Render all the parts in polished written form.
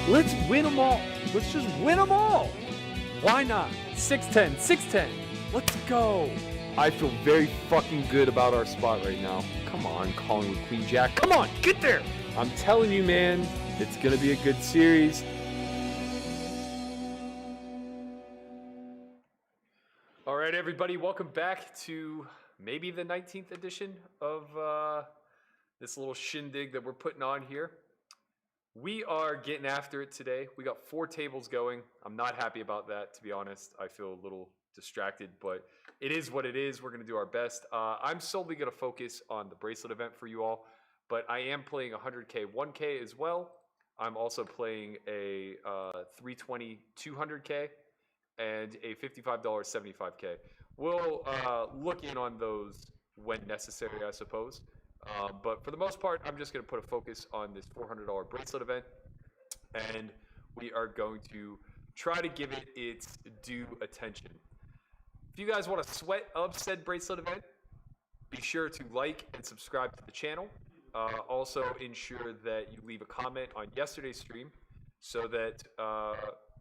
Let's win them all. Let's just win them all. Why not? 610, 610. Let's go. I feel very fucking good about our spot right now. Come on, calling with Queen Jack. Come on, get there. I'm telling you, man, it's going to be a good series. All right, everybody, welcome back to maybe the 19th edition of this little shindig that we're putting on here. We are getting after it today. We got 4 tables going. I'm not happy about that, to be honest. I feel a little distracted, but it is what it is. We're going to do our best. I'm solely going to focus on the bracelet event for you all, but I am playing 100K 1K as well. I'm also playing a 320 200K and a $55 75K. We'll look in on those when necessary, I suppose. But for the most part, I'm just going to put a focus on this $400 bracelet event, and we are going to try to give it its due attention. If you guys want a sweat of said bracelet event, be sure to like and subscribe to the channel. Also, ensure that you leave a comment on yesterday's stream so that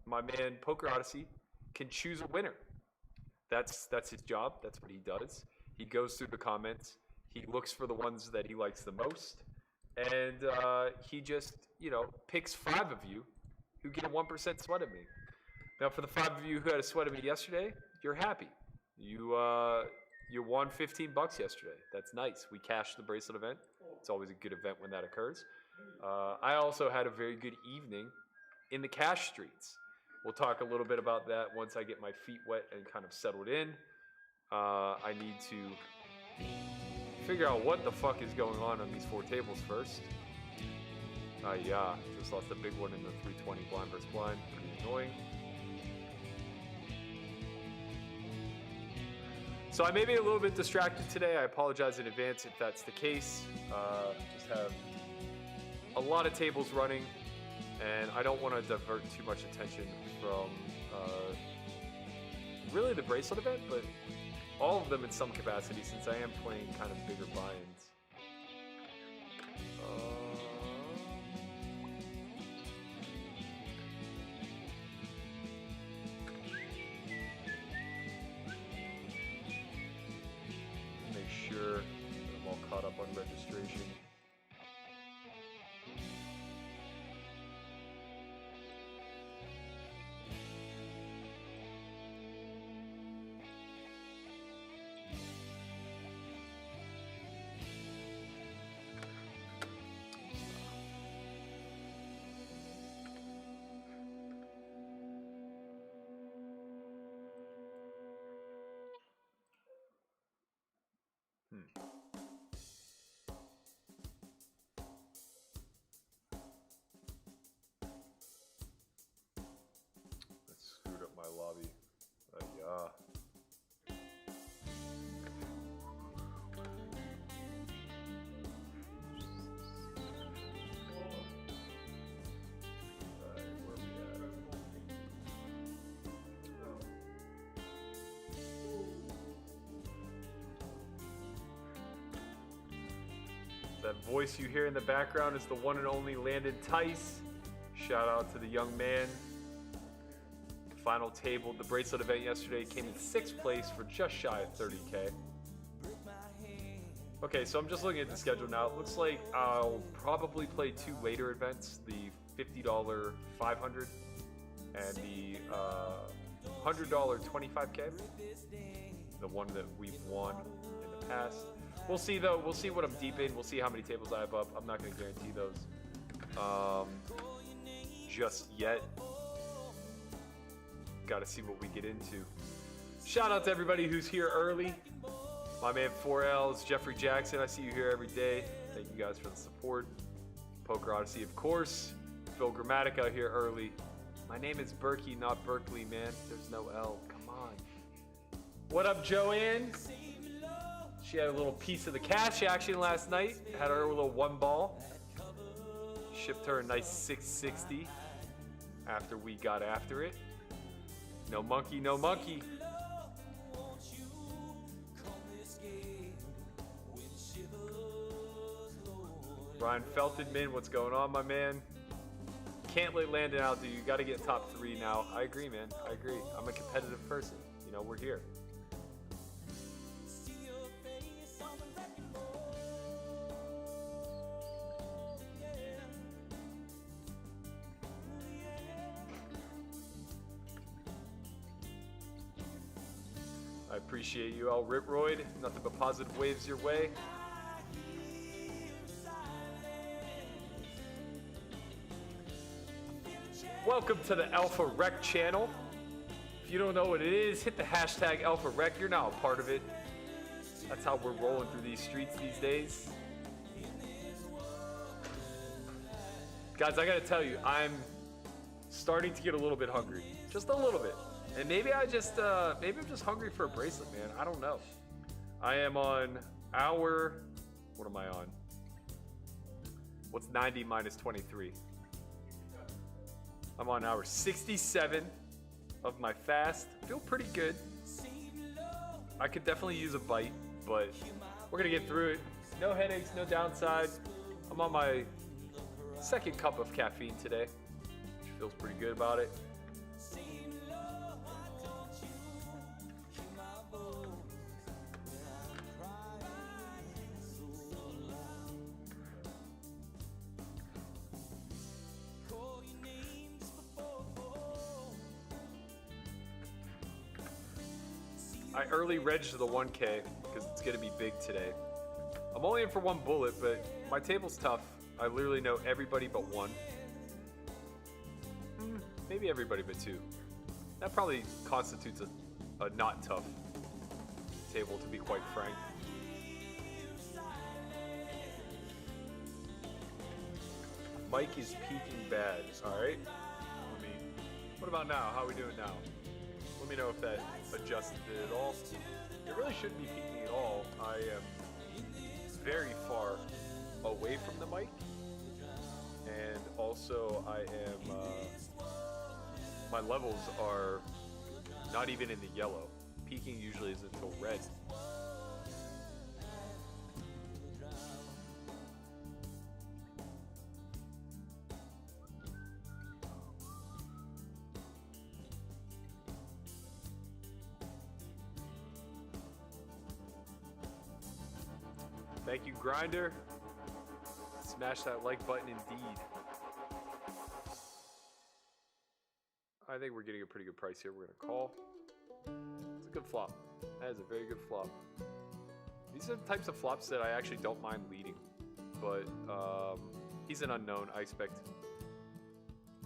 my man Poker Odyssey can choose a winner. That's his job. That's what he does. He goes through the comments. He looks for the ones that he likes the most, and he just, picks 5 of you who get a 1% sweat of me. Now, for the 5 of you who had a sweat of me yesterday, you're happy. You won $15 yesterday. That's nice. We cashed the bracelet event. It's always a good event when that occurs. I also had a very good evening in the cash streets. We'll talk a little bit about that once I get my feet wet and kind of settled in. I need to figure out what the fuck is going on these 4 tables first. Yeah, just lost a big one in the 320 blind versus blind. Pretty annoying. So I may be a little bit distracted today. I apologize in advance if that's the case. Just have a lot of tables running, and I don't want to divert too much attention from really the bracelet event, but all of them in some capacity, since I am playing kind of bigger buy-ins. Make sure that I'm all caught up on registration. That screwed up my lobby. Yeah. That voice you hear in the background is the one and only Landon Tice. Shout out to the young man. The final table, the bracelet event yesterday, came in 6th place for just shy of 30K. Okay, so I'm just looking at the schedule now. It looks like I'll probably play 2 later events, the $50 500 and the $100 25K. The one that we've won in the past. We'll see, though. We'll see what I'm deep in. We'll see how many tables I have up. I'm not going to guarantee those just yet. Got to see what we get into. Shout out to everybody who's here early. My man 4Ls, Jeffrey Jackson. I see you here every day. Thank you guys for the support. Poker Odyssey, of course. Phil Grammatica here early. My name is Berkey, not Berkeley, man. There's no L. Come on. What up, Joanne? She had a little piece of the cash action last night. Had her little 1 ball. Shipped her a nice 660 after we got after it. No monkey, no monkey. Brian Feltenman, what's going on, my man? can't let Landon outdo you. You got to get top 3 now. I agree, man. I agree. I'm a competitive person. You know, we're here. I appreciate you, Al Riproyd. Nothing but positive waves your way. Welcome to the Alpha Rec channel. If you don't know what it is, hit the hashtag Alpha Rec. You're now a part of it. That's how we're rolling through these streets these days. Guys, I gotta tell you, I'm starting to get a little bit hungry. Just a little bit. And maybe I'm just hungry for a bracelet, man. I don't know. I am on hour, what am I on? What's 90 minus 23? I'm on hour 67 of my fast. Feel pretty good. I could definitely use a bite, but we're gonna get through it. No headaches, no downside. I'm on my second cup of caffeine today, which feels pretty good about it. I early regged the 1K because it's going to be big today. I'm only in for 1 bullet, but my table's tough. I literally know everybody but 1. Maybe everybody but 2. That probably constitutes a not tough table, to be quite frank. Mike is peaking bad. All right. What about now? How are we doing now? Let me know if that adjusted it at all. It really shouldn't be peaking at all. I am very far away from the mic, and also I am, my levels are not even in the yellow. Peaking usually is until red. Thank you, Grinder. Smash that like button indeed. I think we're getting a pretty good price here. We're going to call. It's a good flop. That is a very good flop. These are the types of flops that I actually don't mind leading. But he's an unknown. I expect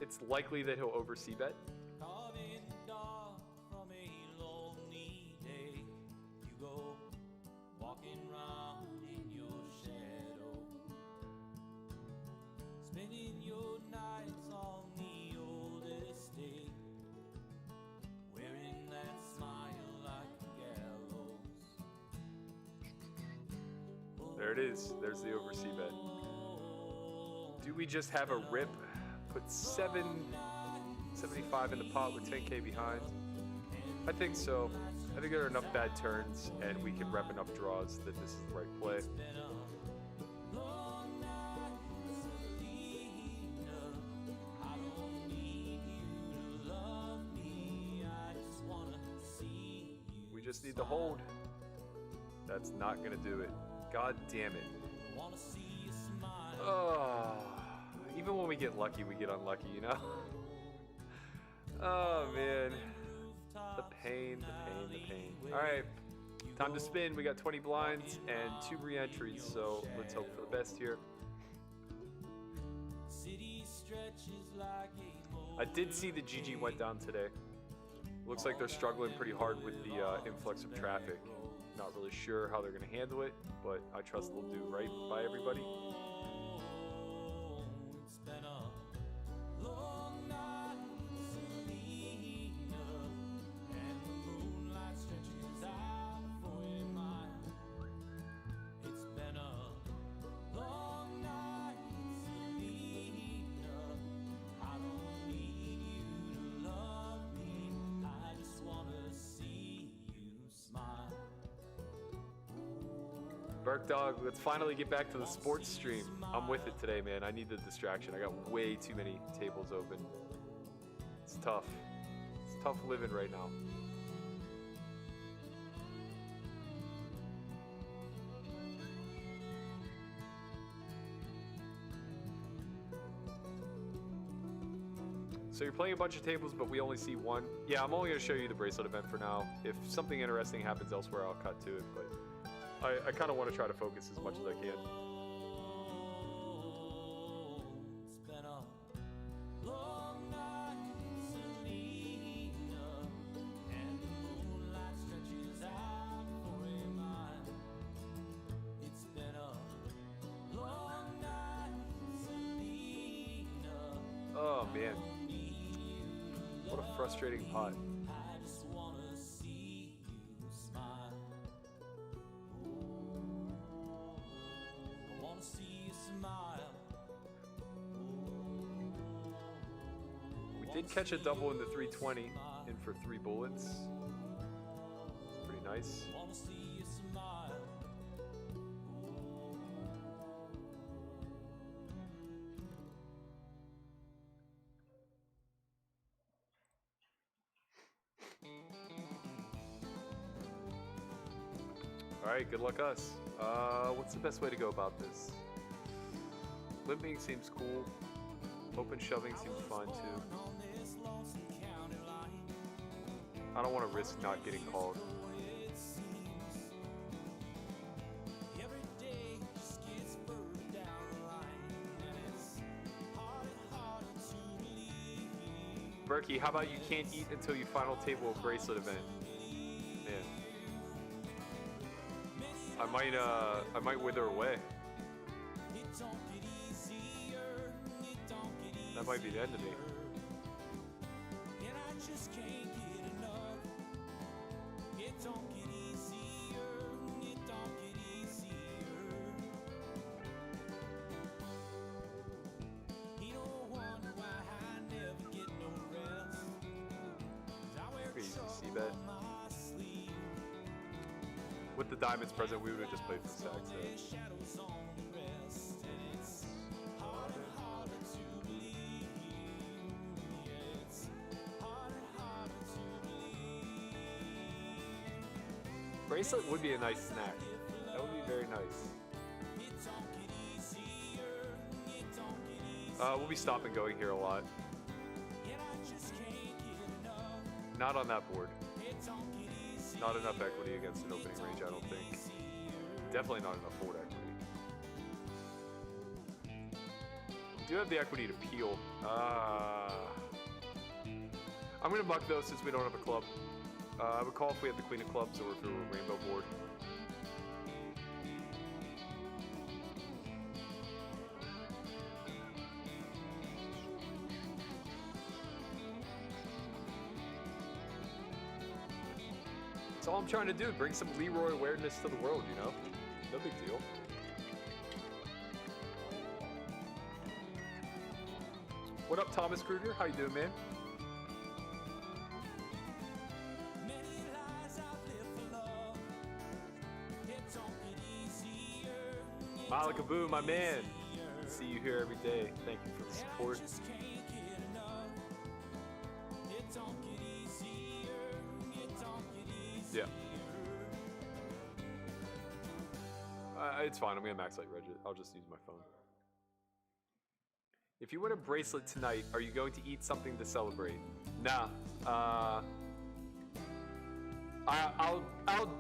it's likely that he'll oversee bet. There it is. There's the oversee bet. Do we just have a rip? Put 775 in the pot with 10K behind? I think so. I think there are enough bad turns, and we can rep enough draws that this is the right play. We just need to hold. That's not gonna do it. God damn it. Oh, even when we get lucky, we get unlucky, you know? Oh, man. The pain, the pain, the pain. All right, time to spin. We got 20 blinds and 2 re-entries, so let's hope for the best here. I did see the GG went down today. Looks like they're struggling pretty hard with the influx of traffic. Not really sure how they're going to handle it, but I trust they'll do right by everybody. Berk Dog, let's finally get back to the sports stream. I'm with it today, man. I need the distraction. I got way too many tables open. It's tough. It's tough living right now. So you're playing a bunch of tables, but we only see one. Yeah, I'm only going to show you the bracelet event for now. If something interesting happens elsewhere, I'll cut to it. But I kind of want to try to focus as much as I can. Oh, man. What a frustrating pot. We did catch a double in the 320 in for 3 bullets. It's pretty nice. Alright, good luck us. What's the best way to go about this? Limping seems cool. Open shoving seems fun too. I don't want to risk not getting called. Berkey, how about you can't eat until you final table a bracelet event? Man. I might wither away. That might be the end of me. Easy C-bet. With the diamonds present, we would have just played for stacks there. Bracelet would be a nice snack. That would be very nice. We'll be stop and going here a lot. Not on that board. Not enough equity against an opening range, I don't think. Definitely not enough board equity. We do have the equity to peel. I'm gonna muck though since we don't have a club. I would call if we had the queen of clubs or if we were a rainbow board. That's all I'm trying to do, bring some Leroy awareness to the world, you know? No big deal. What up, Thomas Kruger? How you doing, man? Malakaboo, my man. See you here every day. Thank you for the support. Yeah. It's fine. I'm going to max light reg it. I'll just use my phone. If you win a bracelet tonight, are you going to eat something to celebrate? Nah. I'll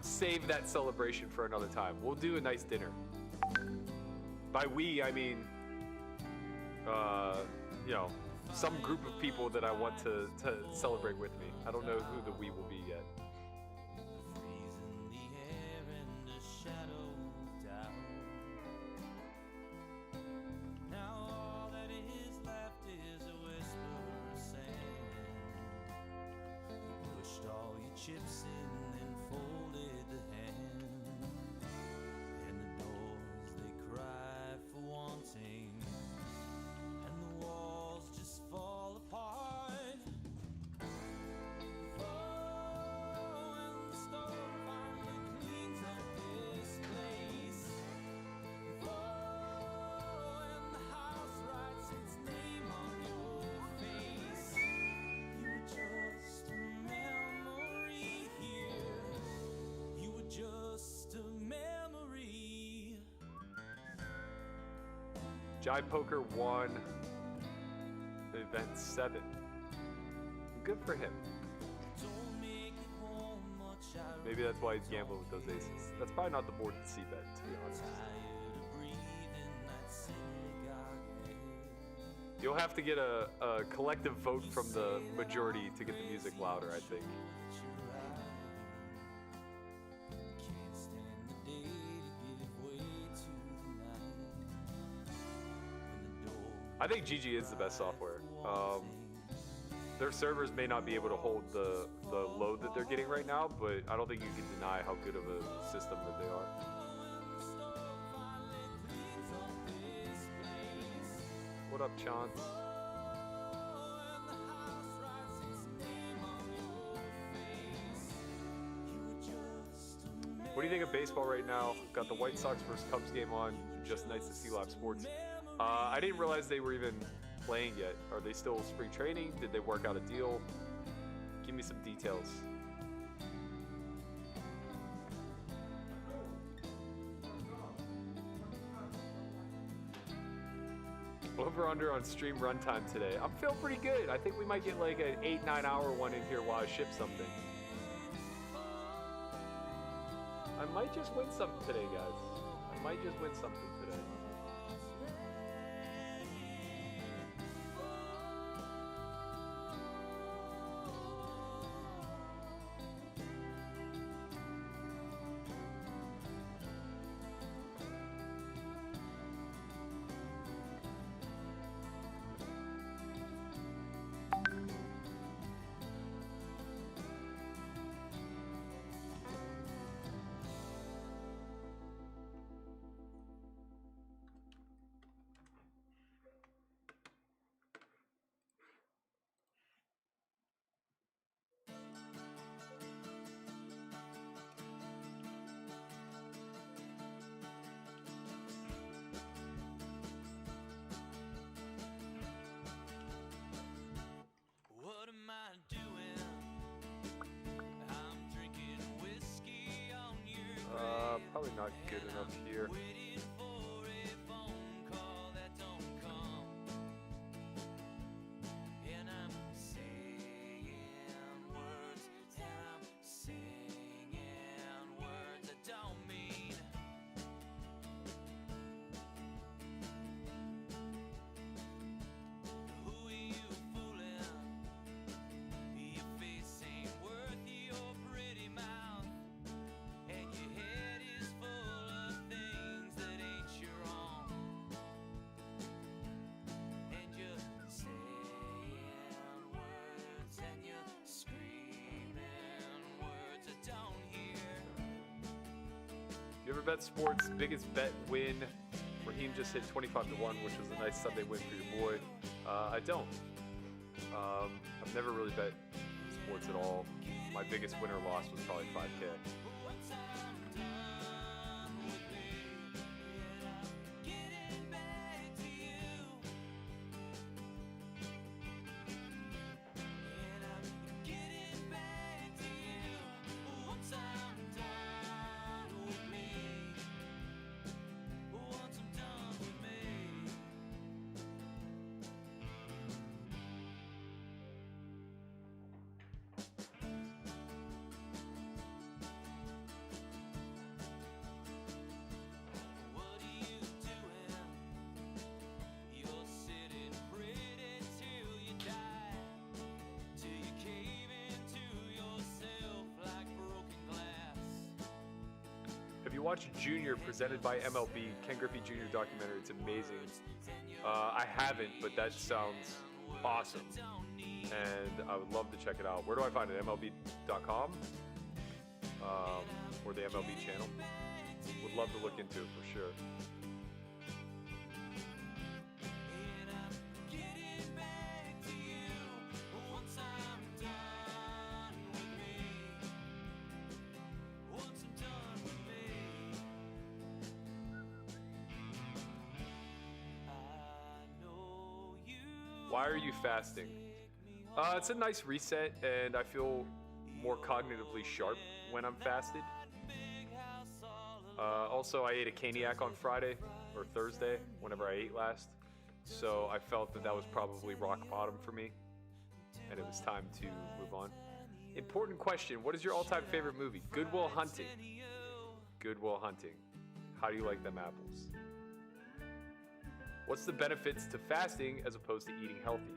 save that celebration for another time. We'll do a nice dinner. By we, I mean, you know, some group of people that I want to celebrate with me. I don't know who the we will be yet. Chips in and folded the hand, and the doors they cry for wanting, and the walls just fall apart. Fall Jive Poker won event 7. Good for him. Maybe that's why he's gambling with those aces. That's probably not the board to see bet, to be honest. You'll have to get a collective vote from the majority to get the music louder, I think. I think GG is the best software. Their servers may not be able to hold the load that they're getting right now, but I don't think you can deny how good of a system that they are. What up, Chance? What do you think of baseball right now? Got the White Sox versus Cubs game on. Just nice to see live sports. I didn't realize they were even playing yet. Are they still spring training? Did they work out a deal? Give me some details. Over under on stream runtime today. I'm feeling pretty good. I think we might get like an 8-9 hour one in here while I ship something. I might just win something today, guys. I might just win something today. Probably not good enough here. You ever bet sports? Biggest bet win. Raheem just hit 25 to 1, which was a nice Sunday win for your boy. I don't. I've never really bet sports at all. My biggest win or loss was probably 5K. If you watch Junior presented by MLB, Ken Griffey Jr. documentary, it's amazing. I haven't, but that sounds awesome. And I would love to check it out. Where do I find it? MLB.com? Or the MLB channel? Would love to look into it for sure. Why are you fasting? It's a nice reset, and I feel more cognitively sharp when I'm fasted. Also, I ate a caniac on Friday, or Thursday, whenever I ate last. So I felt that that was probably rock bottom for me, and it was time to move on. Important question: what is your all-time favorite movie? Good Will Hunting. Good Will Hunting. How do you like them apples? What's the benefits to fasting as opposed to eating healthy?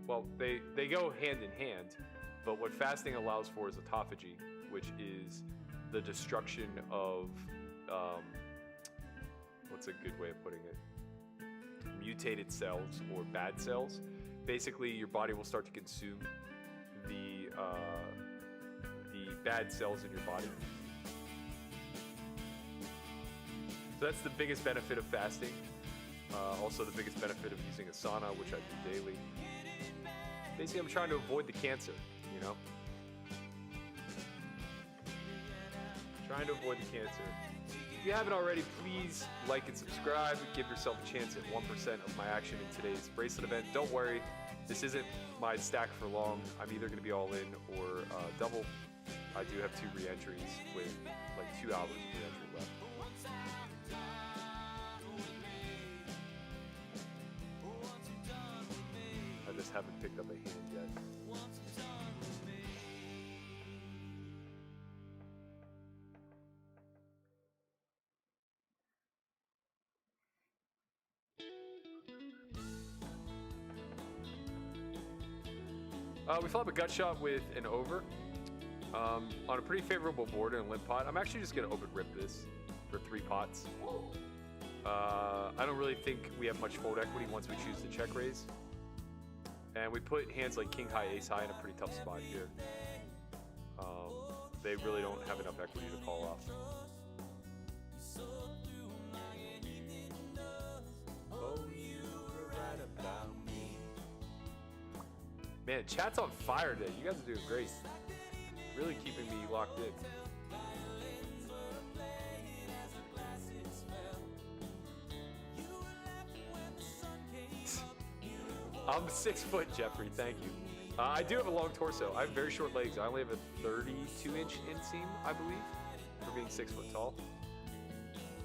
Well, they go hand in hand, but what fasting allows for is autophagy, which is the destruction of, what's a good way of putting it? Mutated cells or bad cells. Basically, your body will start to consume the bad cells in your body. So that's the biggest benefit of fasting. Also the biggest benefit of using a sauna, which I do daily. Basically, I'm trying to avoid the cancer, you know? Trying to avoid the cancer. If you haven't already, please like and subscribe. Give yourself a chance at 1% of my action in today's bracelet event. Don't worry, this isn't my stack for long. I'm either going to be all in or double. I do have 2 re-entries with like 2 hours of re-entry left. I just haven't picked up a hand yet. We fill up a gut shot with an over on a pretty favorable board and a limp pot. I'm actually just going to open rip this for 3 pots. I don't really think we have much fold equity once we choose to check raise. And we put hands like king high, ace high in a pretty tough spot here. They really don't have enough equity to call off. Man, chat's on fire today. You guys are doing great. Really keeping me locked in. I'm 6 foot, Jeffrey. Thank you. I do have a long torso. I have very short legs. I only have a 32-inch inseam, I believe, for being 6 foot tall.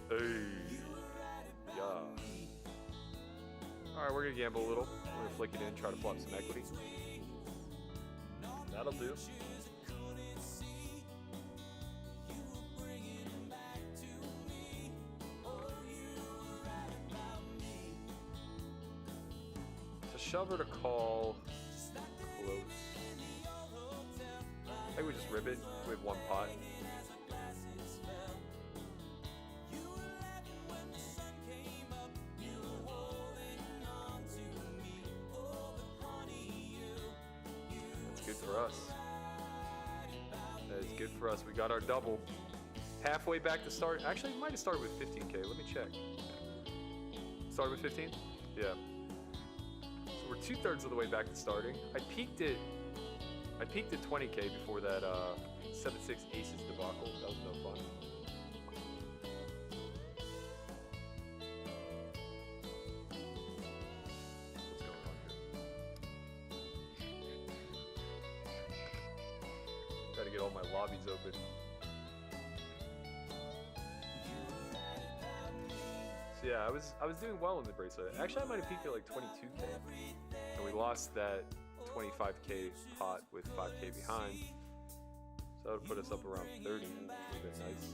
Hey. Yeah. All right, we're gonna gamble a little. We're gonna flick it in, try to flop some equity. That'll do. To shove or to call, close. I think we just rib it with 1 pot. Good for us. That is good for us. We got our double. Halfway back to start. Actually, it might have started with 15K. Let me check. Started with 15? Yeah. So we're 2/3 of the way back to starting. I peaked at 20K before that 7-6 aces debacle. That was no fun. Got to get all my lobbies open. So yeah, I was doing well in the bracelet. Actually, I might have peaked at like 22K, and we lost that 25K pot with 5K behind. So that would put us up around 30. Very nice.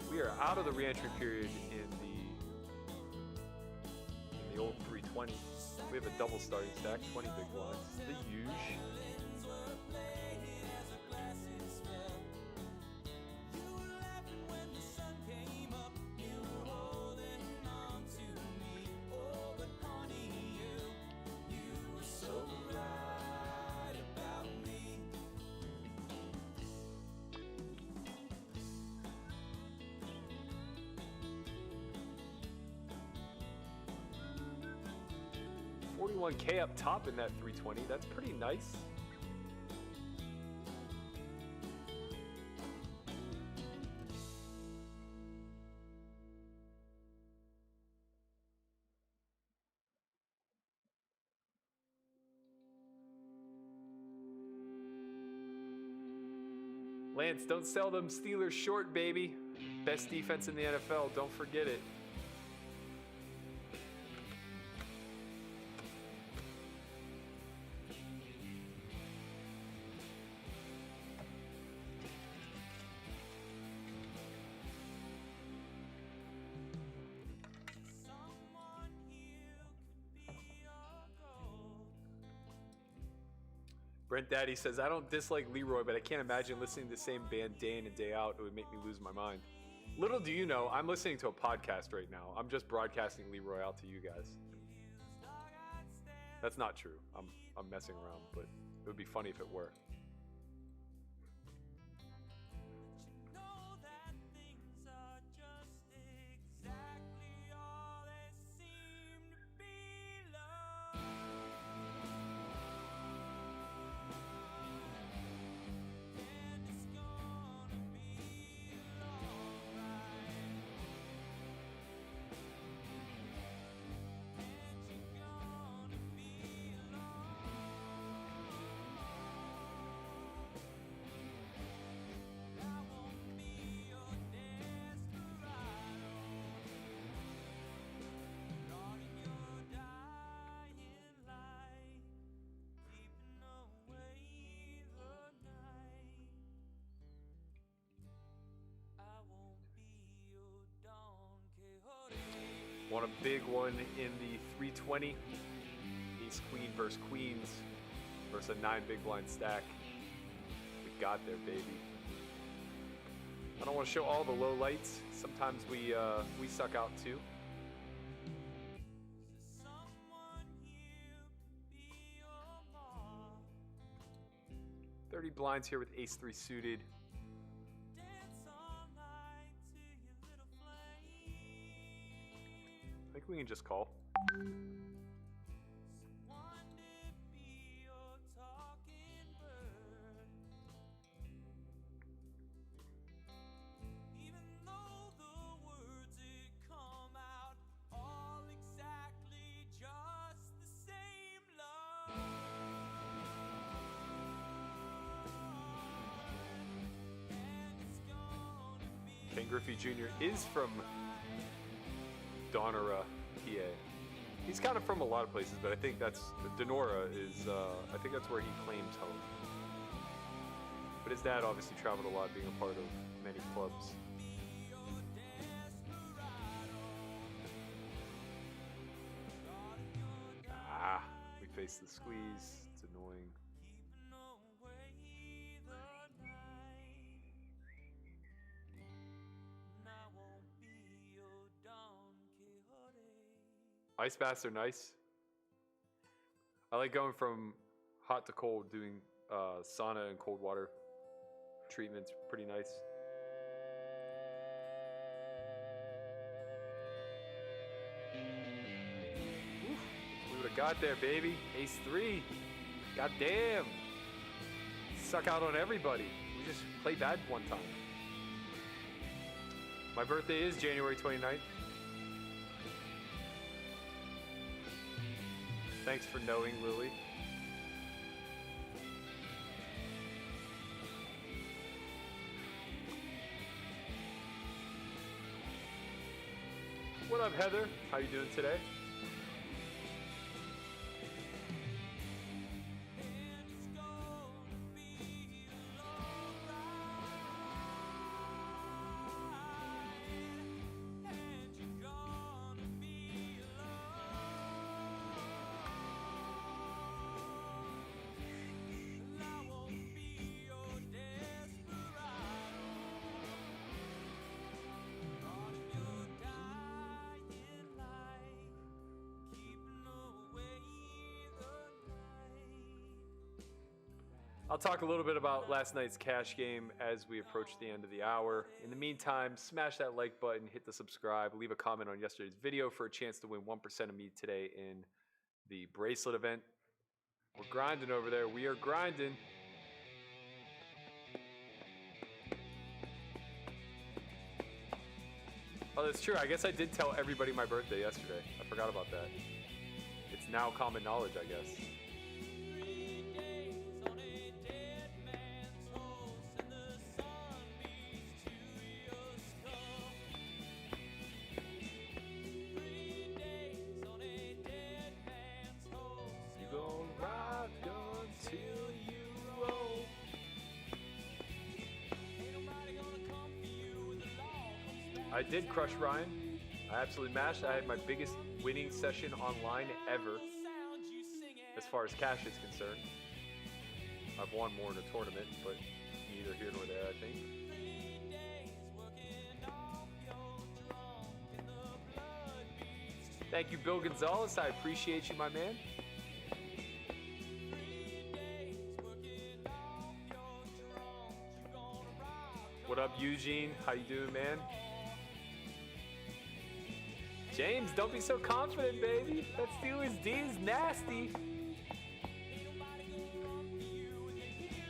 We are out of the re-entry period in the old 320. We have a double starting stack, 20 big blinds. The huge. $41K up top in that 320. That's pretty nice. Lance, don't sell them Steelers short, baby. Best defense in the NFL. Don't forget it. Brent Daddy says, I don't dislike Leroy, but I can't imagine listening to the same band day in and day out. It would make me lose my mind. Little do you know, I'm listening to a podcast right now. I'm just broadcasting Leroy out to you guys. That's not true. I'm messing around, but it would be funny if it were. Want a big one in the 320. Ace Queen versus Queens versus a 9 big blind stack. We got there, baby. I don't want to show all the low lights. Sometimes we suck out too. $30 blinds here with Ace 3 suited. I think we can just call. Ken Griffey Jr. is from Donora, PA. He's kind of from a lot of places, but I think that's Donora is. I think that's where he claims home. But his dad obviously traveled a lot, being a part of many clubs. Ah, we face the squeeze. It's annoying. Ice baths are nice. I like going from hot to cold, doing sauna and cold water treatments. Pretty nice. Oof, we would have got there, baby. Ace 3. God damn. Suck out on everybody. We just play bad one time. My birthday is January 29th. Thanks for knowing, Lily. What up, Heather? How you doing today? I'll talk a little bit about last night's cash game as we approach the end of the hour. In the meantime, smash that like button, hit the subscribe, leave a comment on yesterday's video for a chance to win 1% of me today in the bracelet event. We're grinding over there. We are grinding. Oh, that's true. I guess I did tell everybody my birthday yesterday. I forgot about that. It's now common knowledge, I guess. I did crush Ryan. I absolutely mashed. I had my biggest winning session online ever, as far as cash is concerned. I've won more in a tournament, but neither here nor there, I think. Thank you, Bill Gonzalez. I appreciate you, my man. What up, Eugene? How you doing, man? James, don't be so confident, baby. That Steelers D is nasty.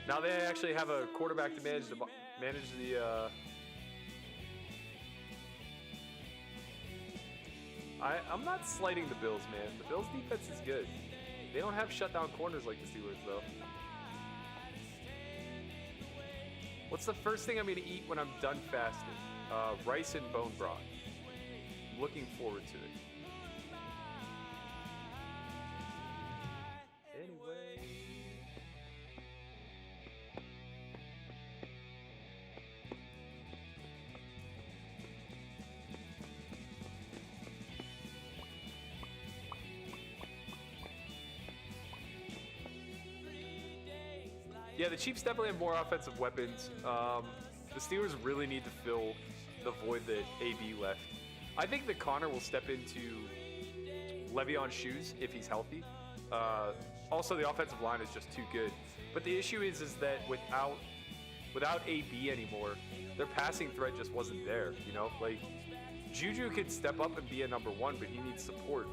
Now they actually have a quarterback to manage the. I'm not slighting the Bills, man. The Bills defense is good. They don't have shutdown corners like the Steelers, though. What's the first thing I'm gonna eat when I'm done fasting? Rice and bone broth. I'm looking forward to it. Anyway. Yeah, the Chiefs definitely have more offensive weapons. The Steelers really need to fill the void that AB left. I think that Connor will step into Le'Veon's shoes if he's healthy. Also, the offensive line is just too good. But the issue is that without AB anymore, their passing threat just wasn't there. You know, like Juju could step up and be a number one, but he needs support,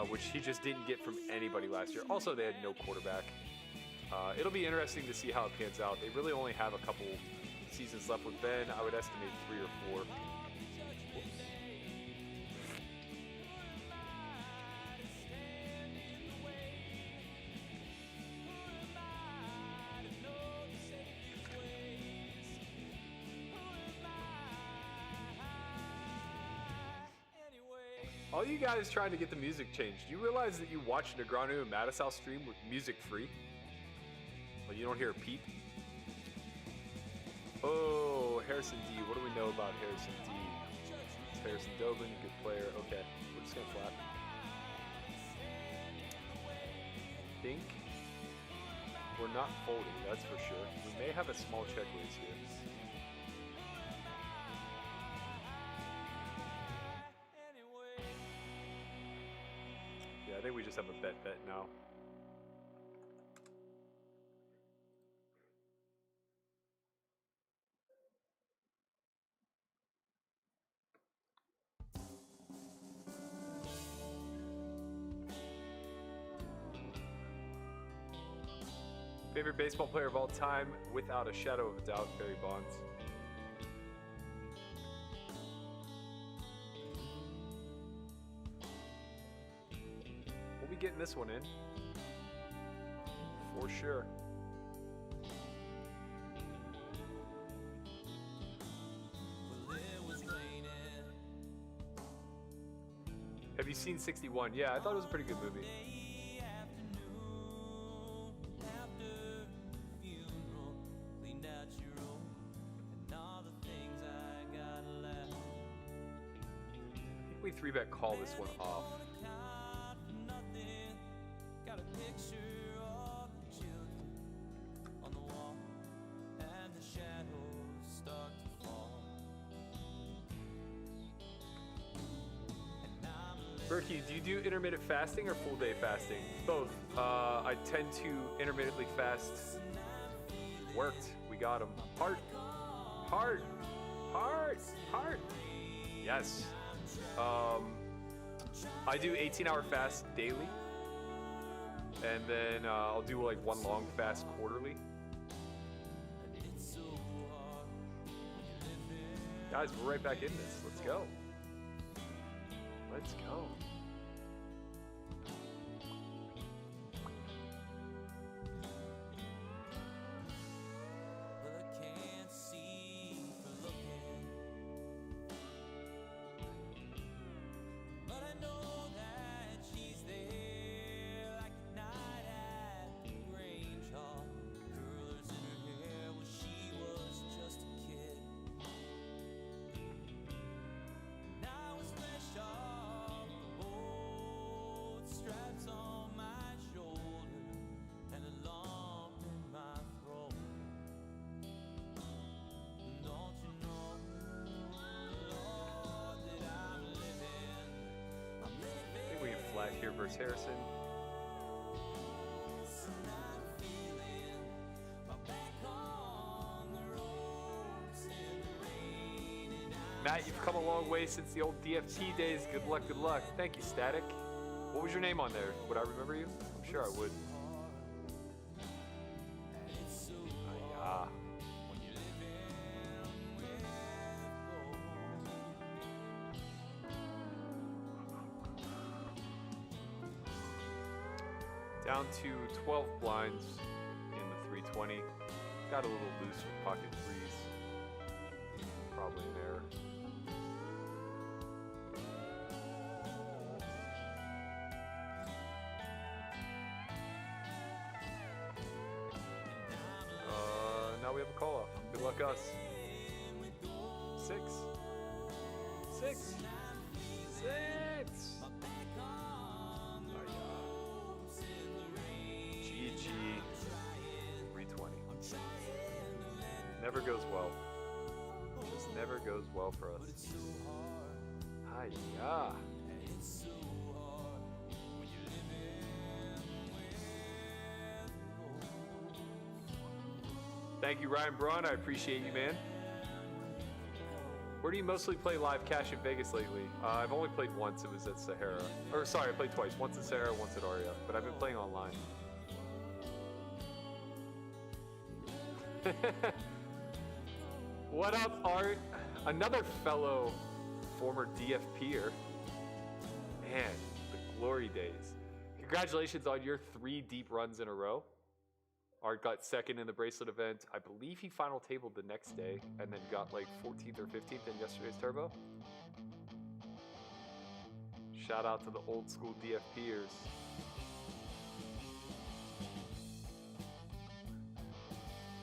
which he just didn't get from anybody last year. Also, they had no quarterback. It'll be interesting to see how it pans out. They really only have a couple seasons left with Ben. I would estimate 3 or 4. Whoops. All you guys trying to get the music changed, do you realize that you watch Negreanu and Mattisau stream with music free? Well, you don't hear a peep. Oh, Harrison D. What do we know about Harrison D? It's Harrison Dobin, good player. Okay, we're just gonna flap. I think we're not folding, that's for sure. We may have a small check raise here. Yeah, I think we just have a bet now. Favorite baseball player of all time, without a shadow of a doubt, Barry Bonds. We'll be getting this one in. For sure. Have you seen 61? Yeah, I thought it was a pretty good movie. We 3-bet call this one off. Berkey, do you do intermittent fasting or full day fasting? Both. I tend to intermittently fast. Worked. We got him. Heart. Heart. Heart. Heart. Yes. I do 18-hour fast daily, and then I'll do like one long fast quarterly. Guys, we're right back in this. Let's go. Let's go. versus Harrison. Matt, you've come a long way since the old DFT days. Good luck, good luck. Thank you, Static. What was your name on there? Would I remember you? I'm sure I would. Ah. Down to 12 blinds in the 320. Got a little loose with pocket threes. Probably an error. Now we have a call off. Good luck us. 6. 6. 6. GG. 320. Never goes well. Just never goes well for us. Hiya. Thank you, Ryan Braun. I appreciate you, man. Where do you mostly play live cash in Vegas lately? I've only played once. It was at Sahara. Or sorry, I played twice. Once at Sahara, once at Aria. But I've been playing online. What up, Art? Another fellow former DFPer. Man, the glory days. Congratulations on your 3 deep runs in a row. Art got second in the bracelet event. I believe he final tabled the next day and then got like 14th or 15th in yesterday's turbo. Shout out to the old school DFPers.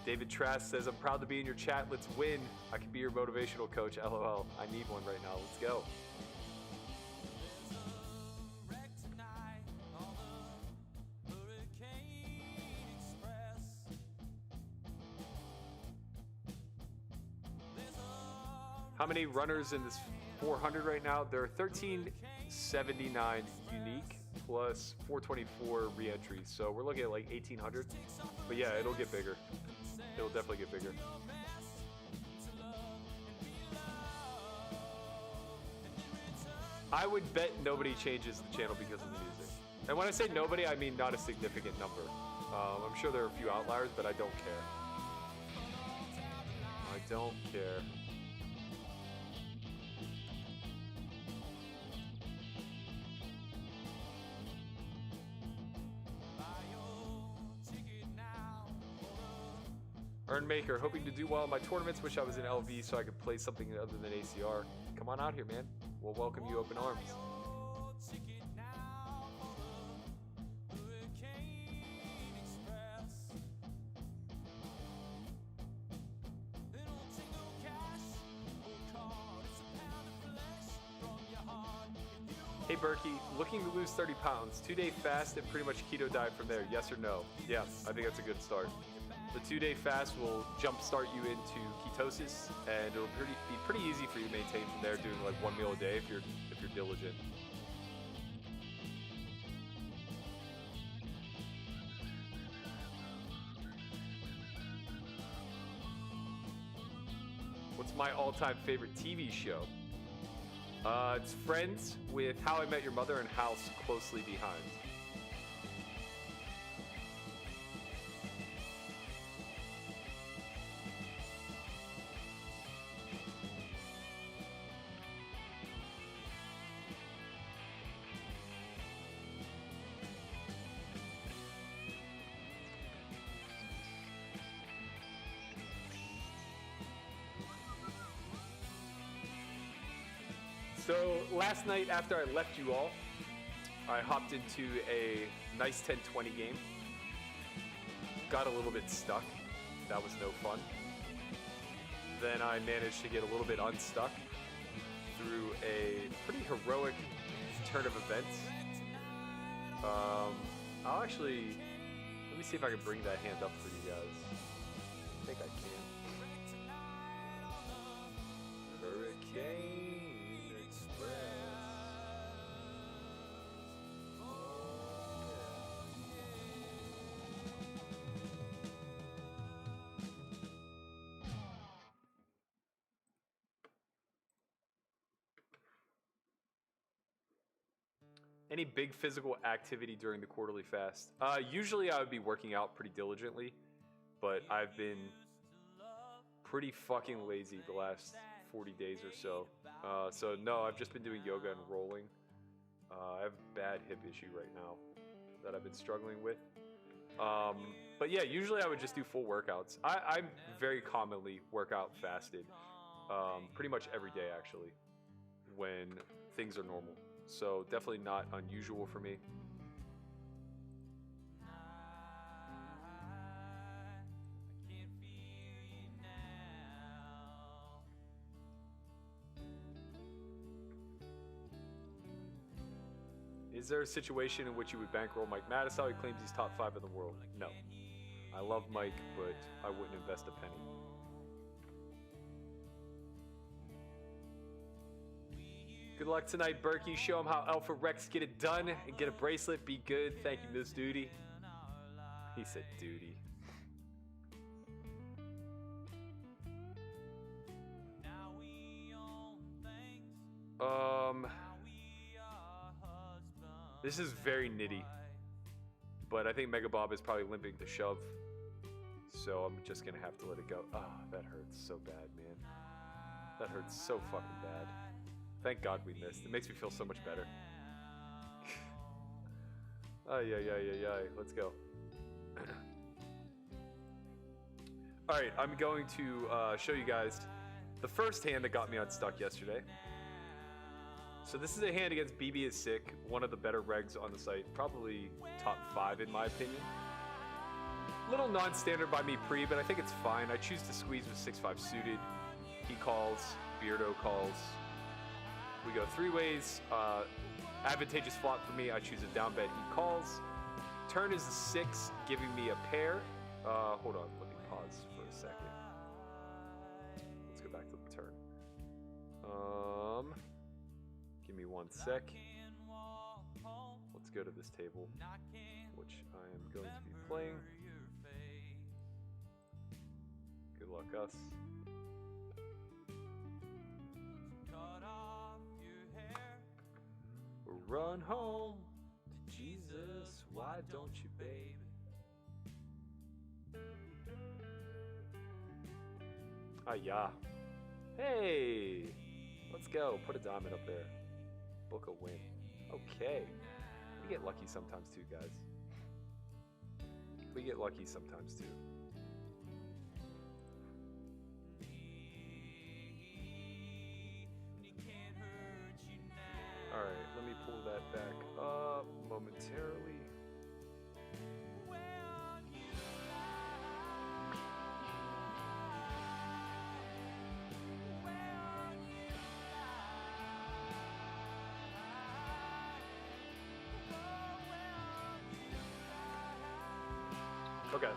David Trask says, I'm proud to be in your chat. Let's win. I can be your motivational coach. LOL. I need one right now. Let's go. How many runners in this 400 right now? There are 1379 unique plus 424 re-entries. So we're looking at like 1800. But yeah, it'll get bigger. It'll definitely get bigger. I would bet nobody changes the channel because of the music. And when I say nobody, I mean not a significant number. I'm sure there are a few outliers, but I don't care. I don't care. Earnmaker, hoping to do well in my tournaments. Wish I was in LV so I could play something other than ACR. Come on out here, man. We'll welcome you open arms. Hey Berkey, looking to lose 30 pounds. 2-day fast and pretty much keto diet from there. Yes or no? Yeah, I think that's a good start. The 2-day fast will jumpstart you into ketosis, and it'll be pretty easy for you to maintain from there, doing like 1 meal a day if you're diligent. What's my all-time favorite TV show? It's Friends with How I Met Your Mother and House closely behind. So last night after I left you all, I hopped into a nice 10-20 game. Got a little bit stuck. That was no fun. Then I managed to get a little bit unstuck through a pretty heroic turn of events. I'll actually, let me see if I can bring that hand up for you guys. I think I can. Hurricane Express. Any big physical activity during the quarterly fast? Usually I would be working out pretty diligently, but I've been pretty fucking lazy the last 40 days or so. So no, I've just been doing yoga and rolling. I have a bad hip issue right now that I've been struggling with. But yeah, usually I would just do full workouts. I very commonly work out fasted, pretty much every day actually, when things are normal. So definitely not unusual for me. Is there a situation in which you would bankroll Mike Mattisau? He claims he's top 5 in the world. No. I love Mike, but I wouldn't invest a penny. Good luck tonight, Berkey. Show him how Alpha Rex get it done and get a bracelet. Be good. Thank you, Miss Duty. He said duty. This is very nitty, but I think Mega Bob is probably limping to shove, so I'm just gonna have to let it go. Ah, oh, that hurts so bad, man. That hurts so fucking bad. Thank God we missed. It makes me feel so much better. Ay, ay, ay, ay, ay. Let's go. Alright, I'm going to show you guys the first hand that got me unstuck yesterday. So this is a hand against BB is Sick, one of the better regs on the site, probably top 5 in my opinion. Little non-standard by me pre, but I think it's fine. I choose to squeeze with 6-5 suited. He calls, Beardo calls. We go 3 ways. Advantageous flop for me, I choose a down bet, he calls. Turn is a 6, giving me a pair. Hold on, let me pause for a second. Let's go back to the turn. Give me 1 sec. Let's go to this table, which I am going to be playing. Good luck, us. Run home to Jesus, why don't you, baby? Ah, yeah. Hey! Let's go. Put a diamond up there. Book a win. Okay. We get lucky sometimes too, guys. We get lucky sometimes too. Alright, let me pull that back up momentarily. Okay.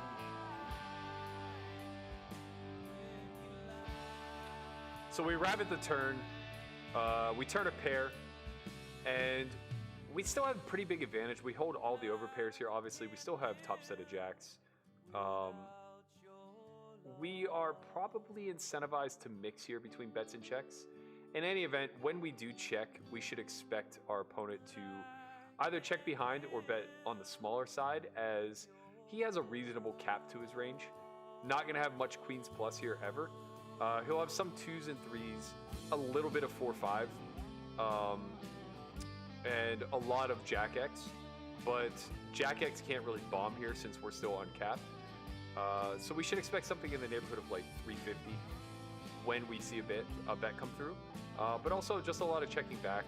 So we rabbit the turn. We turn a pair, and we still have a pretty big advantage. We hold all the overpairs here. Obviously, we still have top set of jacks. We are probably incentivized to mix here between bets and checks. In any event, when we do check, we should expect our opponent to either check behind or bet on the smaller side, as he has a reasonable cap to his range. Not going to have much queens plus here ever. He'll have some 2s and 3s, a little bit of 4-5, and a lot of Jack X. But Jack X can't really bomb here since we're still uncapped. So we should expect something in the neighborhood of like 350 when we see a bet come through. But also just a lot of checking back,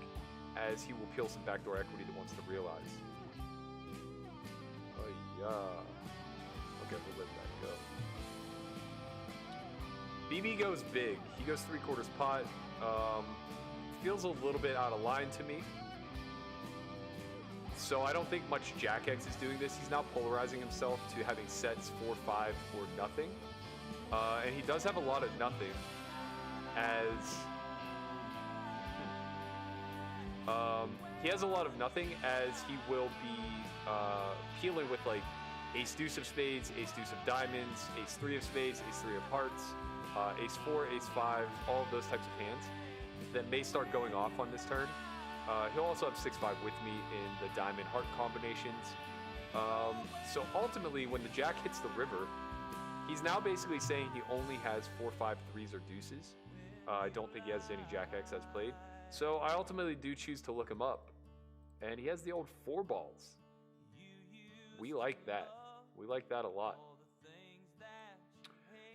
as he will peel some backdoor equity that wants to realize. Oh yeah. Okay, we'll let that go. BB goes big. He goes 3/4 pot. Feels a little bit out of line to me. So I don't think much Jack X is doing this. He's now polarizing himself to having sets 4-5 or nothing. And he does have a lot of nothing, as he has a lot of nothing, as he will be peeling with like ace deuce of spades, ace deuce of diamonds, ace 3 of spades, ace 3 of hearts, ace 4, ace 5, all of those types of hands that may start going off on this turn. He'll also have 6-5 with me in the diamond heart combinations. So ultimately, when the jack hits the river, he's now basically saying he only has 4-5 threes or deuces. I don't think he has any jack X as played. So I ultimately do choose to look him up. And he has the old 4 balls. We like that. We like that a lot.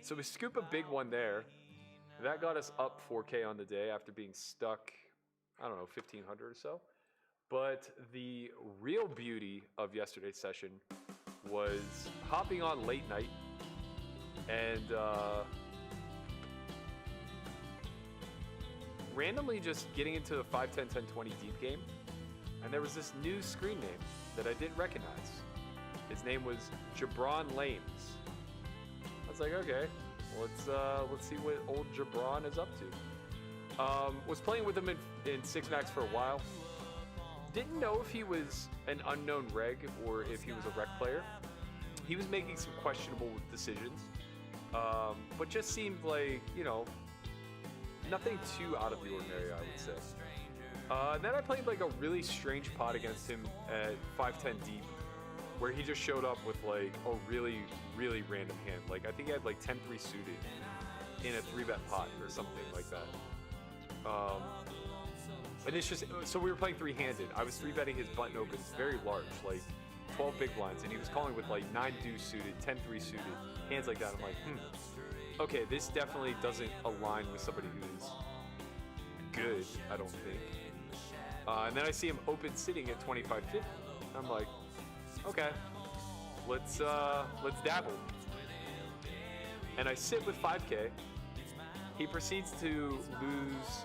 So we scoop a big one there. That got us up 4K on the day after being stuck, I don't know, 1,500 or so. But the real beauty of yesterday's session was hopping on late night and randomly just getting into the 5, 10, 10, 20 deep game. And there was this new screen name that I didn't recognize. His name was Jabron Lames. I was like, okay, let's see what old Jabron is up to. Was playing with him in 6 max for a while. Didn't know if he was an unknown reg or if he was a rec player. He was making some questionable decisions, but just seemed like, you know, nothing too out of the ordinary, I would say. Then I played like a really strange pot against him at 5-10 deep, where he just showed up with like a really, really random hand. Like I think he had like 10-3 suited in a 3-bet pot or something like that. And it's just, so we were playing 3-handed. I was 3-betting his button opens very large, like 12 big blinds, and he was calling with like 9 deuce suited, 10-3 suited, hands like that. I'm like, okay, this definitely doesn't align with somebody who's good, I don't think. And then I see him open sitting at 25.50. I'm like, okay, let's dabble. And I sit with 5K. He proceeds to lose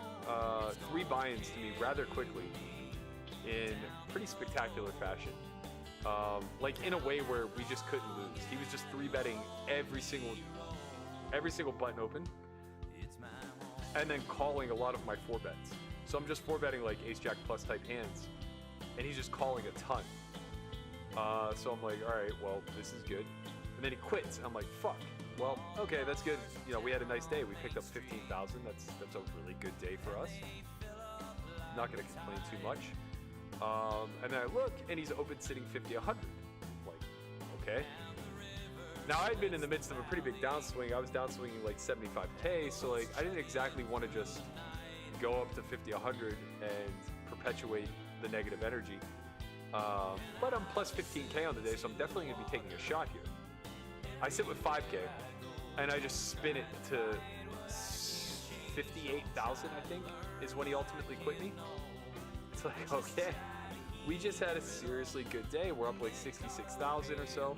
3 buy-ins to me rather quickly in pretty spectacular fashion. Like in a way where we just couldn't lose. He was just 3-betting every single button open, and then calling a lot of my 4-bets. So I'm just 4-betting like ace-jack plus type hands, and he's just calling a ton. So I'm like, all right, well, this is good. And then he quits. I'm like, fuck. Well, okay, that's good. You know, we had a nice day. We picked up 15,000. That's a really good day for us. Not gonna complain too much. And then I look, and he's open sitting 50, 100. Like, okay. Now I'd been in the midst of a pretty big downswing. I was downswinging like 75K, so like I didn't exactly want to just go up to 50, 100 and perpetuate the negative energy. But I'm plus 15K on the day, so I'm definitely gonna be taking a shot here. I sit with 5K, and I just spin it to 58,000, I think, is when he ultimately quit me. It's like, okay, we just had a seriously good day. We're up like 66,000 or so,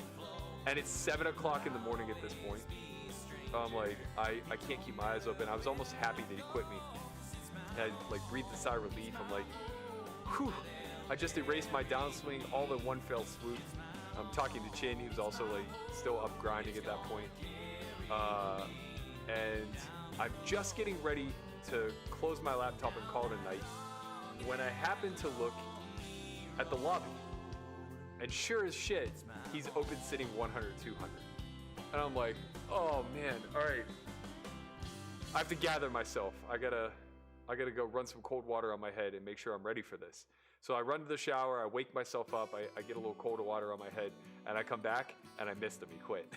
and it's 7 o'clock in the morning at this point. I'm like, I can't keep my eyes open. I was almost happy that he quit me. I like breathed a sigh of relief. I'm like, whew, I just erased my downswing all in one fell swoop. I'm talking to Chin, he was also like still up grinding at that point. And I'm just getting ready to close my laptop and call it a night when I happen to look at the lobby. And sure as shit, he's open sitting 100, 200. And I'm like, oh man, all right. I have to gather myself. I gotta go run some cold water on my head and make sure I'm ready for this. So I run to the shower, I wake myself up, I get a little cold water on my head, and I come back, and I missed him, he quit.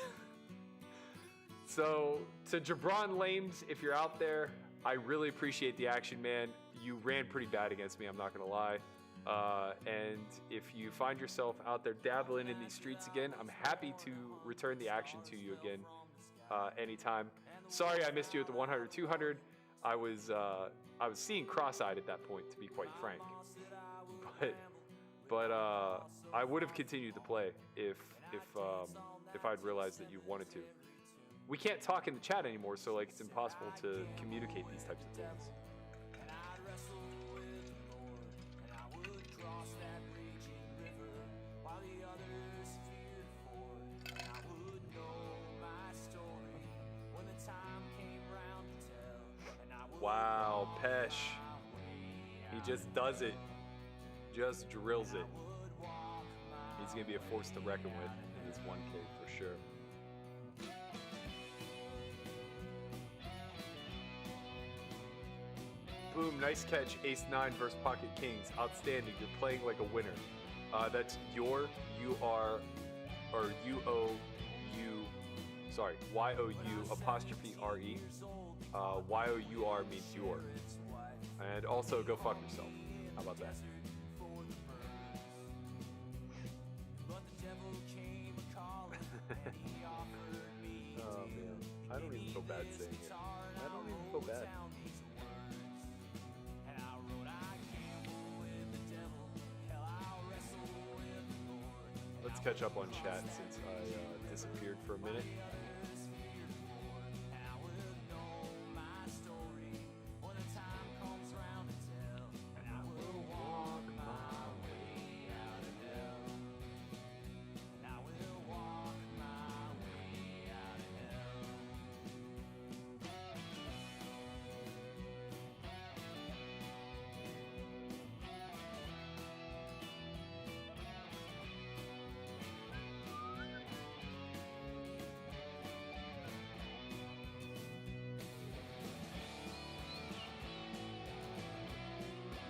So, to Jabron Lames, if you're out there, I really appreciate the action, man. You ran pretty bad against me, I'm not gonna lie. And if you find yourself out there dabbling in these streets again, I'm happy to return the action to you again anytime. Sorry I missed you at the 100, 200. I was seeing cross-eyed at that point, to be quite frank. But I would have continued to play if I'd realized that you wanted to. We can't talk in the chat anymore, so like it's impossible to communicate these types of things. Wow, Pesh. He just does it. Just drills it. He's going to be a force to reckon with in this 1K for sure. Boom, nice catch. Ace 9 versus Pocket Kings. Outstanding. You're playing like a winner. That's your, U-R, or U-O-U, sorry, Y-O-U apostrophe R-E. Y-O-U-R means your. And also, go fuck yourself. How about that? Oh, man. I don't even feel bad saying it. I don't even feel bad. Let's catch up on chat since I disappeared for a minute.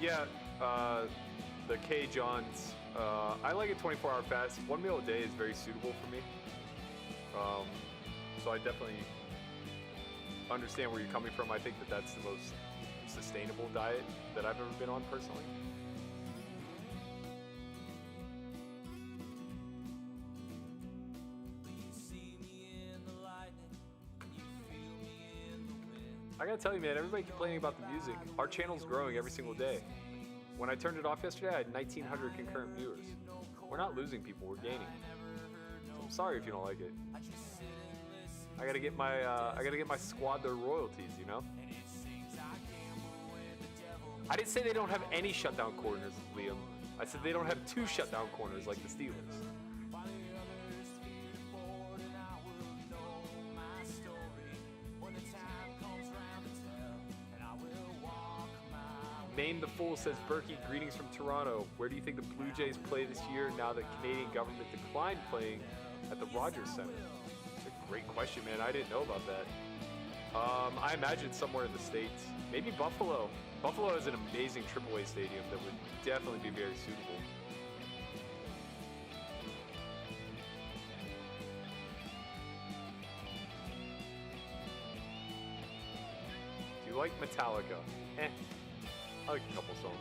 Yeah, the K Johns. I like a 24-hour fast. 1 meal a day is very suitable for me. So I definitely understand where you're coming from. I think that that's the most sustainable diet that I've ever been on personally. I gotta tell you, man, everybody complaining about the music. Our channel's growing every single day. When I turned it off yesterday, I had 1,900 concurrent viewers. We're not losing people, we're gaining. So I'm sorry if you don't like it. I gotta get my squad their royalties, you know? I didn't say they don't have any shutdown corners, Liam. I said they don't have 2 shutdown corners like the Steelers. Maine the Fool says, Berkey, greetings from Toronto. Where do you think the Blue Jays play this year now that Canadian government declined playing at the Rogers Center? It's a great question, man. I didn't know about that. I imagine somewhere in the States. Maybe Buffalo. Buffalo has an amazing AAA stadium that would definitely be very suitable. Do you like Metallica? Eh. I like a couple songs.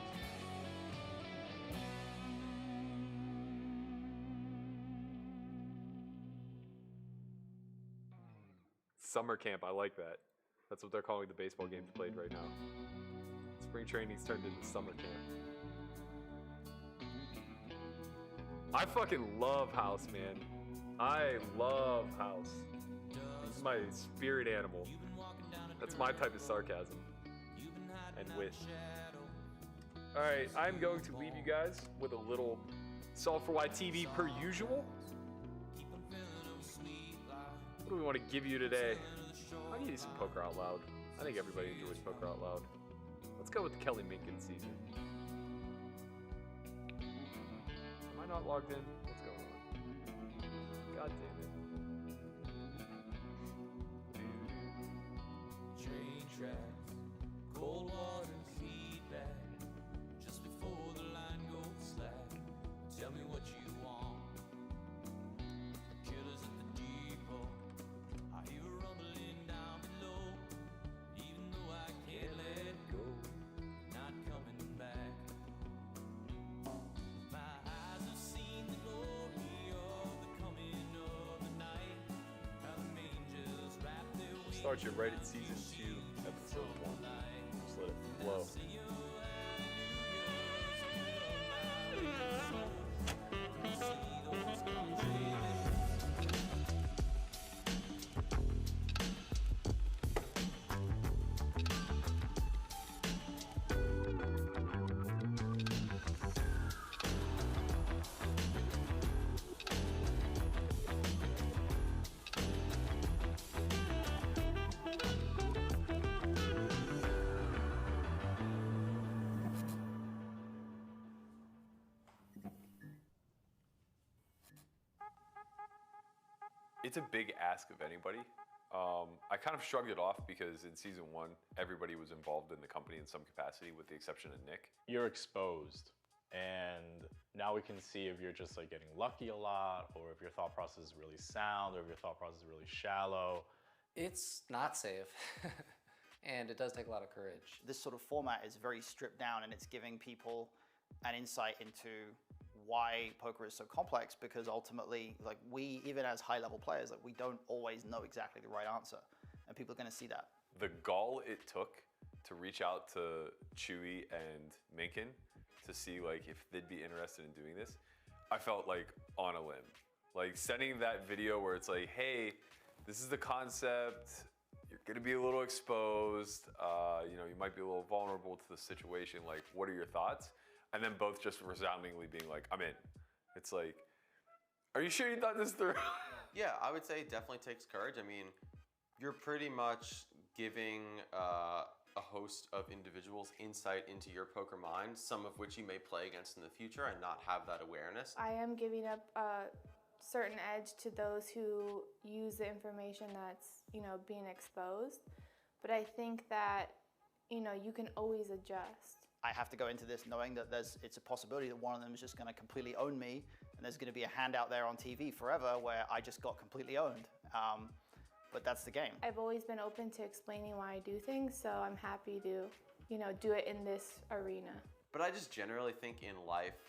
Summer camp, I like that. That's what they're calling the baseball games played right now. Spring training's turned into summer camp. I fucking love house, man. I love house. It's my spirit animal. That's my type of sarcasm and wit. Alright, I'm going to leave you guys with a little S4Y TV per usual. What do we want to give you today? I need some Poker Out Loud. I think everybody enjoys Poker Out Loud. Let's go with the Kelly Minkin season. Am I not logged in? What's going on? God damn it. Train tracks, cold water feedback. Just before the line goes slack, tell me what you want. Killers at the depot, I hear a rumbling down below. Even though I can't let go, not coming back. My eyes have seen the glory of the coming of the night. How the angels wrap their wings. Start you right at season 2, episode 1. Just let it flow. It's a big ask of anybody, I kind of shrugged it off because in season 1, everybody was involved in the company in some capacity, with the exception of Nick. You're exposed, and now we can see if you're just like getting lucky a lot, or if your thought process is really sound, or if your thought process is really shallow. It's not safe, and it does take a lot of courage. This sort of format is very stripped down, and it's giving people an insight into why poker is so complex, because ultimately, like, we, even as high-level players, like, we don't always know exactly the right answer, and people are going to see that. The gall it took to reach out to Chewy and Minkin to see like if they'd be interested in doing this, I felt like on a limb. Like sending that video where it's like, hey, this is the concept, you're gonna be a little exposed, you know, you might be a little vulnerable to the situation, like what are your thoughts? And then both just resoundingly being like, I'm in. It's like, are you sure you thought this through? Yeah, I would say it definitely takes courage. I mean, you're pretty much giving a host of individuals insight into your poker mind, some of which you may play against in the future and not have that awareness. I am giving up a certain edge to those who use the information that's, being exposed. But I think that, you can always adjust. I have to go into this knowing that it's a possibility that one of them is just going to completely own me, and there's going to be a handout there on TV forever where I just got completely owned. But that's the game. I've always been open to explaining why I do things, so I'm happy to, do it in this arena. But I just generally think in life,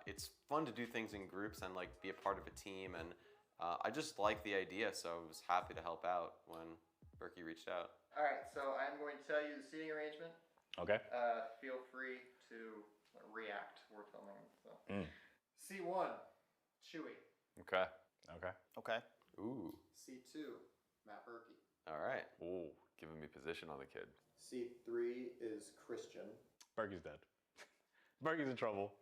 it's fun to do things in groups and like be a part of a team, and I just like the idea, so I was happy to help out when Berkey reached out. All right, so I'm going to tell you the seating arrangement. Okay. Feel free to react. We're filming, so. C1, Chewy. Okay. Okay. Okay. Ooh. C2, Matt Berkey. All right. Ooh, giving me position on the kid. C3 is Christian. Berkey's dead. Berkey's in trouble.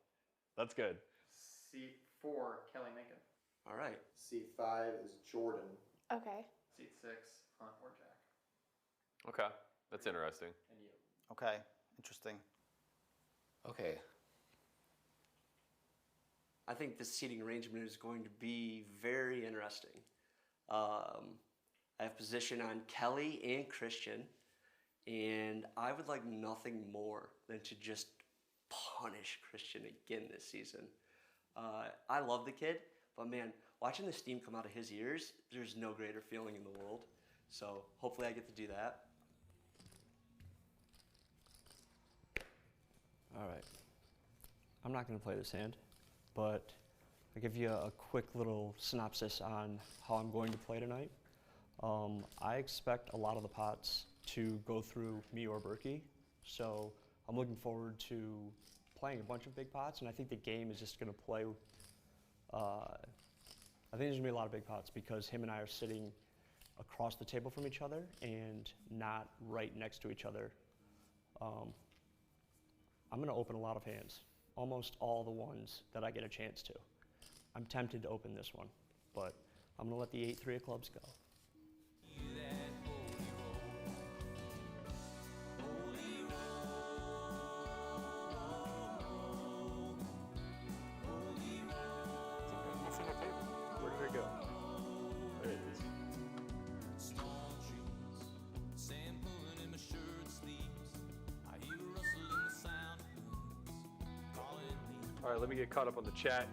That's good. C4, Kelly Minkin. All right. C5 is Jordan. Okay. C6, Hunt or Jack. Okay, that's interesting. And you. Okay. Interesting. Okay. I think the seating arrangement is going to be very interesting. I have position on Kelly and Christian, and I would like nothing more than to just punish Christian again this season. I love the kid, but man, watching the steam come out of his ears, there's no greater feeling in the world. So hopefully I get to do that. All right. I'm not going to play this hand, but I'll give you a quick little synopsis on how I'm going to play tonight. I expect a lot of the pots to go through me or Berkey, so I'm looking forward to playing a bunch of big pots, and I think the game is just going to play. I think there's going to be a lot of big pots because him and I are sitting across the table from each other and not right next to each other. I'm going to open a lot of hands, almost all the ones that I get a chance to. I'm tempted to open this one, but I'm going to let the 8-3 of clubs go. Where did it go? There it is. All right, let me get caught up on the chat.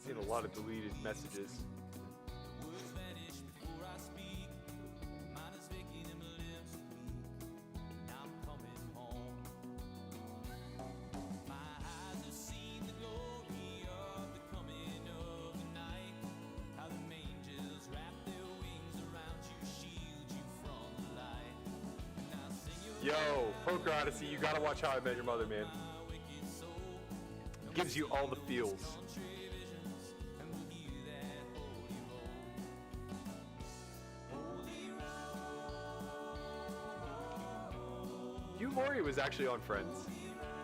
Seen a lot of deleted messages. Yo, Poker Odyssey, you gotta watch How I Met Your Mother, man. Gives you all the feels. Hugh Laurie was actually on Friends.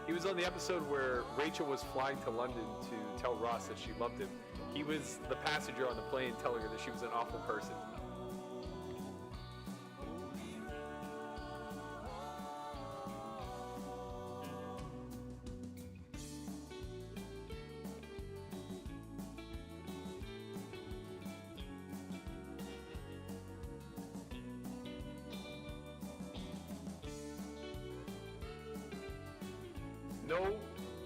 He was on the episode where Rachel was flying to London to tell Ross that she loved him. He was the passenger on the plane telling her that she was an awful person. no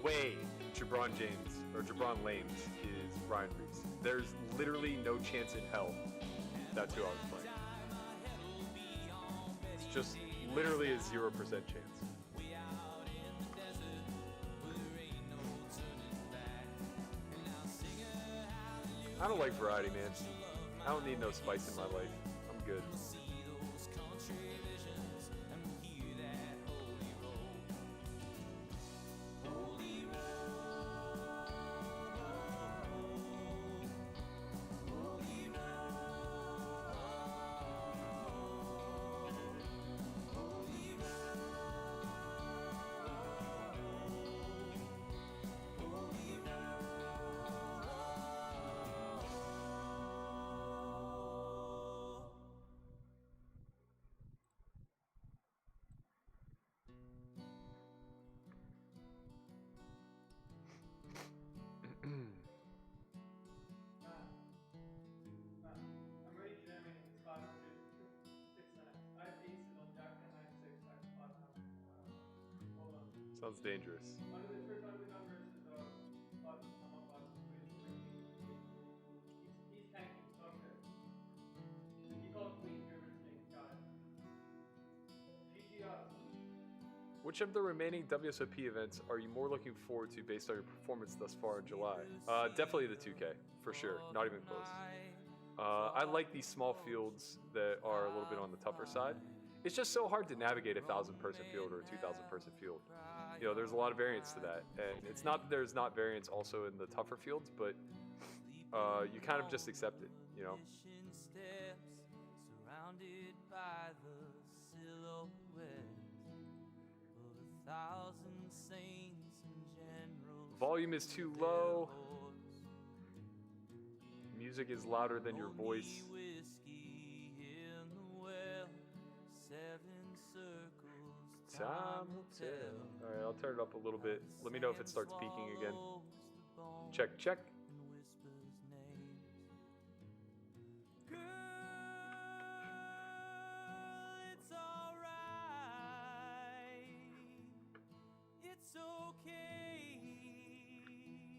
way Jabron James or Jabron Lames is Ryan Reeves. There's literally no chance in hell that's who I was playing. It's just literally a 0% chance. I don't like variety, man. I don't need no spice in my life. I'm good. I'm ready jamming. It's 500, 6 cents. I have aces on jack 10, 9, 6, jack 5 now. Hold on. Sounds dangerous. Under the first under the gun versus button. I'm on button. He's tanking. Okay. He calls queen. German's king. Got it. GG us. Which of the remaining WSOP events are you more looking forward to based on your performance thus far in July? Definitely the 2K, for sure. Not even close. I like these small fields that are a little bit on the tougher side. It's just so hard to navigate a 1,000-person field or a 2,000-person field. You know, there's a lot of variance to that. And it's not that there's not variance also in the tougher fields, but you kind of just accept it, you know? Surrounded by the silhouette of 1,000 saints and generals. Volume is too low. Music is louder than your voice. Whiskey in the well, 7 circles, Time will tell. All right, I'll turn it up a little bit. Let me know if it starts peaking again. Check, check. Girl, it's alright. It's okay.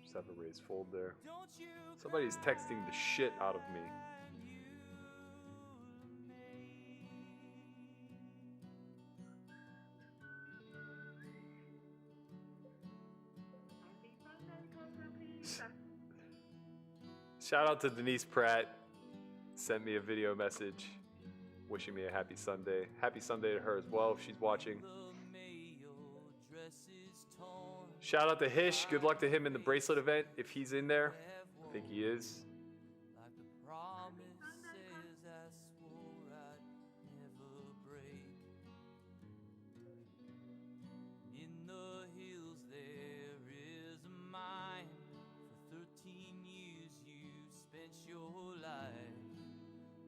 Just have a raised fold there. Don't you Somebody's texting the shit out of me. Shout out to Denise Pratt. Sent me a video message wishing me a happy Sunday. Happy Sunday to her as well if she's watching. Shout out to Hish. Good luck to him in the bracelet event if he's in there. I think he is. like the promises I swore I'd never break. In the hills there is a mine. For 13 years you spent your life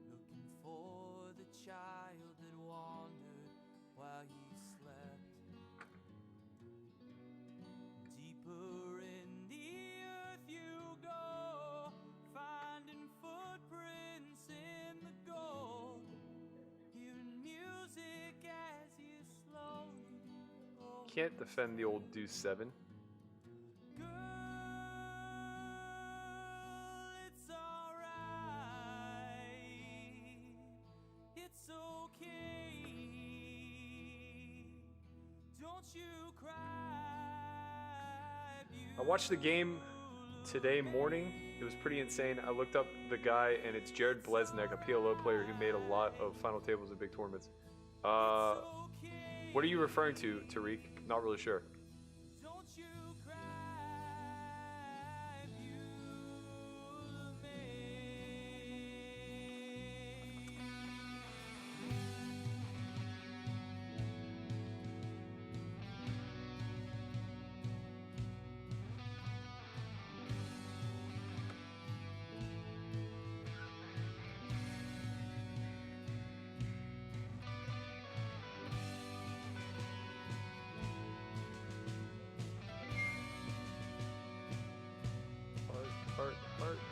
looking for the child that wandered while you slept. Deeper in the earth you go, finding footprints in the gold. Hearing music as you slowly go. Can't defend the old Deuce 7. Girl, it's alright. It's okay. Don't you cry. I watched the game today morning. It was pretty insane. I looked up the guy, and it's Jared Blesnik, a PLO player who made a lot of final tables in big tournaments. What are you referring to, Tariq? Not really sure. Don't you cry,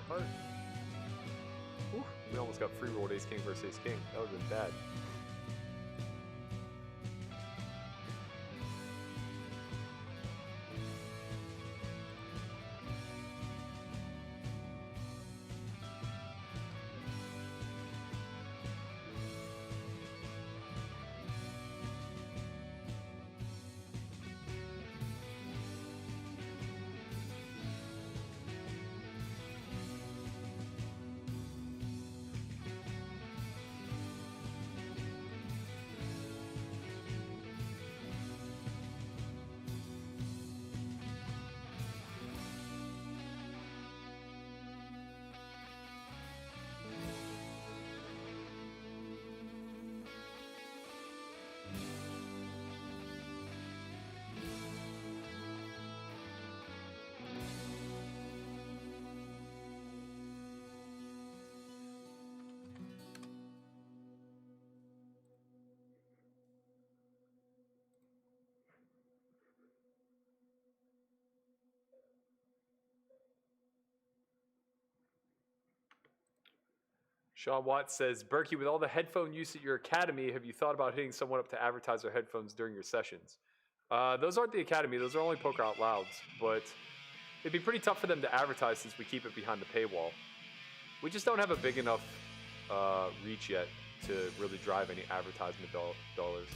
Heart. Ooh, we almost got free rolled ace king versus ace king. That would have been bad. Sean Watts says, Berkey, with all the headphone use at your academy, have you thought about hitting someone up to advertise their headphones during your sessions? Those aren't the academy. Those are only Poker Out Louds. But it'd be pretty tough for them to advertise since we keep it behind the paywall. We just don't have a big enough reach yet to really drive any advertisement dollars.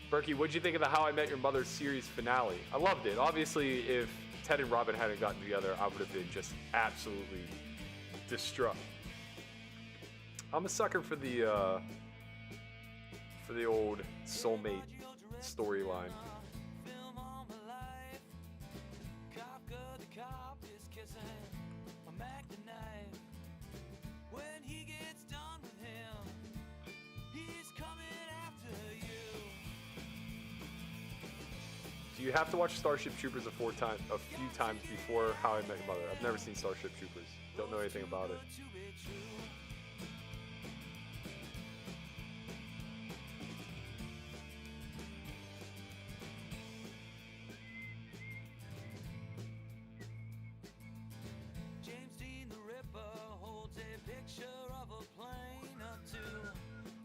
Berkey, what'd you think of the How I Met Your Mother series finale? I loved it. Obviously, if Ted and Robin hadn't gotten together, I would have been just absolutely distraught. I'm a sucker for the old soulmate storyline. Do you have to watch Starship Troopers a few times before How I Met Your Mother? I've never seen Starship Troopers. Don't know anything about it. James Dean the Ripper holds a picture of a plane up to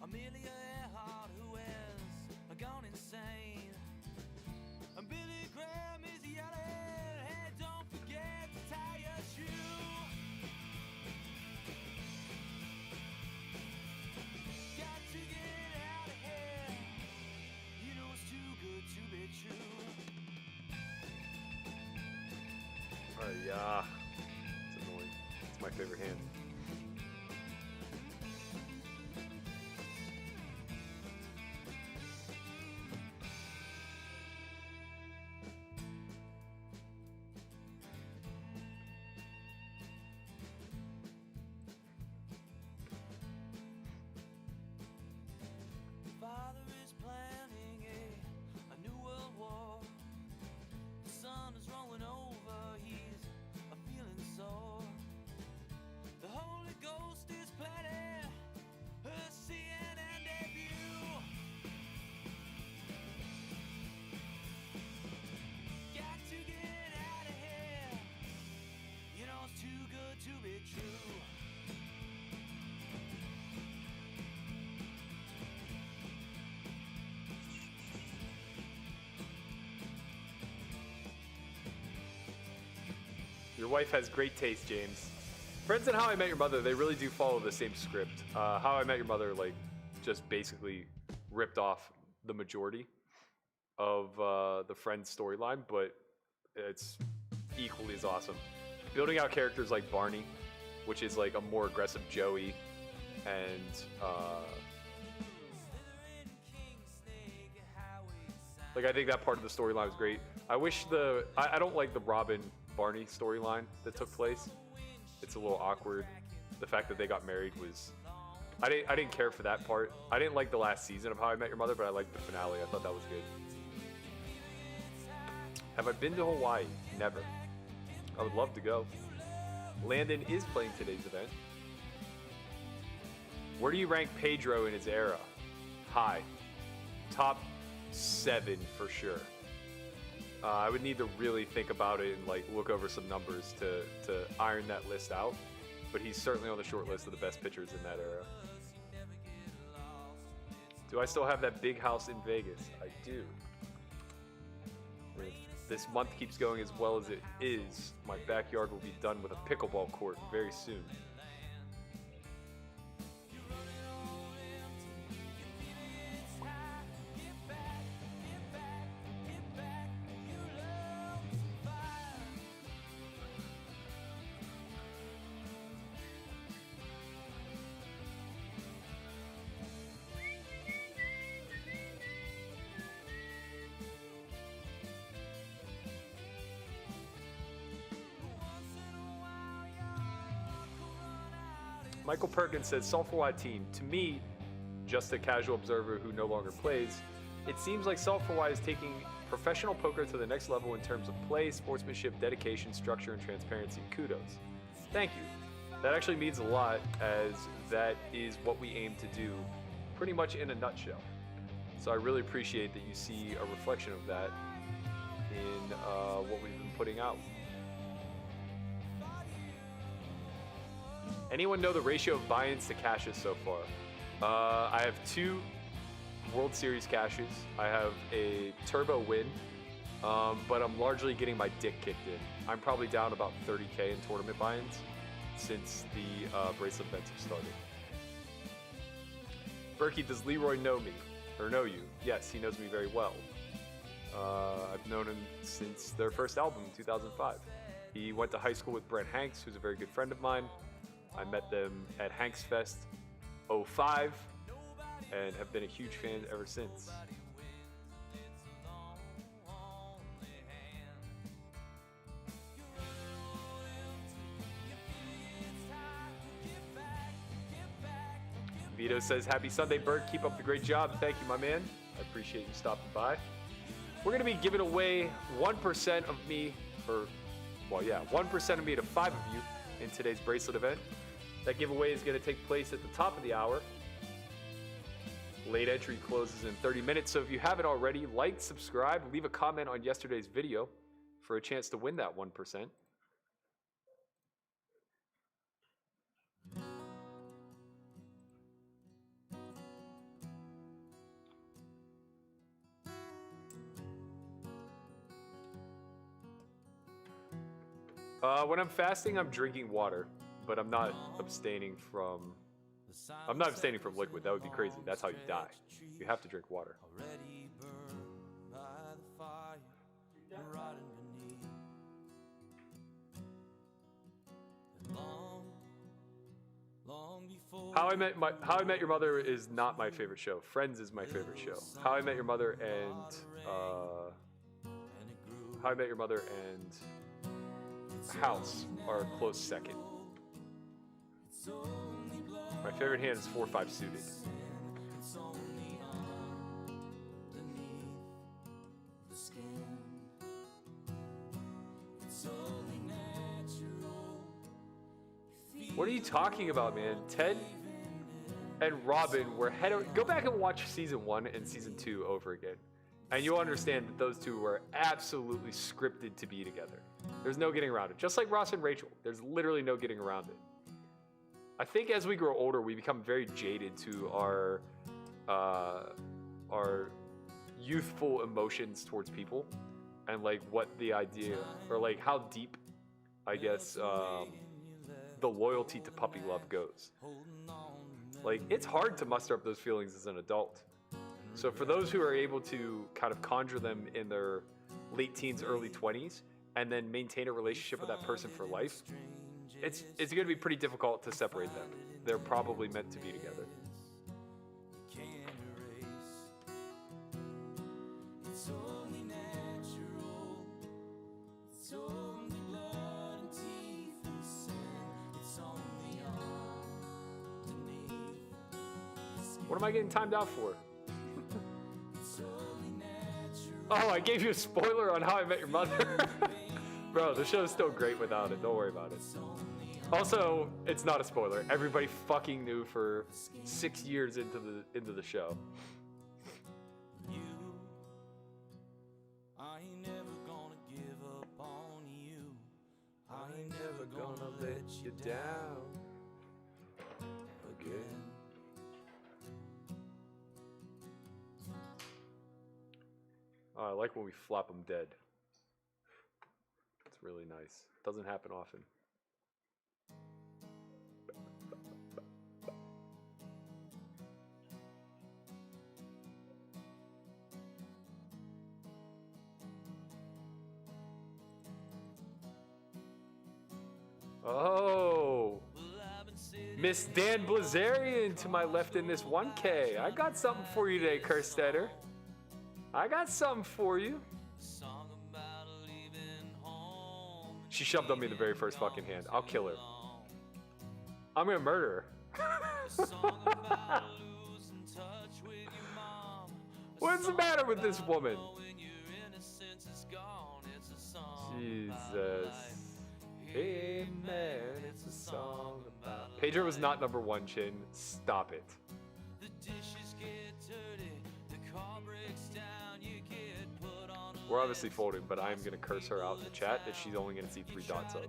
Amelia Earhart, who has gone insane. And Billy Graham is yelling, hey, don't forget to tie your shoe. Got to get out of here. You know it's too good to be true. Yeah. It's annoying. It's my favorite hand. Father is planning a new world war. The sun is rolling over, he's feeling sore. The Holy Ghost is planning a CNN debut. Got to get out of here. You know it's too good to be true. Your wife has great taste, James. Friends and How I Met Your Mother, they really do follow the same script. How I Met Your Mother, like, just basically ripped off the majority of the Friends storyline, but it's equally as awesome. Building out characters like Barney, which is like a more aggressive Joey, and like I think that part of the storyline was great. I wish I don't like the Robin Barney storyline that took place. It's a little awkward. The fact that they got married was, I didn't care for that part. I didn't like the last season of How I Met Your Mother, but I liked the finale. I thought that was good. Have I been to Hawaii? Never. I would love to go. Landon is playing today's event. Where do you rank Pedro in his era? High. Top 7 for sure. I would need to really think about it and like look over some numbers to iron that list out. But he's certainly on the short list of the best pitchers in that era. Do I still have that big house in Vegas? I do. If this month keeps going as well as it is, my backyard will be done with a pickleball court very soon. Michael Perkins says, S4Y team, to me, just a casual observer who no longer plays, it seems like S4Y is taking professional poker to the next level in terms of play, sportsmanship, dedication, structure, and transparency. Kudos. Thank you. That actually means a lot, as that is what we aim to do pretty much in a nutshell. So I really appreciate that you see a reflection of that in what we've been putting out. Anyone know the ratio of buy-ins to cashes so far? I have 2 World Series cashes. I have a turbo win, but I'm largely getting my dick kicked in. I'm probably down about 30K in tournament buy-ins since the bracelet events have started. Berkey, does Leroy know me? Or know you? Yes, he knows me very well. I've known him since their first album in 2005. He went to high school with Brent Hanks, who's a very good friend of mine. I met them at Hanks Fest 05 and have been a huge fan ever since. Vito says, happy Sunday, Bert. Keep up the great job. Thank you, my man. I appreciate you stopping by. We're going to be giving away 1% of me, 1% of me to 5 of you in today's bracelet event. That giveaway is going to take place at the top of the hour. Late entry closes in 30 minutes, so if you haven't already, like, subscribe, leave a comment on yesterday's video for a chance to win that 1%. When I'm fasting, I'm drinking water, but I'm not abstaining from liquid. That would be crazy. That's how you die. You have to drink water. How I Met Your Mother is not my favorite show. Friends is my favorite show. How I Met Your Mother and House are a close second. My favorite hand is 4-5 suited. What are you talking about, man? Ted and Robin were go back and watch season 1 and season 2 over again, and you'll understand that those two were absolutely scripted to be together. There's no getting around it. Just like Ross and Rachel, there's literally no getting around it. I think as we grow older, we become very jaded to our youthful emotions towards people, and like what the idea, or like how deep, I guess, the loyalty to puppy love goes. Like, it's hard to muster up those feelings as an adult. So for those who are able to kind of conjure them in their late teens, early 20s, and then maintain a relationship with that person for life, it's going to be pretty difficult to separate them. They're probably meant to be together. What am I getting timed out for? Oh, I gave you a spoiler on How I Met Your Mother. Bro, the show's still great without it. Don't worry about it. Also, it's not a spoiler. Everybody fucking knew for 6 years into the show. I ain't never gonna give up on you. I ain't never gonna let you down again. I like when we flop them dead. It's really nice. Doesn't happen often. Oh, Miss Dan Blazarian to my left in this 1K. I got something for you today, Kerstetter. I got something for you. She shoved on me the very first fucking hand. I'll kill her. I'm gonna murder her. What's the matter with this woman? Jesus. Hey man, it's a song about... Pedro was not number 1, Chin. Stop it. We're obviously folding, but I'm gonna curse her out in the chat that she's only gonna see 3 dots of.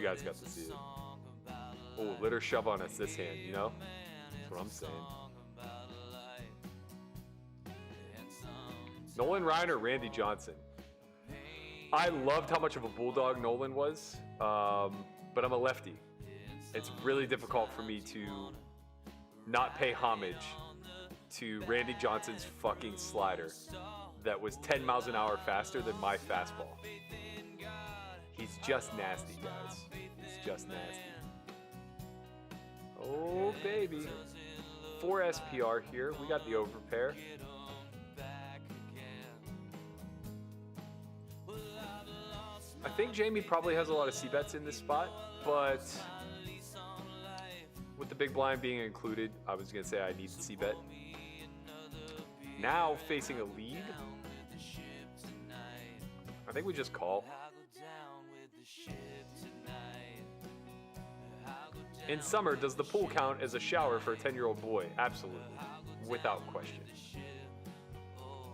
you guys got to see it. Oh, let her shove on us this hand, you know? That's what I'm saying. Nolan Ryan or Randy Johnson? I loved how much of a bulldog Nolan was, but I'm a lefty. It's really difficult for me to not pay homage to Randy Johnson's fucking slider that was 10 miles an hour faster than my fastball. He's just nasty, guys. He's just nasty. Oh, baby. 4 SPR here. We got the overpair. I think Jamie probably has a lot of C-bets in this spot, but with the big blind being included, I was going to say I need the C-bet. Now facing a lead, I think we just call. In summer, does the pool count as a shower for a 10-year-old boy? Absolutely, without question.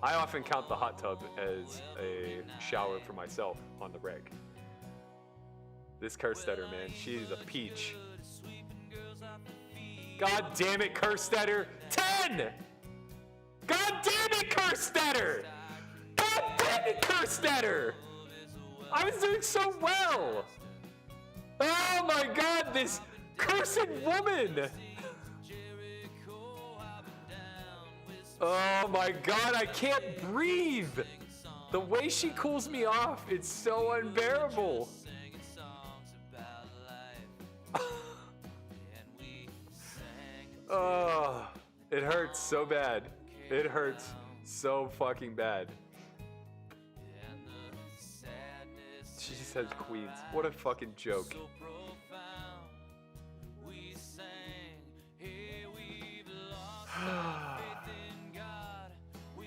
I often count the hot tub as a shower for myself on the reg. This Kerstetter, man, she's a peach. God damn it, Kerstetter! 10! God damn it, Kerstetter! God damn it, Kerstetter! I was doing so well! Oh my god, this cursed woman! Oh my god, I can't breathe! The way she cools me off, it's so unbearable. Oh, it hurts so bad. It hurts so fucking bad. She just has queens. What a fucking joke.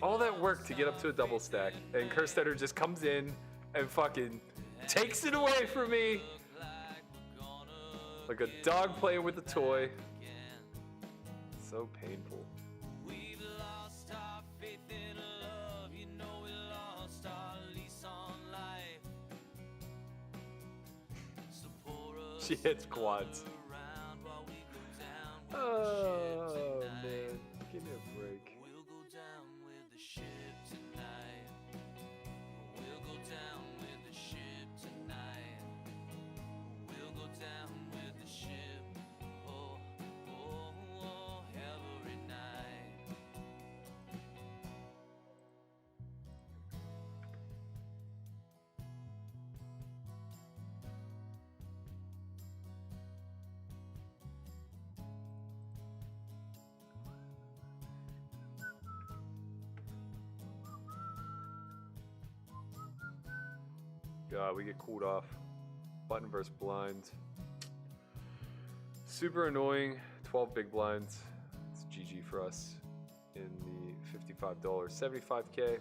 All that work to get up to a double stack, and Kerstetter just comes in and fucking takes it away from me like a dog playing with a toy. So painful. She hits quads. Oh man, give me a break. God, we get cooled off. Button versus blind. Super annoying. 12 big blinds. It's GG for us in the $55, 75K.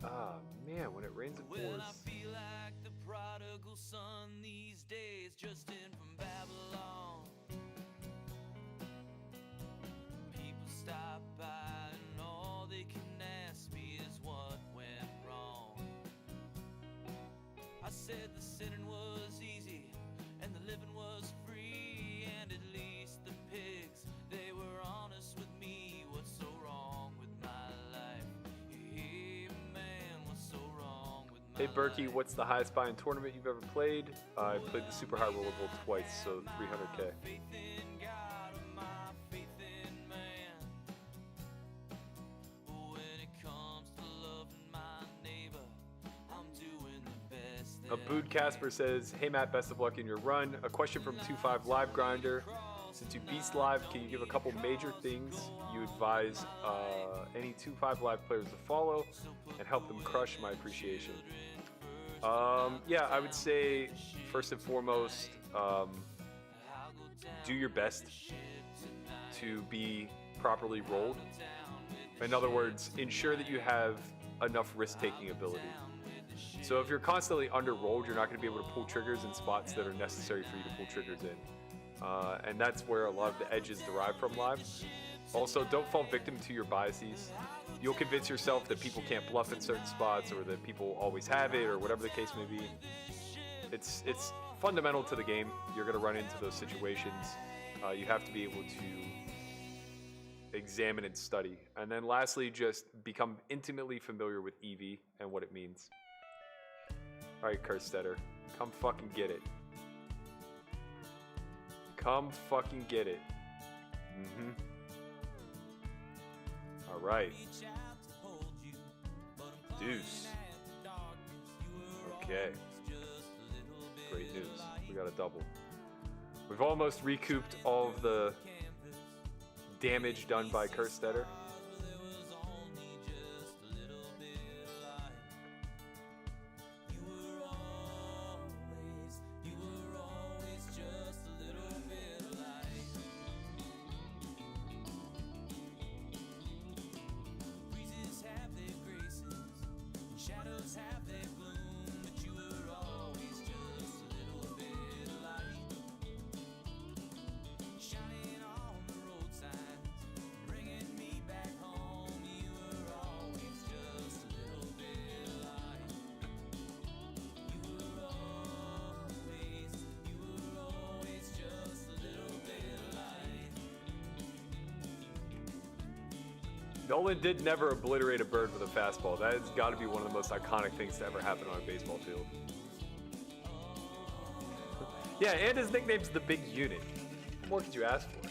Ah, man, when it rains it pours. Well, I feel like the prodigal son these days, just in from Babylon. People stop by and all they can ask me is what went wrong. I said the sinning was easy and the living was free, and at least the pigs, they were honest with me. What's so wrong with my life? Hey man, what's so wrong with my Hey Berkey, life? what's the highest buy-in tournament you've ever played? I played the Super High Roller Bowl twice, so 300K. Faith in God or my faith in man. When it comes to loving my neighbor, I'm doing the best that Abood Casper says, hey Matt, best of luck in your run. A question from 2.5 Live Grinder. Since you beast live, can you give a couple major things you advise any 2.5 Live players to follow and help them crush my appreciation? Yeah, I would say first and foremost, do your best to be properly rolled. In other words, ensure that you have enough risk-taking ability. So if you're constantly under-rolled, you're not going to be able to pull triggers in spots that are necessary for you to pull triggers in. And that's where a lot of the edges derive from live. Also, don't fall victim to your biases. You'll convince yourself that people can't bluff in certain spots, or that people always have it, or whatever the case may be. It's fundamental to the game. You're going to run into those situations. You have to be able to examine and study. And then lastly, just become intimately familiar with EV and what it means. All right, Kerstetter, come fucking get it. Come fucking get it. Mm-hmm. All right. Deuce. Okay. Great news. We got a double. We've almost recouped all of the damage done by Kerstetter. Nolan did never obliterate a bird with a fastball. That has got to be one of the most iconic things to ever happen on a baseball field. Yeah, and his nickname's the Big Unit. What more could you ask for?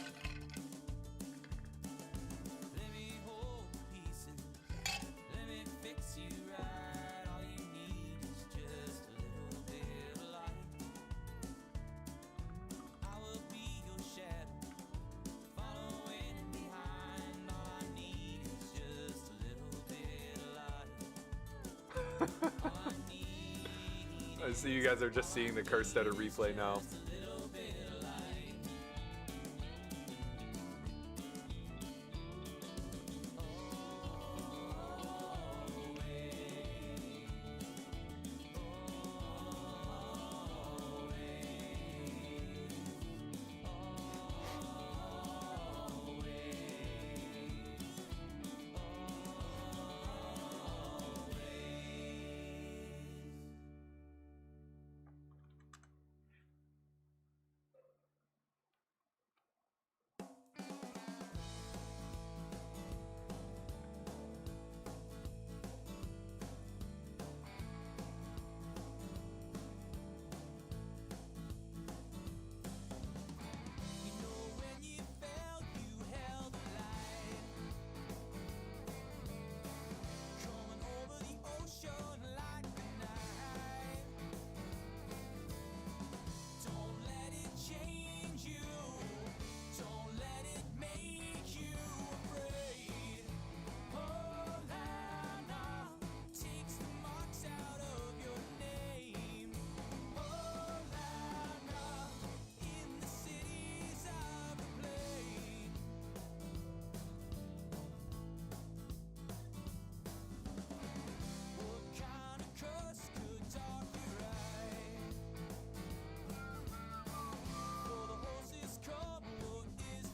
I see you guys are just seeing the Kerstetter replay now.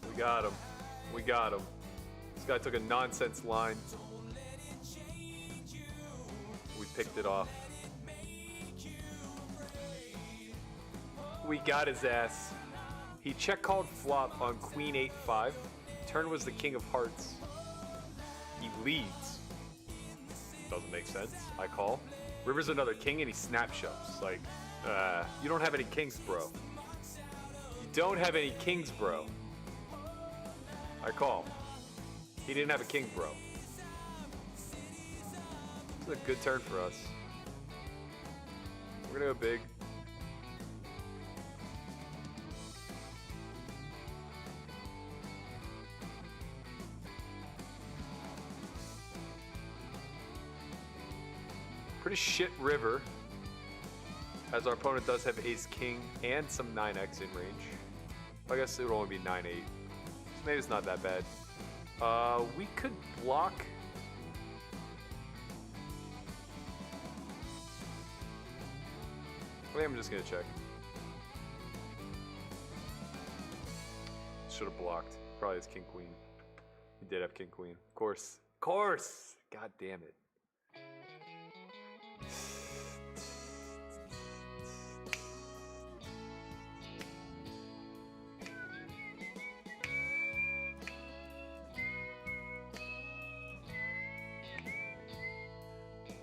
We got him. We got him. This guy took a nonsense line. We picked it off. We got his ass. He check called flop on Queen 8-5. Turn was the King of Hearts. He leads. Doesn't make sense. I call. River's another king and he snap shoves. Like, you don't have any kings, bro. You don't have any kings, bro. I call. He didn't have a king, bro. This is a good turn for us. We're gonna go big. Pretty shit river, as our opponent does have ace king and some 9x in range. I guess it would only be 9-8. So maybe it's not that bad. We could block. I think I'm just gonna check. Should have blocked. Probably his king queen. He did have king queen. Of course. Of course! God damn it.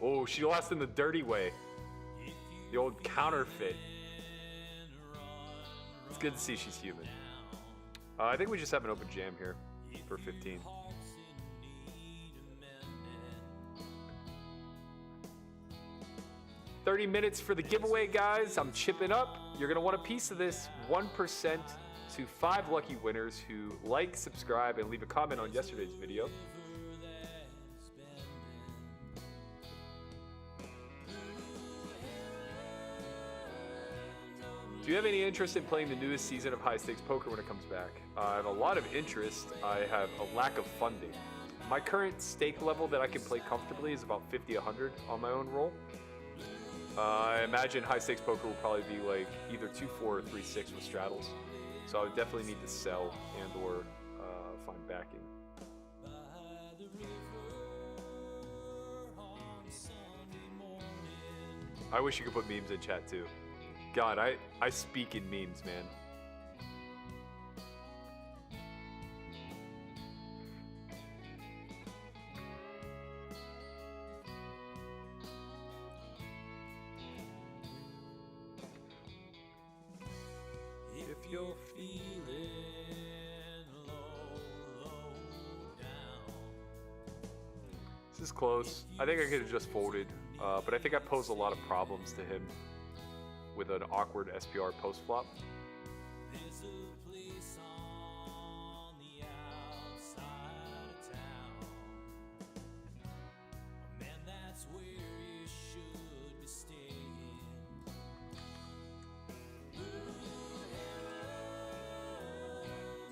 Oh, she lost in the dirty way. The old counterfeit. It's good to see she's human. I think we just have an open jam here for 15. $30 for the giveaway, guys. I'm chipping up. You're gonna want a piece of this. 1% to 5 lucky winners who like, subscribe, and leave a comment on yesterday's video. Do you have any interest in playing the newest season of High Stakes Poker when it comes back? I have a lot of interest. I have a lack of funding. My current stake level that I can play comfortably is about 50, 100 on my own roll. I imagine High Stakes Poker will probably be like either 2-4 or 3-6 with straddles. So I would definitely need to sell and or find backing. I wish you could put memes in chat too. God, I speak in memes, man. If you're feeling low down. This is close. I think I could have just folded, but I think I posed a lot of problems to him with an awkward SPR post flop. There's a place on the outside of town. Man, that's where you should be staying.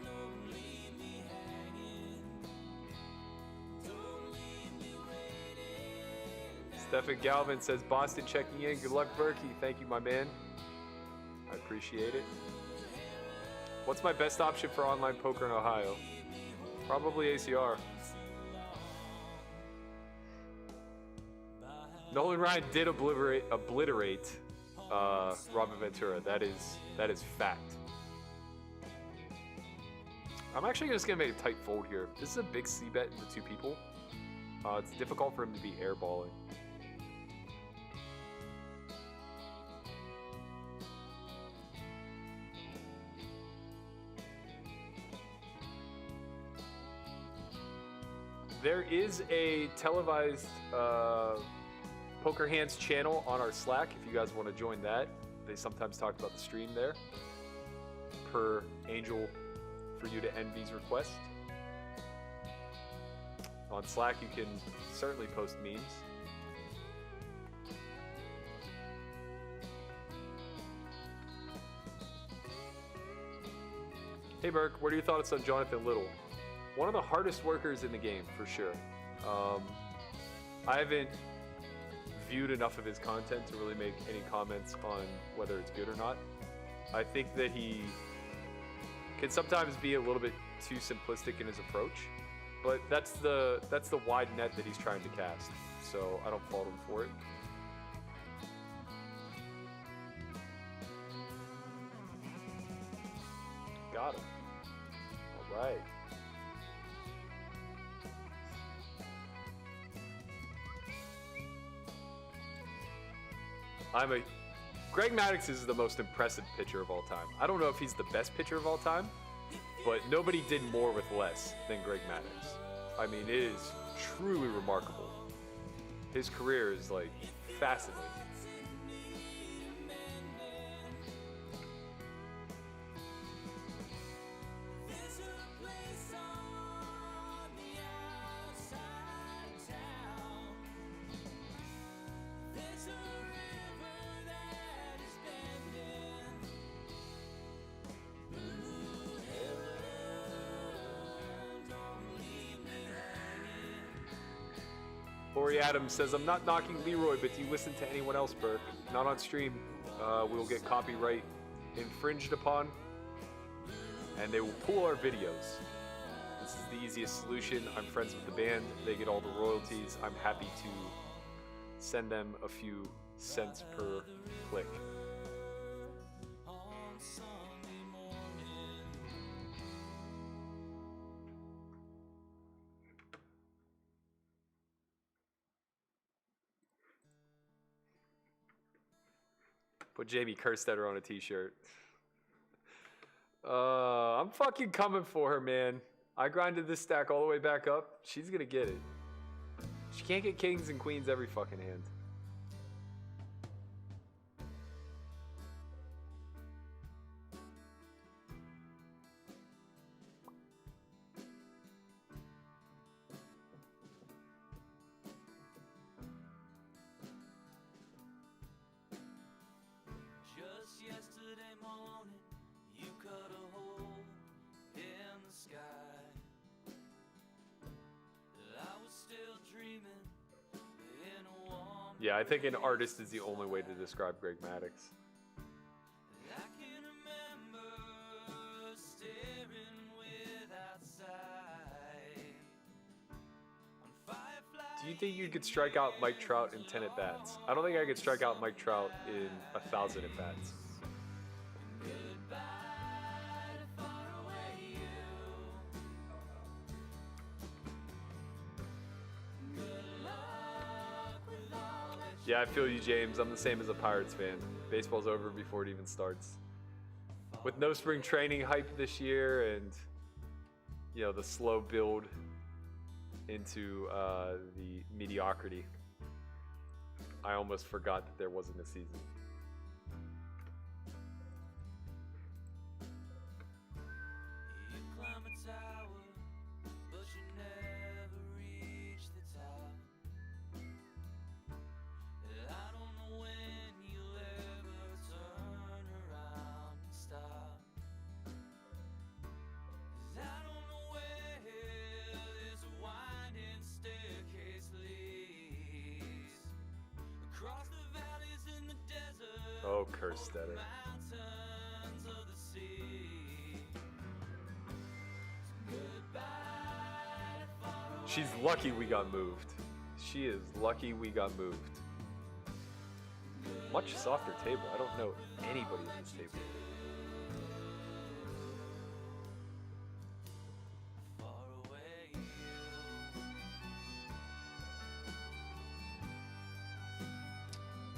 Don't leave me hanging. Don't leave me waiting. Stefan Galvin says, Boston checking in. Good luck, Berkey. Thank you, my man. I appreciate it. What's my best option for online poker in Ohio? Probably ACR. Nolan Ryan did obliterate Robin Ventura. That is fact. I'm actually just gonna make a tight fold here. This is a big C bet into 2 people. It's difficult for him to be airballing. There is a televised Poker Hands channel on our Slack if you guys want to join that. They sometimes talk about the stream there, per Angel for you to envy's request. On Slack you can certainly post memes. Hey Burke, what are your thoughts on Jonathan Little? One of the hardest workers in the game, for sure. I haven't viewed enough of his content to really make any comments on whether it's good or not. I think that he can sometimes be a little bit too simplistic in his approach, but that's the wide net that he's trying to cast, so I don't fault him for it. Got him. All right. Greg Maddux is the most impressive pitcher of all time. I don't know if he's the best pitcher of all time, but nobody did more with less than Greg Maddux. I mean, it is truly remarkable. His career is like fascinating. Lori Adams says, I'm not knocking Leroy, but do you listen to anyone else, Burke? Not on stream. We will get copyright infringed upon, and they will pull our videos. This is the easiest solution. I'm friends with the band. They get all the royalties. I'm happy to send them a few cents per click. Put Jamie Kerstetter on a t-shirt. I'm fucking coming for her, man. I grinded this stack all the way back up. She's gonna get it. She can't get kings and queens every fucking hand. Just yesterday morning, you cut a hole in the sky. I was still dreaming in a warm. Yeah, I think an artist is the only way to describe Greg Maddux. I can remember staring without sight on fireflies. Do you think you could strike out Mike Trout in 10 at-bats? I don't think I could strike out Mike Trout in 1,000 at-bats. Yeah, I feel you, James. I'm the same as a Pirates fan. Baseball's over before it even starts. With no spring training hype this year and, you know, the slow build into the mediocrity, I almost forgot that there wasn't a season. You climb a tower, but you never reach the top. I don't know when you'll ever turn around and stop. 'Cause I don't know where this winding staircase leads. Across the valleys in the desert. Oh, Kerstetter. Mountains of the sea. Goodbye to far away. She's lucky we got moved. She is lucky we got moved. Much softer table. I don't know anybody at this table. Far away.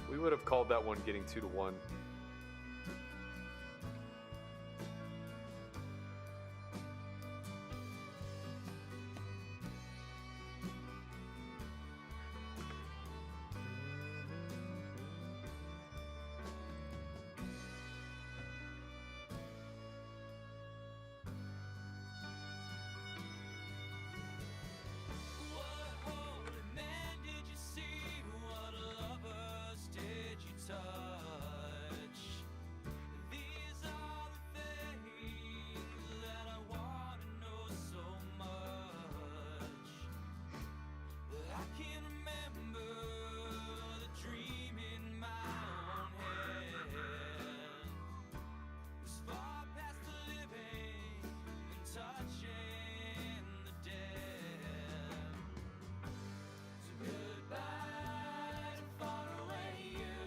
We would have called that one getting 2-1. What holy man did you see? What lovers did you touch? These are the things that I want to know so much. But I can't remember the dream in my own head. It's far past the living and touching the dead. So goodbye to far away you.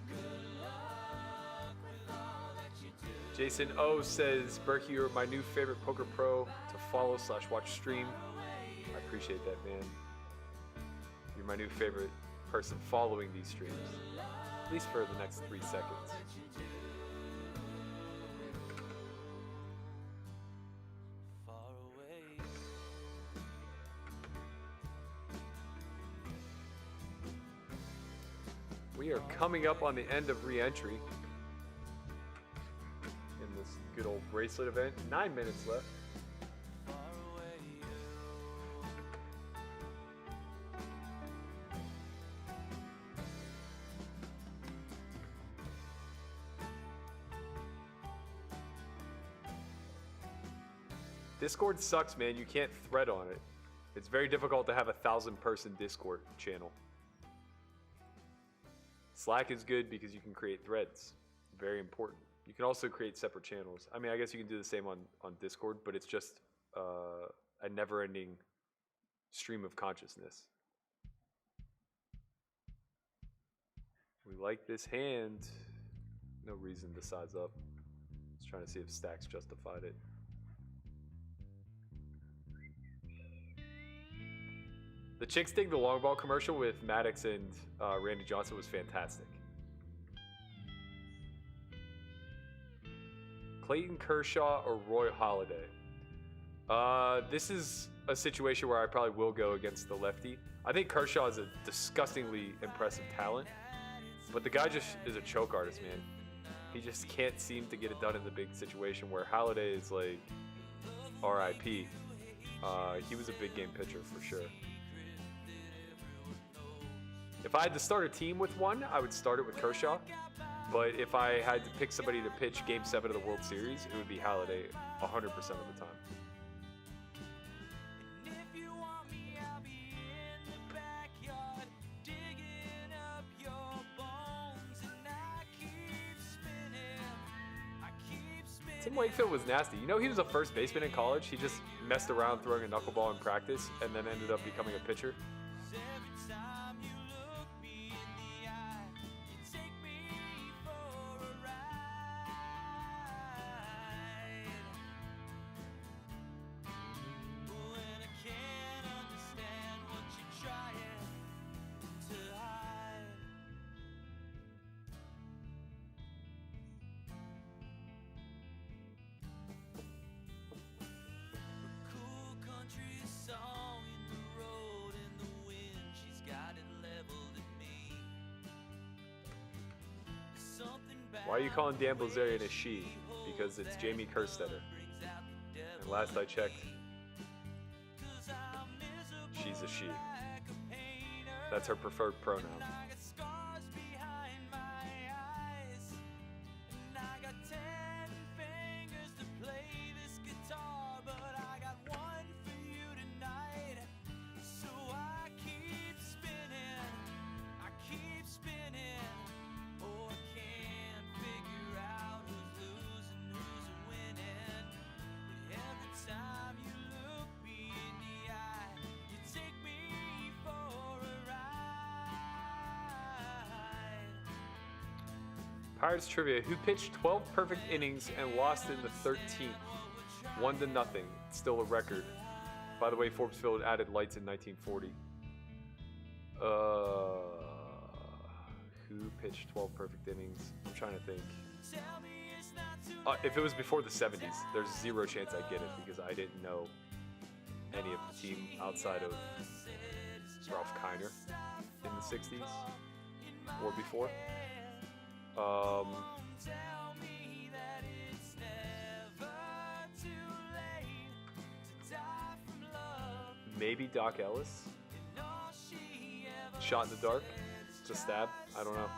Good luck with all that you do. Jason O says, Berkey, you're my new favorite poker pro to follow / watch stream. I appreciate that, man. You're my new favorite person following these streams. At least for the next 3 seconds. Far away. We are coming up on the end of re-entry in this good old bracelet event. 9 minutes left. Far away you. Discord sucks, man. You can't thread on it. It's very difficult to have a 1,000-person Discord channel. Slack is good because you can create threads. Very important. You can also create separate channels. I mean, I guess you can do the same on Discord, but it's just a never-ending stream of consciousness. We like this hand. No reason to size up. Just trying to see if stacks justified it. The Chicks Dig the Long Ball commercial with Maddox and Randy Johnson was fantastic. Clayton Kershaw or Roy Halladay? This is a situation where I probably will go against the lefty. I think Kershaw is a disgustingly impressive talent, but the guy just is a choke artist, man. He just can't seem to get it done in the big situation, where Halladay is like RIP. He was a big game pitcher for sure. If I had to start a team with one, I would start it with Kershaw. But if I had to pick somebody to pitch Game 7 of the World Series, it would be Halladay 100% of the time. Tim Wakefield was nasty. You know, he was a first baseman in college. He just messed around throwing a knuckleball in practice and then ended up becoming a pitcher. Why are you calling Dan Bilzerian a she? Because it's Jamie Kerstetter. And last I checked, she's a she. That's her preferred pronoun. Pirates trivia: who pitched 12 perfect innings and lost in the 13th? 1-0. Still a record. By the way, Forbes Field added lights in 1940. Who pitched 12 perfect innings? I'm trying to think. If it was before the 70s, there's zero chance I'd get it because I didn't know any of the team outside of Ralph Kiner in the 60s or before. Maybe Doc Ellis. Shot in the dark. It's a stab. I don't know.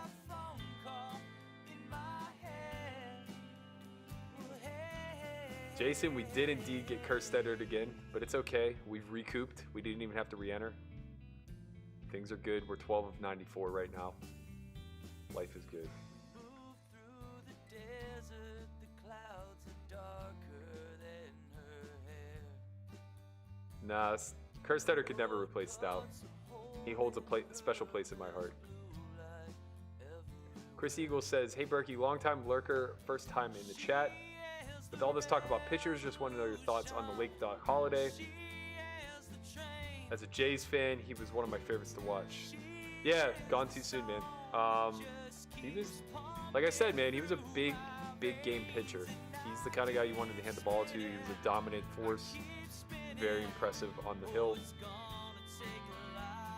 Jason, we did indeed get Kerstetter again, but it's okay. We've recouped. We didn't even have to re-enter. Things are good. We're 12 of 94 right now. Life is good. Nah, Kerstetter could never replace Stout. He holds a special place in my heart. Chris Eagle says, hey Berkey, long-time lurker, first time in the chat. With all this talk about pitchers, just want to know your thoughts on the late Doc Halladay. As a Jays fan, he was one of my favorites to watch. Yeah, gone too soon, man. He was, like I said, man, he was a big game pitcher. He's the kind of guy you wanted to hand the ball to. He was a dominant force. Very impressive on the hill.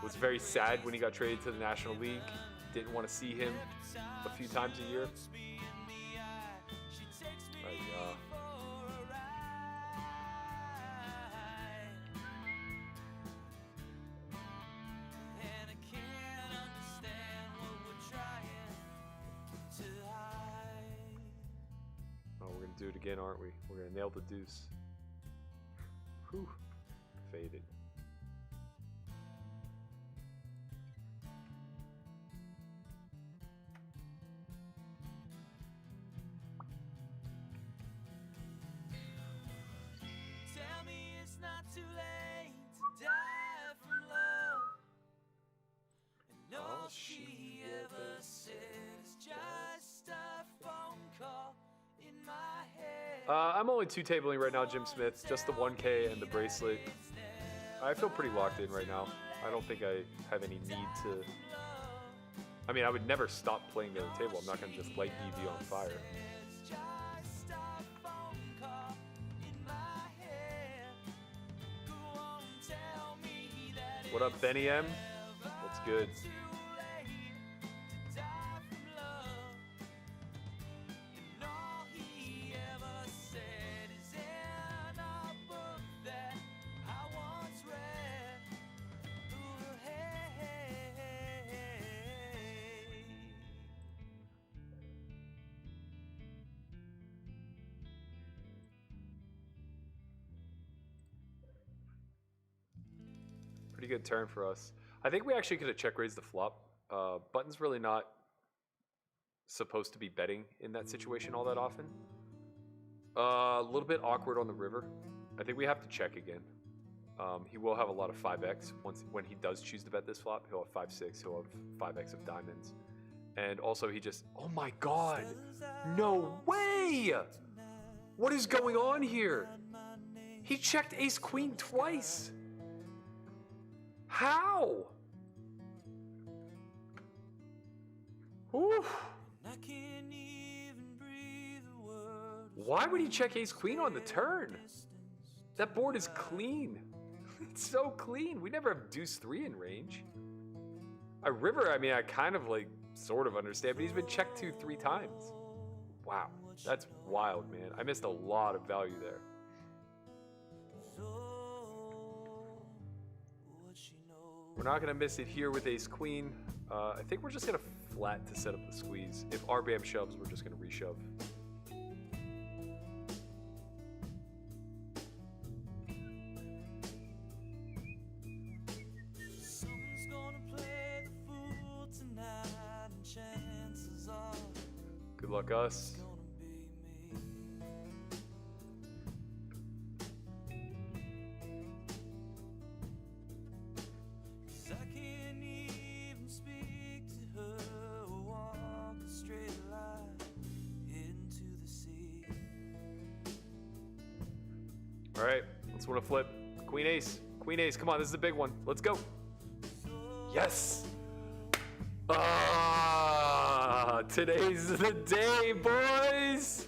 Was very sad when he got traded to the National League. Didn't want to see him a few times a year. Oh, we're gonna do it again, aren't we? We're gonna nail the deuce. Whew. Faded. Tell me it's not too late to die from love. And all she ever said is just a phone call in my head. I'm only two tabling right now, Jim Smith. Just the 1K and the bracelet. I feel pretty locked in right now. I don't think I have any need to. I mean, I would never stop playing the other table. I'm not going to just light EV on fire. What up, Benny M? What's good? Pretty good turn for us. I think we actually could have check raised the flop. Button's really not supposed to be betting in that situation all that often. A little bit awkward on the river. I think we have to check again. He will have a lot of 5x when he does choose to bet this flop. He'll have 5-6. He'll have 5x of diamonds. And also he just, oh my God, no way! What is going on here? He checked ace queen twice. How? Oof. Why would he check ace queen on the turn? That board is clean. It's so clean. We never have deuce 3 in range. A river, I mean, I kind of like sort of understand, but he's been checked 2-3 times. Wow, that's wild, man. I missed a lot of value there. We're not going to miss it here with ace queen. I think we're just going to flat to set up the squeeze. If RBAM shoves, we're just going to reshove. Good luck, us. All right, let's want to flip. Queen ace. Queen ace. Come on, this is a big one. Let's go. Yes. Ah, today's the day, boys.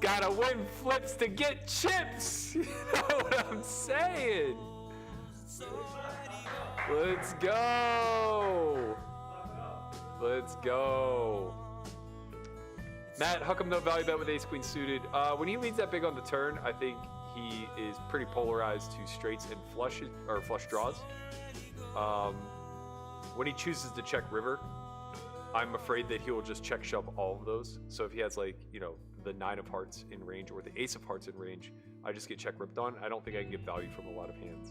Gotta win flips to get chips. You know what I'm saying? Let's go. Let's go. Matt, how come no value bet with ace queen suited? When he leads that big on the turn, I think he is pretty polarized to straights and flushes or flush draws. When he chooses to check river, I'm afraid that he will just check shove all of those. So if he has like, you know, the 9 of hearts in range or the ace of hearts in range, I just get check ripped on. I don't think I can get value from a lot of hands.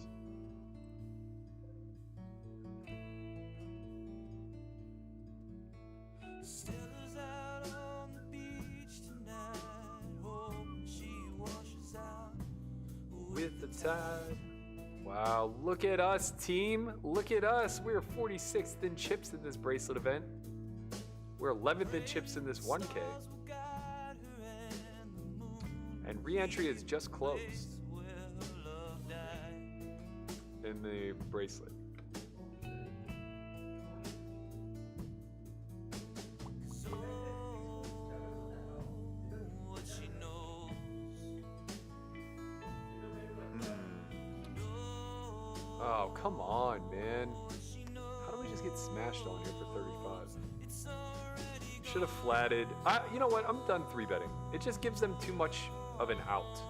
With the tide. Wow, look at us, team. Look at us. We're 46th in chips in this bracelet event. We're 11th in chips in this 1K. And re-entry is just closed in the bracelet. Oh, come on, man. How do we just get smashed on here for 35? Should have flatted. You know what? I'm done 3-betting. It just gives them too much of an out.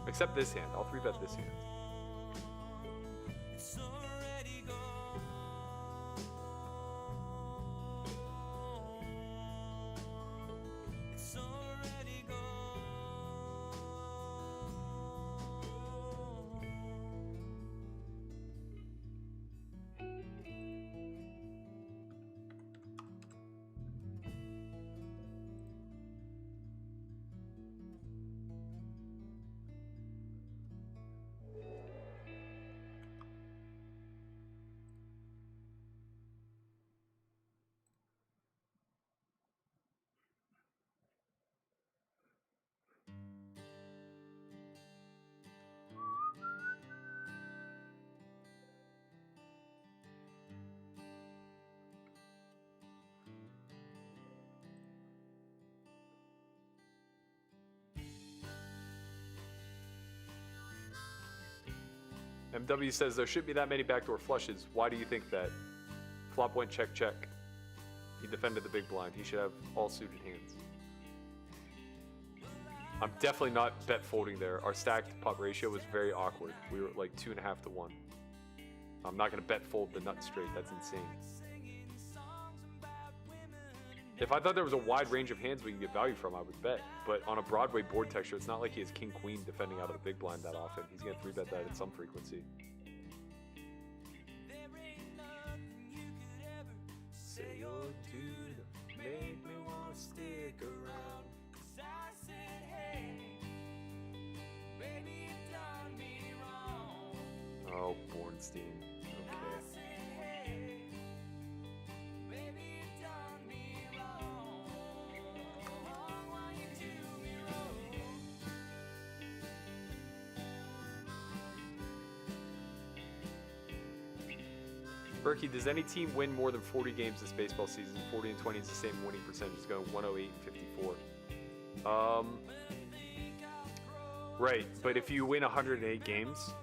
Except this hand. I'll 3-bet this hand. MW says there shouldn't be that many backdoor flushes. Why do you think that? Flop went check, check. He defended the big blind. He should have all suited hands. I'm definitely not bet folding there. Our stacked pot ratio was very awkward. We were like 2.5 to 1. I'm not gonna bet fold the nut straight. That's insane. If I thought there was a wide range of hands we can get value from, I would bet. But on a Broadway board texture, it's not like he has king queen defending out of the big blind that often. He's gonna 3-bet that at some frequency. Say your dude, make me wanna stick around. Oh, Bornstein. Okay. Berkey, does any team win more than 40 games this baseball season? 40 and 20 is the same winning percentage. It's going 108 and 54. Right, but if you win 108 games,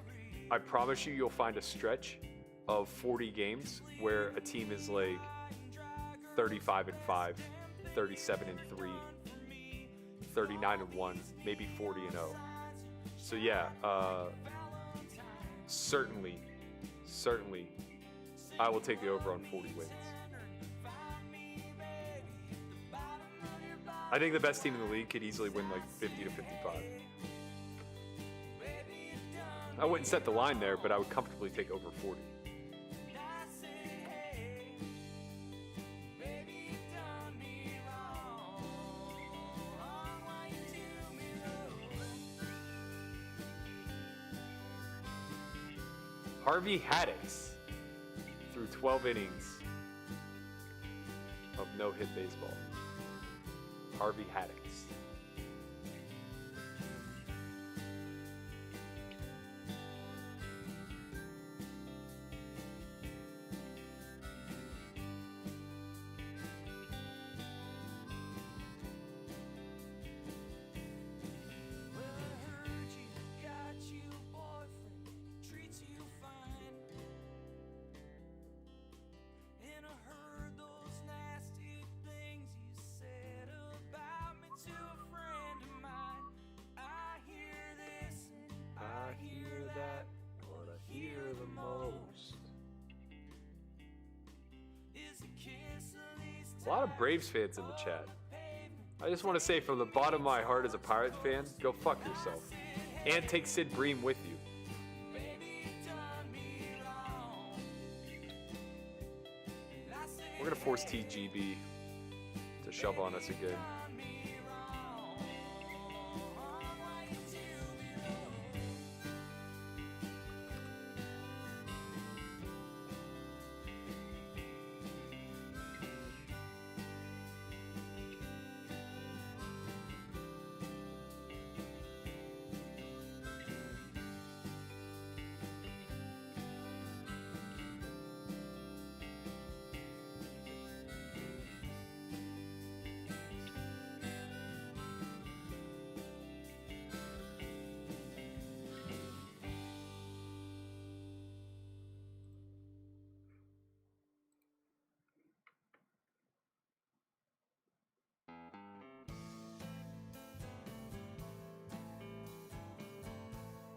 I promise you, you'll find a stretch of 40 games where a team is like 35 and 5, 37 and 3, 39 and 1, maybe 40 and 0. So yeah, certainly, I will take the over on 40 wins. I think the best team in the league could easily win like 50 to 55. I wouldn't set the line there, but I would comfortably take over 40. Harvey Haddix through 12 innings of no-hit baseball. Harvey Haddix. A lot of Braves fans in the chat. I just want to say from the bottom of my heart as a Pirates fan, go fuck yourself. And take Sid Bream with you. We're going to force TGB to shove on us again.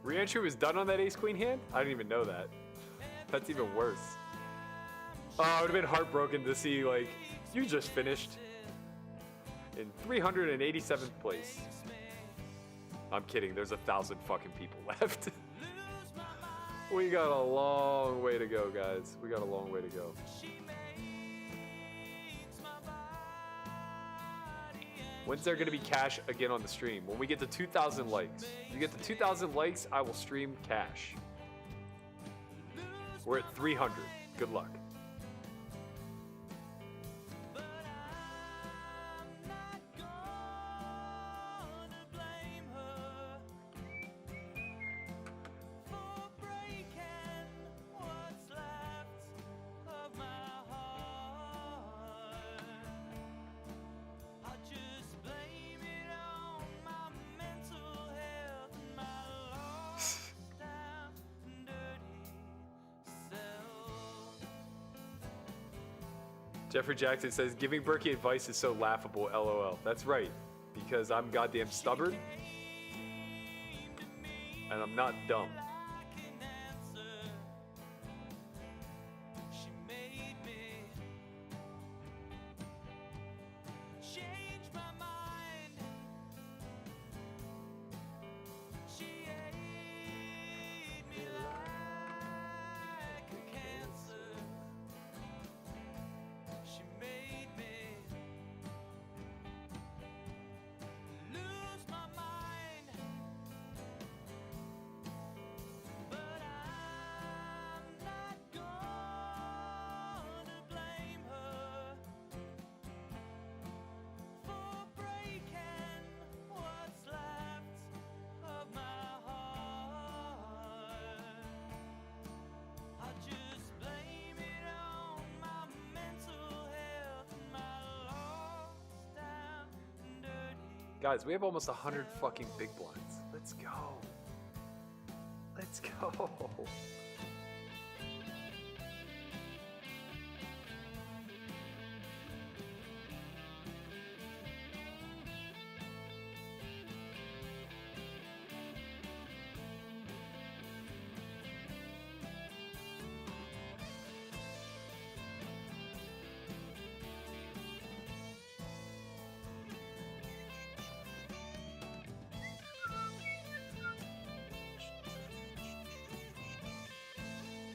Reentry was done on that ace-queen hand? I didn't even know that. That's even worse. Oh, I would have been heartbroken to see, like, you just finished in 387th place. I'm kidding, there's 1,000 fucking people left. We got a long way to go, guys. We got a long way to go. When's there gonna be cash again on the stream? When we get to 2,000 likes. If you get to 2,000 likes, I will stream cash. We're at 300. Good luck. Jeffrey Jackson says, giving Berkey advice is so laughable, LOL. That's right, because I'm goddamn stubborn, and I'm not dumb. Guys, we have almost 100 fucking big blinds. Let's go. Let's go.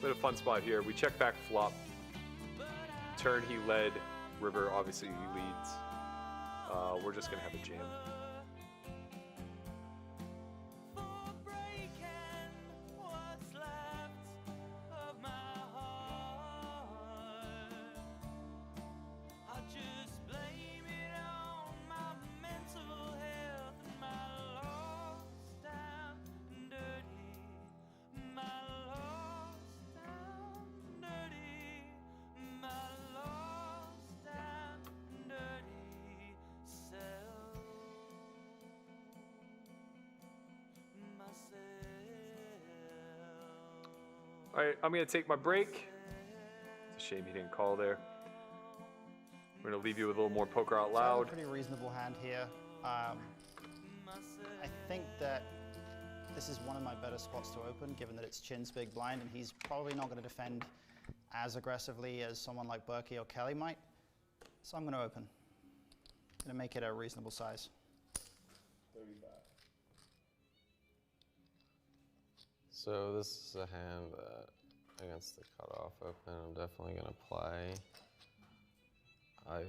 We had a fun spot here. We check back flop. Turn he led. River obviously he leads. We're just gonna have a jam. All right, I'm gonna take my break. It's a shame he didn't call there. We're gonna leave you with a little more poker out So I have a loud. pretty reasonable hand here. I think that this is one of my better spots to open, given that it's chin's big blind, and he's probably not going to defend as aggressively as someone like Berkey or Kelly might. So I'm going to open. I'm going to make it a reasonable size. 35. So this is a hand that, against the cutoff open, I'm definitely going to play. I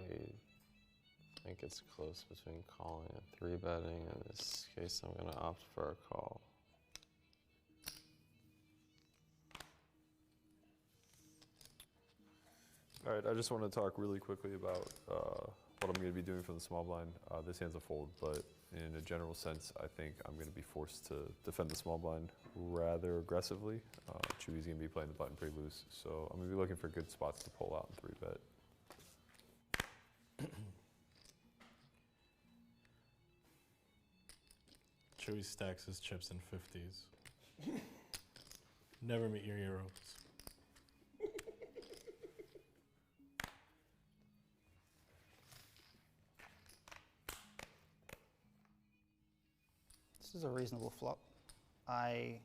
think it's close between calling and 3-betting. In this case, I'm going to opt for a call. All right, I just want to talk really quickly about what I'm going to be doing from the small blind. This hand's a fold, but in a general sense, I think I'm going to be forced to defend the small blind rather aggressively. Chewy's going to be playing the button pretty loose, so I'm going to be looking for good spots to pull out and 3-bet. Chewy stacks his chips in 50s. Never meet your heroes. This is a reasonable flop. I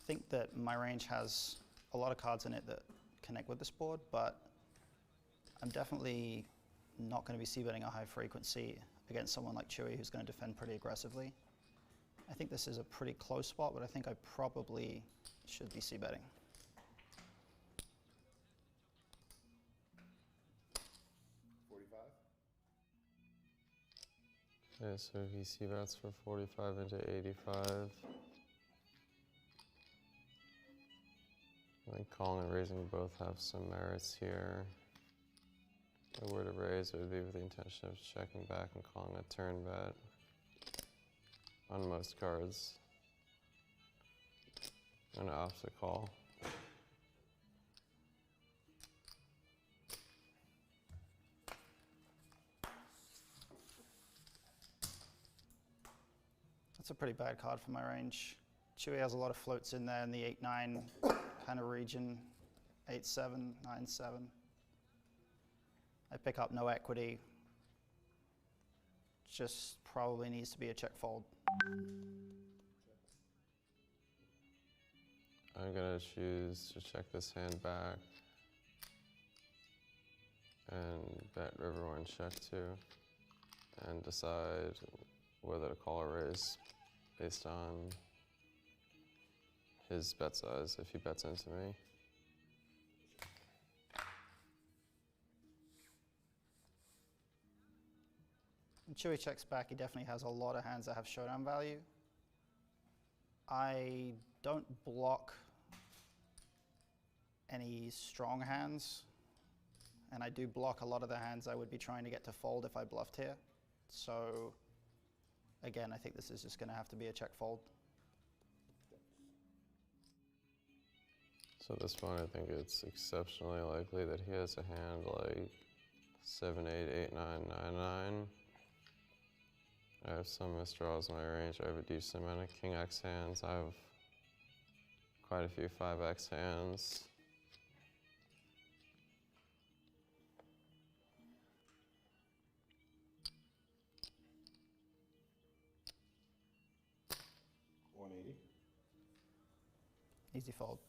think that my range has a lot of cards in it that connect with this board, but I'm definitely not going to be c-betting a high frequency against someone like Chewy who's going to defend pretty aggressively. I think this is a pretty close spot, but I think I probably should be c-betting. Okay, so he c-bets for 45 into 85. I think calling and raising both have some merits here. If I were to raise, it would be with the intention of checking back and calling a turn bet on most cards. I'm going to opt to call. That's a pretty bad card for my range. Chewy has a lot of floats in there in the 8-9 kind of region, 8-7, 9-7. I pick up no equity. Just probably needs to be a check fold. I'm gonna choose to check this hand back and bet river one check two and decide whether to call or raise based on his bet size if he bets into me. When Chewy checks back, he definitely has a lot of hands that have showdown value. I don't block any strong hands, and I do block a lot of the hands I would be trying to get to fold if I bluffed here. So again, I think this is just going to have to be a check fold. So at this point, I think it's exceptionally likely that he has a hand like 7, 8, 8, 9, 9, 9. I have some misdraws in my range. I have a decent amount of King X hands. I have quite a few 5X hands. Easy fold.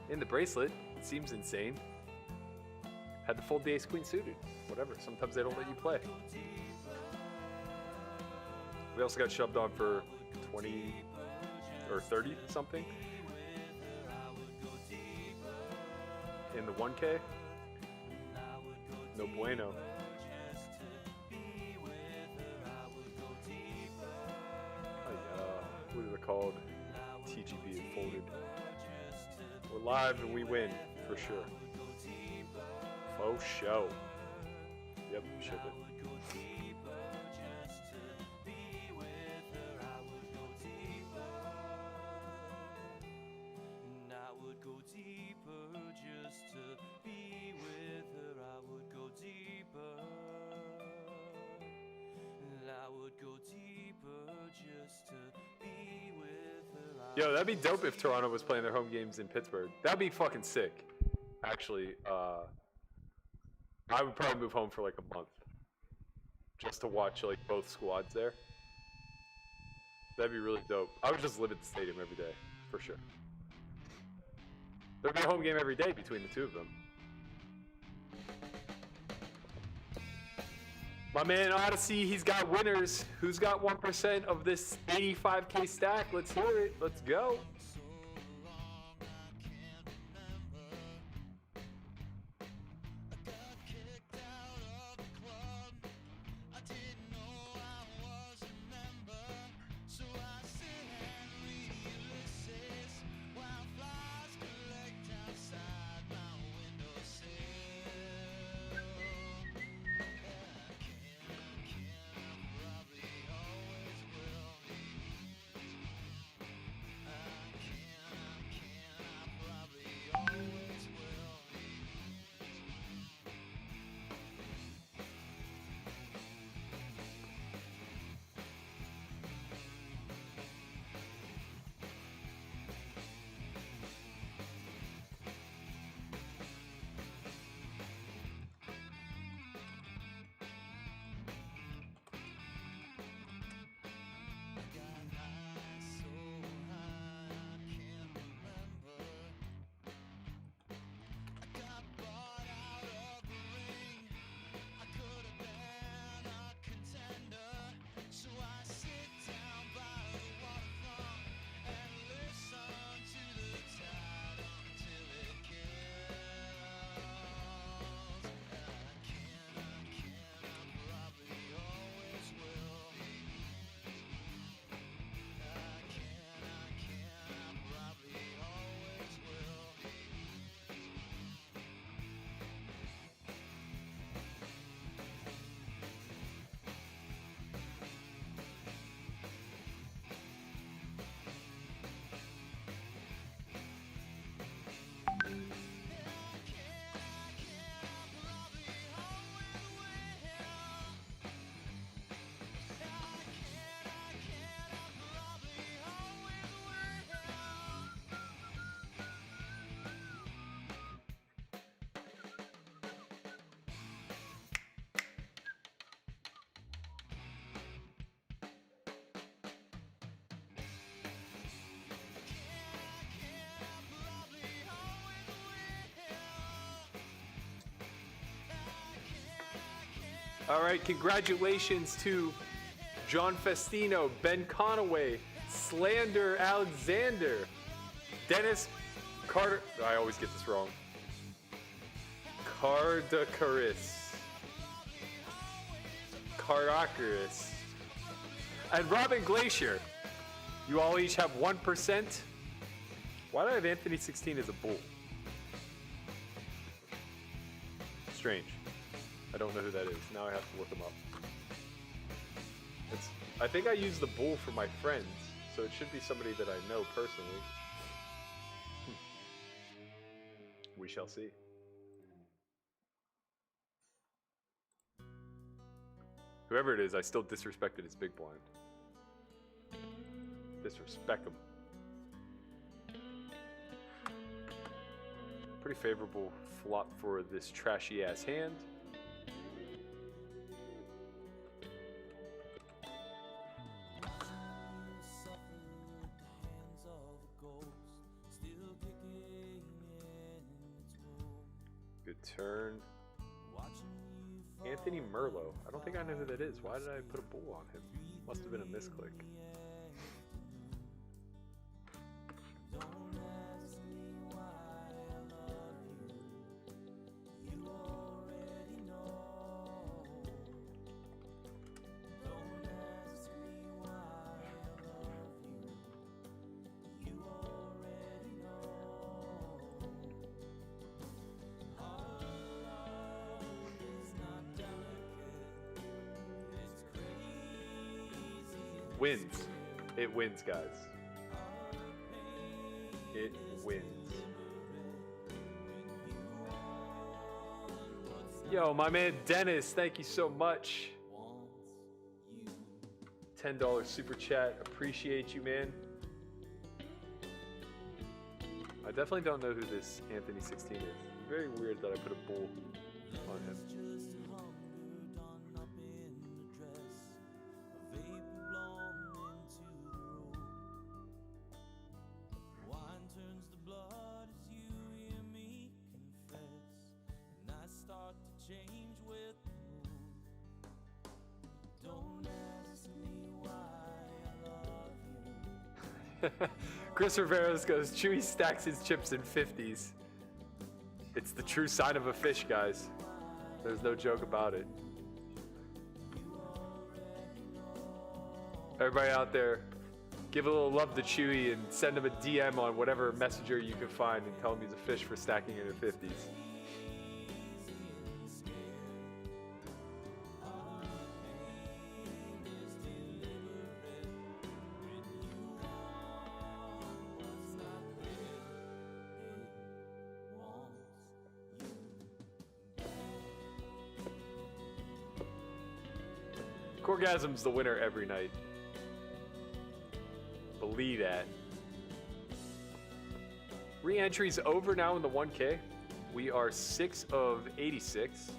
In the bracelet, it seems insane. Had to fold the ace queen suited. Whatever. Sometimes they don't let you play. We also got shoved on for 20 or 30 something in the 1K. No bueno. What is it called? TGB and folded. We're live and we win, for sure. Faux show. Yep, ship it. Yo, that'd be dope if Toronto was playing their home games in Pittsburgh. That'd be fucking sick. Actually, I would probably move home for like a month just to watch like both squads there. That'd be really dope. I would just live at the stadium every day, for sure. There'd be a home game every day between the two of them. My man Odyssey, he's got winners. Who's got 1% of this 85K stack? Let's hear it. Let's go. All right, congratulations to John Festino, Ben Conaway, Slander Alexander, Dennis Carter. I always get this wrong. Cardacaris, and Robin Glacier. You all each have 1%. Why do I have Anthony 16 as a bull? Strange. I don't know who that is. Now I have to look him up. I think I use the bull for my friends, so it should be somebody that I know personally. We shall see. Whoever it is, I still disrespected his big blind. Disrespect him. Pretty favorable flop for this trashy ass hand. Good turn. Anthony Merlot. I don't think I know who that is. Why did I put a bull on him? Must have been a misclick. Wins. It wins, guys. It wins. Yo, my man Dennis, thank you so much. $10 super chat. Appreciate you, man. I definitely don't know who this Anthony 16 is. Very weird that I put a bull on him. Chris Riveros goes, Chewy stacks his chips in 50s. It's the true sign of a fish, guys. There's no joke about it. Everybody out there, give a little love to Chewy and send him a DM on whatever messenger you can find and tell him he's a fish for stacking in the 50s. Corgasm's the winner every night. Believe that. Re-entry's over now in the 1K. We are 6 of 86.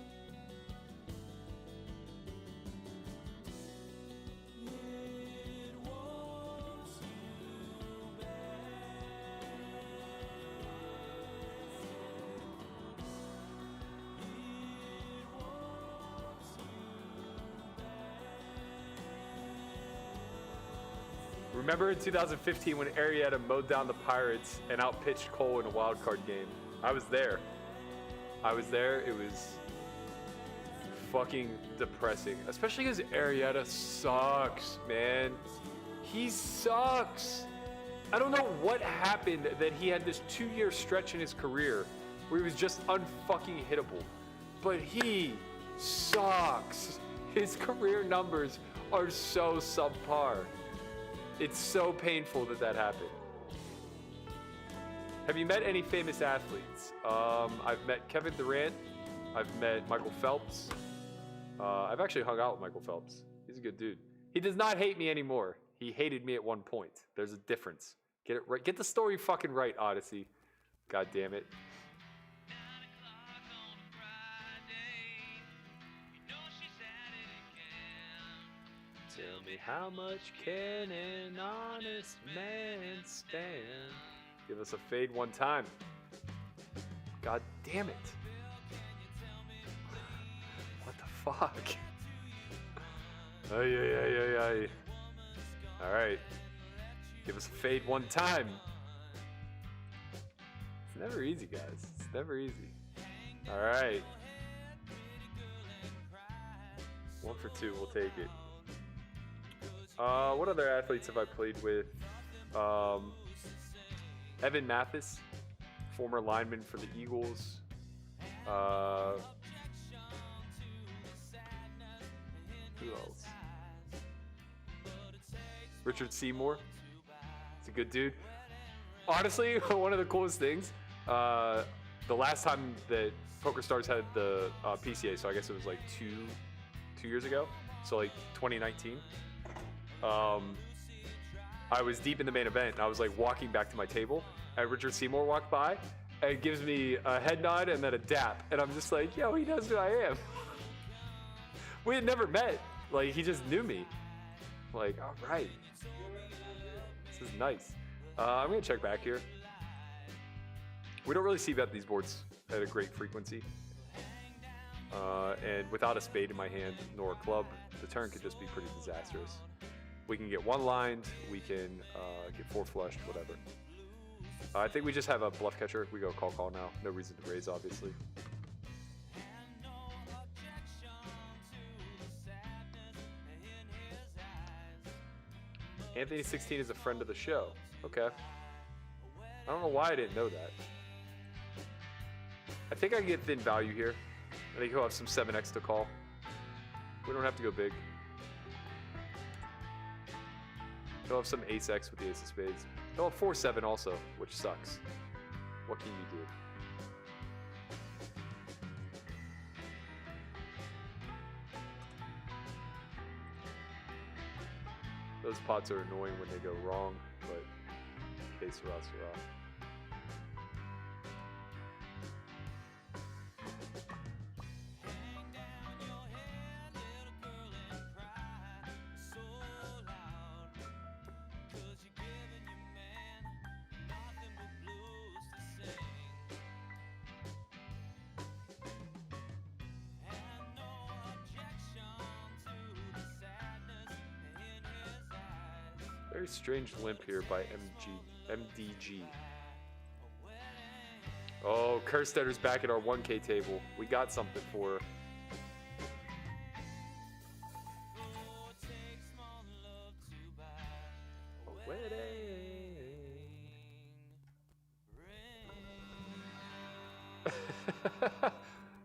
Remember in 2015 when Arrieta mowed down the Pirates and outpitched Cole in a wild card game? I was there. It was fucking depressing. Especially because Arrieta sucks, man. He sucks. I don't know what happened that he had this 2-year stretch in his career where he was just unfucking hittable. But he sucks. His career numbers are so subpar. It's so painful that that happened. Have you met any famous athletes? I've met Kevin Durant. I've met Michael Phelps. I've actually hung out with Michael Phelps. He's a good dude. He does not hate me anymore. He hated me at one point. There's a difference. Get it right. Get the story fucking right, Odyssey. God damn it. Tell me how much can an honest man stand? Give us a fade one time. God damn it. What the fuck? Ay, ay, ay, ay, ay. All right. Give us a fade one time. It's never easy, guys. It's never easy. All right. 1 for 2. We'll take it. What other athletes have I played with? Evan Mathis, former lineman for the Eagles. Who else? Richard Seymour. He's a good dude. Honestly, one of the coolest things, the last time that PokerStars had the PCA, so I guess it was like two years ago, so like 2019. I was deep in the main event, and I was like walking back to my table, and Richard Seymour walked by, and gives me a head nod and then a dap, and I'm just like, yo, he knows who I am. We had never met, like he just knew me. Like, all right, this is nice. I'm gonna check back here. We don't really see bet these boards at a great frequency. And without a spade in my hand, nor a club, the turn could just be pretty disastrous. We can get one lined, we can get 4 flushed, whatever. I think we just have a bluff catcher. We go call now. No reason to raise, obviously. Anthony 16 is a friend of the show. Okay. I don't know why I didn't know that. I think I can get thin value here. I think he'll have some 7x to call. We don't have to go big. He'll have some ace-x with the ace of spades. He'll have 4-7 also, which sucks. What can you do? Those pots are annoying when they go wrong, but que sera, sera. Very strange limp here by MDG. Oh, Kerstetter's back at our 1K table. We got something for her. A wedding.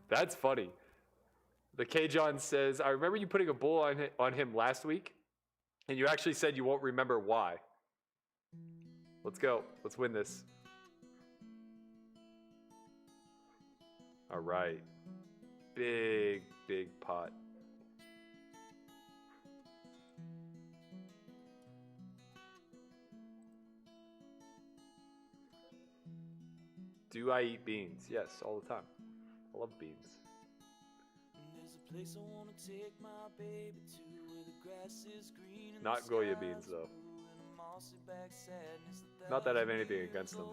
That's funny. The K-John says, I remember you putting a bull on him last week. And you actually said you won't remember why. Let's go. Let's win this. All right. Big, big pot. Do I eat beans? Yes, all the time. I love beans. Place I wanna take my baby to where the grass is green and Not Goya beans though. Not that I have anything against them.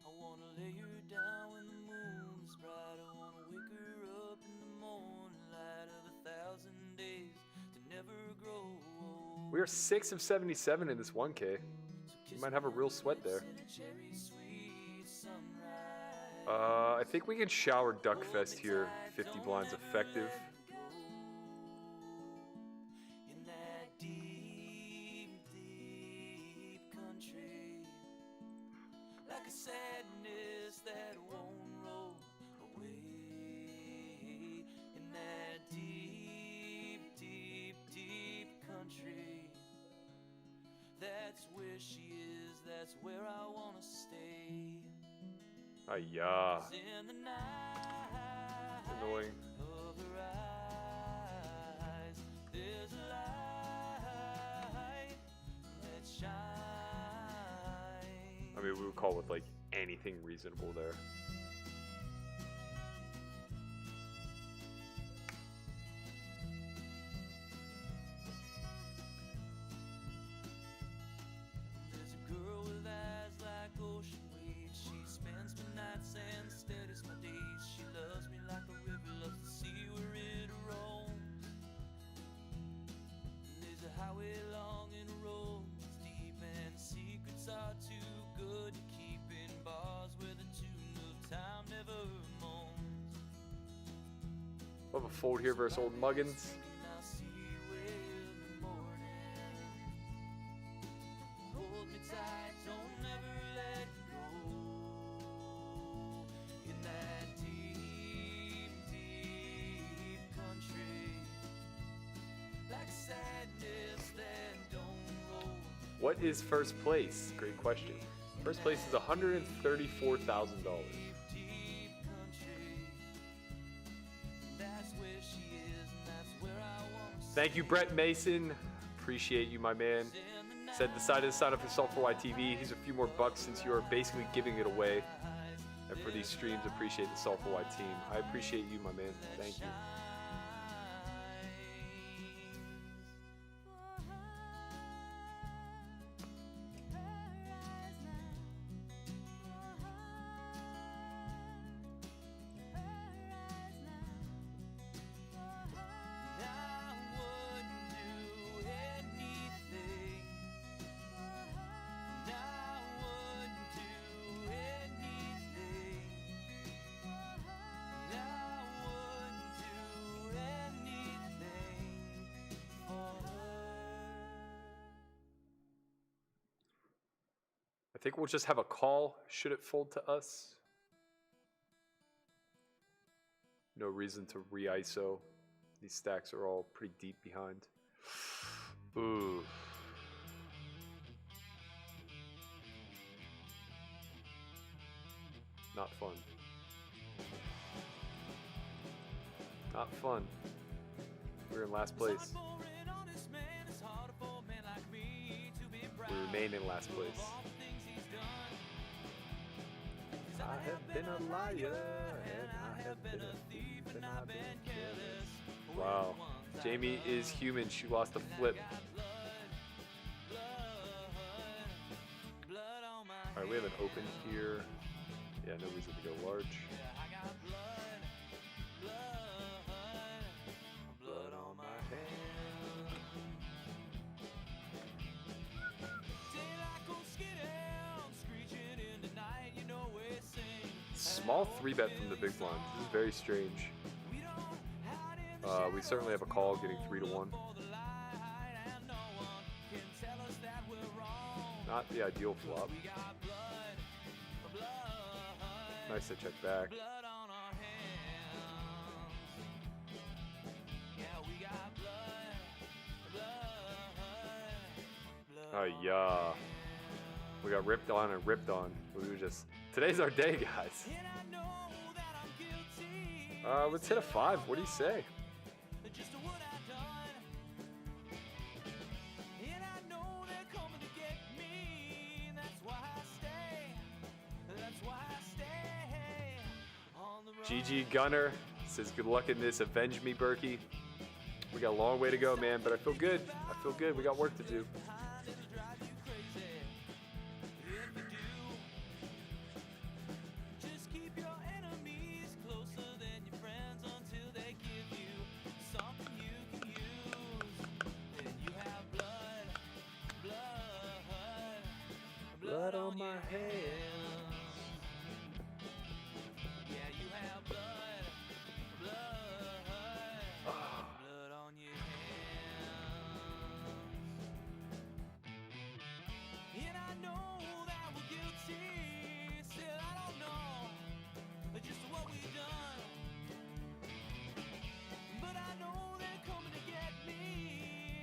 I wanna lay her down when the moon is bright. I wanna wake her up in the morning light of 1,000 days to never grow old. We are 6 of 77 in this 1K. We might have a real sweat there. I think we can shower Duckfest here. 50 blinds effective. In that deep, deep country, like a sadness that won't roll away. In that deep, deep, deep country, that's where she is. That's where I wanna stay. Ayah. Annoying. I mean, we would call with like anything reasonable there. There's a girl with eyes like ocean waves. She spends my nights and steadies my days. She loves me like a river loves the sea where it roams. We'll have a fold here versus Old Muggins. I'll see you in the morning. Hold me tight, don't ever let go. In that deep, deep country, like sadness that don't roll. What is first place? Great question. First place is $134,000. Thank you, Brett Mason. Appreciate you, my man. Said decided to sign up for S4Y TV. Here's a few more bucks since you are basically giving it away. And for these streams, appreciate the S4Y team. I appreciate you, my man. Thank you. I think we'll just have a call should it fold to us. No reason to re-ISO. These stacks are all pretty deep behind. Ooh. Not fun. Not fun. We're in last place. We remain in last place. I have been a liar, and I have been a thief, and I've been careless. Wow. Jamie is human. She lost a flip. Alright, we have an open here. Yeah, no reason to go large. Blood on my hand. Small 3-bet from the big blind. This is very strange. We certainly have a call getting 3 to 1. Not the ideal flop. Nice to check back. Oh yeah. We got ripped on and ripped on. We were just, today's our day, guys. Let's hit a 5. What do you say? GG Gunner says, good luck in this. Avenge me, Berkey. We got a long way to go, man, but I feel good. I feel good. We got work to do. Blood on my hands. Yeah, you have blood on your hands. And I know that we're guilty. Still, I don't know just what we've done. But I know they're coming to get me.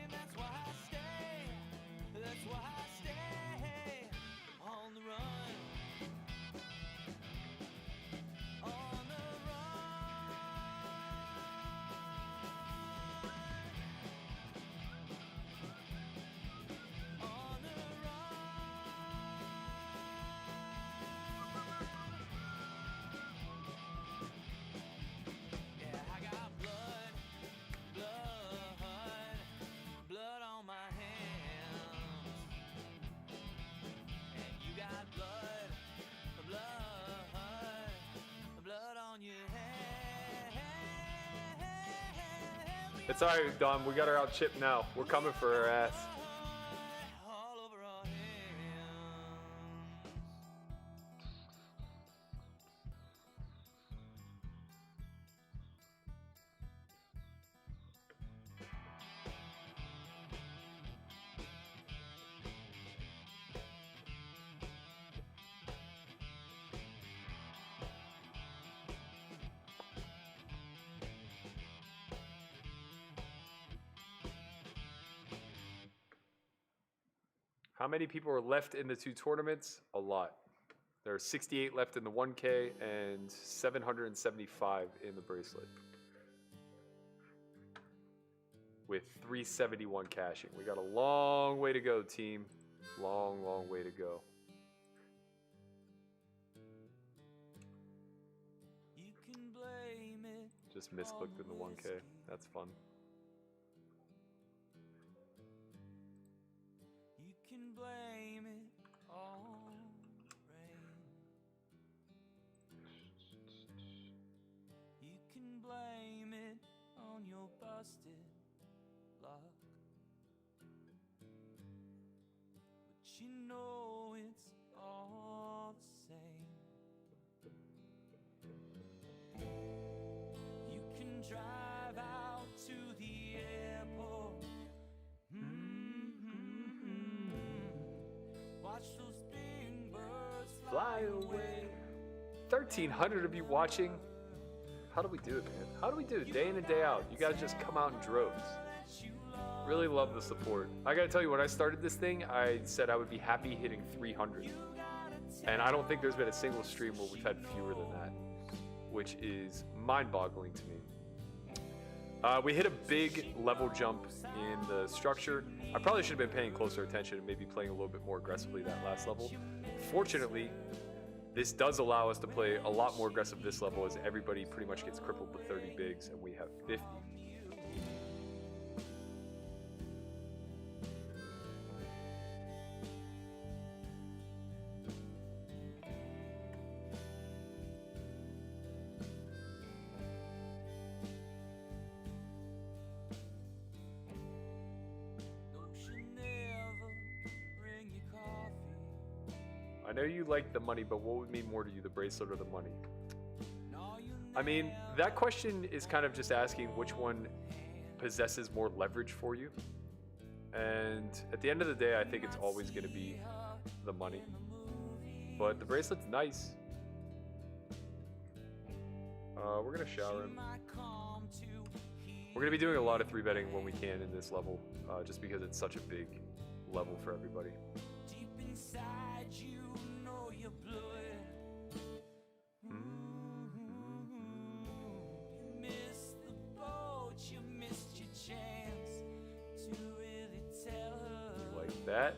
And that's why I stay. That's why I stay. On the run, on the run, on the run. Yeah, I got blood, blood on my hands. You got blood on your hands. It's alright, Dom. We got her out chipped now. We're coming for her ass. All over our hands. How many people are left in the 2 tournaments? A lot. There are 68 left in the 1K and 775 in the bracelet. With 371 cashing. We got a long way to go, team. Long, long way to go. You can blame it. Just misclicked in the 1K. That's fun. You can blame it on rain. You can blame it on your busted luck. But you know it's all the same. You can drive out to the airport. Watch those big birds Fly away. 1,300 of you watching. How do we do it, man? How do we do it day in and day out? You guys just come out in droves. Really love the support. I gotta tell you, when I started this thing, I said I would be happy hitting 300. And I don't think there's been a single stream where we've had fewer than that, which is mind-boggling to me. We hit a big level jump in the structure. I probably should have been paying closer attention and maybe playing a little bit more aggressively that last level. Fortunately, this does allow us to play a lot more aggressive this level, as everybody pretty much gets crippled with 30 bigs and we have 50. I know you like the money, but what would mean more to you, the bracelet or the money? I mean, that question is kind of just asking which one possesses more leverage for you. And at the end of the day, I think it's always going to be the money. But the bracelet's nice. We're going to shower him. We're going to be doing a lot of 3-betting when we can in this level, just because it's such a big level for everybody. deep inside, you know you blew it. You missed the boat, you missed your chance to really tell her. Like that.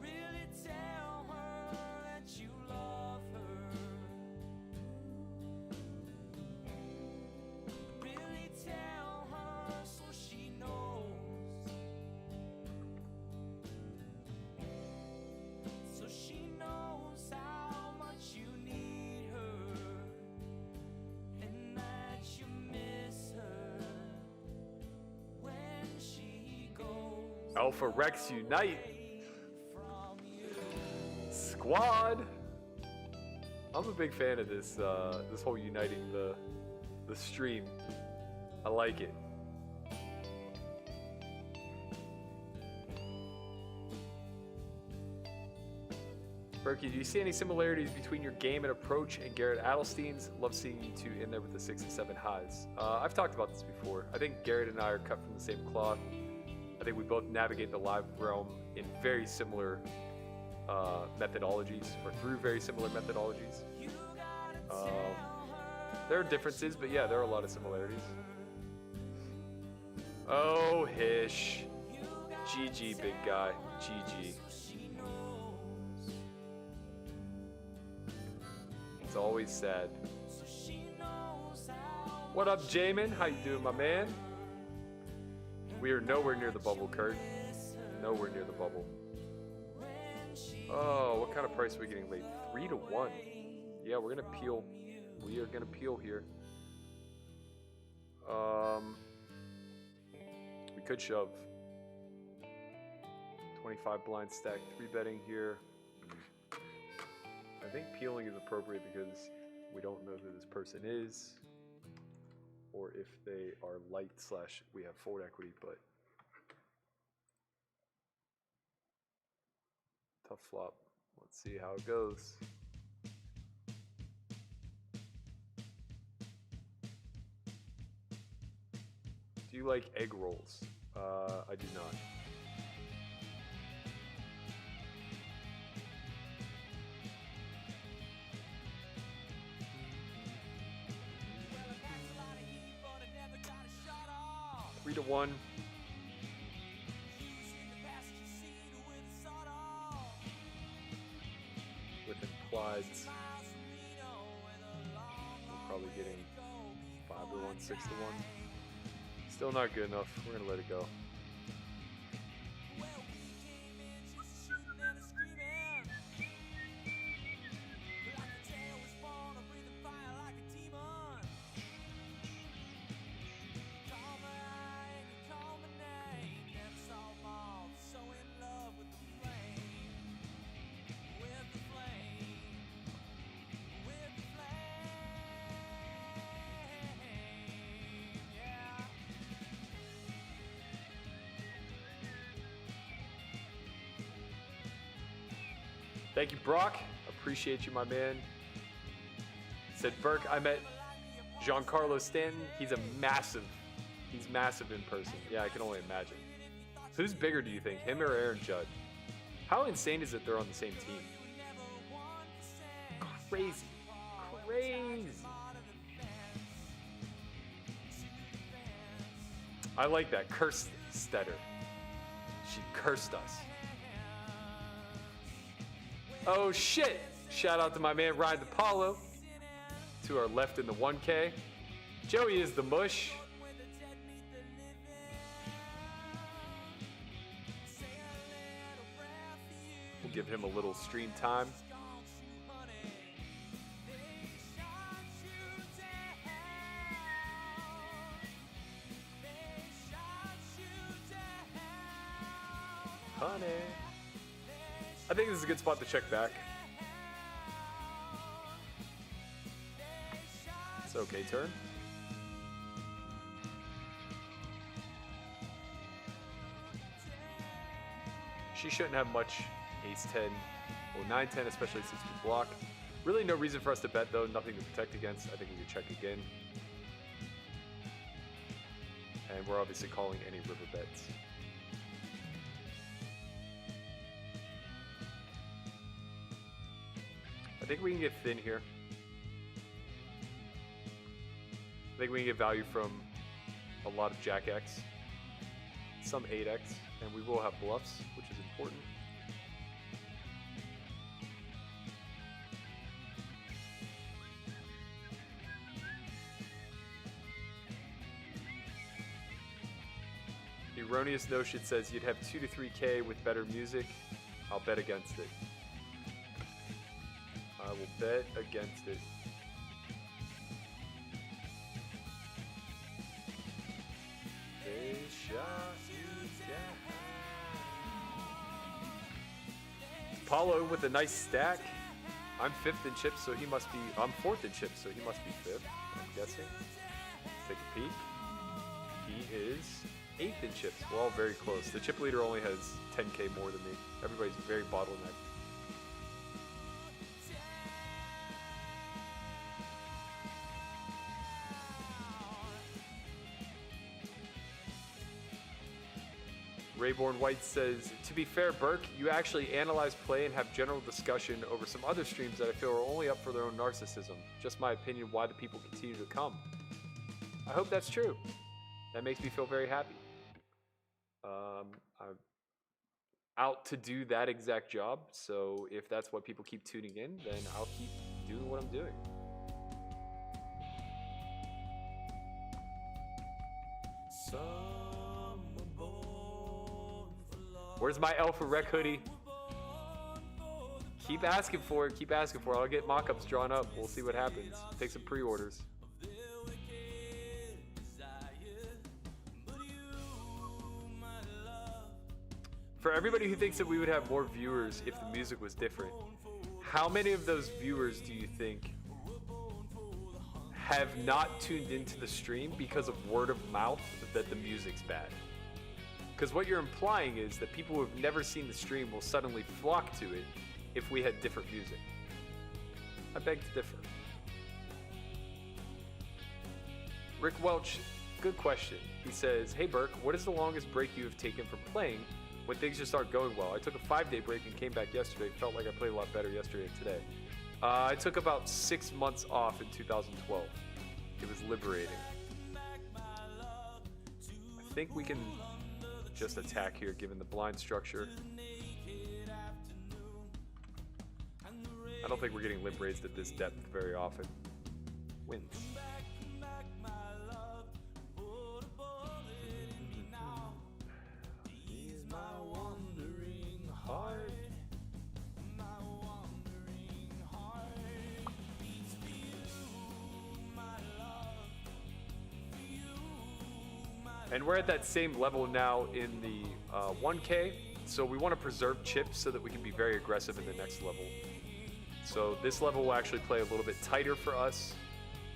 Really tell her that you love her. Really tell her so she knows. So she knows how much you need her and that you miss her when she goes. Alpha Rex Unite. Squad. I'm a big fan of this this whole uniting the stream. I like it. Berkey, do you see any similarities between your game and approach and Garrett Adelstein's? Love seeing you two in there with the 6 and 7 highs. I've talked about this before. I think Garrett and I are cut from the same cloth. I think we both navigate the live realm in very similar methodologies, or through very similar methodologies. There are differences, but yeah, there are a lot of similarities. Oh, Hish. GG, big guy. GG. It's always sad. What up, Jamin? How you doing, my man? We are nowhere near the bubble, Kurt. Nowhere near the bubble. Oh, what kind of price are we getting late? 3 to 1. Yeah, we're gonna peel. We are gonna peel here. We could shove. 25 blind stack, 3-betting here. I think peeling is appropriate because we don't know who this person is, or if they are light / we have fold equity, but tough flop. Let's see how it goes. Do you like egg rolls? I do not. 3-1. With implieds, we're probably getting 5-1, 6-1. Still not good enough. We're gonna let it go. Thank you, Brock. Appreciate you, my man. Said Burke, I met Giancarlo Stanton. He's massive in person. Yeah, I can only imagine. Who's bigger, do you think, him or Aaron Judd? How insane is it they're on the same team? Crazy. I like that. Cursed Stetter. She cursed us. Oh shit! Shout out to my man Ryan DePaulo. To our left in the 1K. Joey is the mush. We'll give him a little stream time. Honey. I think this is a good spot to check back. It's okay turn. She shouldn't have much ace-10 or 9-10, especially since we block. Really no reason for us to bet though, nothing to protect against. I think we can check again. And we're obviously calling any river bets. I think we can get thin here. I think we can get value from a lot of Jack X, some 8X, and we will have bluffs, which is important. Erroneous notion says you'd have 2 to 3K with better music. I'll bet against it. I will bet against it. They shot you down. Paulo with a nice stack. I'm 5th in chips, so he must be. I'm 4th in chips, so he must be 5th. I'm guessing. Let's take a peek. He is 8th in chips. We're all very close. The chip leader only has 10K more than me. Everybody's very bottlenecked. Rayborn White says, to be fair, Burke, you actually analyze play and have general discussion over some other streams that I feel are only up for their own narcissism. Just my opinion, why do people continue to come? I hope that's true. That makes me feel very happy. I'm out to do that exact job, so if that's what people keep tuning in, then I'll keep doing what I'm doing. Where's my Alpha Rec hoodie? Keep asking for it, keep asking for it. I'll get mock-ups drawn up. We'll see what happens. Take some pre-orders. For everybody who thinks that we would have more viewers if the music was different, how many of those viewers do you think have not tuned into the stream because of word of mouth that the music's bad? Because what you're implying is that people who have never seen the stream will suddenly flock to it if we had different music. I beg to differ. Rick Welch, good question. He says, hey Burke, what is the longest break you have taken from playing when things just aren't going well? I took a 5-day break and came back yesterday. Felt like I played a lot better yesterday than today. I took about 6 months off in 2012. It was liberating. I think we can just attack here given the blind structure. I don't think we're getting limp raised at this depth very often. Wins. And we're at that same level now in the 1K, so we want to preserve chips so that we can be very aggressive in the next level. So this level will actually play a little bit tighter for us,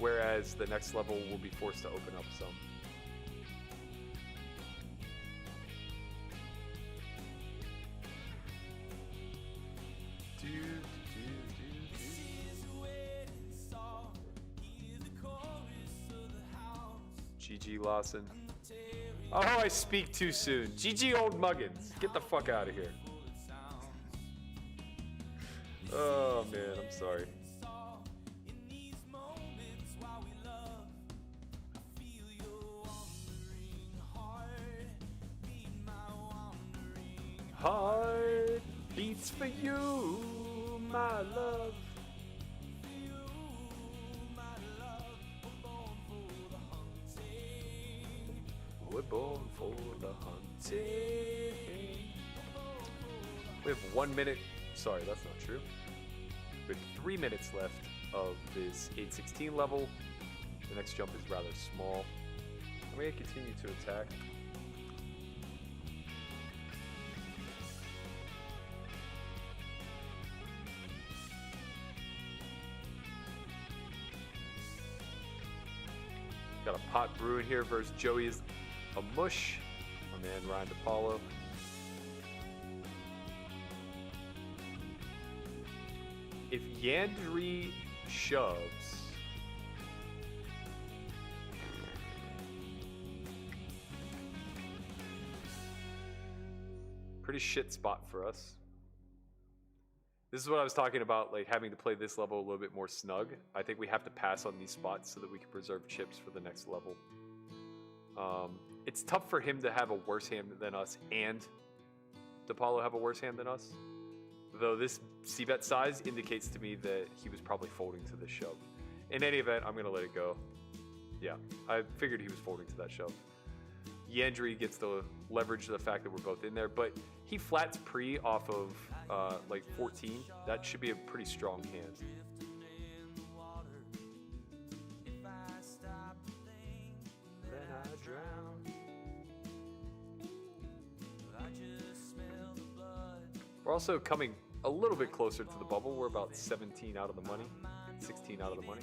whereas the next level will be forced to open up some. GG Lawson. Oh, I speak too soon. GG Old Muggins. Get the fuck out of here. Oh man, I'm sorry. Heart beats for you, my love. We're born for the hunting. We have 1 minute. Sorry, that's not true. We have 3 minutes left of this 816 level. The next jump is rather small. I'm going to continue to attack. Got a pot brewing here versus Joey is a mush. My man Ryan DePaulo. If Yandri shoves, pretty shit spot for us. This is what I was talking about, like having to play this level a little bit more snug. I think we have to pass on these spots so that we can preserve chips for the next level. It's tough for him to have a worse hand than us and DePaulo have a worse hand than us. Though this c-bet size indicates to me that he was probably folding to this shove. In any event, I'm going to let it go. Yeah, I figured he was folding to that shove. Yandri gets the leverage of the fact that we're both in there, but he flats pre off of like 14. That should be a pretty strong hand. We're also coming a little bit closer to the bubble. We're about 17 out of the money, 16 out of the money.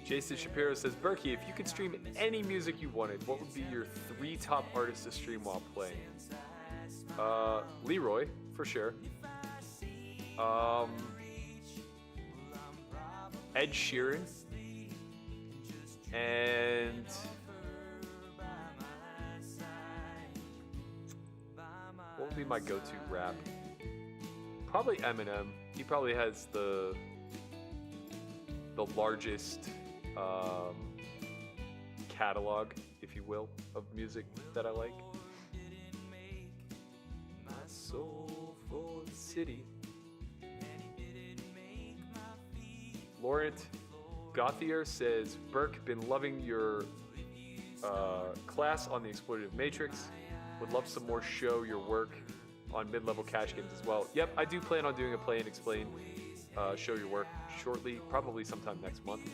Jason Shapiro says, Berkey, if you could stream any music you wanted, what would be your 3 top artists to stream while playing? Leroy, for sure. Ed Sheeran. And what would be my go-to rap? Probably Eminem. He probably has the largest catalog, if you will, of music that I like. My soul for the city. Laurent Gauthier says, Burke, been loving your class on the exploitative matrix. Would love some more show your work on mid-level cash games as well. Yep, I do plan on doing a play and explain show your work shortly, probably sometime next month.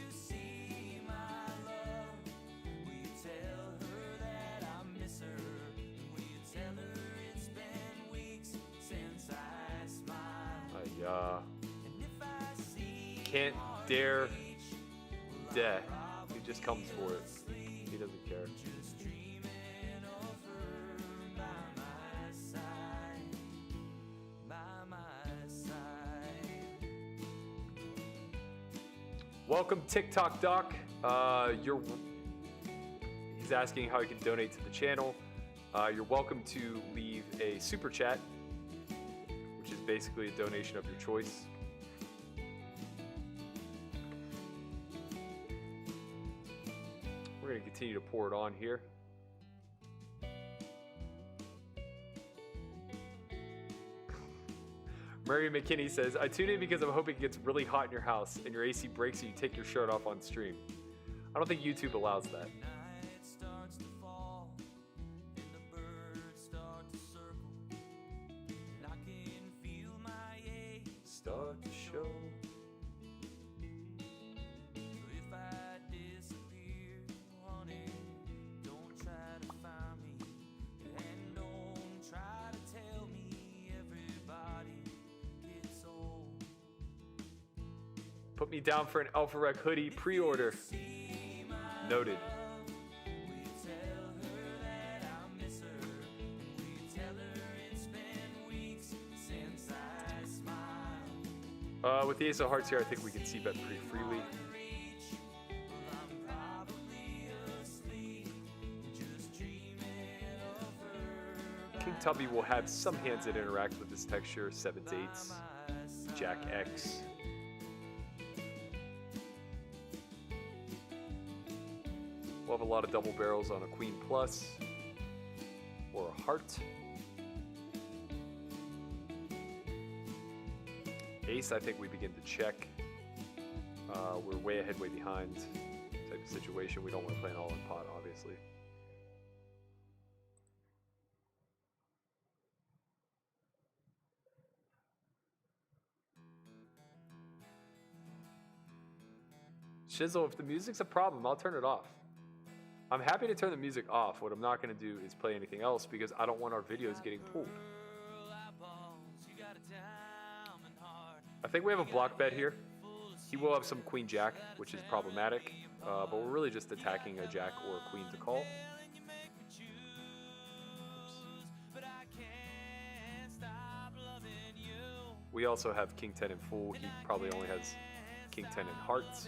Can't dare death. He just comes for it. He doesn't care. Welcome, TikTok Doc. He's asking how he can donate to the channel. You're welcome to leave a super chat, which is basically a donation of your choice. We're going to continue to pour it on here. Murray McKinney says, I tune in because I'm hoping it gets really hot in your house and your AC breaks and you take your shirt off on stream. I don't think YouTube allows that. Night starts to fall, and the birds start to circle, and I can feel my ache Start to show. if I disappear, honey. Don't try to find me, and don't try to tell me everybody gets old. Put me down for an Alpha Rec hoodie pre-order. Noted. We tell her that I miss her, and we tell her it's been weeks since I smiled. With the Ace of Hearts here, I think we can see bet pretty freely. I'm probably asleep, just dreaming of her. King Tubby will have some hands that interact with this texture. 7s, 8s, Jack X. We'll have a lot of double barrels on a Queen Plus or a Heart. Ace, I think we begin to check. We're way ahead, way behind type of situation. We don't want to play an all-in pot, obviously. Shizzle, if the music's a problem, I'll turn it off. I'm happy to turn the music off. What I'm not going to do is play anything else because I don't want our videos getting pulled. I think we have a block bet here. He will have some Queen Jack, which is problematic, but we're really just attacking a Jack or a Queen to call. We also have King 10 in full. He probably only has King 10 in hearts.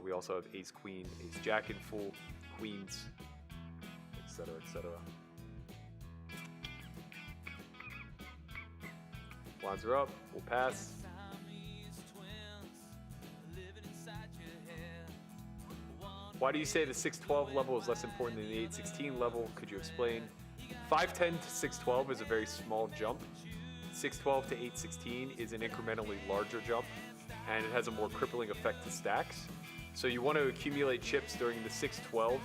We also have Ace Queen, Ace Jack in full, Queens, etc., etc. Lines are up. We'll pass. Why do you say the 612 level is less important than the 816 level? Could you explain? 510 to 612 is a very small jump. 612 to 816 is an incrementally larger jump, and it has a more crippling effect to stacks. So you want to accumulate chips during the 612.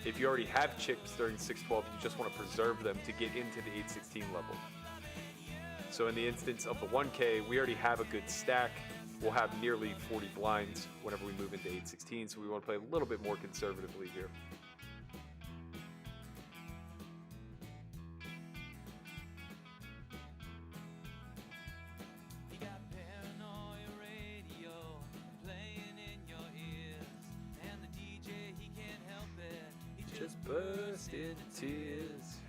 If you already have chips during 612, you just want to preserve them to get into the 816 level. So in the instance of the 1K, we already have a good stack. We'll have nearly 40 blinds whenever we move into 816, so we want to play a little bit more conservatively here. Just burst into tears.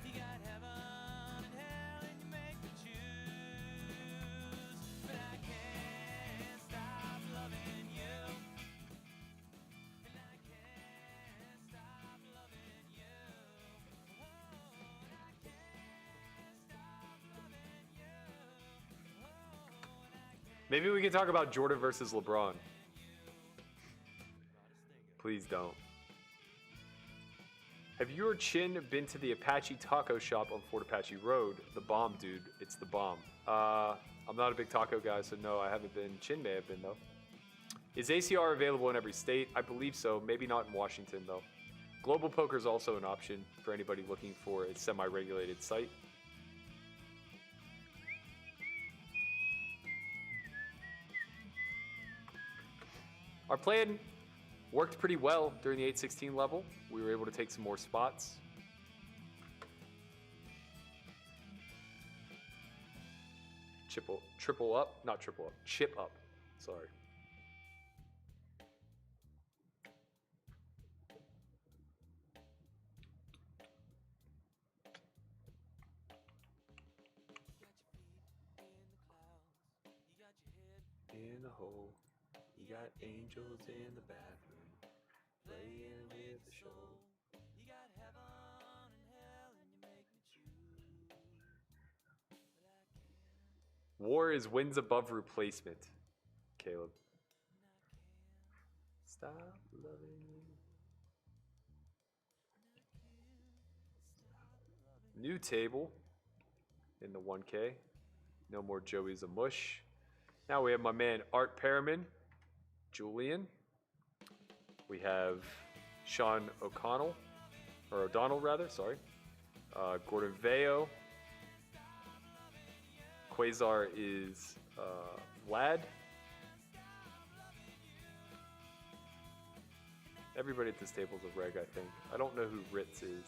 Maybe we can talk about Jordan versus LeBron. Please don't. Have you or Chin been to the Apache Taco Shop on Fort Apache Road? The bomb, dude. It's the bomb. I'm not a big taco guy, so no, I haven't been. Chin may have been, though. Is ACR available in every state? I believe so. Maybe not in Washington, though. Global Poker is also an option for anybody looking for a semi-regulated site. Our plan worked pretty well during the 816 level. We were able to take some more spots. Triple up, not triple up, chip up, sorry. In the hole, you got angels in the bathroom, playing with the show. You got heaven and hell, and you make me choose. War is wins above replacement, Caleb. Stop loving me. New table in the 1K. No more Joey's a mush. Now we have my man Art Perriman, Julian. We have Sean O'Connell, or O'Donnell rather, sorry. Gordon Veo. Quasar is Vlad. Everybody at this table is a reg, I think. I don't know who Ritz is.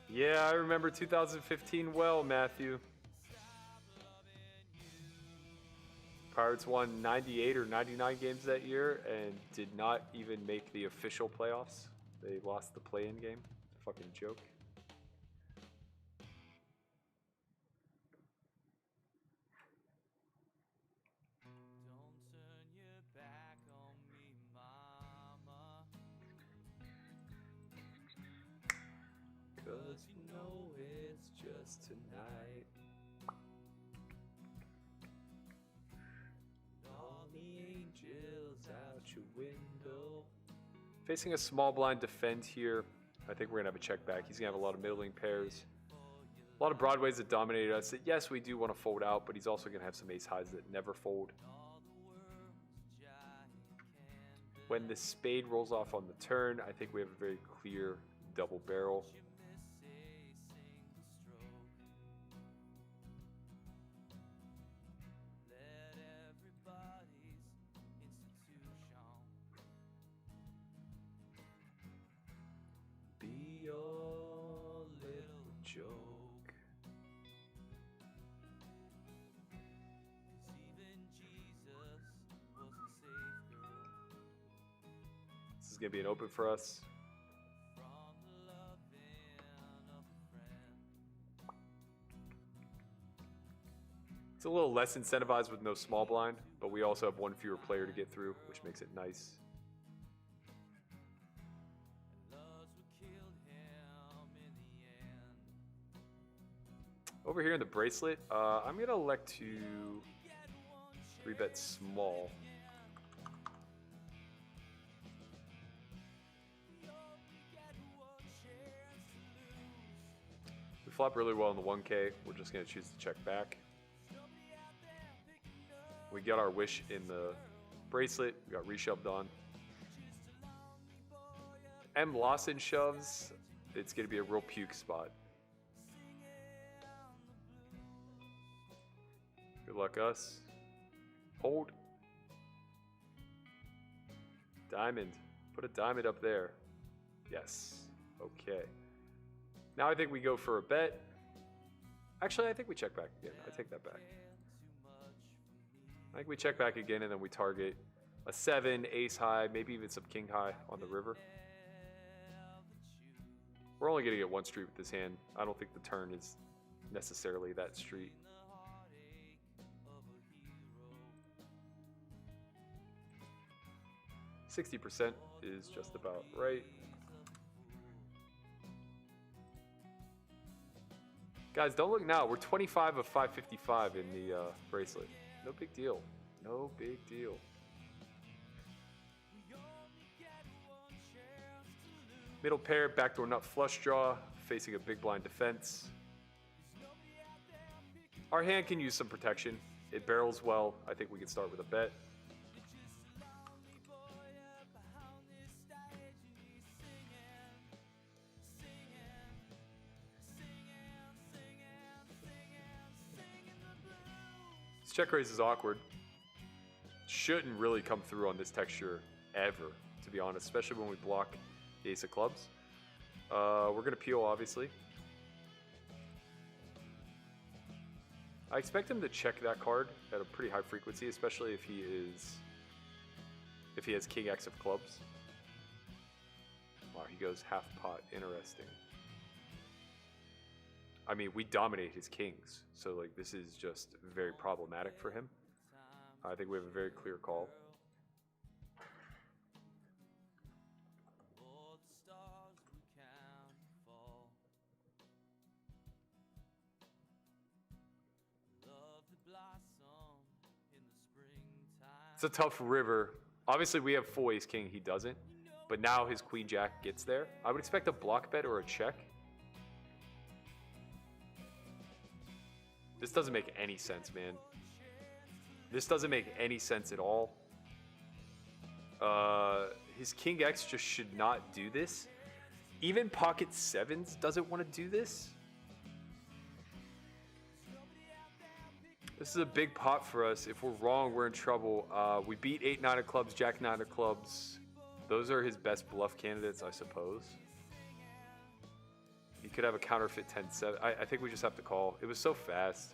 Yeah, I remember 2015 well, Matthew. Pirates won 98 or 99 games that year and did not even make the official playoffs. They lost the play-in game. Fucking joke. Don't turn your back on me, mama. 'Cause you know it's just tonight. All the angels out your window. Facing a small blind defend here. I think we're going to have a check back. He's going to have a lot of middling pairs. A lot of broadways that dominated us. Yes, we do want to fold out, but he's also going to have some ace highs that never fold. When the spade rolls off on the turn, I think we have a very clear double barrel. Be your little joke. 'Cause even Jesus wasn't safe, girl. This is going to be an open for us. From the loving of a friend. It's a little less incentivized with no small blind, but we also have one fewer player to get through, which makes it nice. Over here in the bracelet, I'm going to elect to 3-bet small. We flop really well in the 1K. We're just going to choose to check back. We got our wish in the bracelet. We got reshoved on. M. Lawson shoves. It's going to be a real puke spot. Good luck, us. Hold. Diamond. Put a diamond up there. Yes. Okay. Now I think we go for a bet. Actually, I think we check back again. I take that back. I think we check back again and then we target a 7, ace high, maybe even some king high on the river. We're only going to get one street with this hand. I don't think the turn is necessarily that street. 60% is just about right. Guys, don't look now. We're 25 of 555 in the bracelet. No big deal. No big deal. Middle pair, backdoor nut flush draw, facing a big blind defense. Our hand can use some protection. It barrels well. I think we can start with a bet. This check raise is awkward. Shouldn't really come through on this texture ever, to be honest, especially when we block the ace of clubs. We're going to peel, obviously. I expect him to check that card at a pretty high frequency, especially if he has king X of clubs. Wow, he goes half pot. Interesting. I mean, we dominate his kings, so like this is just very problematic for him. I think we have a very clear call. It's a tough river. Obviously, we have full ace king. He doesn't. But now his queen jack gets there. I would expect a block bet or a check. This doesn't make any sense, man. This doesn't make any sense at all. His king X just should not do this. Even pocket sevens doesn't want to do this. This is a big pot for us. If we're wrong, we're in trouble. We beat 8-9 of clubs, jack 9 of clubs. Those are his best bluff candidates, I suppose. He could have a counterfeit 10-7. I think we just have to call. It was so fast.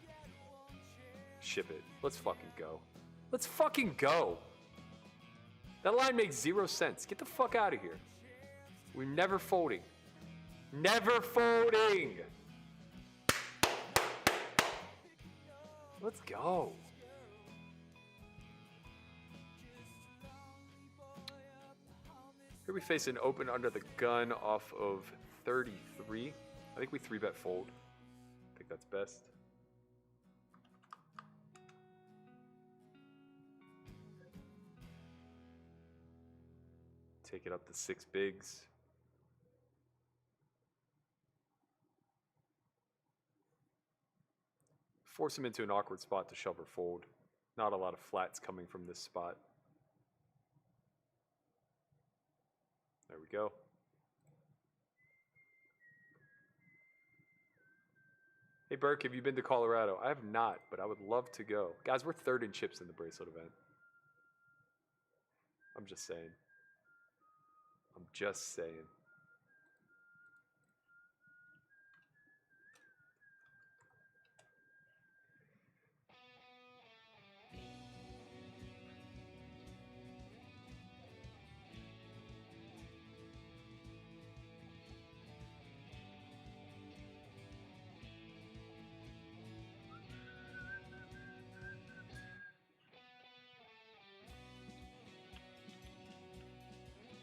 Ship it. Let's fucking go. Let's fucking go. That line makes 0 sense. Get the fuck out of here. We're never folding. Never folding. Let's go. Here we face an open under the gun off of 33. I think we 3-bet fold. I think that's best. Take it up to 6 bigs. Force him into an awkward spot to shove or fold. Not a lot of flats coming from this spot. There we go. Hey Burke, have you been to Colorado? I have not, but I would love to go. Guys, we're 3rd in chips in the bracelet event. I'm just saying. I'm just saying.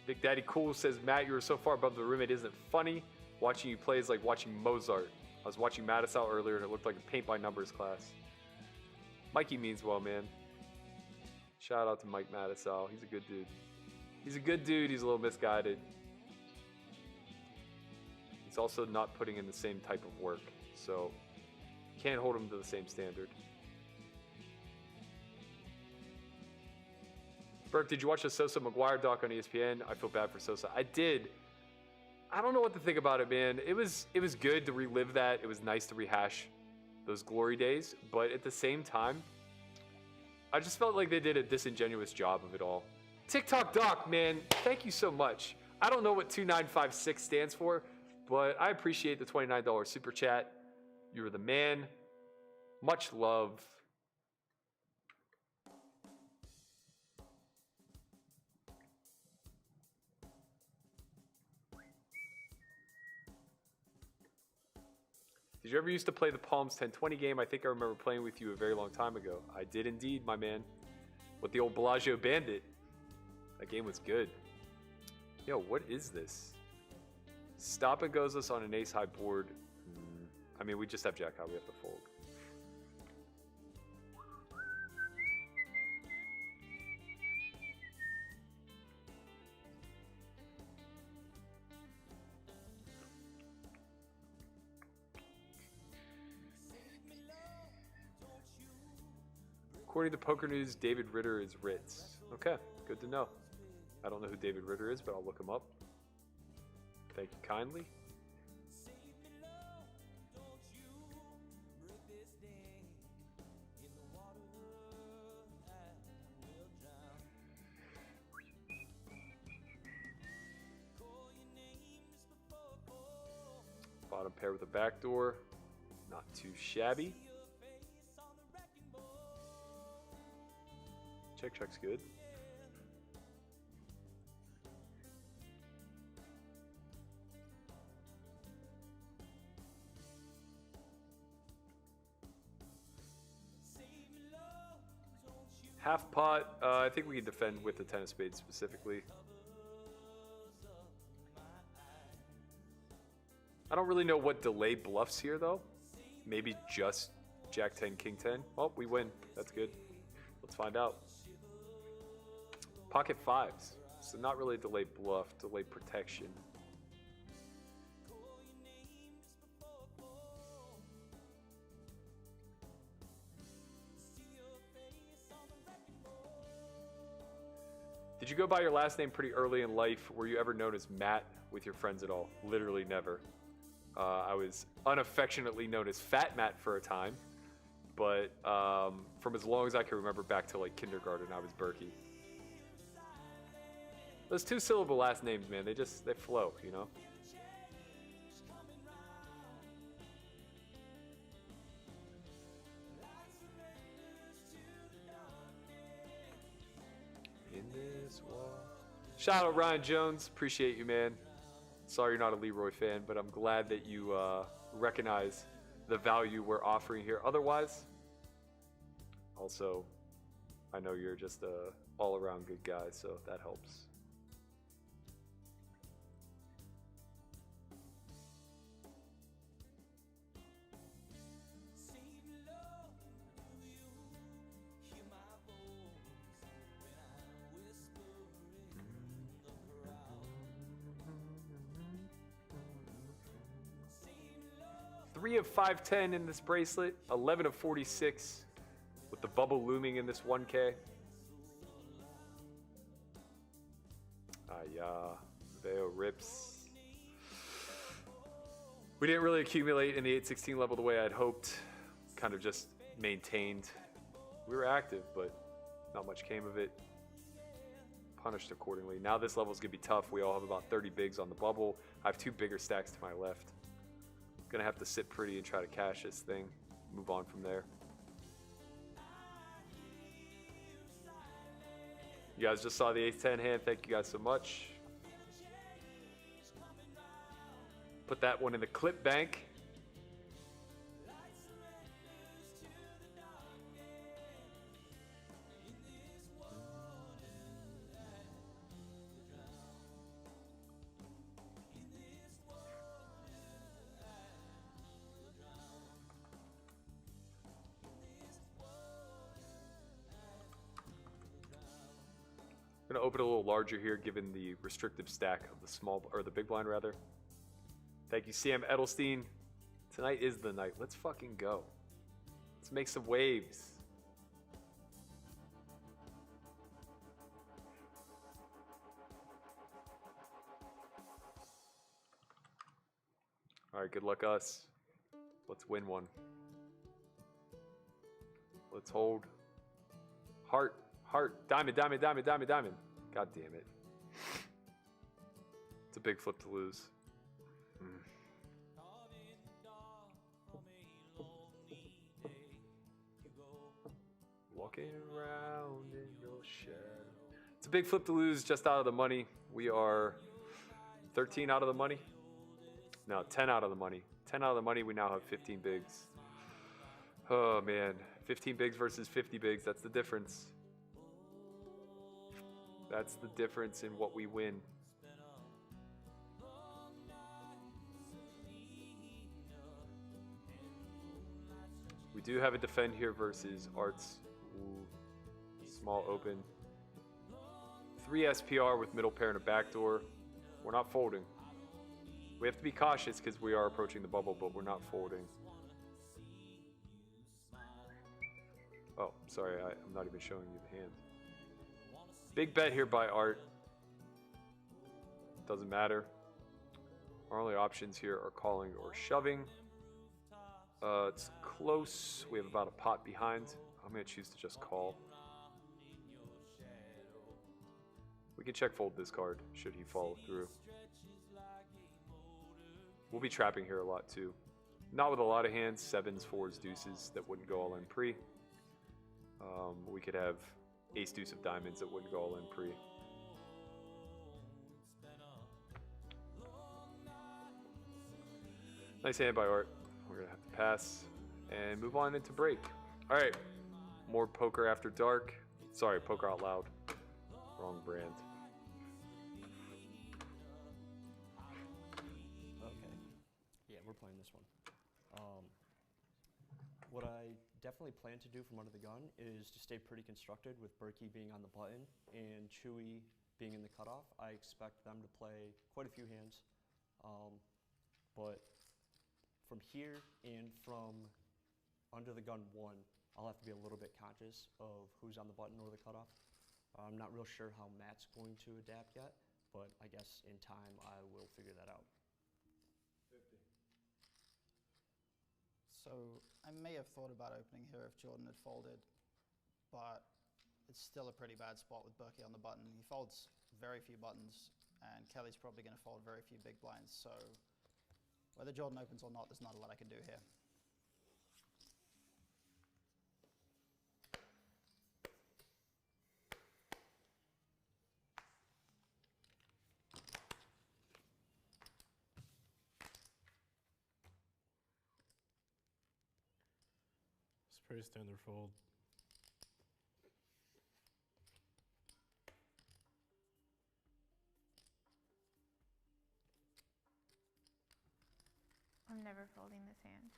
Big Daddy Cool says, Matt, you were so far above the rim it isn't funny. Watching you play is like watching Mozart. I was watching Mattisau earlier and it looked like a paint by numbers class. Mikey means well, man. Shout out to Mike Mattisau. He's a good dude. He's a good dude. He's a little misguided. He's also not putting in the same type of work. So can't hold him to the same standard. Burke, did you watch the Sosa McGuire doc on ESPN? I feel bad for Sosa. I did. I don't know what to think about it, man. It was good to relive that. It was nice to rehash those glory days. But at the same time, I just felt like they did a disingenuous job of it all. TikTok doc, man, thank you so much. I don't know what 2956 stands for, but I appreciate the $29 super chat. You were the man. Much love. Did you ever used to play the Palms 1020 game? I think I remember playing with you a very long time ago. I did indeed, my man. With the old Bellagio Bandit. That game was good. Yo, what is this? Stop and goes us on an ace high board. I mean, we just have jack high. We have to fold. According to Poker News, David Ritter is Ritz. Okay, good to know. I don't know who David Ritter is, but I'll look him up. Thank you kindly. Bottom pair with a backdoor. Not too shabby. Check's good. Half pot, I think we can defend with the 10 of spades specifically. I don't really know what delay bluffs here though. Maybe just Jack 10, King 10. Oh, we win. That's good. Let's find out. Pocket fives. So not really delay bluff, delay protection. Did you go by your last name pretty early in life? Were you ever known as Matt with your friends at all? Literally never. I was unaffectionately known as Fat Matt for a time, but from as long as I can remember back to like kindergarten, I was Berkey. Those 2-syllable last names, man, they flow, you know? In this wall. Shout out Ryan Jones, appreciate you, man. Sorry you're not a Leroy fan, but I'm glad that you recognize the value we're offering here. Otherwise, also, I know you're just a all-around good guy, so that helps. Three of 510 in this bracelet, 11 of 46 with the bubble looming in this 1K. Veo rips. We didn't really accumulate in the 816 level the way I'd hoped. Kind of just maintained. We were active, but not much came of it. Punished accordingly. Now this level is going to be tough. We all have about 30 bigs on the bubble. I have 2 bigger stacks to my left. Gonna have to sit pretty and try to cash this thing. Move on from there. You guys just saw the ace-10 hand. Thank you guys so much. Put that one in the clip bank. I'm gonna open a little larger here, given the restrictive stack of the small, or the big blind rather. Thank you, Sam Edelstein. Tonight is the night. Let's fucking go. Let's make some waves. All right, good luck us. Let's win one. Let's hold. Heart. Heart, diamond, diamond, diamond, diamond, diamond. God damn it. It's a big flip to lose. Walking around in your shadow. It's a big flip to lose, just out of the money. We are 13 out of the money. No, 10 out of the money. 10 out of the money, we now have 15 bigs. Oh man, 15 bigs versus 50 bigs, that's the difference. That's the difference in what we win. We do have a defend here versus Arts. Ooh, small open. 3 SPR with middle pair and a backdoor. We're not folding. We have to be cautious because we are approaching the bubble, but we're not folding. Oh, sorry, I'm not even showing you the hand. Big bet here by Art. Doesn't matter. Our only options here are calling or shoving. It's close. We have about a pot behind. I'm going to choose to just call. We can check fold this card should he follow through. We'll be trapping here a lot too. Not with a lot of hands, 7s, 4s, deuces that wouldn't go all in pre. We could have ace deuce of diamonds that wouldn't go all in pre. Nice hand by Art. We're gonna have to pass and move on into break. All right, more poker after dark. Sorry, poker out loud. Wrong brand. Okay. Yeah, we're playing this one. What I definitely plan to do from under the gun is to stay pretty constructed with Berkey being on the button and Chewy being in the cutoff. I expect them to play quite a few hands, but from here and from under the gun 1, I'll have to be a little bit conscious of who's on the button or the cutoff. I'm not real sure how Matt's going to adapt yet, but I guess in time I will figure that out. 50. So I may have thought about opening here if Jordan had folded, but it's still a pretty bad spot with Berkey on the button. He folds very few buttons, and Kelly's probably going to fold very few big blinds. So whether Jordan opens or not, there's not a lot I can do here. It's pretty standard fold. I'm never folding this hand.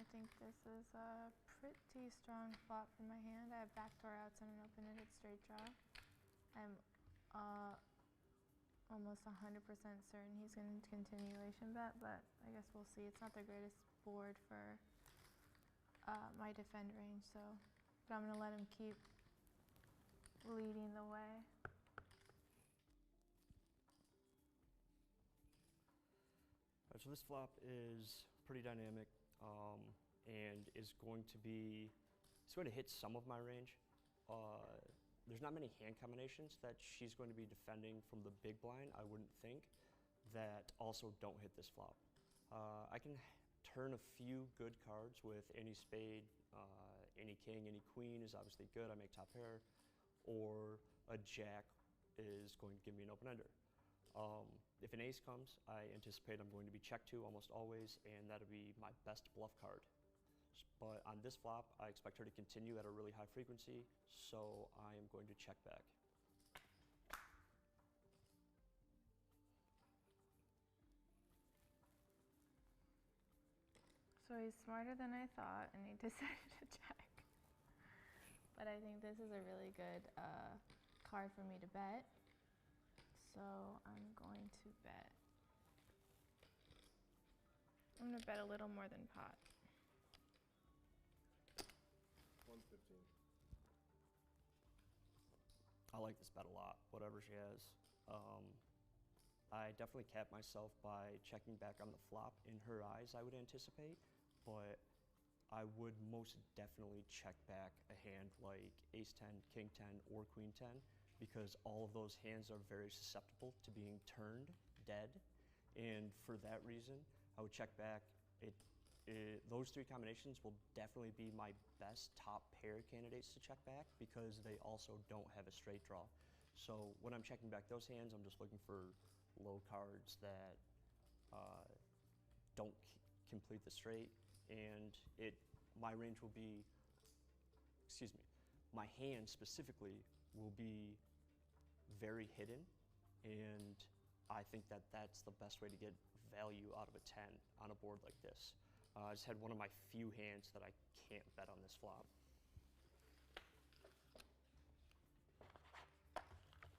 I think this is a pretty strong flop for my hand. I have backdoor outs and an open-ended straight draw. I'm almost 100% certain he's going to continuation bet, but I guess we'll see. It's not the greatest board for my defend range, so but I'm going to let him keep leading the way. So this flop is pretty dynamic and is going to be, it's going to hit some of my range. There's not many hand combinations that she's going to be defending from the big blind, I wouldn't think, that also don't hit this flop. I can turn a few good cards with any spade, any king, any queen is obviously good, I make top pair, or a jack is going to give me an open-ender. If an ace comes, I anticipate I'm going to be checked to almost always, and that'll be my best bluff card. But on this flop, I expect her to continue at a really high frequency, so I am going to check back. So he's smarter than I thought, and he decided to check. But I think this is a really good card for me to bet. So I'm going to bet. I'm going to bet a little more than pot. 115. I like this bet a lot, whatever she has. I definitely cap myself by checking back on the flop. In her eyes, I would anticipate, but I would most definitely check back a hand like ace-10, king-10, or queen-10, because all of those hands are very susceptible to being turned dead, and for that reason, I would check back. Those three combinations will definitely be my best top pair candidates to check back because they also don't have a straight draw. So when I'm checking back those hands, I'm just looking for low cards that don't complete the straight, and my range will be, my hand specifically will be very hidden, and I think that that's the best way to get value out of a 10 on a board like this. I just had one of my few hands that I can't bet on this flop.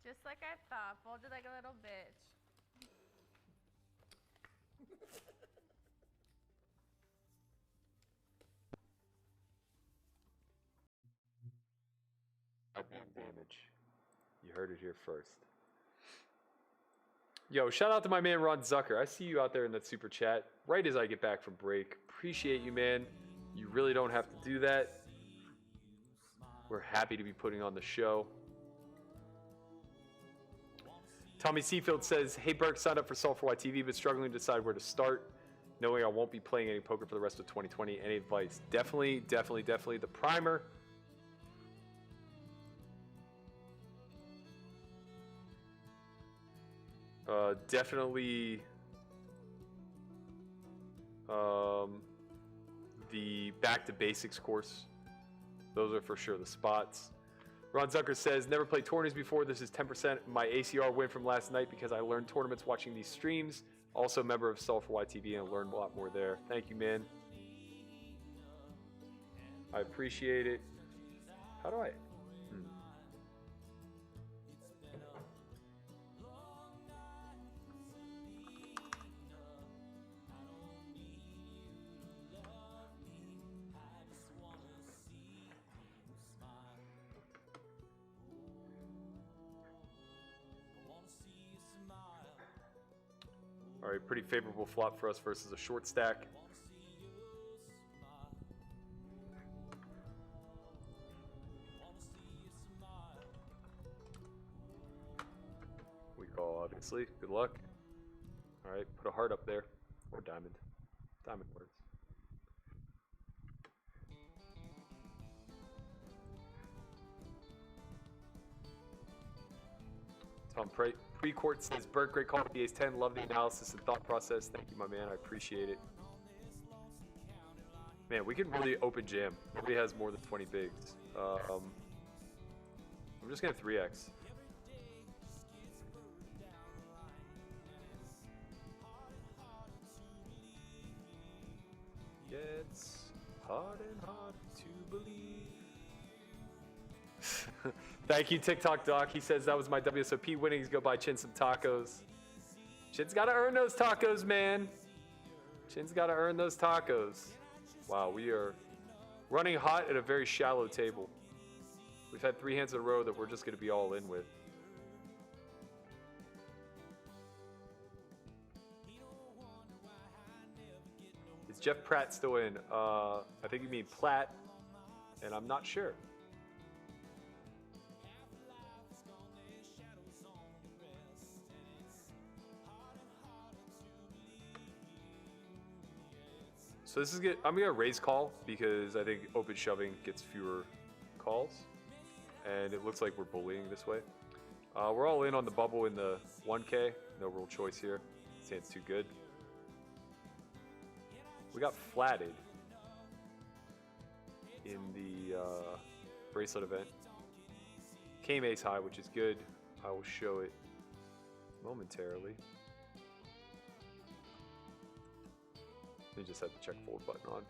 Just like I thought, folded like a little bitch. Damage. You heard it here first. Yo, shout out to my man Ron Zucker. I see you out there in that super chat right as I get back from break. Appreciate you, man. You really don't have to do that. We're happy to be putting on the show. Tommy Seafield says, hey, Berk, signed up for S4Y TV, but struggling to decide where to start, knowing I won't be playing any poker for the rest of 2020. Any advice? Definitely the primer. Definitely the Back to Basics course. Those are for sure the spots. Ron Zucker says, never played tournaments before. This is 10% my ACR win from last night because I learned tournaments watching these streams. Also a member of S4Y TV and learned a lot more there. Thank you, man. I appreciate it. How do I? All right, pretty favorable flop for us versus a short stack. We call, obviously. Good luck. All right, put a heart up there. Or diamond. Diamond works. Tom Precourt says, Bert, great call with the ace-10. Love the analysis and thought process. Thank you, my man. I appreciate it. Man, we can really open jam. Nobody has more than 20 bigs. I'm just going to 3x. Gets hard and hard to believe. Thank you, TikTok Doc. He says that was my WSOP winnings. Go buy Chin some tacos. Chin's got to earn those tacos, man. Chin's got to earn those tacos. Wow, we are running hot at a very shallow table. We've had 3 hands in a row that we're just going to be all in with. Is Jeff Pratt still in? I think you mean Platt, and I'm not sure. So this is good. I'm gonna raise call because I think open shoving gets fewer calls, and it looks like we're bullying this way. We're all in on the bubble in the 1K. No real choice here. This hand's too good. We got flatted in the bracelet event. Came ace high, which is good. I will show it momentarily. You just have the check fold button on.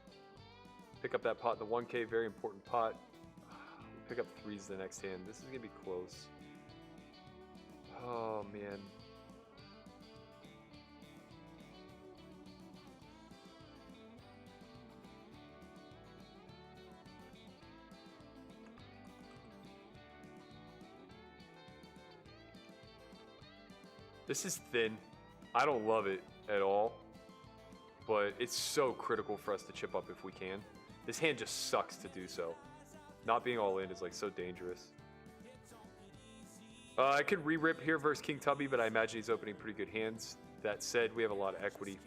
Pick up that pot in the 1K, very important pot. Pick up 3s the next hand. This is gonna be close. Oh man. This is thin. I don't love it at all. But it's so critical for us to chip up if we can. This hand just sucks to do so. Not being all in is like so dangerous. I could re-rip here versus King Tubby, but I imagine he's opening pretty good hands. That said, we have a lot of equity,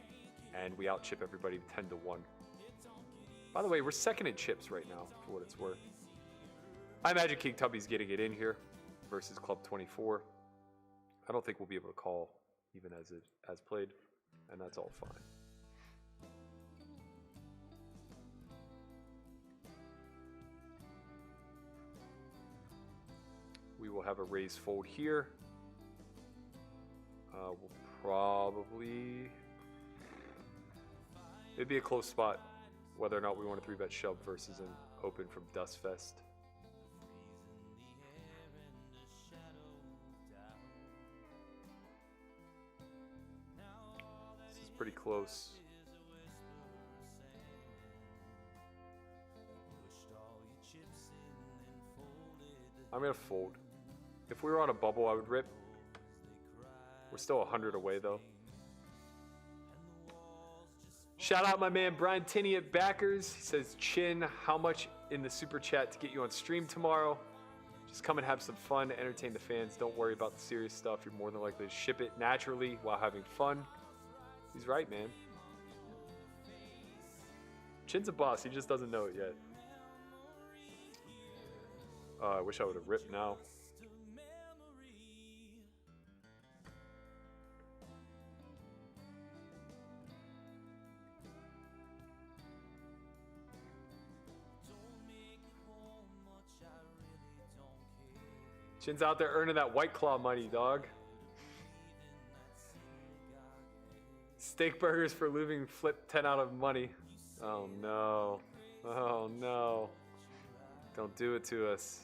and we out-chip everybody 10-1. By the way, we're second in chips right now, for what it's worth. I imagine King Tubby's getting it in here versus Club 24. I don't think we'll be able to call even as played, and that's all fine. We will have a raise fold here. We'll probably... It'd be a close spot whether or not we want a 3-bet shove versus an open from Dustfest. This is pretty close. I'm gonna fold. If we were on a bubble, I would rip. We're still 100 away, though. Shout out my man Brian Tinney at Backers. He says, Chin, how much in the super chat to get you on stream tomorrow? Just come and have some fun, entertain the fans. Don't worry about the serious stuff. You're more than likely to ship it naturally while having fun. He's right, man. Chin's a boss. He just doesn't know it yet. I wish I would have ripped now. Shin's out there earning that White Claw money, dog. Steak burgers for losing flip 10 out of money. Oh no. Oh no. Don't do it to us.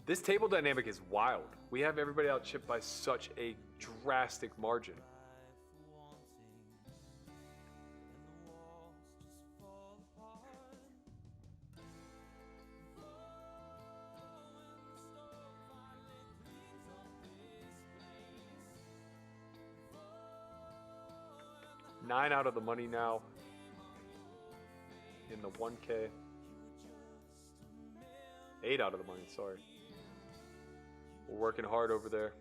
This table dynamic is wild. We have everybody out chipped by such a drastic margin. Nine out of the money now in the 1K. 8 out of the money, sorry. We're working hard over there.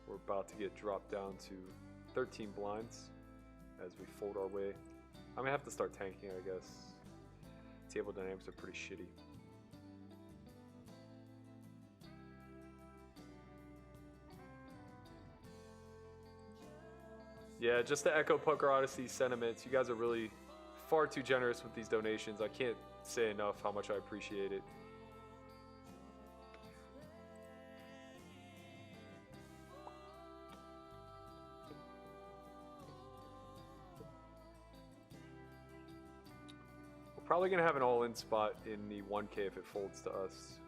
We're about to get dropped down to 13 blinds as we fold our way. I'm gonna have to start tanking, I guess. Table dynamics are pretty shitty. Yeah, just to echo Poker Odyssey's sentiments, you guys are really far too generous with these donations. I can't say enough how much I appreciate it. We're probably gonna have an all-in spot in the 1K if it folds to us.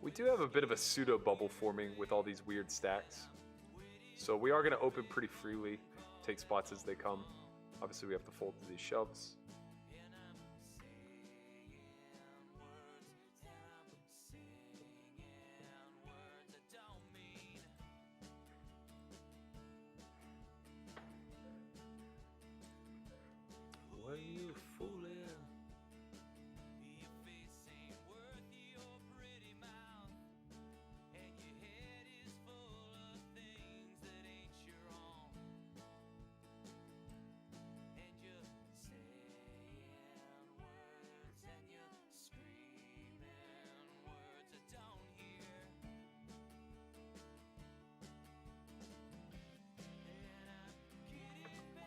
We do have a bit of a pseudo bubble forming with all these weird stacks. So we are going to open pretty freely, take spots as they come. Obviously we have to fold to these shoves. What are you fooling?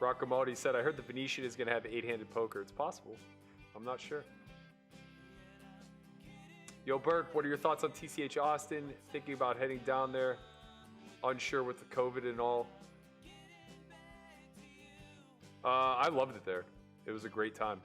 Rockamaldi said, I heard the Venetian is going to have 8-handed poker. It's possible. I'm not sure. Yo, Burke, what are your thoughts on TCH Austin? Thinking about heading down there. Unsure with the COVID and all. I loved it there. It was a great time.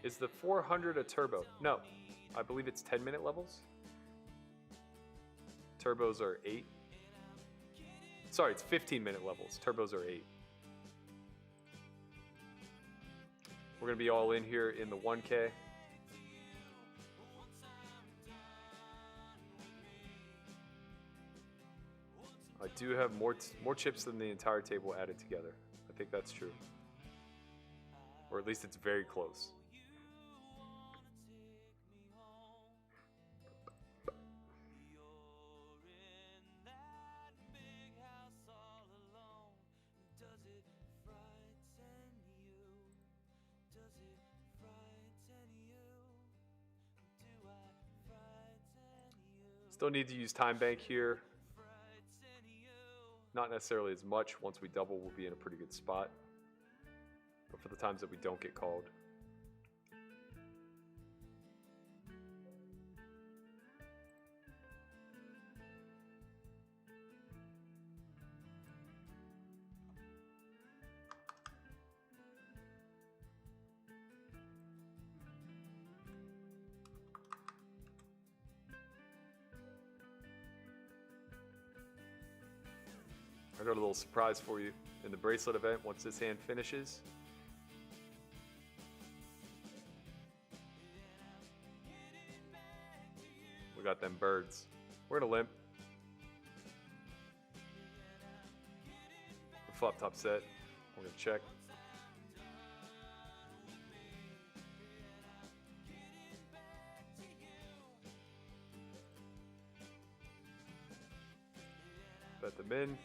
Is the 400 a turbo? No, I believe it's 10-minute levels. Turbos are 8. Sorry, it's 15-minute levels. Turbos are 8. We're gonna be all in here in the 1K. I do have more chips than the entire table added together. I think that's true. Or at least it's very close. Still need to use time bank here. Not necessarily as much. Once we double, we'll be in a pretty good spot. But for the times that we don't get called. I got a little surprise for you in the bracelet event once this hand finishes. We got them birds. We're gonna limp. The flop top set. We're gonna check. Bet them in.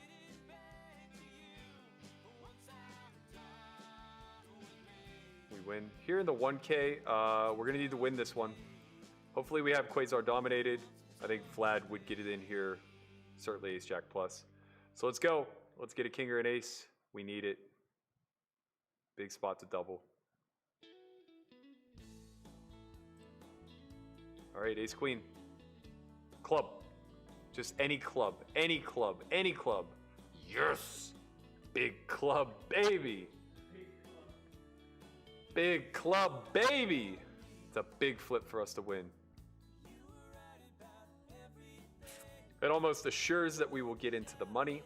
We win. Here in the 1K, we're going to need to win this one. Hopefully we have Quasar dominated. I think Vlad would get it in here. Certainly ace jack plus. So let's go. Let's get a king or an ace. We need it. Big spot to double. All right, ace queen. Club. Just any club. Any club. Any club. Yes. Big club, baby. Big club, baby. It's a big flip for us to win. It almost assures that we will get into the money.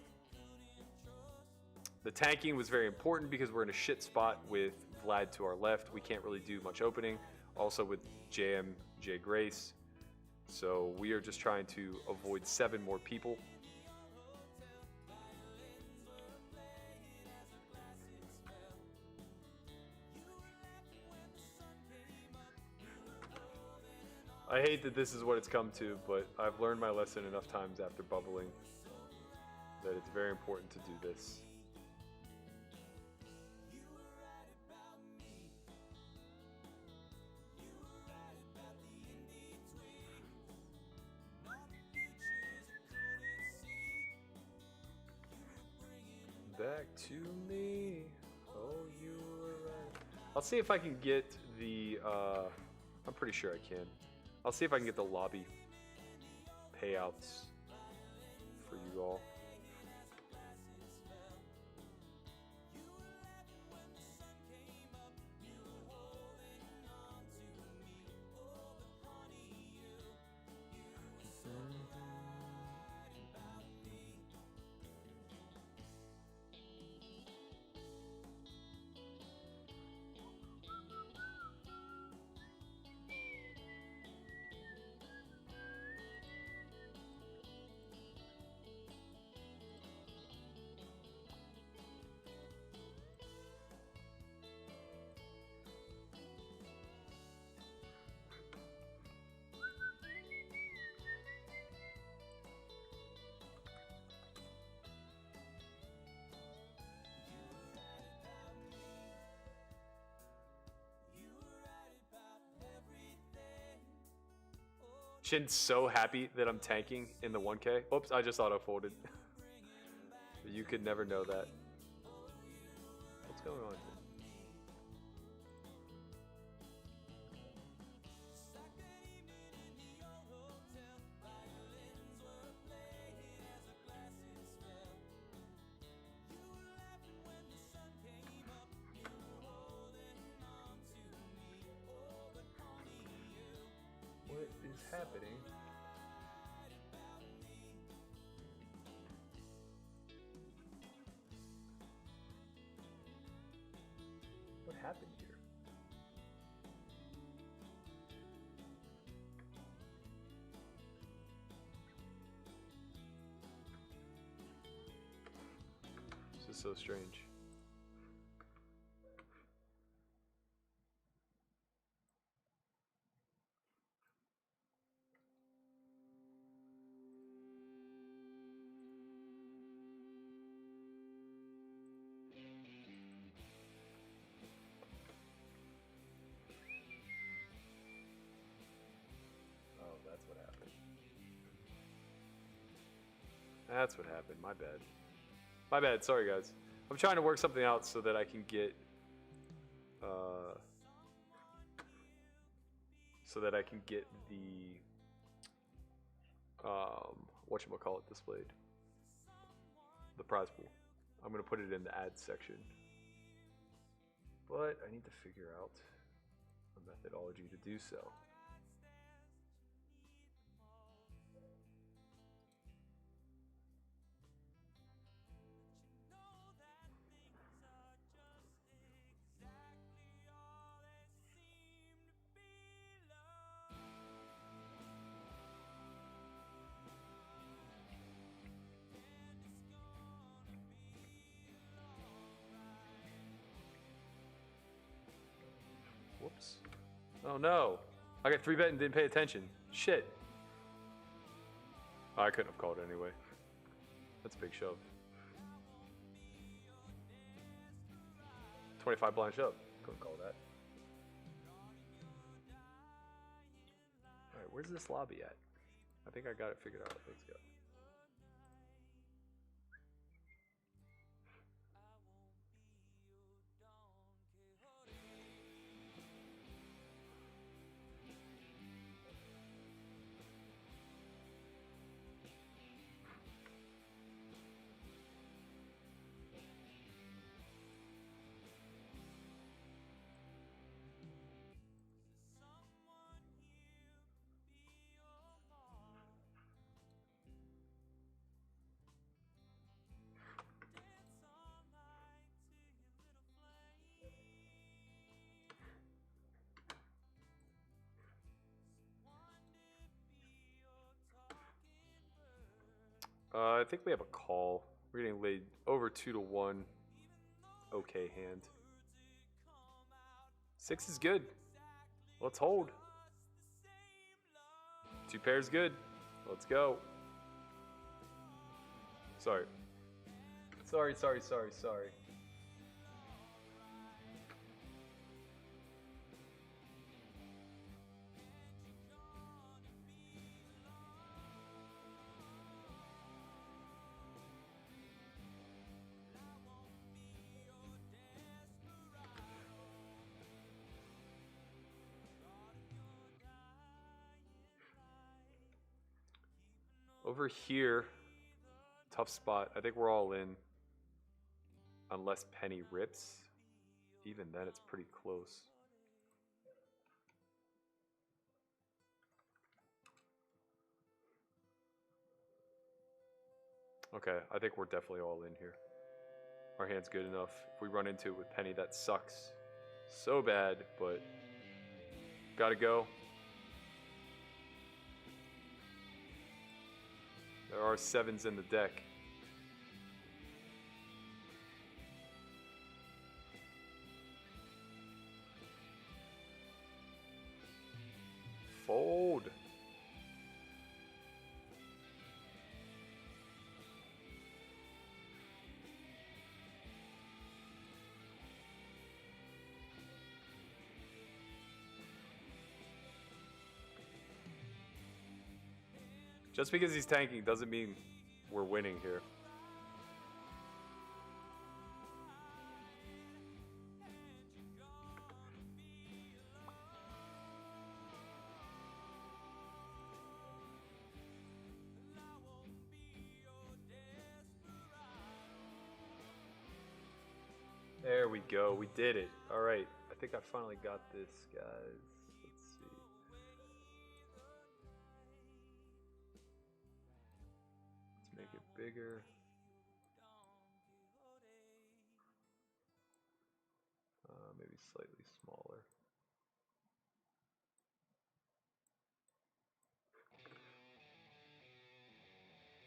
The tanking was very important because we're in a shit spot with Vlad to our left. We can't really do much opening. Also with JM, J Grace. So we are just trying to avoid 7 more people. I hate that this is what it's come to, but I've learned my lesson enough times after bubbling that it's very important to do this. Back to me, oh you were right. I'll see if I can get the, I'm pretty sure I can. I'll see if I can get the lobby payouts for you all. Shin's so happy that I'm tanking in the 1K. Oops, I just auto-folded. You could never know that. What's going on here? What is happening? What happened here? This is so strange. That's what happened. That's what happened. My bad. My bad. Sorry, guys. I'm trying to work something out so that I can get, the, whatchamacallit displayed. The prize pool. I'm gonna put it in the ads section. But I need to figure out a methodology to do so. Whoops. Oh no. I got 3-bet and didn't pay attention. Shit. I couldn't have called it anyway. That's a big shove. 25 blind shove. Couldn't call that. Alright, where's this lobby at? I think I got it figured out. Let's go. I think we have a call. We're getting laid over 2-1. Okay hand. 6 is good. Let's hold. 2 pairs good. Let's go. Sorry. Sorry. Over here, tough spot. I think we're all in. Unless Penny rips. Even then, it's pretty close. Okay, I think we're definitely all in here. Our hand's good enough. If we run into it with Penny, that sucks so bad, but gotta go. There are 7s in the deck. Fold. Just because he's tanking doesn't mean we're winning here. There we go. We did it. All right. I think I finally got this, guys. Let's see. Let's make it bigger. Maybe slightly smaller.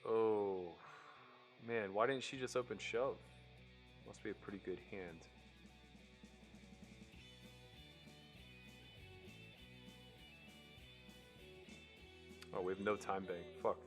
Oh, man. Why didn't she just open shove? Must be a pretty good hand. Oh, we have no time bank. Fuck.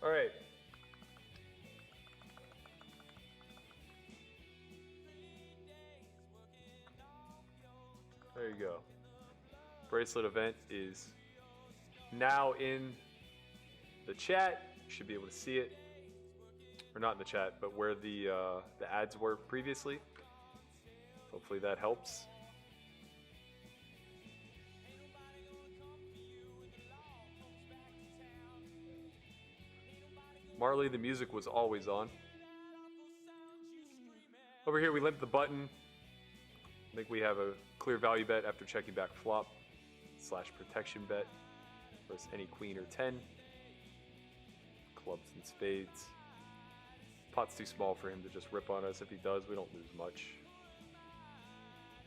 All right. There you go. Bracelet event is now in the chat. You should be able to see it. Or not in the chat, but where the ads were previously. Hopefully that helps. Marley, the music was always on. Over here, we limp the button. I think we have a clear value bet after checking back flop / protection bet versus any queen or 10. Clubs and spades. Pot's too small for him to just rip on us. If he does, we don't lose much.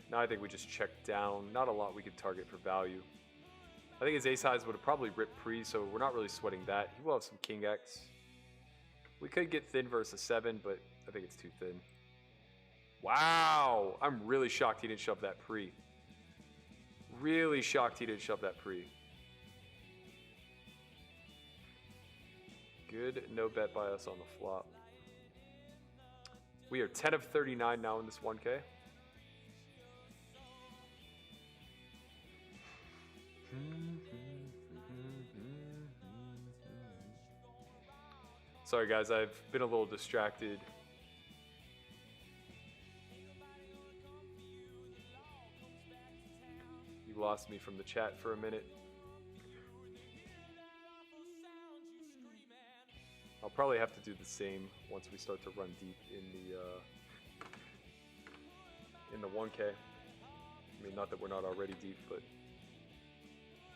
Now I think we just check down. Not a lot we could target for value. I think his ace highs would have probably ripped pre, so we're not really sweating that. He will have some king X. We could get thin versus 7, but I think it's too thin. Wow! I'm really shocked he didn't shove that pre. Really shocked he didn't shove that pre. Good no bet by us on the flop. We are 10 of 39 now in this 1K. Sorry guys, I've been a little distracted. You lost me from the chat for a minute. I'll probably have to do the same once we start to run deep in the 1K. I mean, not that we're not already deep, but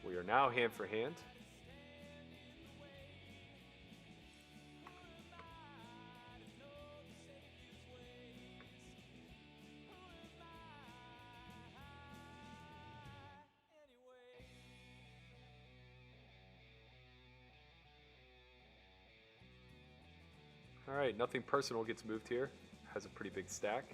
we are now hand for hand. All right, nothing personal gets moved here. Has a pretty big stack.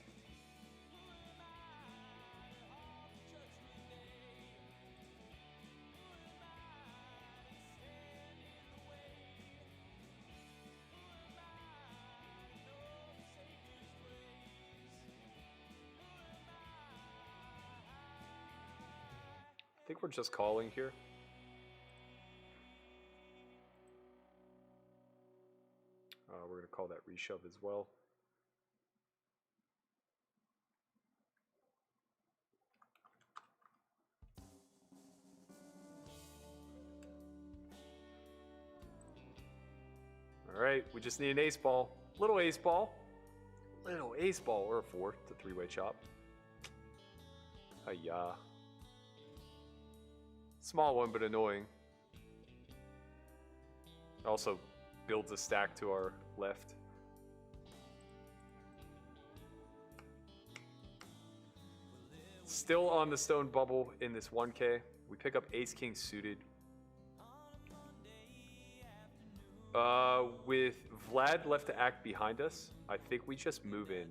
I think we're just calling here. We're going to call that reshove as well. All right, we just need an ace ball. Little ace ball. Little ace ball or a 4. It's a 3-way chop. Hi-ya. Small one, but annoying. Also builds a stack to our left. Still on the stone bubble in this 1K. We pick up ace king suited. With Vlad left to act behind us, I think we just move in.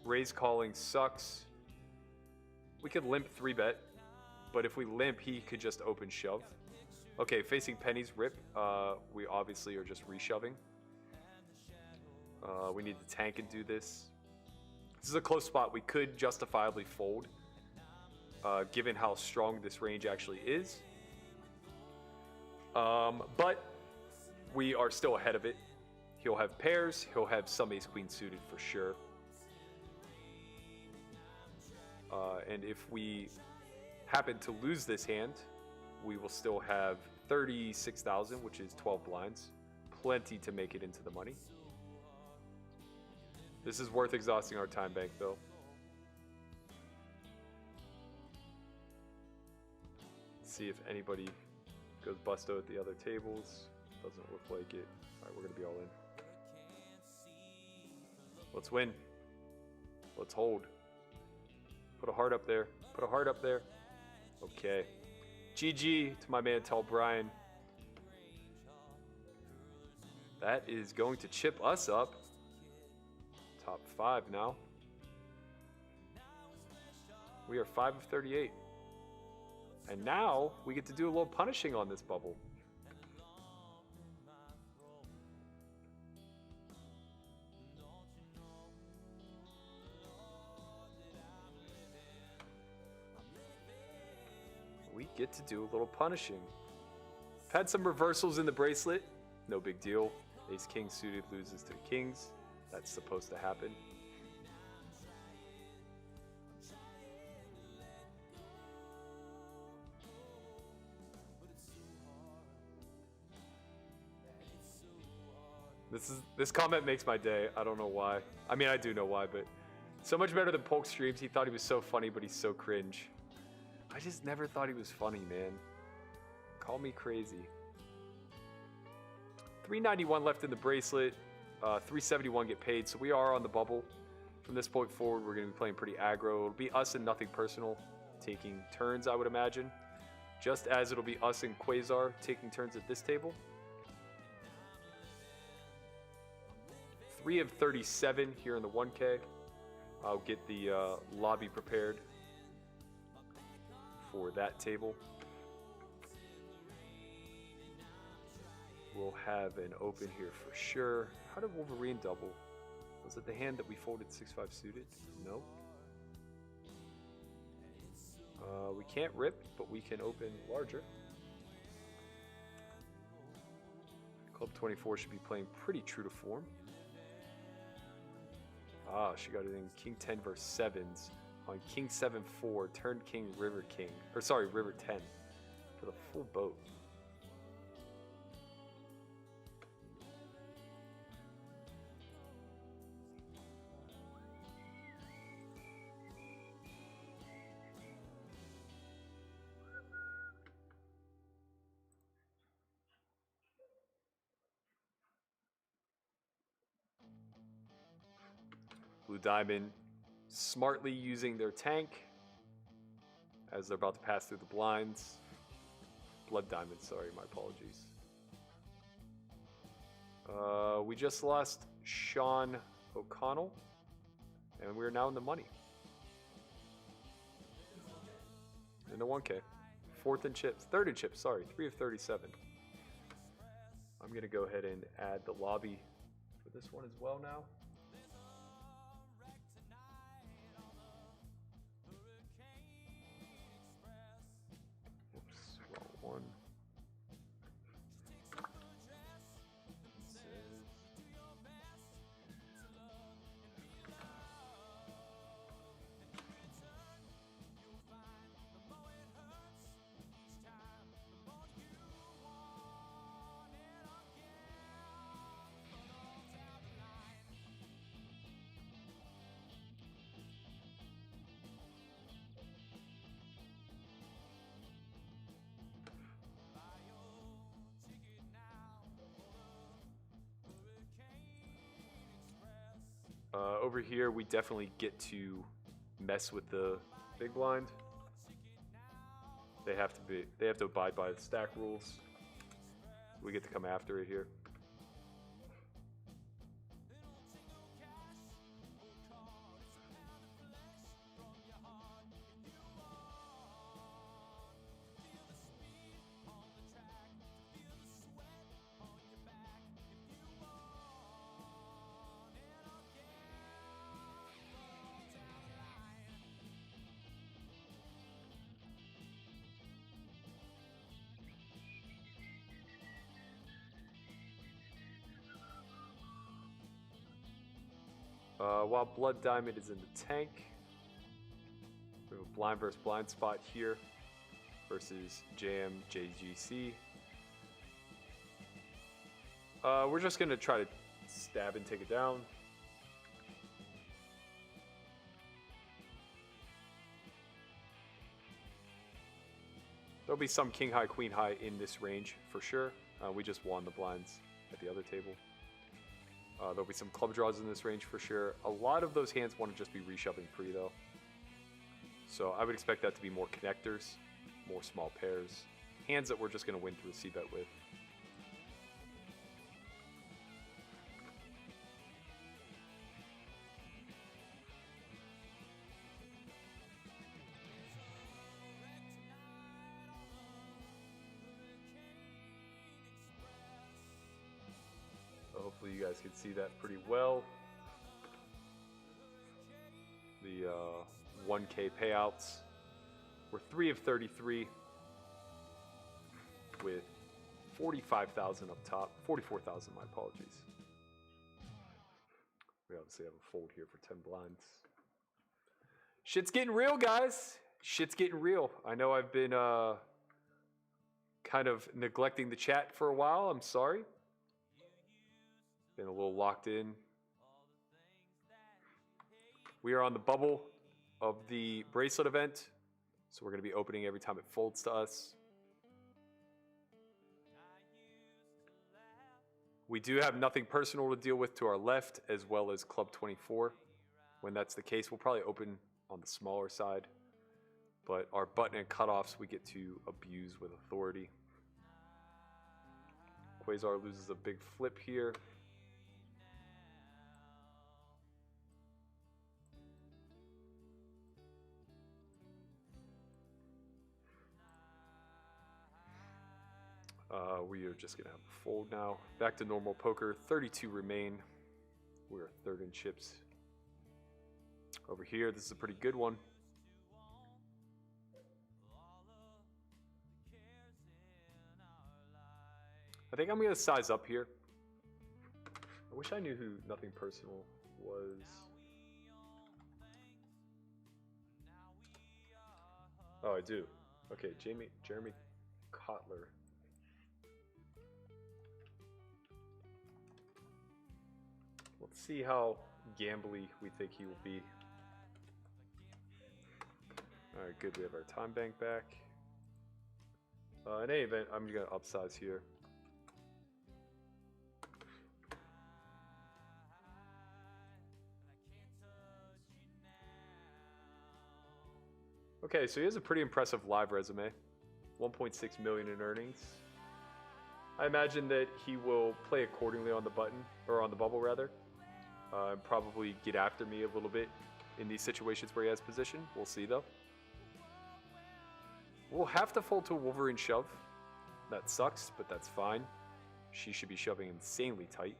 Raise calling sucks. We could limp 3-bet, but if we limp, he could just open shove. Okay, facing pennies rip. We obviously are just reshoving. We need to tank and do this. This is a close spot. We could justifiably fold, given how strong this range actually is. But we are still ahead of it. He'll have pairs. He'll have some ace-queen suited for sure. And if we happen to lose this hand, we will still have 36,000, which is 12 blinds. Plenty to make it into the money. This is worth exhausting our time bank, though. Let's see if anybody goes busto at the other tables. Doesn't look like it. All right, we're going to be all in. Let's win. Let's hold. Put a heart up there. Put a heart up there. Okay. GG to my man Tell Brian. That is going to chip us up. Top 5 now. We are 5 of 38. And now we get to do a little punishing on this bubble. We get to do a little punishing. Had some reversals in the bracelet. No big deal. Ace king suited loses to the kings. That's supposed to happen. This comment makes my day. I don't know why. I mean, I do know why, but so much better than Polk streams. He thought he was so funny, but he's so cringe. I just never thought he was funny, man. Call me crazy. 391 left in the bracelet. 371 get paid, so we are on the bubble. From this point forward, we're going to be playing pretty aggro. It'll be us and nothing personal, taking turns, I would imagine. Just as it'll be us and Quasar taking turns at this table. 3 of 37 here in the 1K. I'll get the lobby prepared for that table. We'll have an open here for sure. How did Wolverine double? Was it the hand that we folded 6-5 suited? No. We can't rip, but we can open larger. Club 24 should be playing pretty true to form. Ah, she got it in King 10 versus 7s on King 7-4, turn King, River King. Or sorry, River 10 for the full boat. Blue Diamond smartly using their tank as they're about to pass through the blinds. Blood Diamond, sorry, my apologies. We just lost Sean O'Connell, and we're now in the money. In the 1K. Third in chips, sorry, 3 of 37. I'm gonna go ahead and add the lobby for this one as well now. One. Over here, we definitely get to mess with the big blind. They have to abide by the stack rules. We get to come after it here. While Blood Diamond is in the tank, we have a blind versus blind spot here versus JM JGC. We're just going to try to stab and take it down. There'll be some king high, queen high in this range for sure. We just won the blinds at the other table. There'll be some club draws in this range for sure. A lot of those hands want to just be reshoving pre though. So I would expect that to be more connectors, more small pairs. Hands that we're just going to win through a c-bet with. guys can see that pretty well. The 1K payouts. We're 3 of 33 with 45,000 up top. 44,000, my apologies. We obviously have a fold here for 10 blinds. Shit's getting real, guys. Shit's getting real. I know I've been kind of neglecting the chat for a while. I'm sorry. Been a little locked in. We are on the bubble of the bracelet event, so we're going to be opening every time it folds to us. We do have nothing personal to deal with to our left, as well as Club 24. When that's the case, we'll probably open on the smaller side. But our button and cutoffs we get to abuse with authority. Quasar loses a big flip here. We are just going to have a fold now. Back to normal poker. 32 remain. We're third in chips. Over here, this is a pretty good one. I think I'm going to size up here. I wish I knew who Nothing Personal was. Oh, I do. Okay, Jeremy Kotler. Let's see how gambly we think he will be. Alright, good. We have our time bank back. In any event, I'm going to upsize here. Okay, so he has a pretty impressive live resume. 1.6 million in earnings. I imagine that he will play accordingly on the button, or on the bubble rather. And probably get after me a little bit in these situations where he has position. We'll see though. We'll have to fold to a Wolverine shove. That sucks, but that's fine. She should be shoving insanely tight.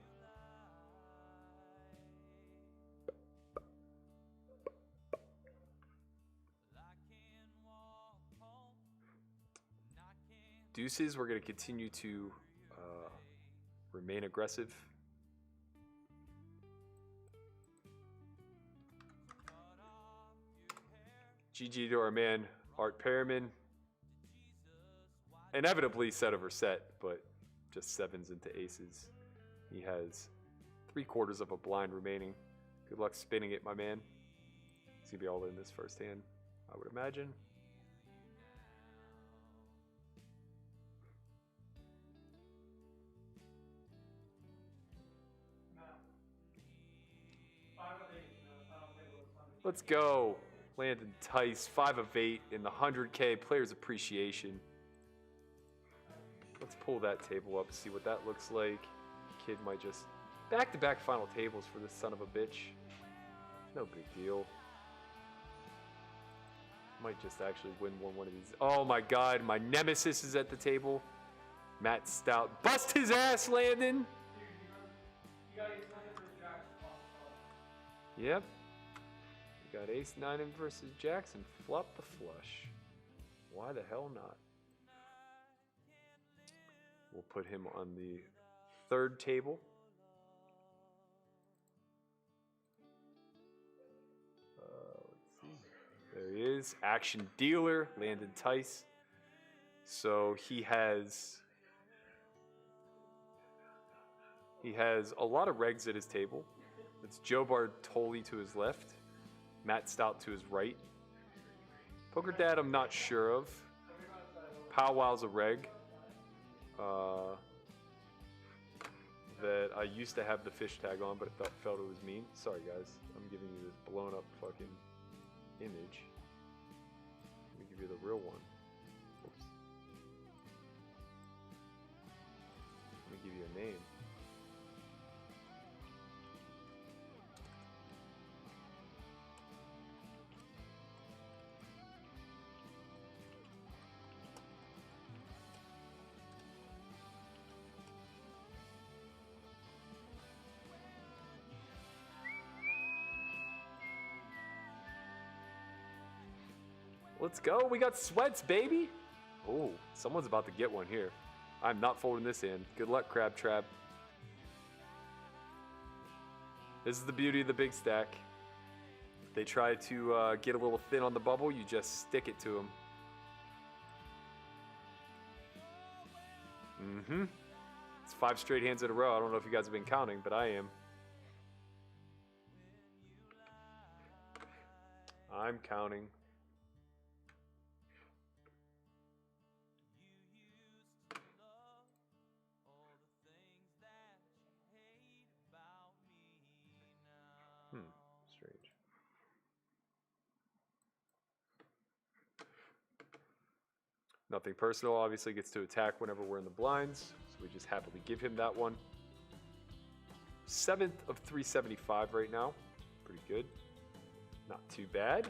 Deuces, we're going to continue to remain aggressive. GG to our man, Art Perriman. Inevitably set over set, but just sevens into aces. He has 3/4 of a blind remaining. Good luck spinning it, my man. He's going to be all in this first hand, I would imagine. Let's go. Landon Tice, 5 of 8 in the 100K Players Appreciation. Let's pull that table up, see what that looks like. Kid might just back-to-back final tables for this son of a bitch. No big deal. Might just actually win one of these. Oh my god, my nemesis is at the table. Matt Stout. Bust his ass, Landon! Yep. We got ace-9 in versus Jackson. Flop the flush. Why the hell not? We'll put him on the third table. Let's see. There he is. Action dealer, Landon Tice. So he has a lot of regs at his table. It's Joe Bartoli to his left, Matt Stout to his right. Poker Dad I'm not sure of. Powwow's a reg. That I used to have the fish tag on, but I felt it was mean. Sorry guys, I'm giving you this blown up fucking image. Let me give you the real one. Oops. Let me give you a name. Let's go. We got sweats, baby. Oh, someone's about to get one here. I'm not folding this in. Good luck, Crab Trap. This is the beauty of the big stack. If they try to get a little thin on the bubble, you just stick it to them. Mm-hmm. It's 5 straight hands in a row. I don't know if you guys have been counting, but I am. I'm counting. Strange. Nothing personal. Obviously gets to attack whenever we're in the blinds, so we just happily give him that one. 7th of 375 right now. Pretty good. Not too bad.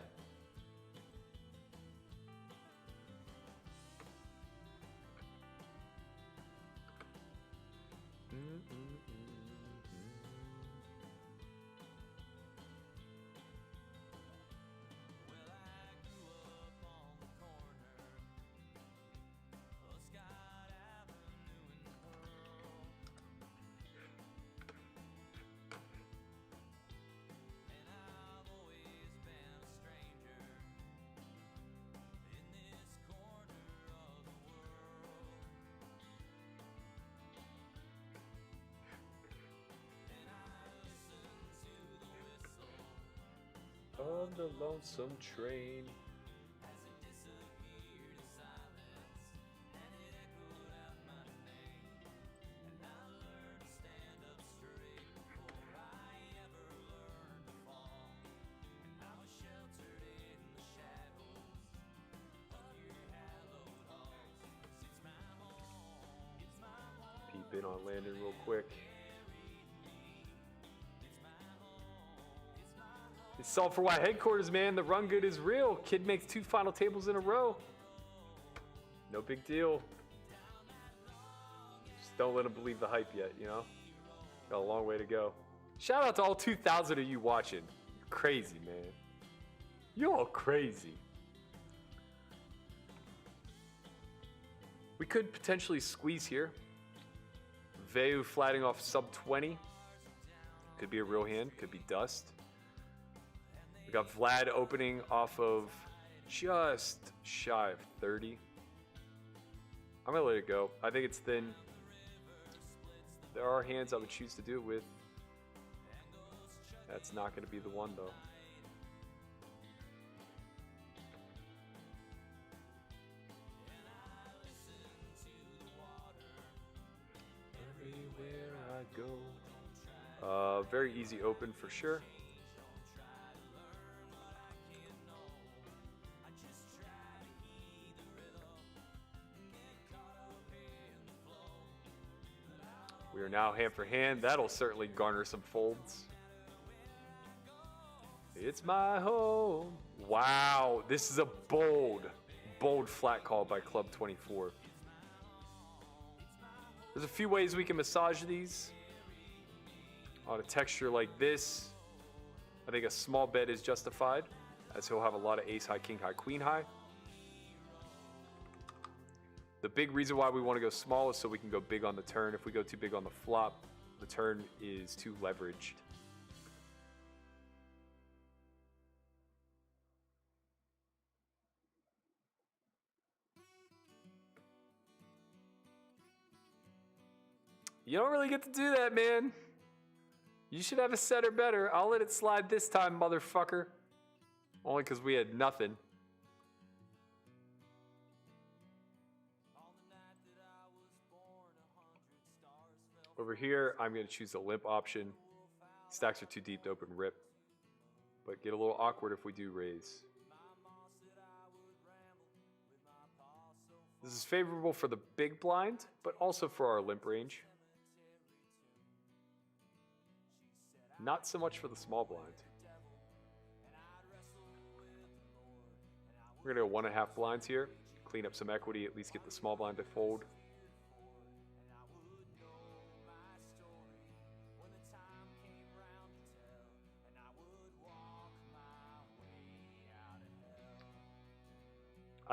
On the lonesome train. Peep in on Landon real quick. It's S4Y headquarters, man. The run good is real. Kid makes 2 final tables in a row. No big deal. Just don't let him believe the hype yet, you know? Got a long way to go. Shout out to all 2,000 of you watching. You're crazy, man. You're all crazy. We could potentially squeeze here. Veu flatting off sub 20. Could be a real hand, could be dust. We got Vlad opening off of just shy of 30. I'm gonna let it go. I think it's thin. There are hands I would choose to do it with. That's not gonna be the one though. Everywhere I go. Very easy open for sure. We are now hand for hand. That'll certainly garner some folds. It's my home. Wow, this is a bold flat call by Club 24. There's a few ways we can massage these. On a texture like this, I think a small bet is justified, as he'll have a lot of ace high, king high, queen high. The big reason why we want to go small is so we can go big on the turn. If we go too big on the flop, the turn is too leveraged. You don't really get to do that, man. You should have a setter better. I'll let it slide this time, motherfucker. Only because we had nothing. Over here, I'm going to choose the limp option. Stacks are too deep to open rip. But get a little awkward if we do raise. This is favorable for the big blind, but also for our limp range. Not so much for the small blind. We're going to go 1.5 blinds here. Clean up some equity, at least get the small blind to fold.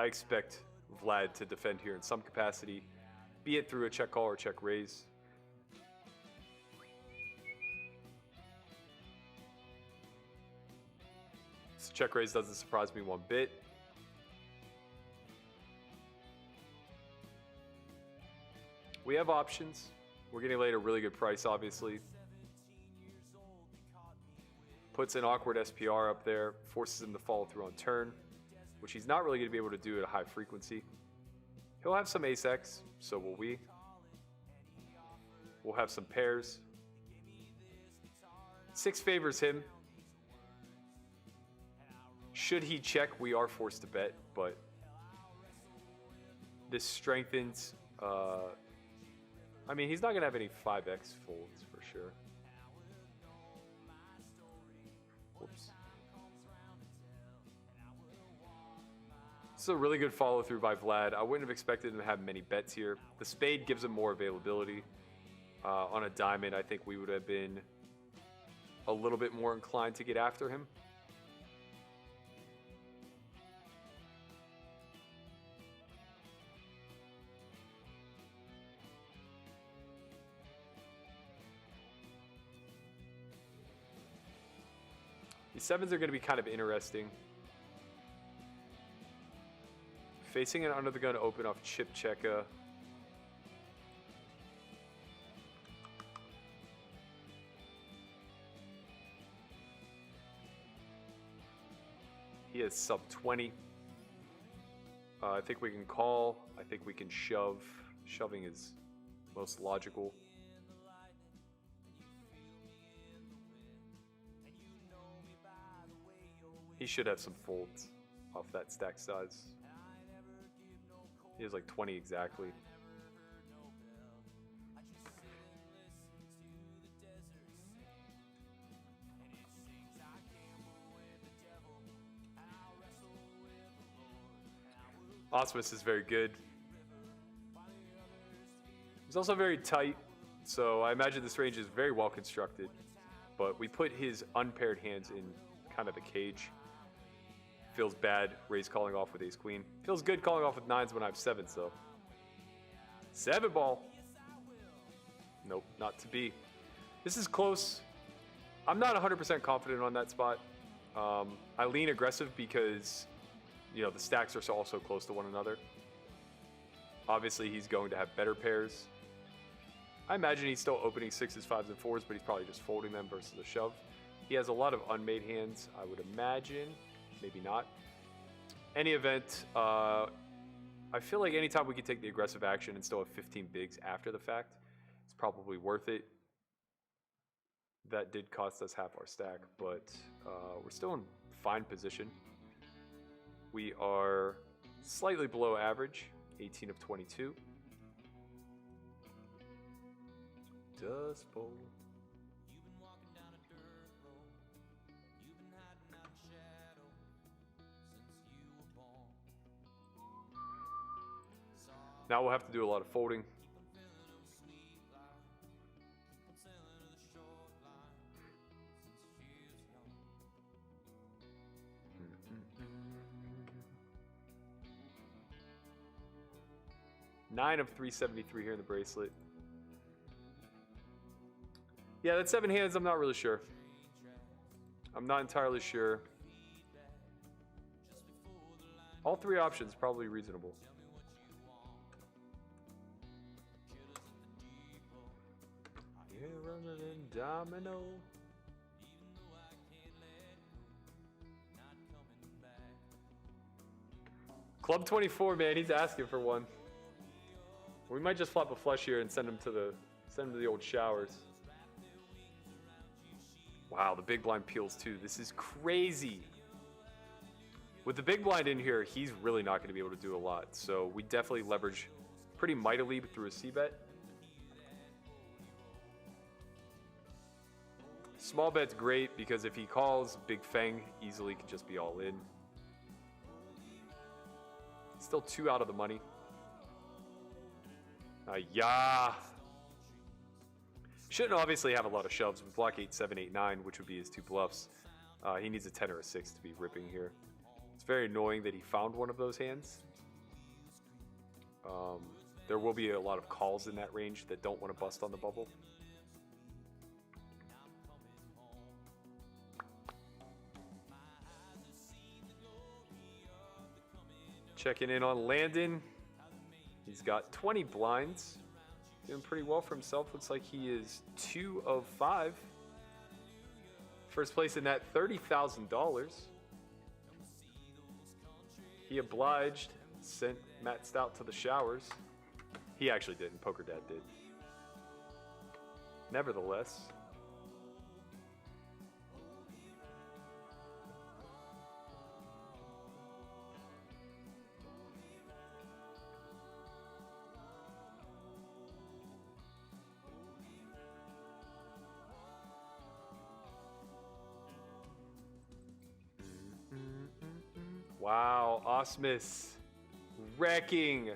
I expect Vlad to defend here in some capacity, be it through a check call or check raise. So check raise doesn't surprise me one bit. We have options. We're getting laid a really good price, obviously. Puts an awkward SPR up there, forces him to follow through on turn, which he's not really going to be able to do at a high frequency. He'll have some ace X, so will we. We'll have some pairs. 6 favors him. Should he check, we are forced to bet, but this strengthens. I mean, he's not going to have any 5x folds for sure. Whoops. This is a really good follow through by Vlad. I wouldn't have expected him to have many bets here. The spade gives him more availability. On a diamond, I think we would have been a little bit more inclined to get after him. These 7s are going to be kind of interesting. Facing an under the gun open off chip checka. He has sub 20. I think we can call. I think we can shove. Shoving is most logical. He should have some folds off that stack size. He has like 20 exactly. Osmus is very good. He's also very tight, so I imagine this range is very well constructed. But we put his unpaired hands in kind of a cage. Feels bad raise calling off with ace queen. Feels good calling off with 9s when I have 7s though. 7 ball. Nope, not to be. This is close. I'm not 100% confident on that spot. I lean aggressive because, you know, the stacks are also close to one another. Obviously, he's going to have better pairs. I imagine he's still opening 6s, 5s, and 4s, but he's probably just folding them versus a shove. He has a lot of unmade hands, I would imagine. Maybe not. Any event, I feel like anytime we can take the aggressive action and still have 15 bigs after the fact, it's probably worth it. That did cost us half our stack, but we're still in fine position. We are slightly below average, 18 of 22. Dust bowl. 'Now we'll have to do a lot of folding. Nine of 373 here in the bracelet. Yeah, that 7 hands, I'm not really sure. I'm not entirely sure. All 3 options probably reasonable. Yeah, running in domino. Club 24, man, he's asking for one. We might just flop a flush here and send him to the old showers. Wow, the big blind peels too. This is crazy. With the big blind in here, he's really not going to be able to do a lot. So we definitely leverage pretty mightily through a c-bet. Small bet's great because if he calls, Big Fang easily can just be all in. Still 2 out of the money. Yeah. Shouldn't obviously have a lot of shoves with block 8, 7, 8, 9, which would be his 2 bluffs. He needs a 10 or a 6 to be ripping here. It's very annoying that he found one of those hands. There will be a lot of calls in that range that don't want to bust on the bubble. Checking in on Landon. He's got 20 blinds. Doing pretty well for himself. Looks like he is 2 of 5. First place in that $30,000. He obliged, sent Matt Stout to the showers. He actually didn't, Poker Dad did. Nevertheless, wow, Osmus wrecking.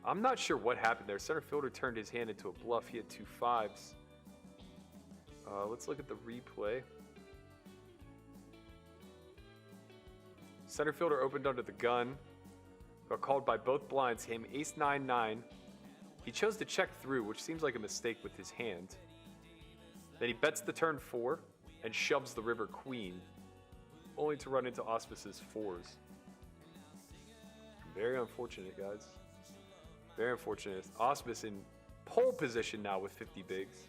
I'm not sure what happened there. Center fielder turned his hand into a bluff. He had 2 5s. Let's look at the replay. Center fielder opened under the gun. Got called by both blinds. Him ace 9-9. He chose to check through, which seems like a mistake with his hand. Then he bets the turn 4 and shoves the river queen, only to run into Osmus's 4s. Very unfortunate, guys. Very unfortunate. Osmus in pole position now with 50 bigs.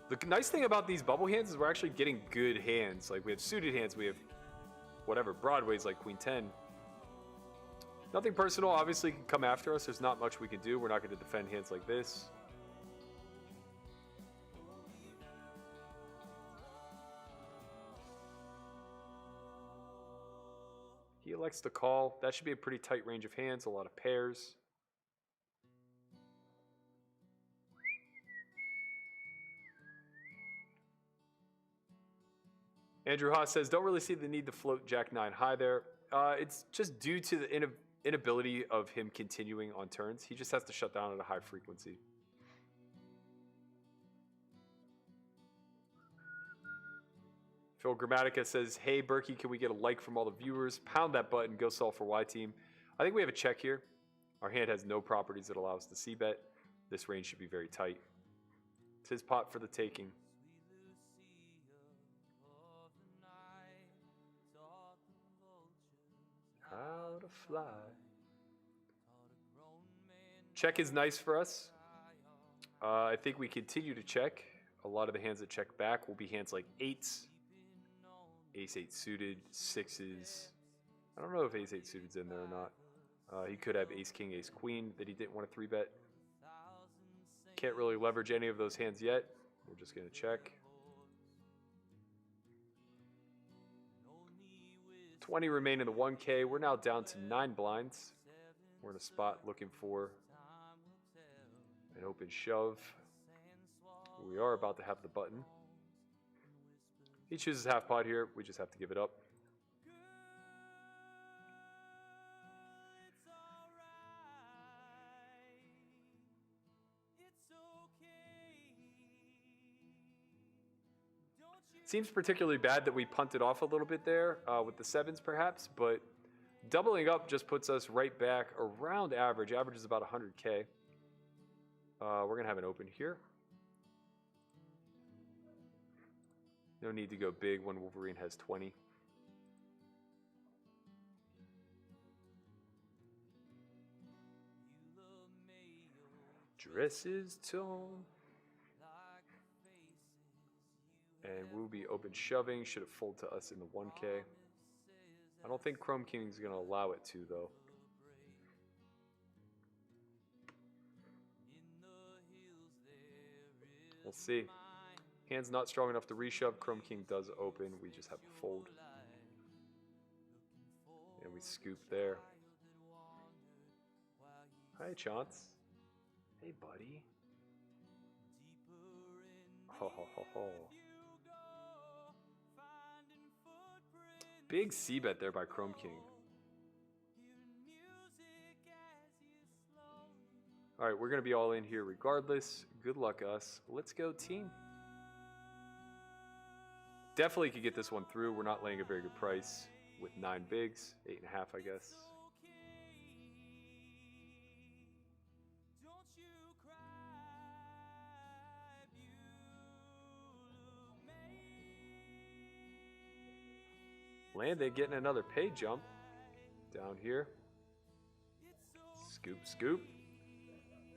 The nice thing about these bubble hands is we're actually getting good hands. Like, we have suited hands, we have whatever, broadways like Queen 10. Nothing personal, obviously, can come after us. There's not much we can do. We're not going to defend hands like this. He elects to call. That should be a pretty tight range of hands, a lot of pairs. Andrew Haas says, don't really see the need to float Jack 9 high there. It's just due to the inability of him continuing on turns. He just has to shut down at a high frequency. Phil Grammatica says, hey, Berkey, can we get a like from all the viewers? Pound that button. Go S4Y team. I think we have a check here. Our hand has no properties that allow us to c-bet. This range should be very tight. It's his pot for the taking. How to fly. Check is nice for us. I think we continue to check. A lot of the hands that check back will be hands like 8s. Ace 8 suited, 6s. I don't know if Ace 8 suited's in there or not. He could have Ace King, Ace Queen that he didn't want to 3-bet. Can't really leverage any of those hands yet. We're just going to check. 20 remain in the 1K. We're now down to 9 blinds. We're in a spot looking for an open shove. We are about to have the button. He chooses half pot here. We just have to give it up. Seems particularly bad that we punted off a little bit there with the 7s perhaps, but doubling up just puts us right back around average. Average is about 100K. We're going to have an open here. No need to go big when Wolverine has 20. Dresses torn. And we'll be open shoving. Should have folded to us in the 1K. I don't think Chrome King is going to allow it to, though. We'll see. Hand's not strong enough to reshove. Chrome King does open. We just have to fold. And we scoop there. Hi, Chance. Hey, buddy. Ho, ho, ho, ho. Big c-bet there by Chrome King. All right, we're going to be all in here regardless. Good luck, us. Let's go, team. definitely could get this one through. We're not laying a very good price with 9 bigs, 8.5, I guess. Landon getting another pay jump down here. Scoop, scoop.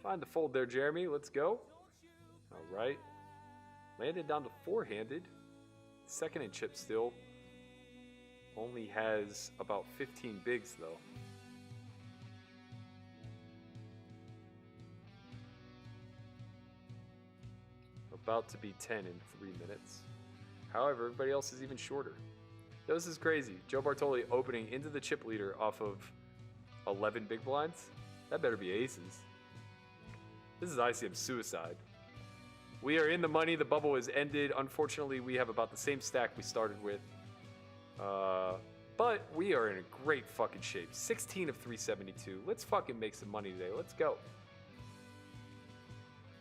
Find the fold there, Jeremy. Let's go. All right. Landed down to 4-handed. Second in chip still. Only has about 15 bigs, though. About to be 10 in 3 minutes. However, everybody else is even shorter. This is crazy. Joe Bartoli opening into the chip leader off of 11 big blinds. That better be aces. This is ICM suicide. We are in the money. The bubble is ended. Unfortunately, we have about the same stack we started with. But we are in a great fucking shape. 16 of 372. Let's fucking make some money today. Let's go.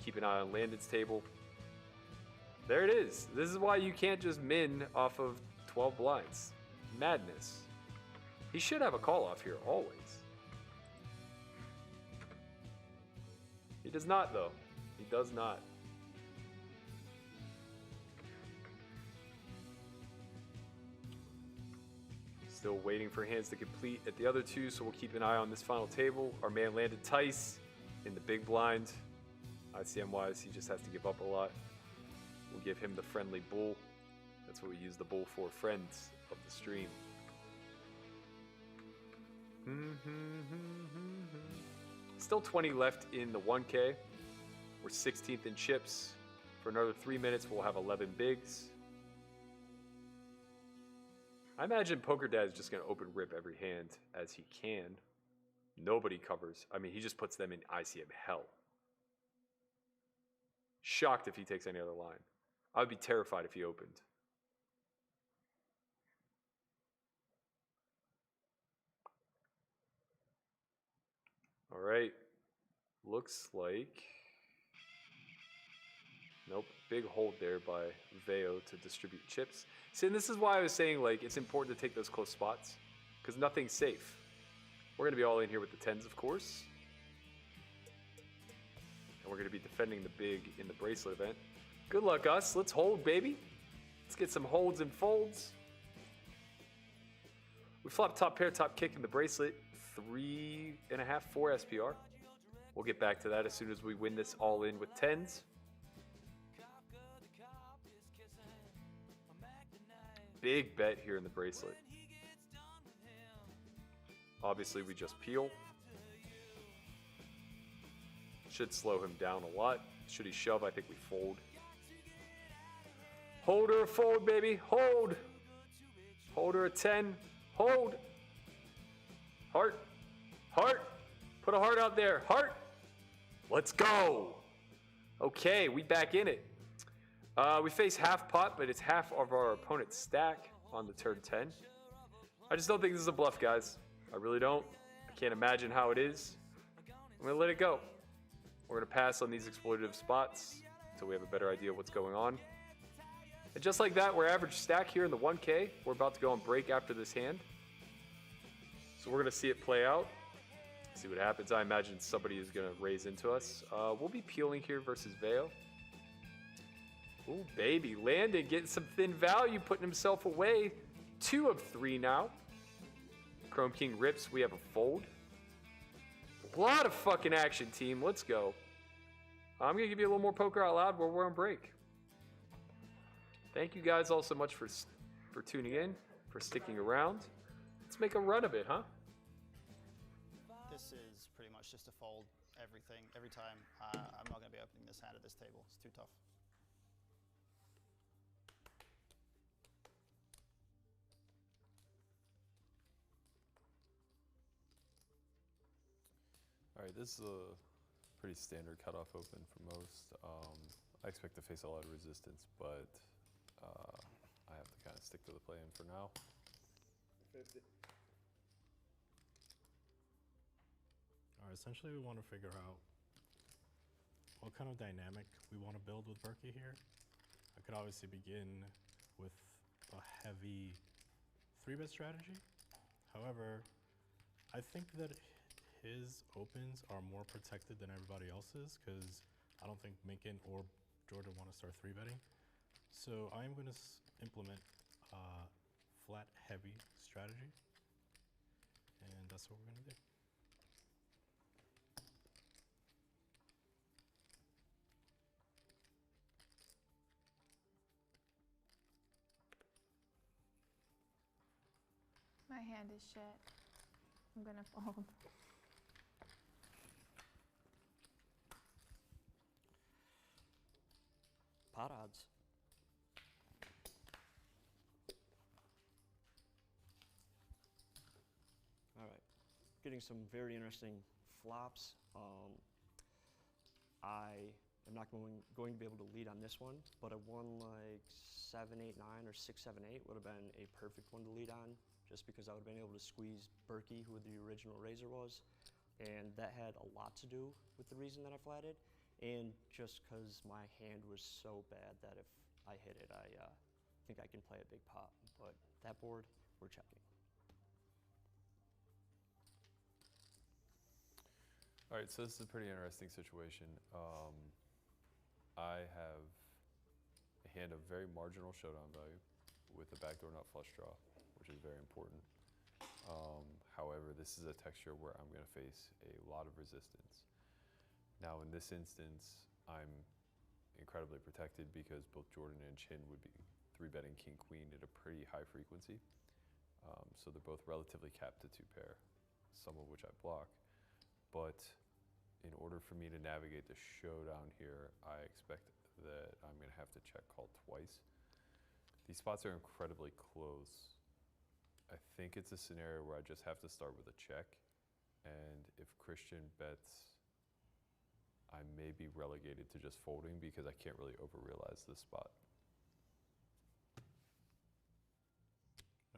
Keep an eye on Landon's table. There it is. This is why you can't just min off of 12 blinds. Madness. He should have a call off here always. He does not, though. He does not. Still waiting for hands to complete at the other two, so we'll keep an eye on this final table. Our man landed Tice in the big blind. ICM-wise, he just has to give up a lot. We'll give him the friendly bull. That's what we use the bull for, friends of the stream. Still 20 left in the 1K. We're 16th in chips. For another 3 minutes, we'll have 11 bigs. I imagine Poker Dad is just going to open rip every hand as he can. Nobody covers. I mean, he just puts them in ICM hell. Shocked if he takes any other line. I would be terrified if he opened. All right. Looks like... Nope. Big hold there by Veo to distribute chips. See, and this is why I was saying, like, it's important to take those close spots. Because nothing's safe. We're going to be all in here with the 10s, of course. And we're going to be defending the big in the bracelet event. Good luck, us. Let's hold, baby. Let's get some holds and folds. We flop top pair, top kick in the bracelet. 3.5, 4 SPR. We'll get back to that as soon as we win this all in with 10s. Big bet here in the bracelet. Obviously, we just peel. Should slow him down a lot. Should he shove, I think we fold. Hold or fold, baby. Hold. Hold or a 10. Hold. Heart. Heart. Put a heart out there. Heart. Let's go. Okay, we back in it. We face half pot, but it's half of our opponent's stack on the turn 10. I just don't think this is a bluff, guys. I really don't. I can't imagine how it is. I'm going to let it go. We're going to pass on these exploitative spots until we have a better idea of what's going on. And just like that, we're average stack here in the 1K. We're about to go on break after this hand. So we're going to see it play out. See what happens. I imagine somebody is going to raise into us. We'll be peeling here versus Veo. Ooh, baby. Landon getting some thin value, putting himself away. 2 of 3 now. Chrome King rips. We have a fold. A lot of fucking action, team. Let's go. I'm going to give you a little more poker out loud while we're on break. Thank you guys all so much for tuning in, for sticking around. Let's make a run of it, huh? This is pretty much just a fold everything, every time. I'm not going to be opening this hand at this table. It's too tough. All right, this is a pretty standard cutoff open for most. I expect to face a lot of resistance, but I have to kind of stick to the play-in for now. 50. All right, essentially we want to figure out what kind of dynamic we want to build with Berkey here. I could obviously begin with a heavy 3-bet strategy. However, I think that his opens are more protected than everybody else's because I don't think Minkin or Jordan want to start 3-betting. So I am going to implement a flat heavy strategy, and that's what we're going to do. My hand is shit. I'm gonna fold. Pot odds. All right, getting some very interesting flops. I am not going to be able to lead on this one, but a one like 7, 8, 9 or 6, 7, 8 would have been a perfect one to lead on, just because I would have been able to squeeze Berkey, who the original raiser was, and that had a lot to do with the reason that I flatted, and just because my hand was so bad that if I hit it, I think I can play a big pot. But that board, we're checking. All right, so this is a pretty interesting situation. I have a hand of very marginal showdown value with a backdoor nut flush draw, which is very important. However, this is a texture where I'm going to face a lot of resistance. Now, in this instance, I'm incredibly protected because both Jordan and Chin would be 3-betting king-queen at a pretty high frequency. So they're both relatively capped to 2-pair, some of which I block. But in order for me to navigate the showdown here, I expect that I'm going to have to check call twice. These spots are incredibly close. I think it's a scenario where I just have to start with a check. And if Christian bets, I may be relegated to just folding because I can't really overrealize this spot.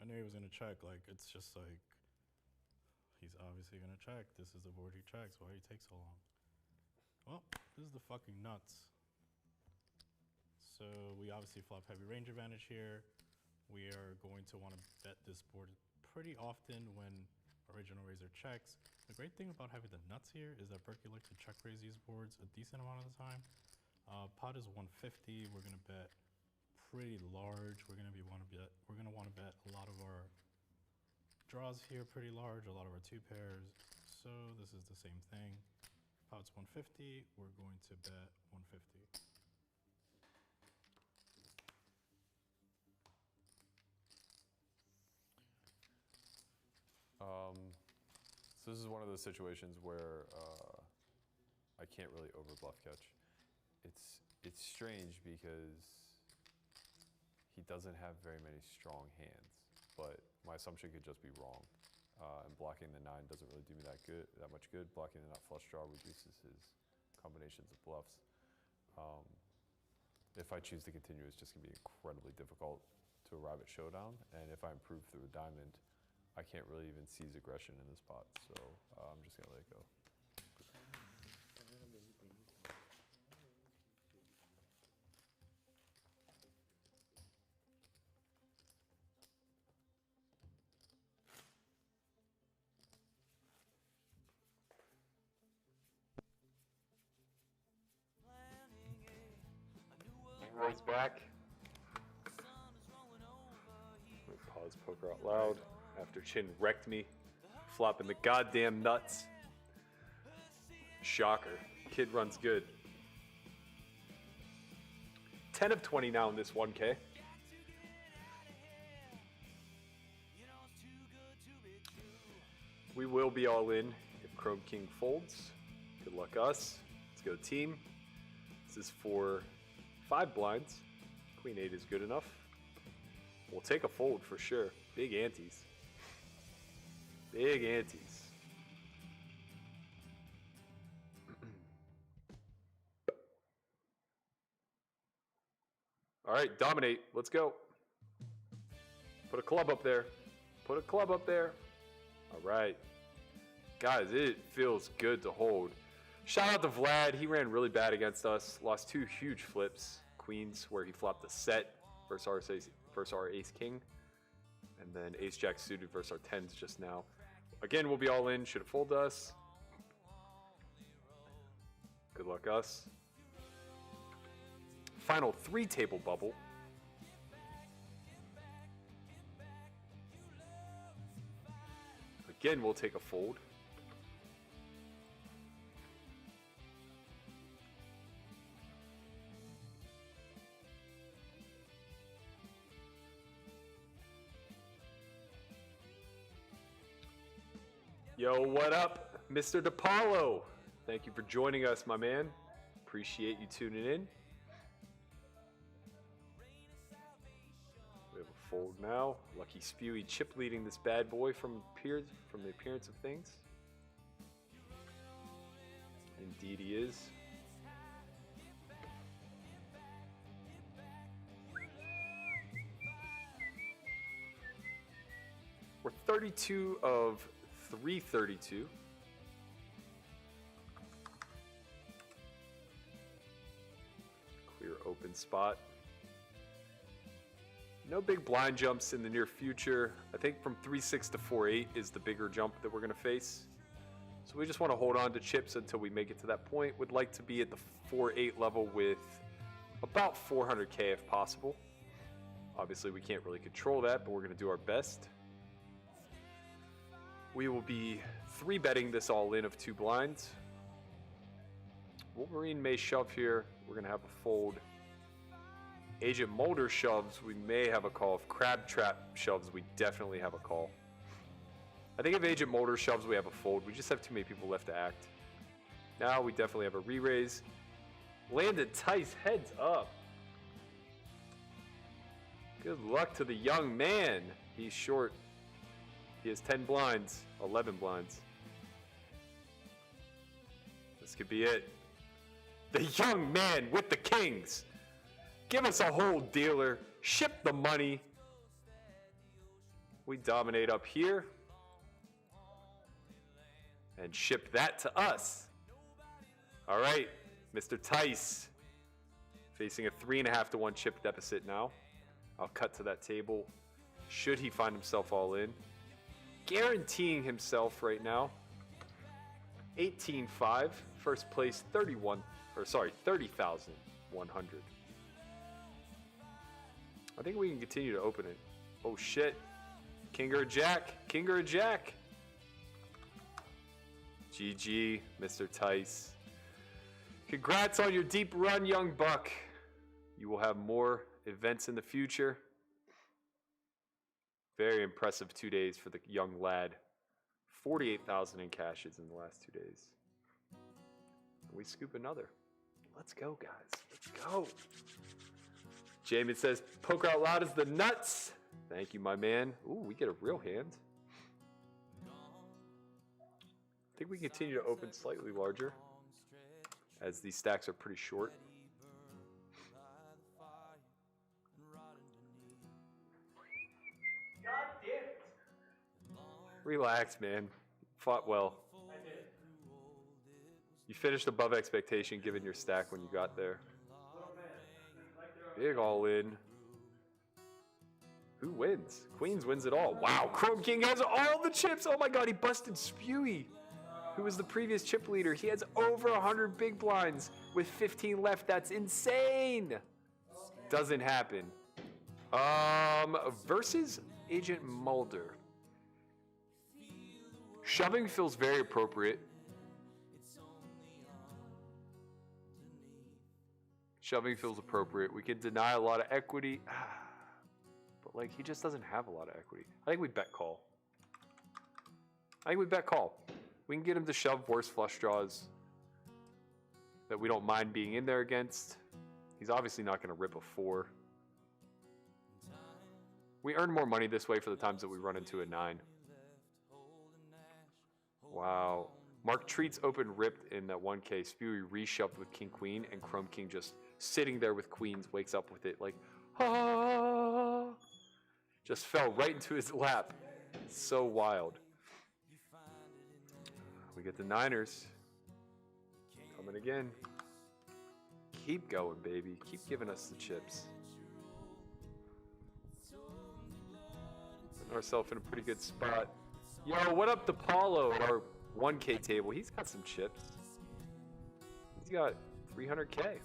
I knew he was going to check. Like, it's just like, he's obviously going to check. This is the board he checks. Why do you take so long? Well, this is the fucking nuts. So we obviously flop heavy range advantage here. We are going to want to bet this board pretty often when original raiser checks. The great thing about having the nuts here is that Berkey likes to check raise these boards a decent amount of the time. Pot is 150. We're going to bet pretty large. We're going to want to bet a lot of our draws here pretty large, a lot of our 2 pairs. So this is the same thing. Pot's 150. We're going to bet 150. So this is one of those situations where I can't really overbluff catch. It's strange because he doesn't have very many strong hands, but my assumption could just be wrong. And blocking the 9 doesn't really do me that much good. Blocking the nut flush draw reduces his combinations of bluffs. If I choose to continue, it's just gonna be incredibly difficult to arrive at showdown. And if I improve through a diamond, I can't really even seize aggression in this spot. So I'm just gonna let it go. Roy's back. Pause poker out loud after Chin wrecked me, flopping the goddamn nuts. Shocker. Kid runs good. 10 of 20 now in this 1K. We will be all in if Chrome King folds. Good luck us. Let's go team. This is for 5 blinds. Queen 8 is good enough. We'll take a fold for sure. Big antes. Big antes. All right, dominate. Let's go. Put a club up there. Put a club up there. All right. Guys, it feels good to hold. Shout out to Vlad. He ran really bad against us. Lost 2 huge flips. Queens, where he flopped the set versus versus our ace king. And then ace jack suited versus our tens just now. Again, we'll be all in. Should it fold to us? Good luck us. Final 3 table bubble. Again, we'll take a fold. Yo, what up, Mr. DePaulo? Thank you for joining us, my man. Appreciate you tuning in. We have a fold now. Lucky Spewy chip leading this bad boy from the appearance of things. Indeed he is. We're 32 of 332. Clear open spot. No big blind jumps in the near future. I think from 3-6 to 4-8 is the bigger jump that we're going to face. So we just want to hold on to chips until we make it to that point. Would like to be at the 4-8 level with about 400K if possible. Obviously we can't really control that, but we're going to do our best. We will be 3-betting this all in of 2 blinds. Wolverine may shove here. We're going to have a fold. Agent Mulder shoves. We may have a call. If Crab Trap shoves, we definitely have a call. I think if Agent Mulder shoves, we have a fold. We just have too many people left to act. Now we definitely have a re-raise. Landed Tice heads up. Good luck to the young man. He's short. He has 10 blinds, 11 blinds. This could be it. The young man with the kings. Give us a hold, dealer. Ship the money. We dominate up here. And ship that to us. All right, Mr. Tice. Facing a 3.5 to 1 chip deficit now. I'll cut to that table. Should he find himself all in. Guaranteeing himself right now 18.5, first place 30,100. I think we can continue to open it. Oh shit. King or a jack? King or a jack? GG, Mr. Tice. Congrats on your deep run, young buck. You will have more events in the future. Very impressive 2 days for the young lad. 48,000 in cashes in the last 2 days. We scoop another. Let's go, guys. Let's go. Jamin says, poker out loud is the nuts. Thank you, my man. Ooh, we get a real hand. I think we continue to open slightly larger as these stacks are pretty short. Relax, man. Fought well. I did. You finished above expectation given your stack when you got there. Little bit. Like they're Big all in. Who wins? Queens wins it all. Wow, Chrome King has all the chips. Oh my god, he busted Spewy, who was the previous chip leader. He has over 100 big blinds with 15 left. That's insane. Doesn't happen. Versus Agent Mulder. Shoving feels very appropriate. Shoving feels appropriate. We can deny a lot of equity. But, like, he just doesn't have a lot of equity. I think we bet call. We can get him to shove worse flush draws that we don't mind being in there against. He's obviously not going to rip a 4. We earn more money this way for the times that we run into a 9. Wow. Mark Treats open ripped in that 1K. Spewy reshoved with King Queen, and Chrome King just sitting there with Queens wakes up with it like, ah! Just fell right into his lap. So wild. We get the Niners. Coming again. Keep going, baby. Keep giving us the chips. ourselves in a pretty good spot. Yo, what up, DePaulo at our 1K table? He's got some chips. He's got 300K.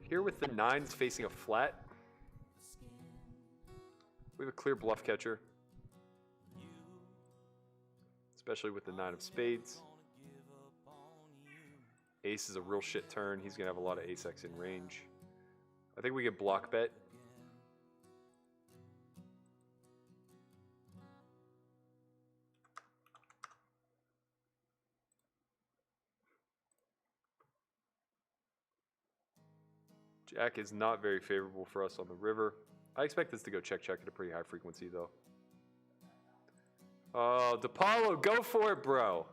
Here with the 9s facing a flat. We have a clear bluff catcher. Especially with the 9 of spades. Ace is a real shit turn. He's going to have a lot of ace-x in range. I think we get block bet. Jack is not very favorable for us on the river. I expect this to go check-check at a pretty high frequency, though. Oh, DePaulo, go for it, bro.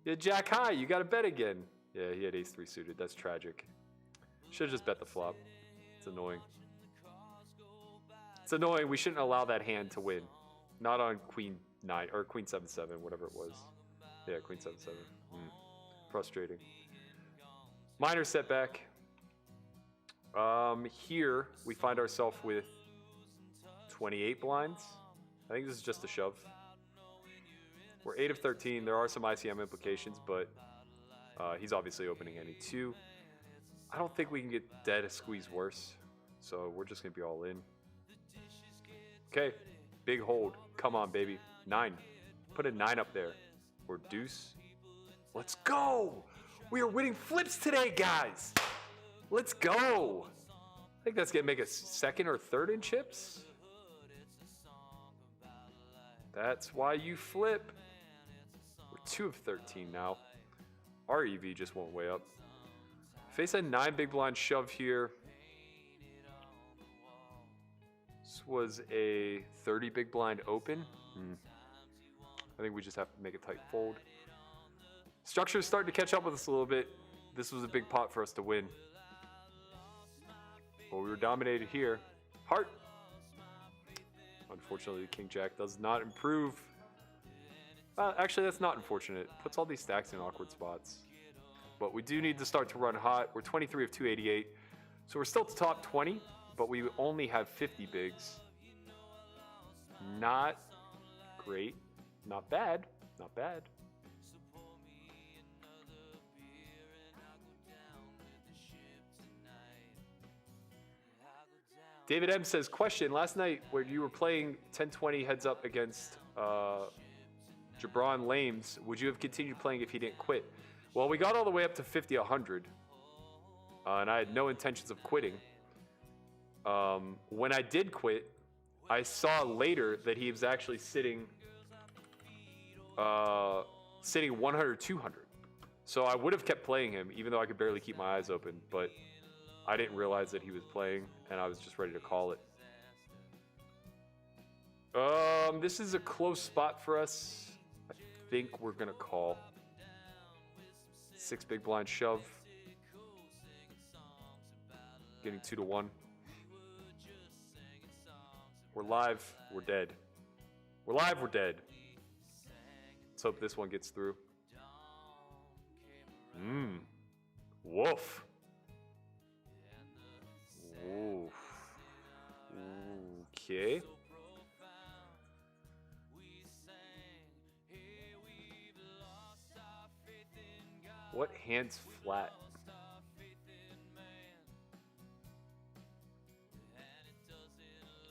Yeah, Jack high. You got to bet again. Yeah, he had ace-3 suited. That's tragic. Should have just bet the flop. It's annoying. It's annoying. We shouldn't allow that hand to win. Not on queen 9 or queen 7-7, whatever it was. Yeah, queen 7-7. Frustrating. Minor setback. Here we find ourselves with 28 blinds. I think this is just a shove. We're 8 of 13. There are some ICM implications, but he's obviously opening any 2. I don't think we can get dead a squeeze worse, so we're just gonna be all in. Okay, big hold. Come on, baby. 9. Put a 9 up there. Or deuce. Let's go! We are winning flips today, guys! Let's go! I think that's gonna make us 2nd or 3rd in chips. That's why you flip. We're 2 of 13 now. Our EV just went way up. Face a 9 big blind shove here. This was a 30 big blind open. I think we just have to make a tight fold. Structure is starting to catch up with us a little bit. This was a big pot for us to win. But we were dominated here. Heart. Unfortunately, King Jack does not improve. Actually, that's not unfortunate. Puts all these stacks in awkward spots. But we do need to start to run hot. We're 23 of 288. So we're still top 20, but we only have 50 bigs. Not great. Not bad. Not bad. David M says, question, last night when you were playing 10-20 heads up against Jabron Lames, would you have continued playing if he didn't quit? Well, we got all the way up to 50-100, and I had no intentions of quitting. When I did quit, I saw later that he was actually sitting 100-200. So I would have kept playing him, even though I could barely keep my eyes open, but I didn't realize that he was playing, and I was just ready to call it. This is a close spot for us. I think we're gonna call. 6 big blind shove. Getting 2-1. We're live, we're dead. We're live, we're dead. Let's hope this one gets through. Woof. Oof. Okay. What hand's flat?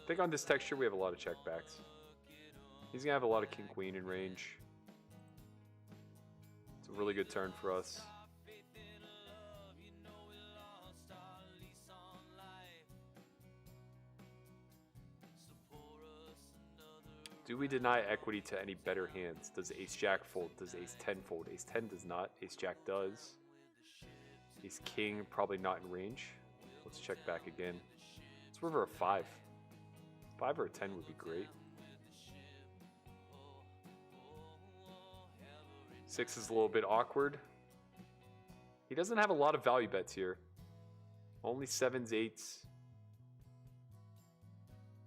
I think on this texture we have a lot of checkbacks. He's gonna have a lot of king-queen in range. It's a really good turn for us. Do we deny equity to any better hands? Does ace-jack fold? Does ace-10 fold? Ace-10 does not. Ace-jack does. Ace-king, probably not in range. Let's check back again. Let's river a 5. 5 or a 10 would be great. 6 is a little bit awkward. He doesn't have a lot of value bets here. Only 7s, 8s.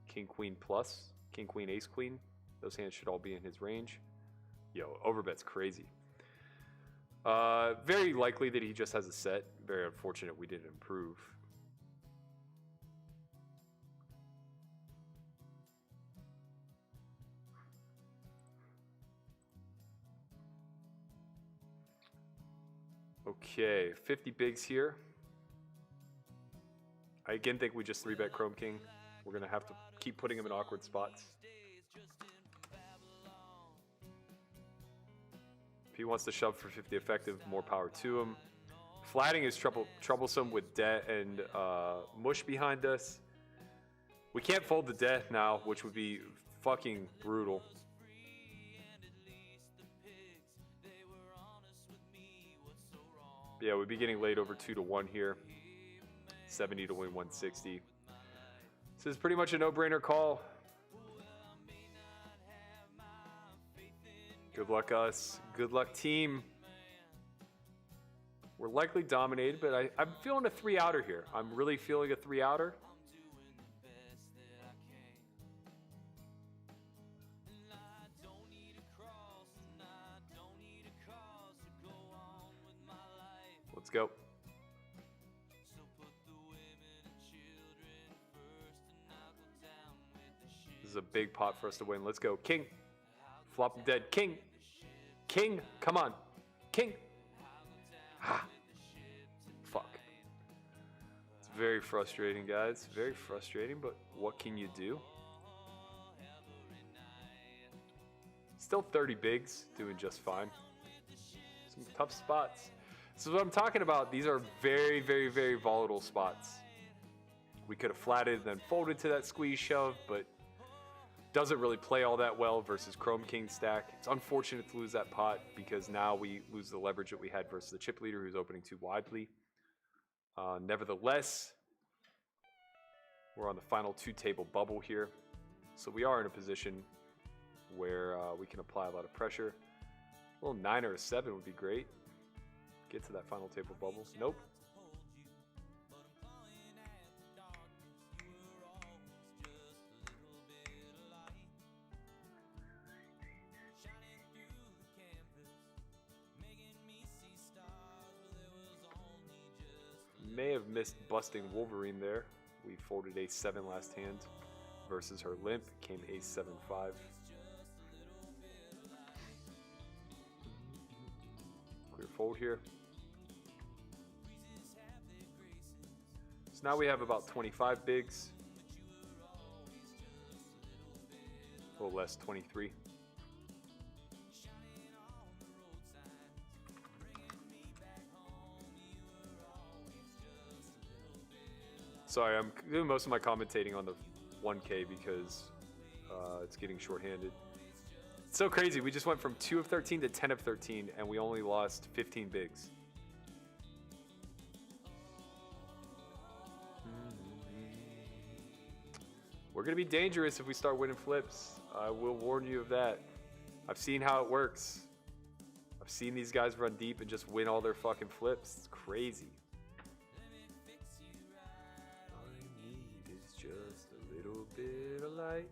King-queen plus. King-queen, ace-queen. Those hands should all be in his range. Yo, overbet's crazy. Very likely that he just has a set. Very unfortunate we didn't improve. Okay, 50 bigs here. I again think we just 3-bet Chrome King. We're going to have to keep putting him in awkward spots. If he wants to shove for 50 effective, more power to him. Flatting is troublesome with debt and mush behind us. We can't fold the death now, which would be fucking brutal. Yeah, we'd be getting laid over 2-1 here. 70 to win 160. This is pretty much a no-brainer call. Good luck us. Good luck team. We're likely dominated, but I'm feeling a 3-outer here. I'm really feeling a 3-outer. Let's go. This is a big pot for us to win. Let's go. King. Flop dead. King. King. Come on. King. Ah. Fuck. It's very frustrating, guys. Very frustrating, but what can you do? Still 30 bigs. Doing just fine. Some tough spots. This is what I'm talking about. These are very, very, very volatile spots. We could have flatted and then folded to that squeeze shove, but doesn't really play all that well versus Chrome King stack. It's unfortunate to lose that pot because now we lose the leverage that we had versus the chip leader who's opening too widely. Nevertheless, we're on the final 2-table bubble here. So we are in a position where we can apply a lot of pressure. A little 9 or a 7 would be great. Get to that final table bubble. Nope. May have missed busting Wolverine there. We folded ace-7 last hand versus her limp. Came ace-7-5. Clear fold here. So now we have about 25 bigs. A little less, 23. Sorry, I'm doing most of my commentating on the 1K because it's getting shorthanded. It's so crazy. We just went from 2 of 13 to 10 of 13, and we only lost 15 bigs. We're going to be dangerous if we start winning flips. I will warn you of that. I've seen how it works. I've seen these guys run deep and just win all their fucking flips. It's crazy. Just a little bit of light.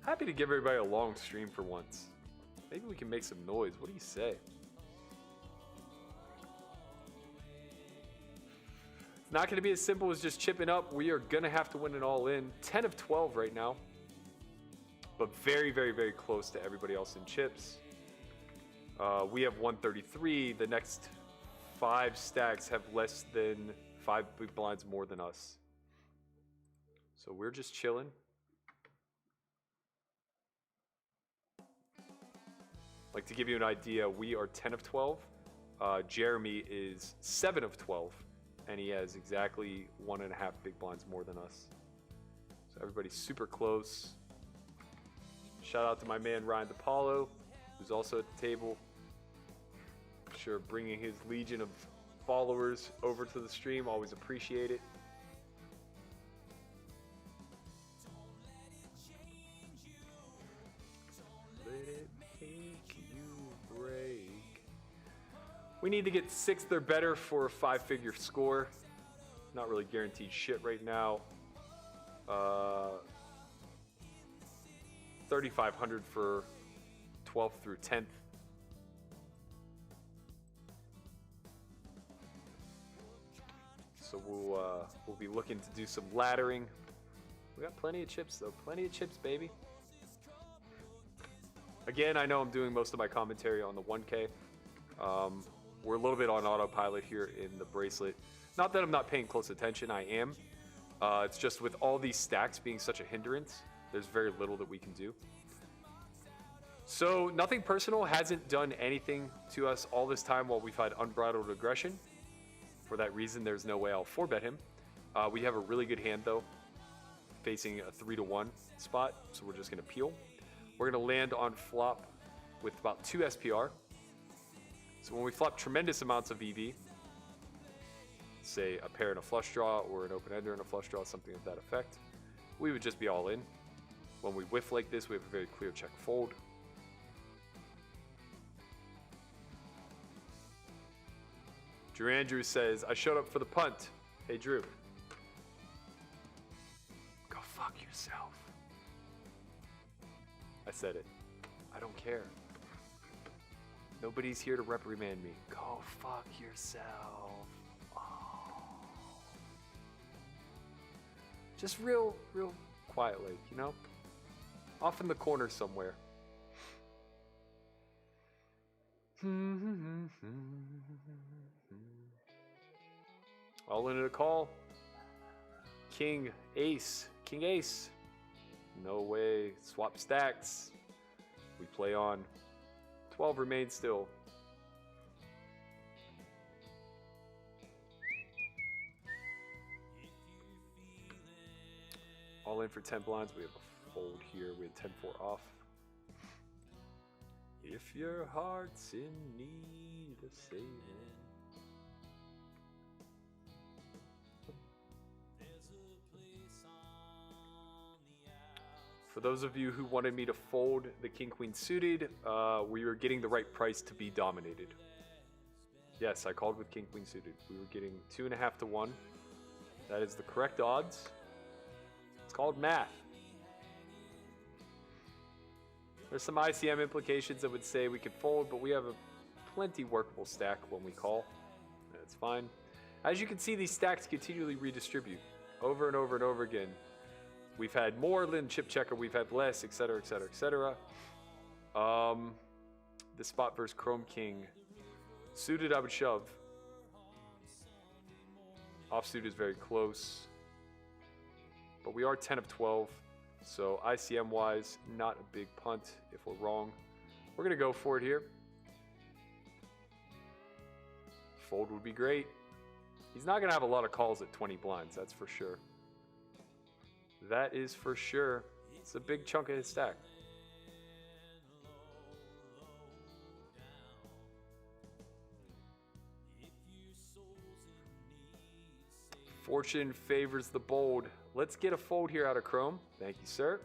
Happy to give everybody a long stream for once. Maybe we can make some noise. What do you say? Not going to be as simple as just chipping up. We are going to have to win it all in. 10 of 12 right now. But very, very, very close to everybody else in chips. We have 133. The next 5 stacks have less than 5 big blinds more than us. So we're just chilling. Like, to give you an idea, we are 10 of 12. Jeremy is 7 of 12. And he has exactly 1.5 big blinds more than us. So everybody's super close. Shout out to my man Ryan DePaulo, who's also at the table. I'm sure bringing his legion of followers over to the stream, always appreciate it. Let it take you We need to get 6th or better for a 5-figure score. Not really guaranteed shit right now. 3,500 for 12th through 10th. So we'll be looking to do some laddering. We got plenty of chips though, plenty of chips, baby. Again, I know I'm doing most of my commentary on the 1K. We're a little bit on autopilot here in the bracelet. Not that I'm not paying close attention, I am. It's just with all these stacks being such a hindrance, there's very little that we can do. So nothing personal, hasn't done anything to us all this time while we've had unbridled aggression. For that reason, there's no way I'll 4-bet him. We have a really good hand though, facing a 3-1 spot, so we're just gonna peel. We're gonna land on flop with about 2 SPR. So when we flop tremendous amounts of EV, say a pair and a flush draw or an open ender and a flush draw, something of that effect, we would just be all in. When we whiff like this, we have a very clear check fold. Drew Andrews says, I showed up for the punt. Hey, Drew. Go fuck yourself. I said it. I don't care. Nobody's here to reprimand me. Go fuck yourself. Oh. Just real quietly, you know? Off in the corner somewhere. All in a call. King, ace. King, ace. No way. Swap stacks. We play on. 12 remains still. All in for 10 blinds. We have a fold here. We had 10-4 off. If your heart's in need of saving. For those of you who wanted me to fold the King Queen suited, we were getting the right price to be dominated. Yes, I called with King Queen suited. We were getting 2.5 to 1. That is the correct odds. It's called math. There's some ICM implications that would say we could fold, but we have a plenty workable stack when we call. That's fine. As you can see, these stacks continually redistribute over and over and over again. We've had more than chip checker, we've had less, etc., etc., etc. The spot versus Chrome King. Suited, I would shove. Offsuit is very close. But we are 10 of 12. So ICM-wise, not a big punt if we're wrong. We're going to go for it here. Fold would be great. He's not going to have a lot of calls at 20 blinds, that's for sure. That is for sure. It's a big chunk of his stack. Fortune favors the bold. Let's get a fold here out of Chrome. Thank you, sir.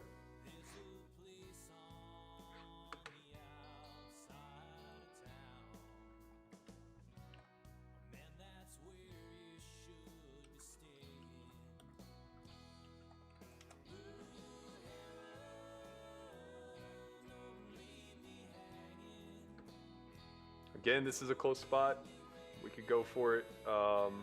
Again, this is a close spot. We could go for it. I'm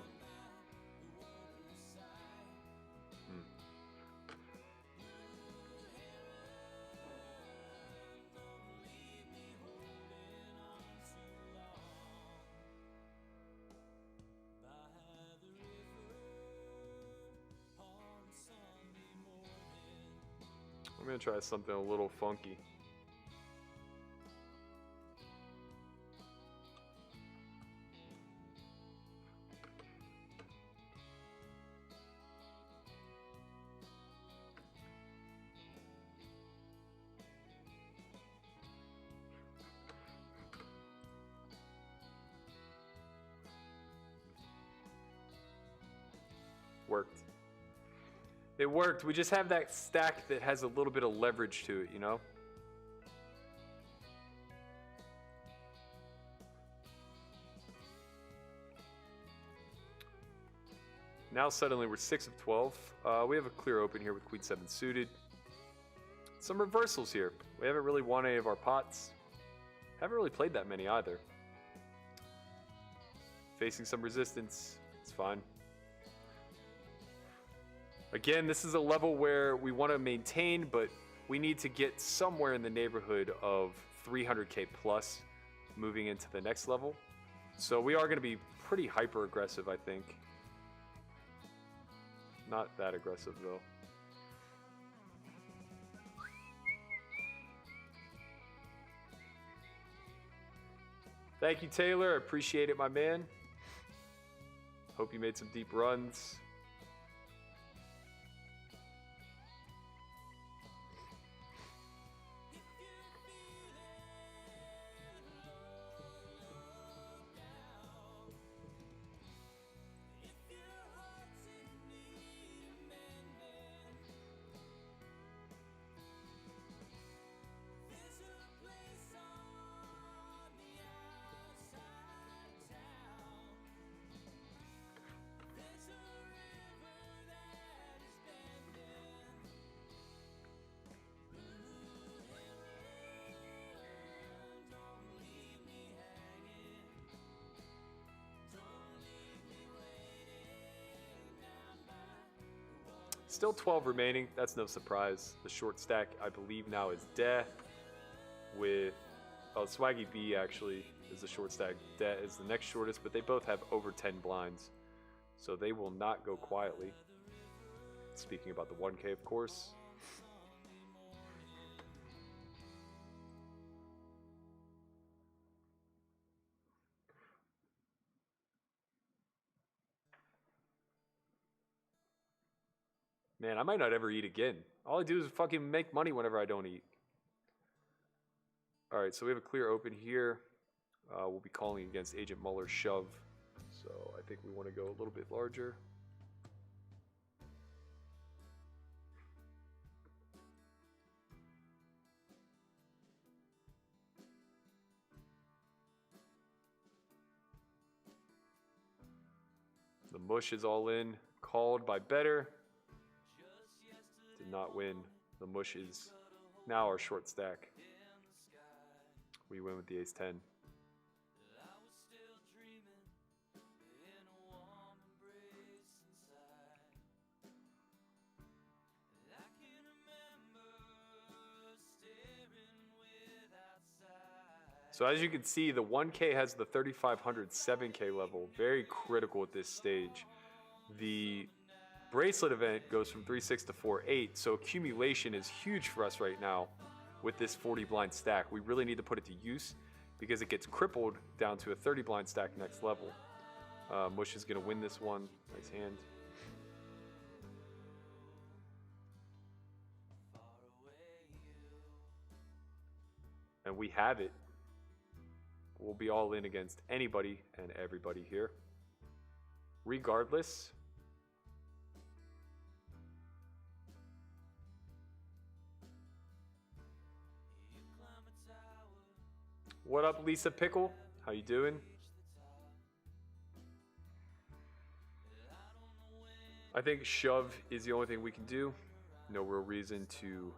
gonna try something a little funky. Worked. It worked. We just have that stack that has a little bit of leverage to it, you know? Now suddenly we're 6 of 12. We have a clear open here with Queen 7 suited. Some reversals here. We haven't really won any of our pots. Haven't really played that many either. Facing some resistance. It's fine. Again, this is a level where we want to maintain, but we need to get somewhere in the neighborhood of 300k plus moving into the next level. So we are going to be pretty hyper aggressive, I think. Not that aggressive though. Thank you, Taylor. I appreciate it, my man. Hope you made some deep runs. Still 12 remaining. That's no surprise. The short stack, I believe, now is Death with... Oh, Swaggy B actually is the short stack. Death is the next shortest, but they both have over 10 blinds. So they will not go quietly. Speaking about the 1K, of course. Man, I might not ever eat again. All I do is fucking make money whenever I don't eat. All right, so we have a clear open here. We'll be calling against Agent Muller's shove. So I think we want to go a little bit larger. The mush is all in, called by better. Did not win. The mush is now our short stack. We win with the ace-10. So as you can see, the 1K has the 3,500 7K level, very critical at this stage. The bracelet event goes from 3.6 to 4.8, so accumulation is huge for us right now with this 40 blind stack. We really need to put it to use because it gets crippled down to a 30 blind stack next level. Mush is going to win this one. Nice hand. And we have it. We'll be all in against anybody and everybody here. Regardless. What up, Lisa Pickle? How you doing? I think shove is the only thing we can do. No real reason to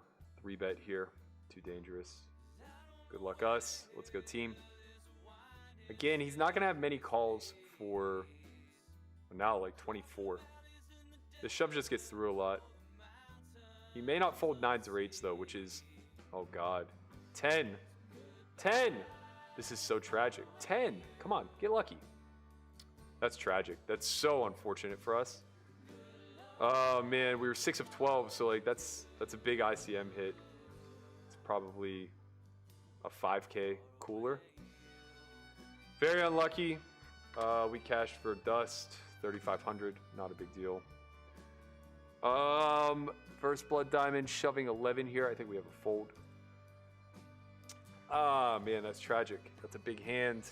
3-bet here. Too dangerous. Good luck us. Let's go team. Again, he's not going to have many calls for now, like 24. The shove just gets through a lot. He may not fold 9s or 8s, though, which is... Oh, God. 10. 10! This is so tragic. 10! Come on, get lucky. That's tragic. That's so unfortunate for us. Oh, man, we were 6 of 12, so, like, that's a big ICM hit. It's probably a 5K cooler. Very unlucky. We cashed for dust, 3,500. Not a big deal. First blood diamond, shoving 11 here. I think we have a fold. Ah, man, that's tragic. That's a big hand.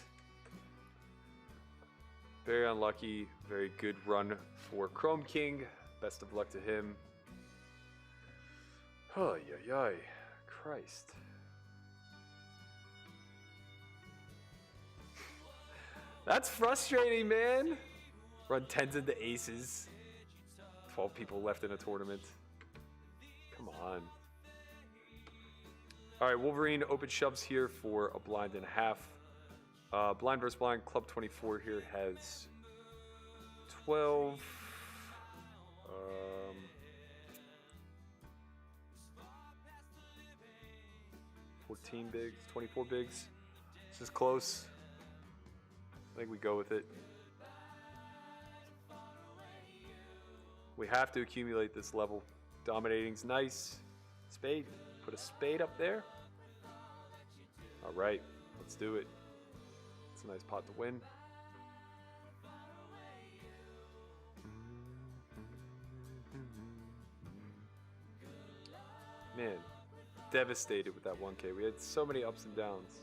Very unlucky. Very good run for Chrome King. Best of luck to him. Oh, yeah, Christ. That's frustrating, man. Run 10s into aces. 12 people left in a tournament. Come on. All right, Wolverine open shoves here for a blind and a half. Blind versus blind, Club 24 here has 12. 14 bigs, 24 bigs. This is close. I think we go with it. We have to accumulate this level. Dominating's nice. Spade. Put a spade up there. All right, let's do it. It's a nice pot to win. Man, devastated with that 1K. We had so many ups and downs.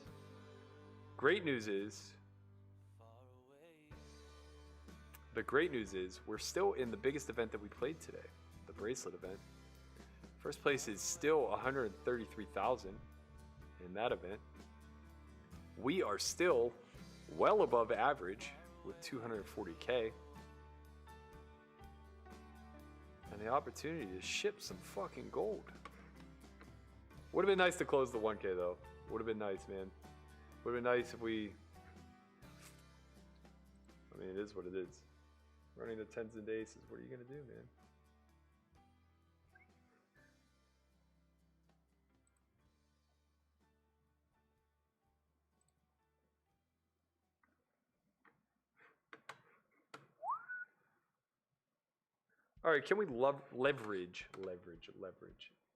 Great news is, we're still in the biggest event that we played today, the bracelet event. First place is still 133,000 in that event. We are still well above average with 240K. And the opportunity to ship some fucking gold. Would have been nice to close the 1K though. Would have been nice, man. Would have been nice if we... I mean, it is what it is. Running the tens and aces, what are you going to do, man? All right, can we leverage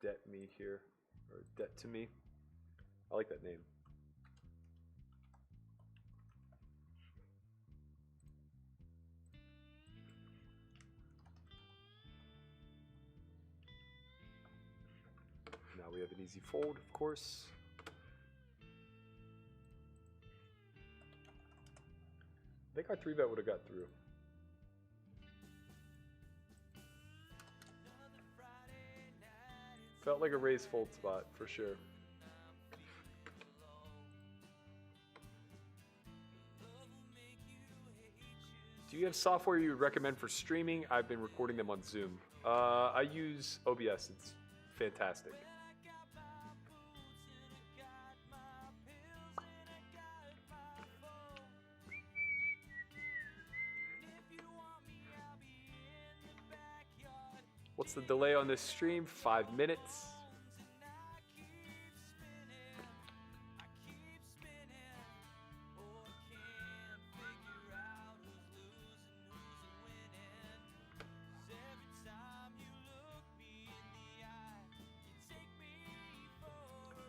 debt me here, or debt to me? I like that name. Now we have an easy fold, of course. I think our 3-bet would have got through. Felt like a raise fold spot, for sure. Do you have software you would recommend for streaming? I've been recording them on Zoom. I use OBS, it's fantastic. What's the delay on this stream? 5 minutes.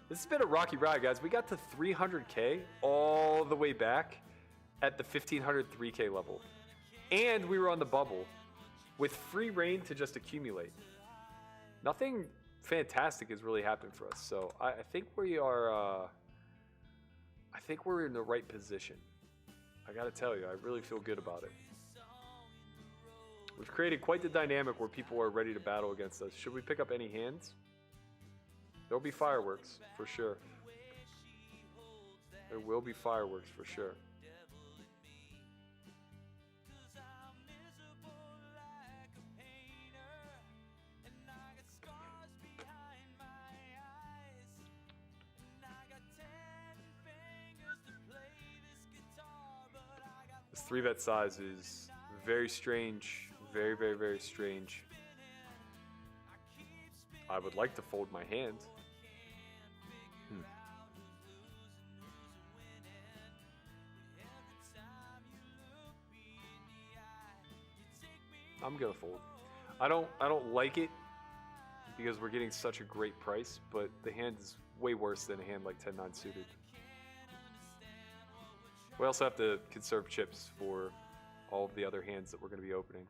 This has been a rocky ride, guys. We got to 300K all the way back at the 1500 3K level. And we were on the bubble with free reign to just accumulate. Nothing fantastic has really happened for us. So I think we are, I think we're in the right position. I gotta tell you, I really feel good about it. We've created quite the dynamic where people are ready to battle against us. Should we pick up any hands? There'll be fireworks, for sure. There will be fireworks, for sure. This 3-bet size is very strange, very, very, very strange. I would like to fold my hand. I'm gonna fold. I don't like it because we're getting such a great price, but the hand is way worse than a hand like 10-9 suited. We also have to conserve chips for all of the other hands that we're going to be opening.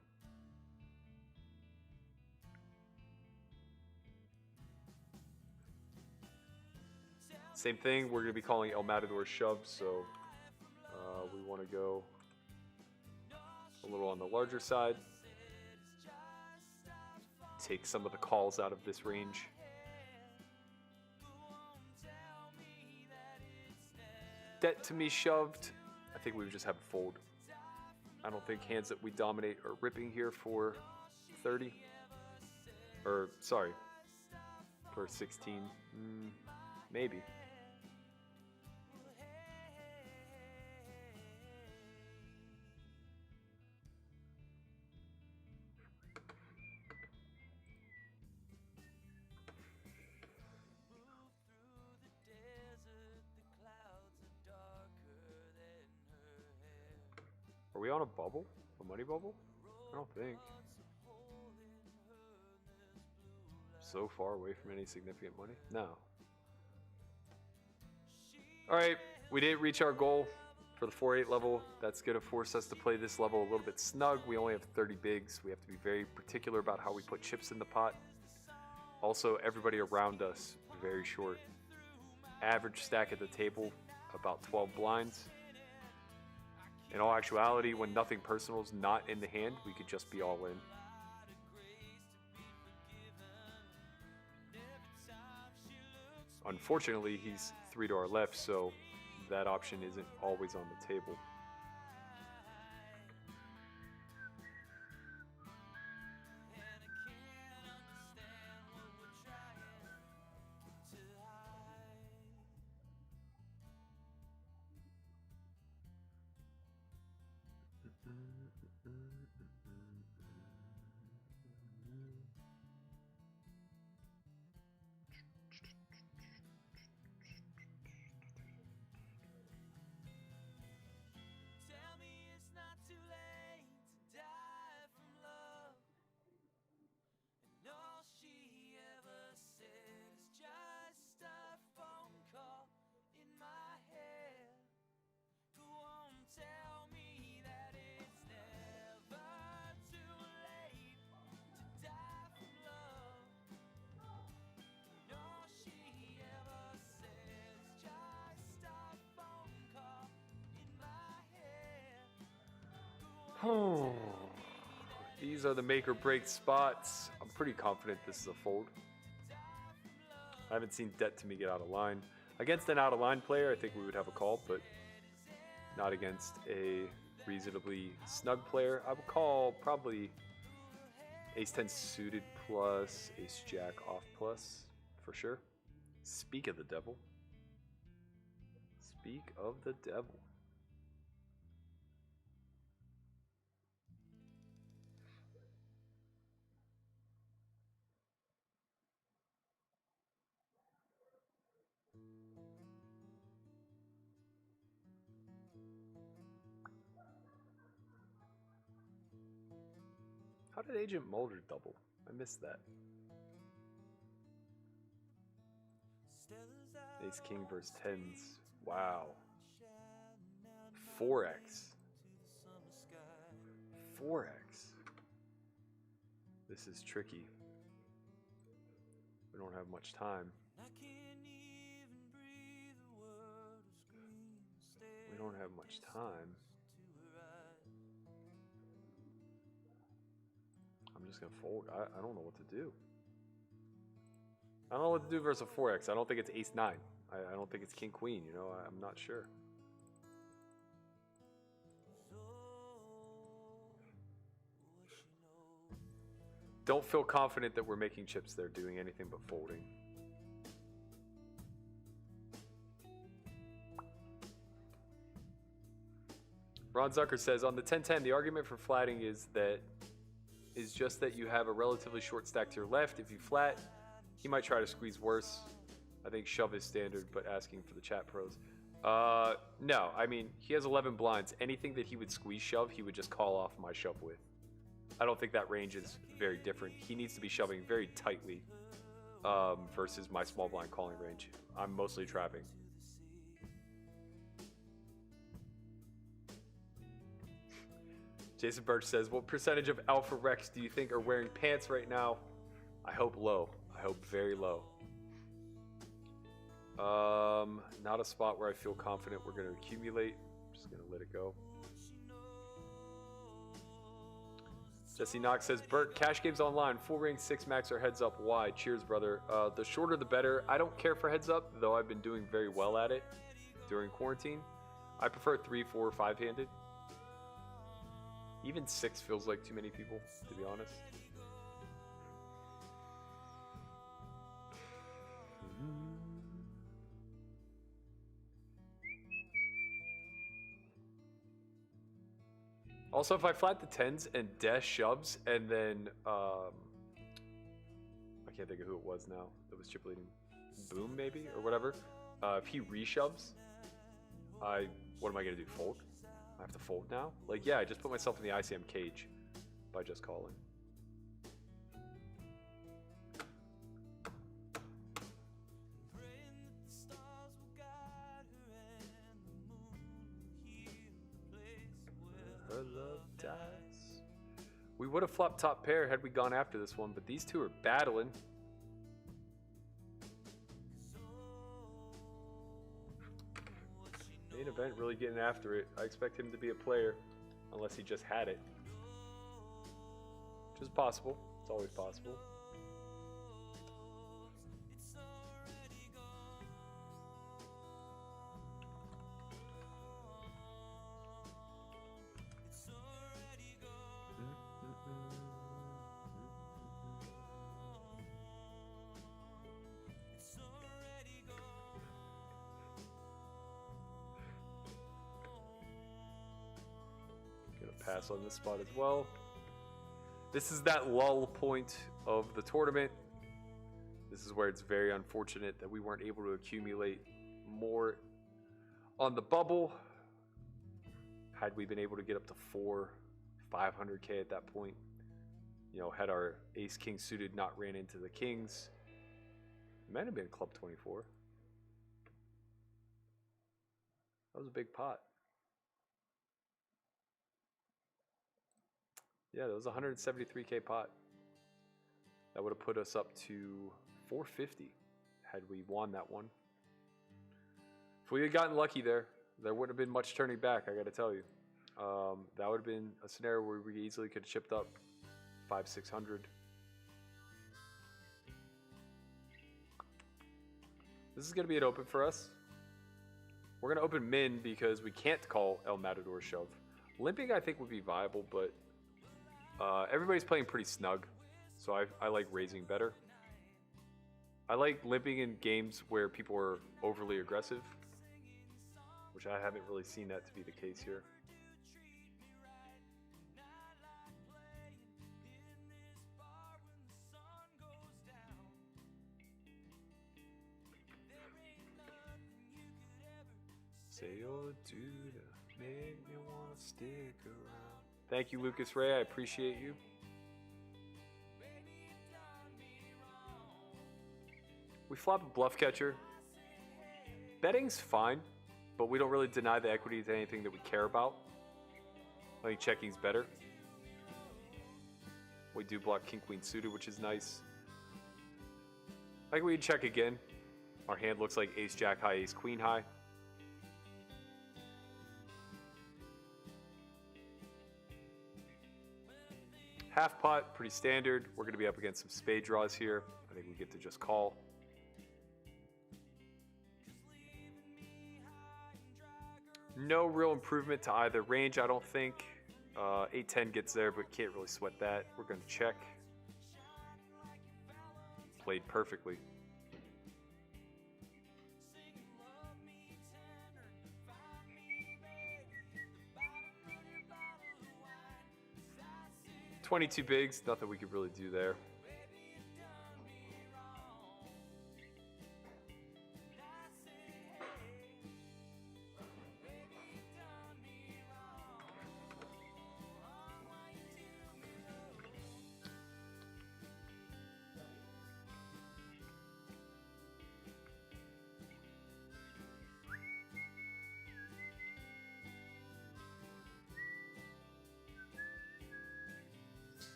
Same thing, we're going to be calling El Matador shove, so we want to go a little on the larger side. Take some of the calls out of this range. Debt to me shoved. I think we would just have a fold. I don't think hands that we dominate are ripping here for 30. Or, sorry, for 16. Maybe. Are we on a bubble? A money bubble? I don't think. So far away from any significant money? No. Alright, we didn't reach our goal for the 4-8 level. That's going to force us to play this level a little bit snug. We only have 30 bigs. We have to be very particular about how we put chips in the pot. Also, everybody around us, very short. Average stack at the table, about 12 blinds. In all actuality, when nothing personal is not in the hand, we could just be all in. Unfortunately, he's 3 to our left, so that option isn't always on the table. These are the make or break spots. I'm pretty confident this is a fold. I haven't seen debt to me get out of line. Against an out of line player, I think we would have a call, but not against a reasonably snug player. I would call probably ace 10 suited plus ace jack off plus for sure. Speak of the devil. Speak of the devil. How did Agent Mulder double? I missed that. Ace King versus tens. Wow. 4x. 4x. This is tricky. We don't have much time. We don't have much time. I'm just gonna fold. I don't know what to do. I don't know what to do versus a 4x. I don't think it's ace 9. I don't think it's king queen, you know, I'm not sure. Don't feel confident that we're making chips there, doing anything but folding. Ron Zucker says, on the 10-10, the argument for flatting is just that you have a relatively short stack to your left. If you flat, he might try to squeeze worse. I think shove is standard, but asking for the chat pros. No, I mean, he has 11 blinds. Anything that he would squeeze shove, he would just call off my shove with. I don't think that range is very different. He needs to be shoving very tightly versus my small blind calling range. I'm mostly trapping. Jason Birch says, what percentage of Alpha Rex do you think are wearing pants right now? I hope low. I hope very low. Not a spot where I feel confident we're going to accumulate. I'm just going to let it go. Jesse Knox says, Bert, cash games online, full ring, 6 max or heads up. Why? Cheers, brother. The shorter the better. I don't care for heads up, though I've been doing very well at it during quarantine. I prefer 3, 4, 5-handed. Even 6 feels like too many people, to be honest. Also, if I flat the 10s and Death shoves, and then I can't think of who it was now that was chip leading, Boom maybe or whatever. If he reshoves, what am I gonna do? Fold? I have to fold now? Like, yeah, I just put myself in the ICM cage by just calling. Her love dies. We would have flopped top pair had we gone after this one, but these two are battling. Main event really getting after it. I expect him to be a player, unless he just had it. Which is possible. It's always possible. Pass on this spot as well. This is that lull point of the tournament. This is where it's very unfortunate that we weren't able to accumulate more on the bubble. Had we been able to get up to 500K at that point, you know, had our ace king suited not ran into the kings, it might have been club 24. That was a big pot. Yeah, that was a 173K pot. That would have put us up to 450 had we won that one. If we had gotten lucky there wouldn't have been much turning back, I gotta tell you. That would have been a scenario where we easily could have chipped up 500-600. This is gonna be an open for us. We're gonna open min because we can't call El Matador shove. Limping I think would be viable, but everybody's playing pretty snug, so I like raising better. I like limping in games where people are overly aggressive, which I haven't really seen that to be the case here. Say or do to make me wanna stick around. Thank you, Lucas Ray. I appreciate you. We flop a bluff catcher. Betting's fine, but we don't really deny the equity to anything that we care about. I think checking's better. We do block king queen suited, which is nice. I think we check again. Our hand looks like ace jack high, ace queen high. Half pot, pretty standard. We're going to be up against some spade draws here. I think we get to just call. No real improvement to either range, I don't think. 8-10 gets there, but can't really sweat that. We're going to check. Played perfectly. $22 bigs, nothing we could really do there.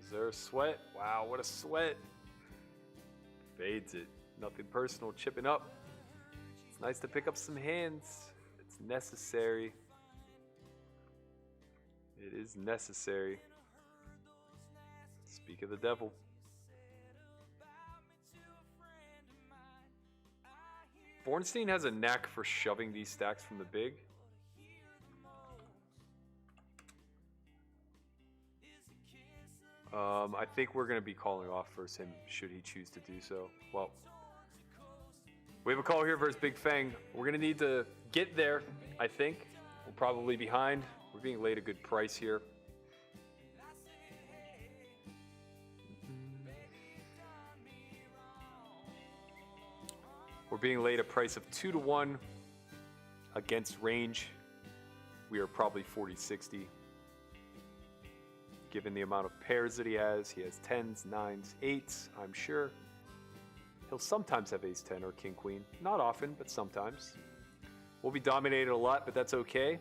Is there a sweat? Wow, what a sweat. Fades it. Nothing personal, chipping up. It's nice to pick up some hands. It's necessary. It is necessary. Speak of the devil. Bornstein has a knack for shoving these stacks from the big. I think we're going to be calling off versus him should he choose to do so. Well, we have a call here versus Big Fang. We're going to need to get there, I think. We're probably behind. We're being laid a good price here. We're being laid a price of 2-1 against range. We are probably 40-60. Given the amount of pairs that he has 10s, 9s, 8s, I'm sure. He'll sometimes have ace 10 or king queen. Not often, but sometimes. We'll be dominated a lot, but that's okay.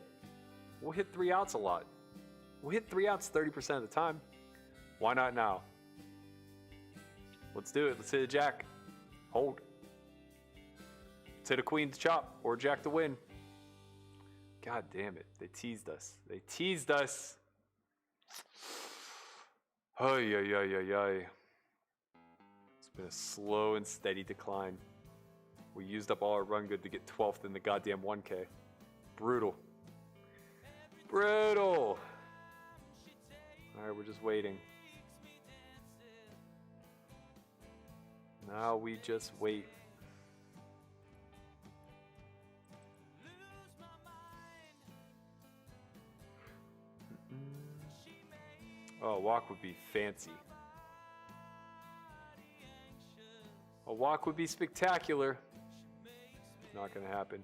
We'll hit 3 outs a lot. We'll hit 3 outs 30% of the time. Why not now? Let's do it. Let's hit a jack. Hold. Let's hit a queen to chop or a jack to win. God damn it. They teased us. They teased us. Ay, ay, ay, ay, ay. It's been a slow and steady decline. We used up all our run good to get 12th in the goddamn 1K. Brutal. Brutal. Alright, we're just waiting. Now we just wait. Oh, a walk would be fancy. A walk would be spectacular. Not gonna happen.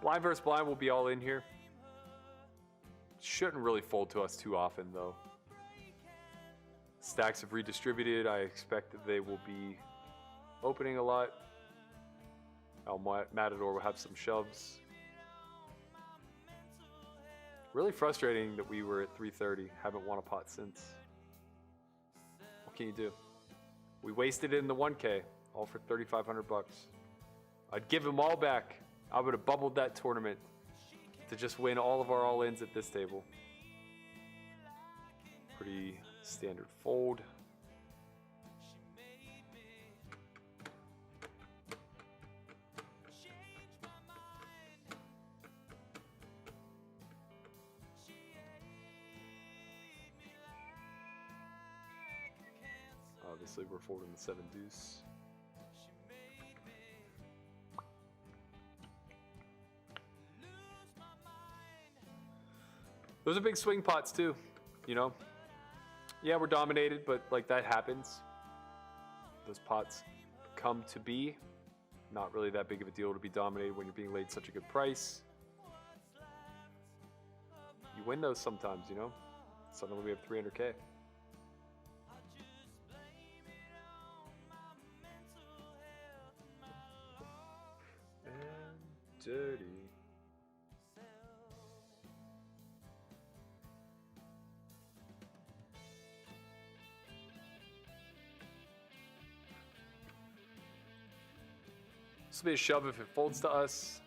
Blind versus blind will be all in here. Shouldn't really fold to us too often though. Stacks have redistributed. I expect that they will be opening a lot. El Matador will have some shoves. Really frustrating that we were at 330. Haven't won a pot since. What can you do? We wasted it in the 1K, all for 3,500 bucks. I'd give them all back. I would have bubbled that tournament to just win all of our all-ins at this table. Pretty standard fold. Obviously, we're folding the 7 deuce. Those are big swing pots too, you know? Yeah, we're dominated, but like that happens. Those pots come to be. Not really that big of a deal to be dominated when you're being laid such a good price. You win those sometimes, you know? Suddenly we have 300K. And dirty. This will be a shove if it folds to us.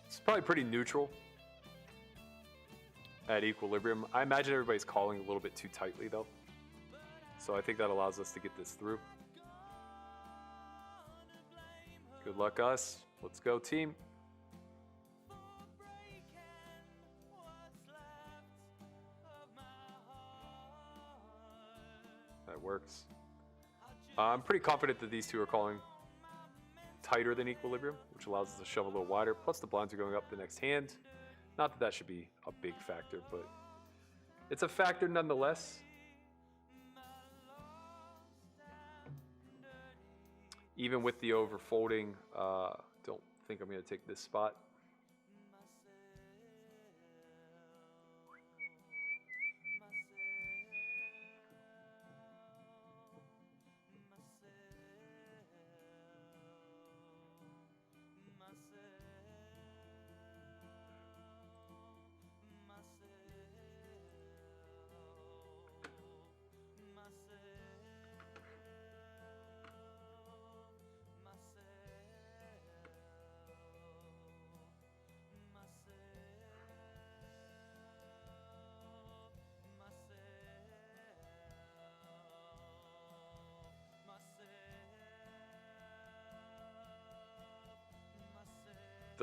It's probably pretty neutral at equilibrium. I imagine everybody's calling a little bit too tightly though. So I think that allows us to get this through. Good luck us. Let's go team. That works. I'm pretty confident that these two are calling tighter than equilibrium, which allows us to shove a little wider. Plus the blinds are going up the next hand. Not that that should be a big factor, but it's a factor nonetheless. Even with the overfolding, don't think I'm going to take this spot.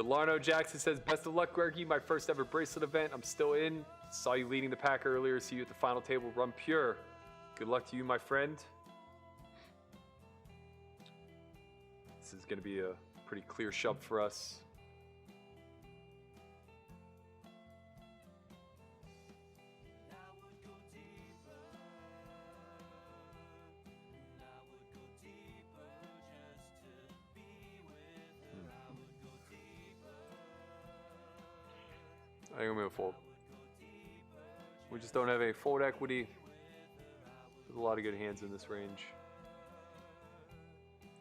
Delarno Jackson says, best of luck, Berkey. My first ever bracelet event. I'm still in. Saw you leading the pack earlier. See you at the final table. Run pure. Good luck to you, my friend. This is going to be a pretty clear shove for us. I think I'm going to fold. We just don't have any fold equity. There's a lot of good hands in this range.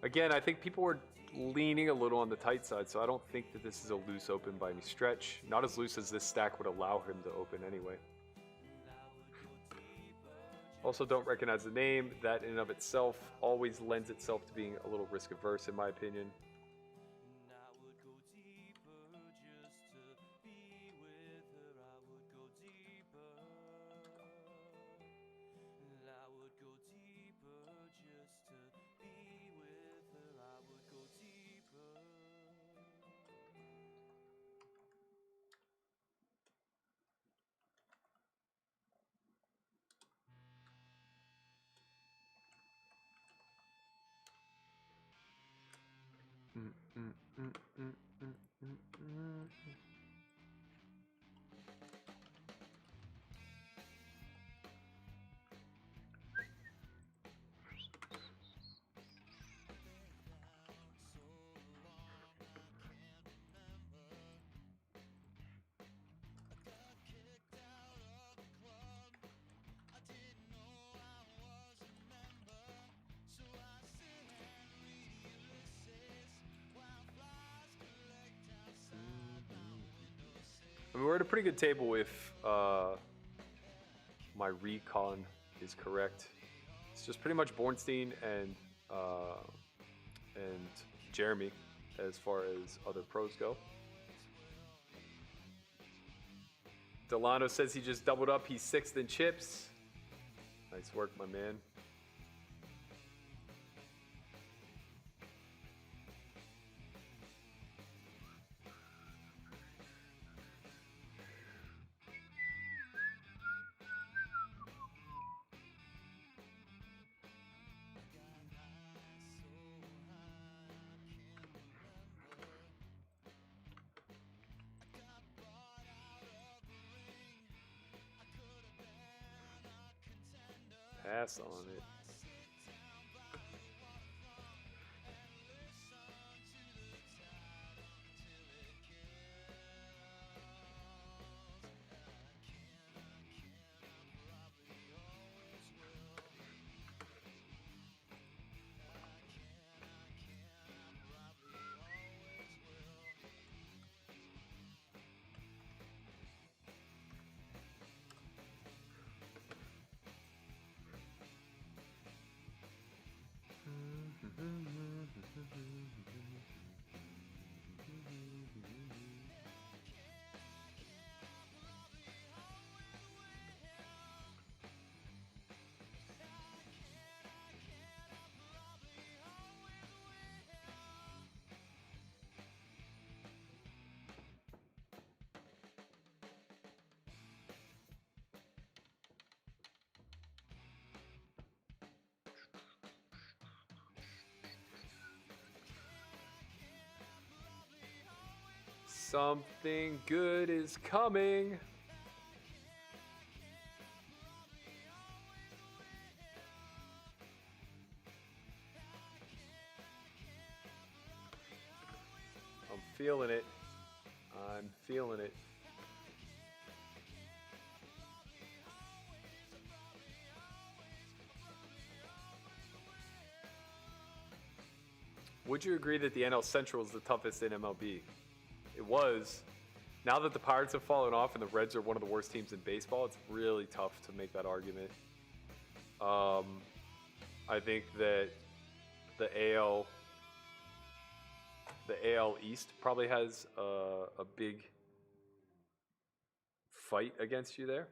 Again, I think people were leaning a little on the tight side, so I don't think that this is a loose open by any stretch. Not as loose as this stack would allow him to open anyway. Also don't recognize the name. That in and of itself always lends itself to being a little risk averse in my opinion. I mean, we're at a pretty good table if my recon is correct. It's just pretty much Bornstein and Jeremy as far as other pros go. Delano says he just doubled up. He's 6th in chips. Nice work, my man. Pass on it. Something good is coming. I'm feeling it. I'm feeling it. Would you agree that the NL Central is the toughest in MLB? It was. Now that the Pirates have fallen off and the Reds are one of the worst teams in baseball, it's really tough to make that argument. I think that the AL East probably has a big fight against you there.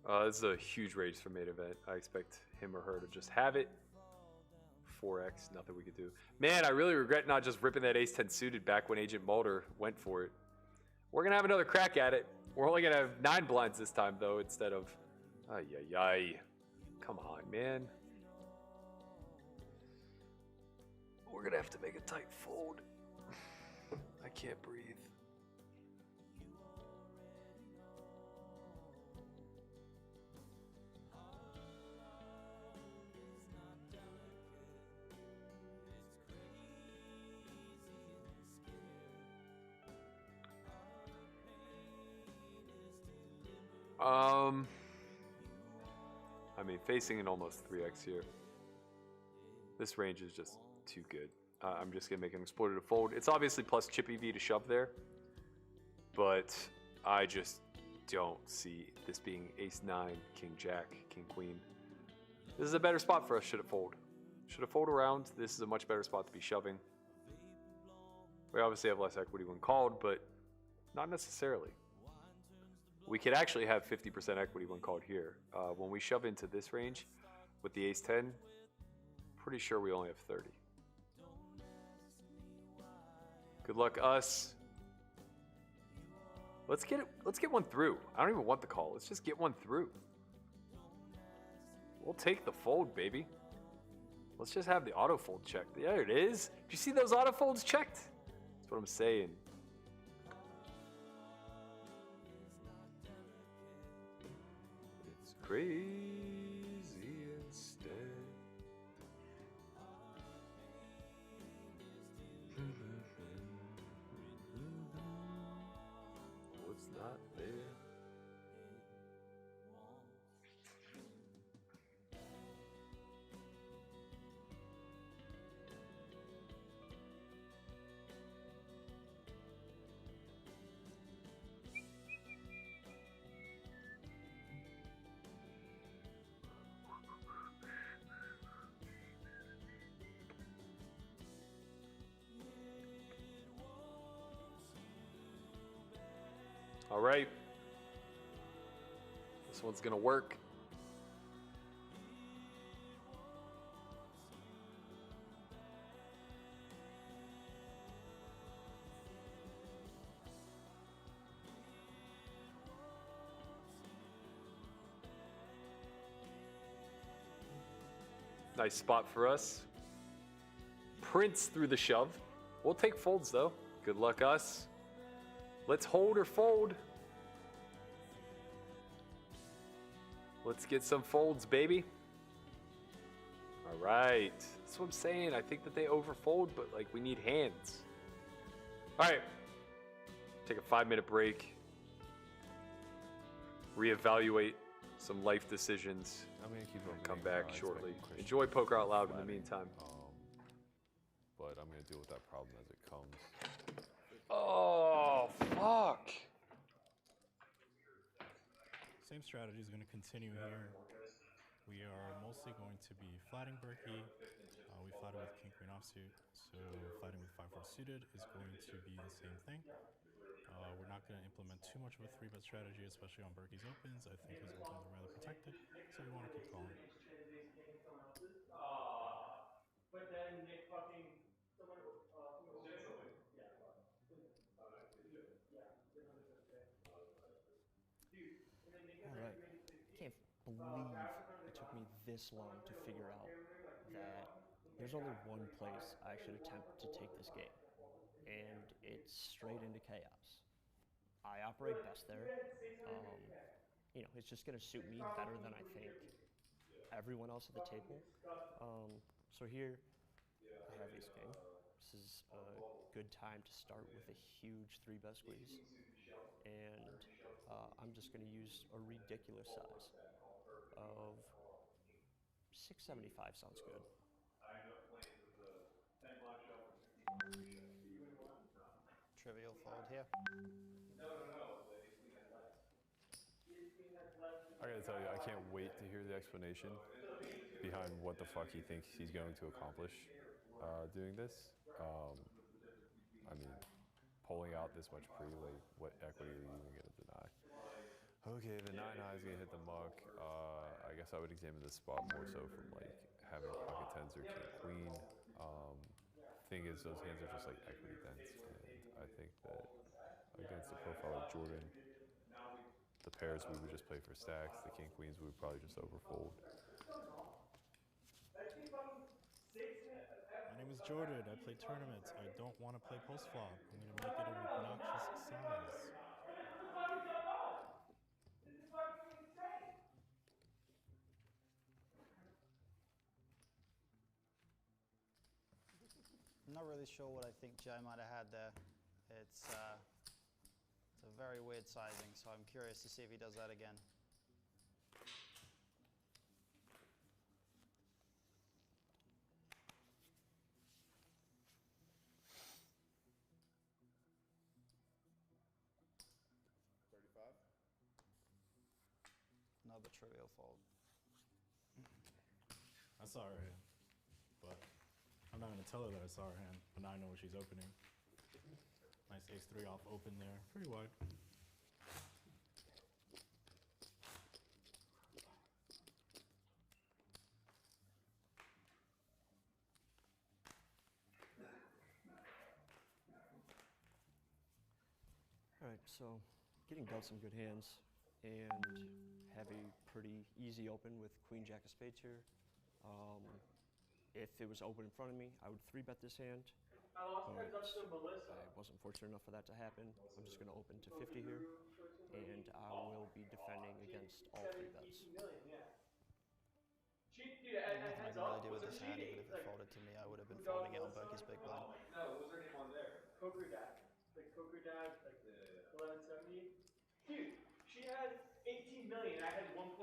This is a huge raise for main event. I expect him or her to just have it. 4x, nothing we could do. Man, I really regret not just ripping that ace-10 suited back when Agent Mulder went for it. We're going to have another crack at it. We're only going to have 9 blinds this time, though, instead of... Ay, ay, ay. Come on, man. We're going to have to make a tight fold. I can't breathe. I mean, facing an almost 3x here. This range is just too good. I'm just going to make an exploitative fold. It's obviously plus chip EV to shove there, but I just don't see this being ace-9, king-jack, king-queen. This is a better spot for us should it fold. Should it fold around, this is a much better spot to be shoving. We obviously have less equity when called, but not necessarily. We could actually have 50% equity when called here. When we shove into this range with the ace-10, pretty sure we only have 30. Good luck us. Let's get one through. I don't even want the call. Let's just get one through. We'll take the fold, baby. Let's just have the auto fold checked. There it is. Do you see those auto folds checked? That's what I'm saying. It's crazy instead. What's not there? All right. This one's gonna work. Nice spot for us. Prince through the shove. We'll take folds though. Good luck us. Let's hold or fold. Let's get some folds, baby. All right. That's what I'm saying. I think that they overfold, but like we need hands. All right. Take a 5-minute break. Reevaluate some life decisions. I'm gonna keep on come back shortly. Enjoy Poker Out Loud in the meantime. But I'm gonna deal with that problem as it comes. Oh, fuck. Same strategy is going to continue here. We are mostly going to be flatting Berkey. We flatted with king queen offsuit, so flatting with 5-4 suited is going to be the same thing. We're not going to implement too much of a 3-bet strategy, especially on Berkey's opens. I think his opens are rather protected, so we want to keep calling. But then Nick fucking someone Alright. I can't believe it took me this long to figure out that there's only one place I should attempt to take this game, and it's straight into chaos. I operate best there. It's just going to suit me better than I think everyone else at the table. So here, I have ace king. This is a good time to start with a huge 3-bet squeeze. And I'm just going to use a ridiculous size of 675 sounds good. Trivial fold here. I gotta tell you, I can't wait to hear the explanation behind what the fuck he thinks he's going to accomplish doing this. I mean, pulling out this much pre, like, what equity are you even gonna deny? Okay, the 9 high is gonna hit the muck. I guess I would examine this spot more so from like having pocket tens or king queen. Thing is, those hands are just like equity dense, and I think that against a profile like Jordan, the pairs we would just play for stacks. The king queens we would probably just overfold. My name is Jordan. I play tournaments. I don't want to play post flop. I'm going to make it an obnoxious size. I'm not really sure what I think Joe might have had there. It's a very weird sizing, so I'm curious to see if he does that again. Another trivial fold. I saw her hand, but I'm not going to tell her that I saw her hand, but now I know what she's opening. Nice ace-3 off open there, pretty wide. All right, so getting dealt some good hands and have a pretty easy open with queen jack of spades here. If it was open in front of me, I would 3-bet this hand, but I wasn't fortunate enough for that to happen. I'm just going to open to 50 here, and I will be defending against all 3 bets. Nothing I can really do with this hand, even if it folded to me, I would have been folding it on Berkey's big blind. No, what was her name on there? Poker Dad. Like Poker Dad, like 1170. Dude, she had 18 million. I had 1.6.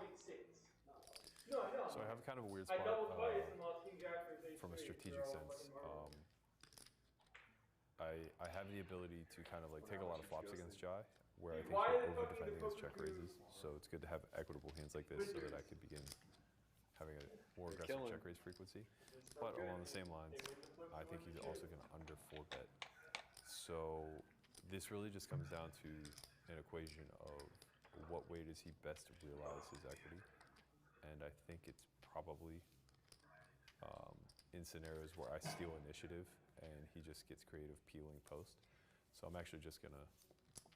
No, I know. So I have kind of a weird spot from a strategic sense. I have the ability to kind of like take a lot of flops against Jai, where I think you're over defending his check raises. So it's good to have equitable hands like this so that I could begin having a more aggressive check raise frequency. But along the same lines, I think he's also going to under 4-bet. So this really just comes down to an equation of what way does he best realize his equity. And I think it's probably in scenarios where I steal initiative and he just gets creative peeling post. So I'm actually just gonna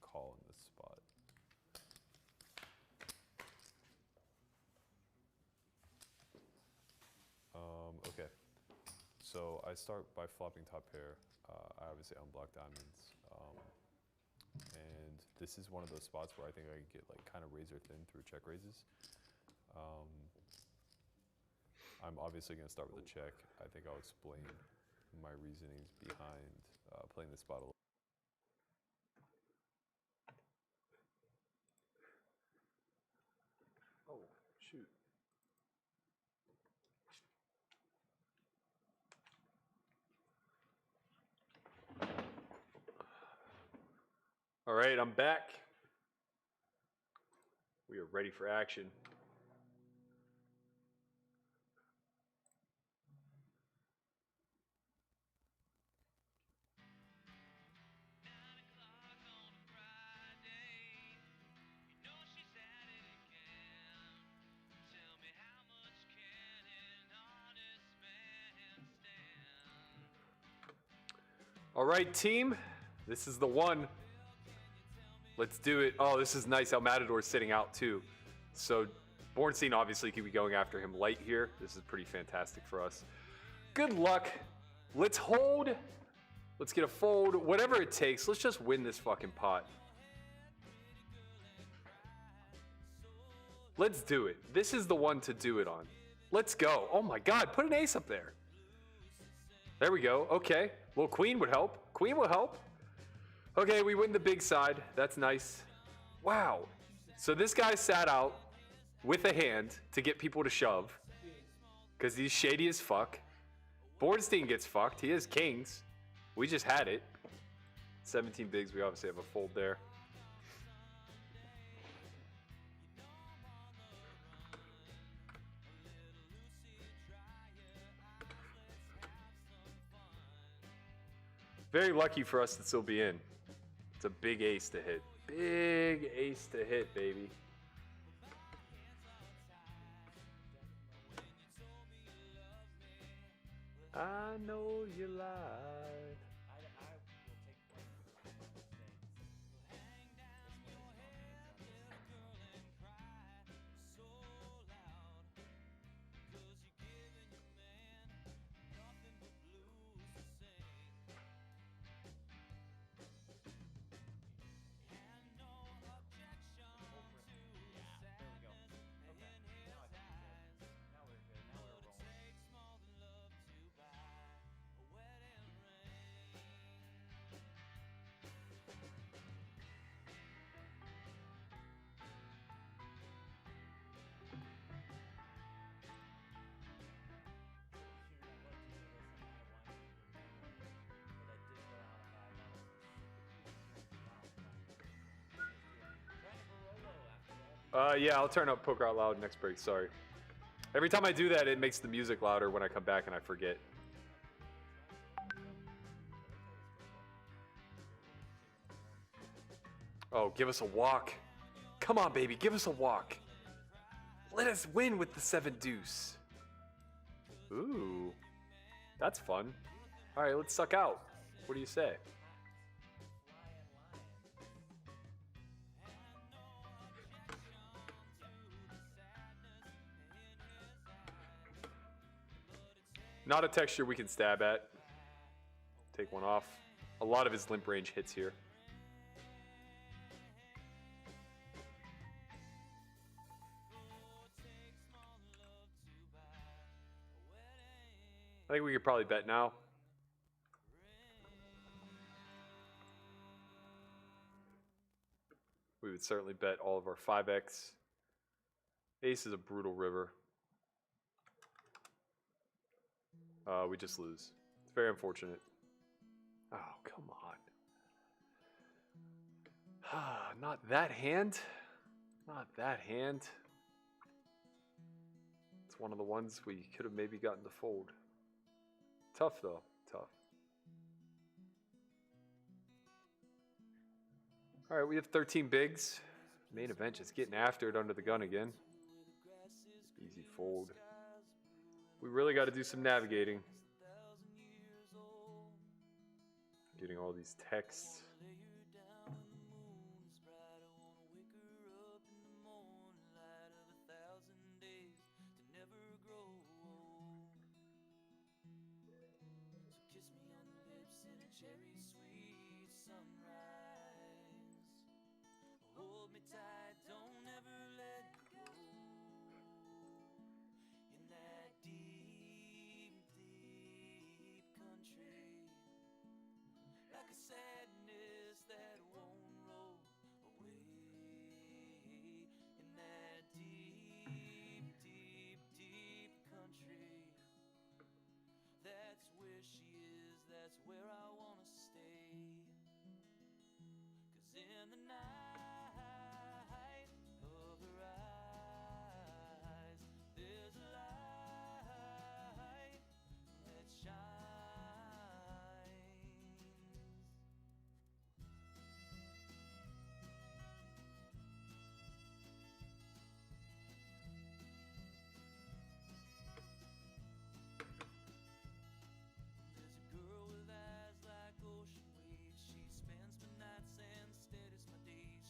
call in this spot. Okay, so I start by flopping top pair. I obviously unblock diamonds. And this is one of those spots where I think I can get like kind of razor thin through check raises. I'm obviously going to start with a check. I think I'll explain my reasonings behind playing this spot a little. Oh, shoot. All right, I'm back. We are ready for action. All right, team, this is the one. Let's do it. Oh, this is nice. El Matador's sitting out too. So Bornstein obviously could be going after him light here. This is pretty fantastic for us. Good luck. Let's hold. Let's get a fold. Whatever it takes. Let's just win this fucking pot. Let's do it. This is the one to do it on. Let's go. Oh my God, put an ace up there. There we go. Okay. Well, queen would help. Queen will help. Okay, we win the big side. That's nice. Wow. So this guy sat out with a hand to get people to shove because he's shady as fuck. Bornstein gets fucked. He has kings. We just had it. 17 bigs. We obviously have a fold there. Very lucky for us to still be in. It's a big ace to hit. Big ace to hit, baby. I know you lied. I will take blame for my mistakes. Hang down your head, little girl, and cry so loud. 'Cause you're giving your man nothing but blues to sing. And no objection to the sadness in his eyes. Now we're good. Now we're But it rolling. takes more than love to buy a wedding ring. Yeah, I'll turn up Poker Out Loud next break. Sorry. Every time I do that, it makes the music louder when I come back and I forget. Oh, give us a walk. Come on, baby, give us a walk. Let us win with the 7 deuce. Ooh, that's fun. All right, let's suck out. What do you say? Not a texture we can stab at. Take one off. A lot of his limp range hits here. I think we could probably bet now. We would certainly bet all of our 5x. Ace is a brutal river. We just lose. It's very unfortunate. Oh, come on. Not that hand. Not that hand. It's one of the ones we could have maybe gotten to fold. Tough, though. Tough. All right, we have 13 bigs. Main event just getting after it under the gun again. Easy fold. We really got to do some navigating. Getting all these texts. Cherry sweet sunrise. Hold me tight, don't ever let go. In that deep, deep country, like a sadness that won't roll away. In that deep, deep, deep country, that's where she is, that's where I wanna stay. 'Cause in the night of her eyes, there's a light that shines. There's a girl with eyes like ocean waves. She spends my nights and steadies my days.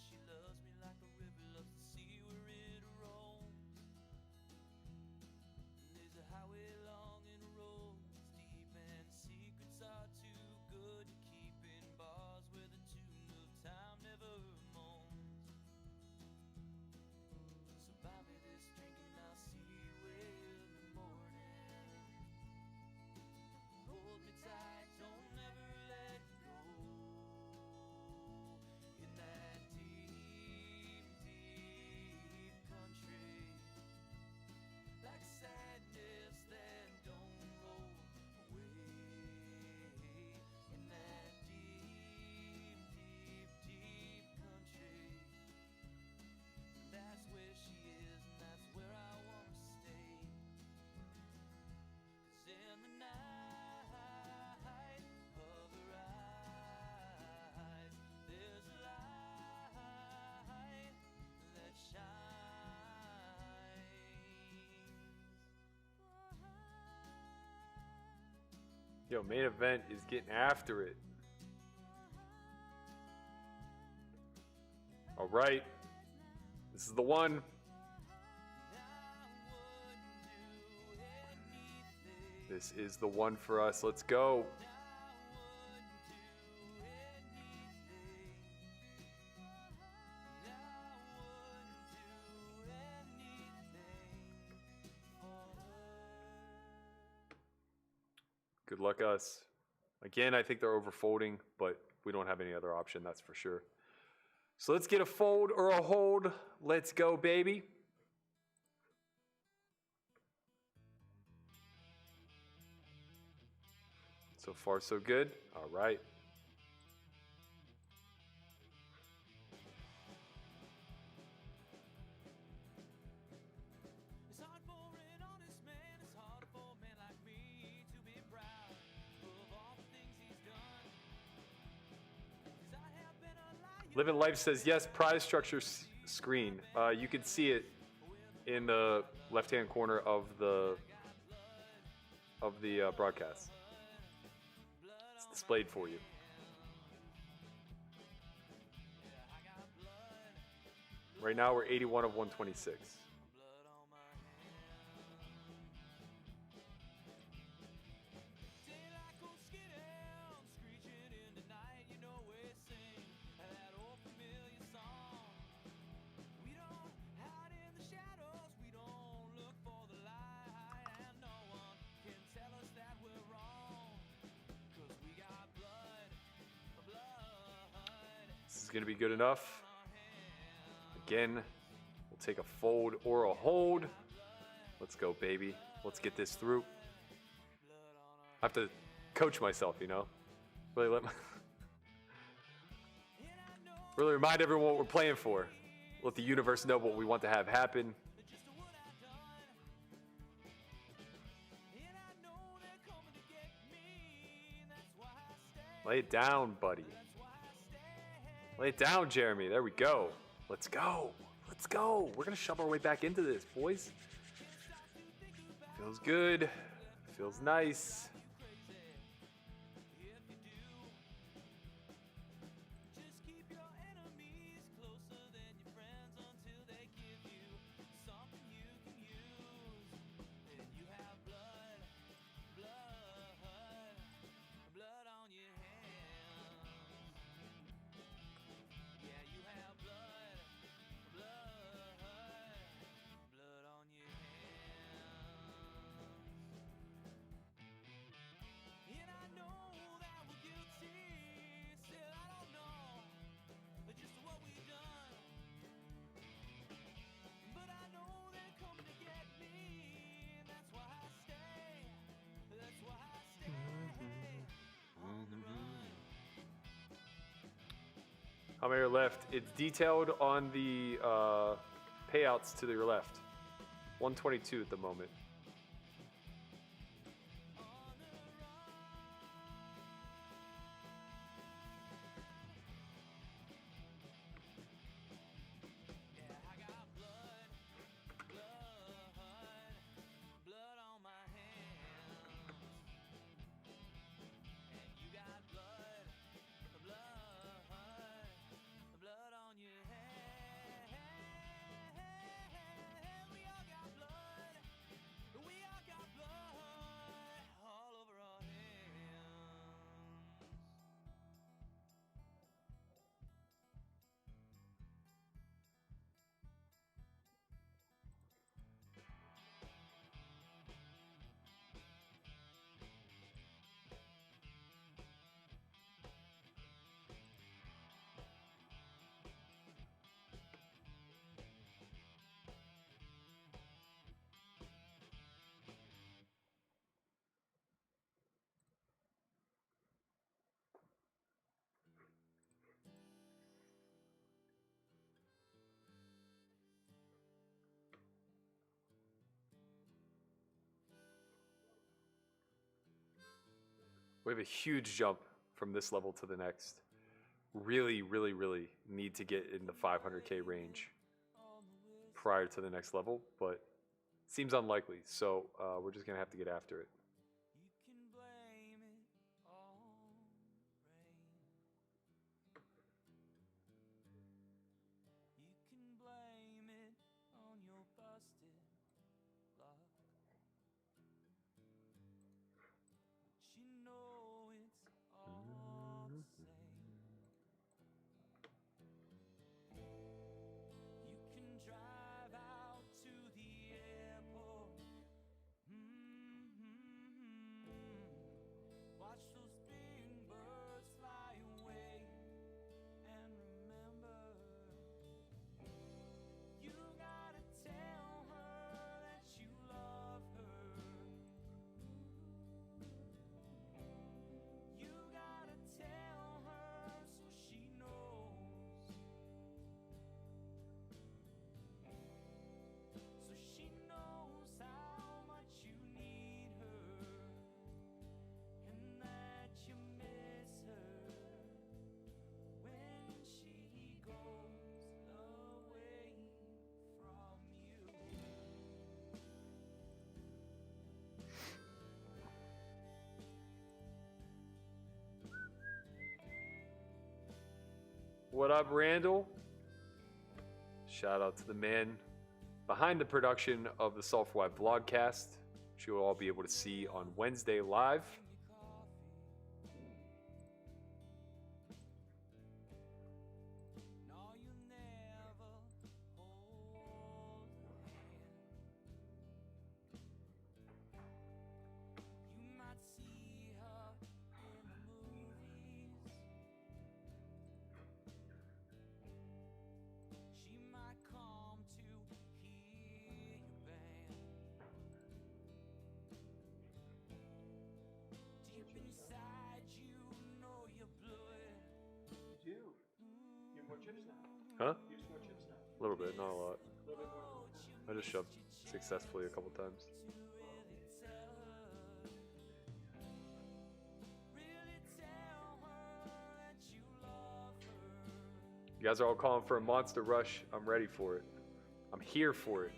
Yo, main event is getting after it. All right. This is the one. This is the one for us. Let's go. Good luck us. Again, I think they're overfolding, but we don't have any other option, that's for sure. So let's get a fold or a hold. Let's go, baby. So far, so good. All right. Living Life says, yes, prize structure screen. You can see it in the left-hand corner of the broadcast. It's displayed for you. Right now, we're 81 of 126. This is going to be good enough. Again, we'll take a fold or a hold. Let's go, baby. Let's get this through. I have to coach myself, you know? Really really remind everyone what we're playing for. Let the universe know what we want to have happen. Lay it down, buddy. Lay it down, Jeremy. There we go. Let's go. Let's go. We're going to shove our way back into this, boys. Feels good. Feels nice. How many are left? It's detailed on the payouts to your left. 122 at the moment. We have a huge jump from this level to the next. Really, really, really need to get in the 500K range prior to the next level, but seems unlikely. So we're just gonna have to get after it. You can blame it What up, Randall? Shout out to the man behind the production of the S4Y vlogcast, which you'll all be able to see on Wednesday live. Huh? A little bit, not a lot. I just shoved successfully a couple times. You guys are all calling for a monster rush. I'm ready for it. I'm here for it.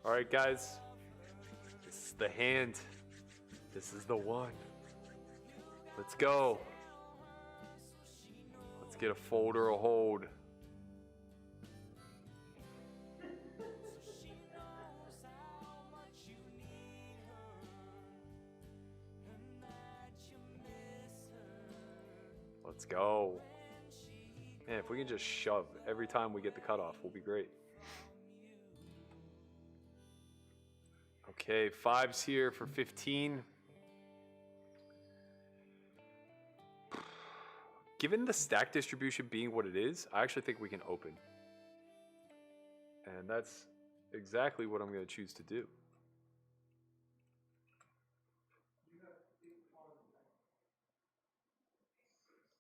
All right, guys. This is the hand. This is the one. Let's go. Let's get a fold or a hold. Let's go. Man, if we can just shove every time we get the cutoff, we'll be great. Okay, 5s here for 15. Given the stack distribution being what it is, I actually think we can open. And that's exactly what I'm going to choose to do.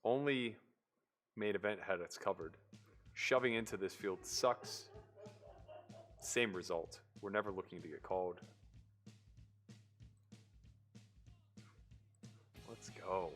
Only main event had us covered. Shoving into this field sucks. Same result. We're never looking to get called. Let's go.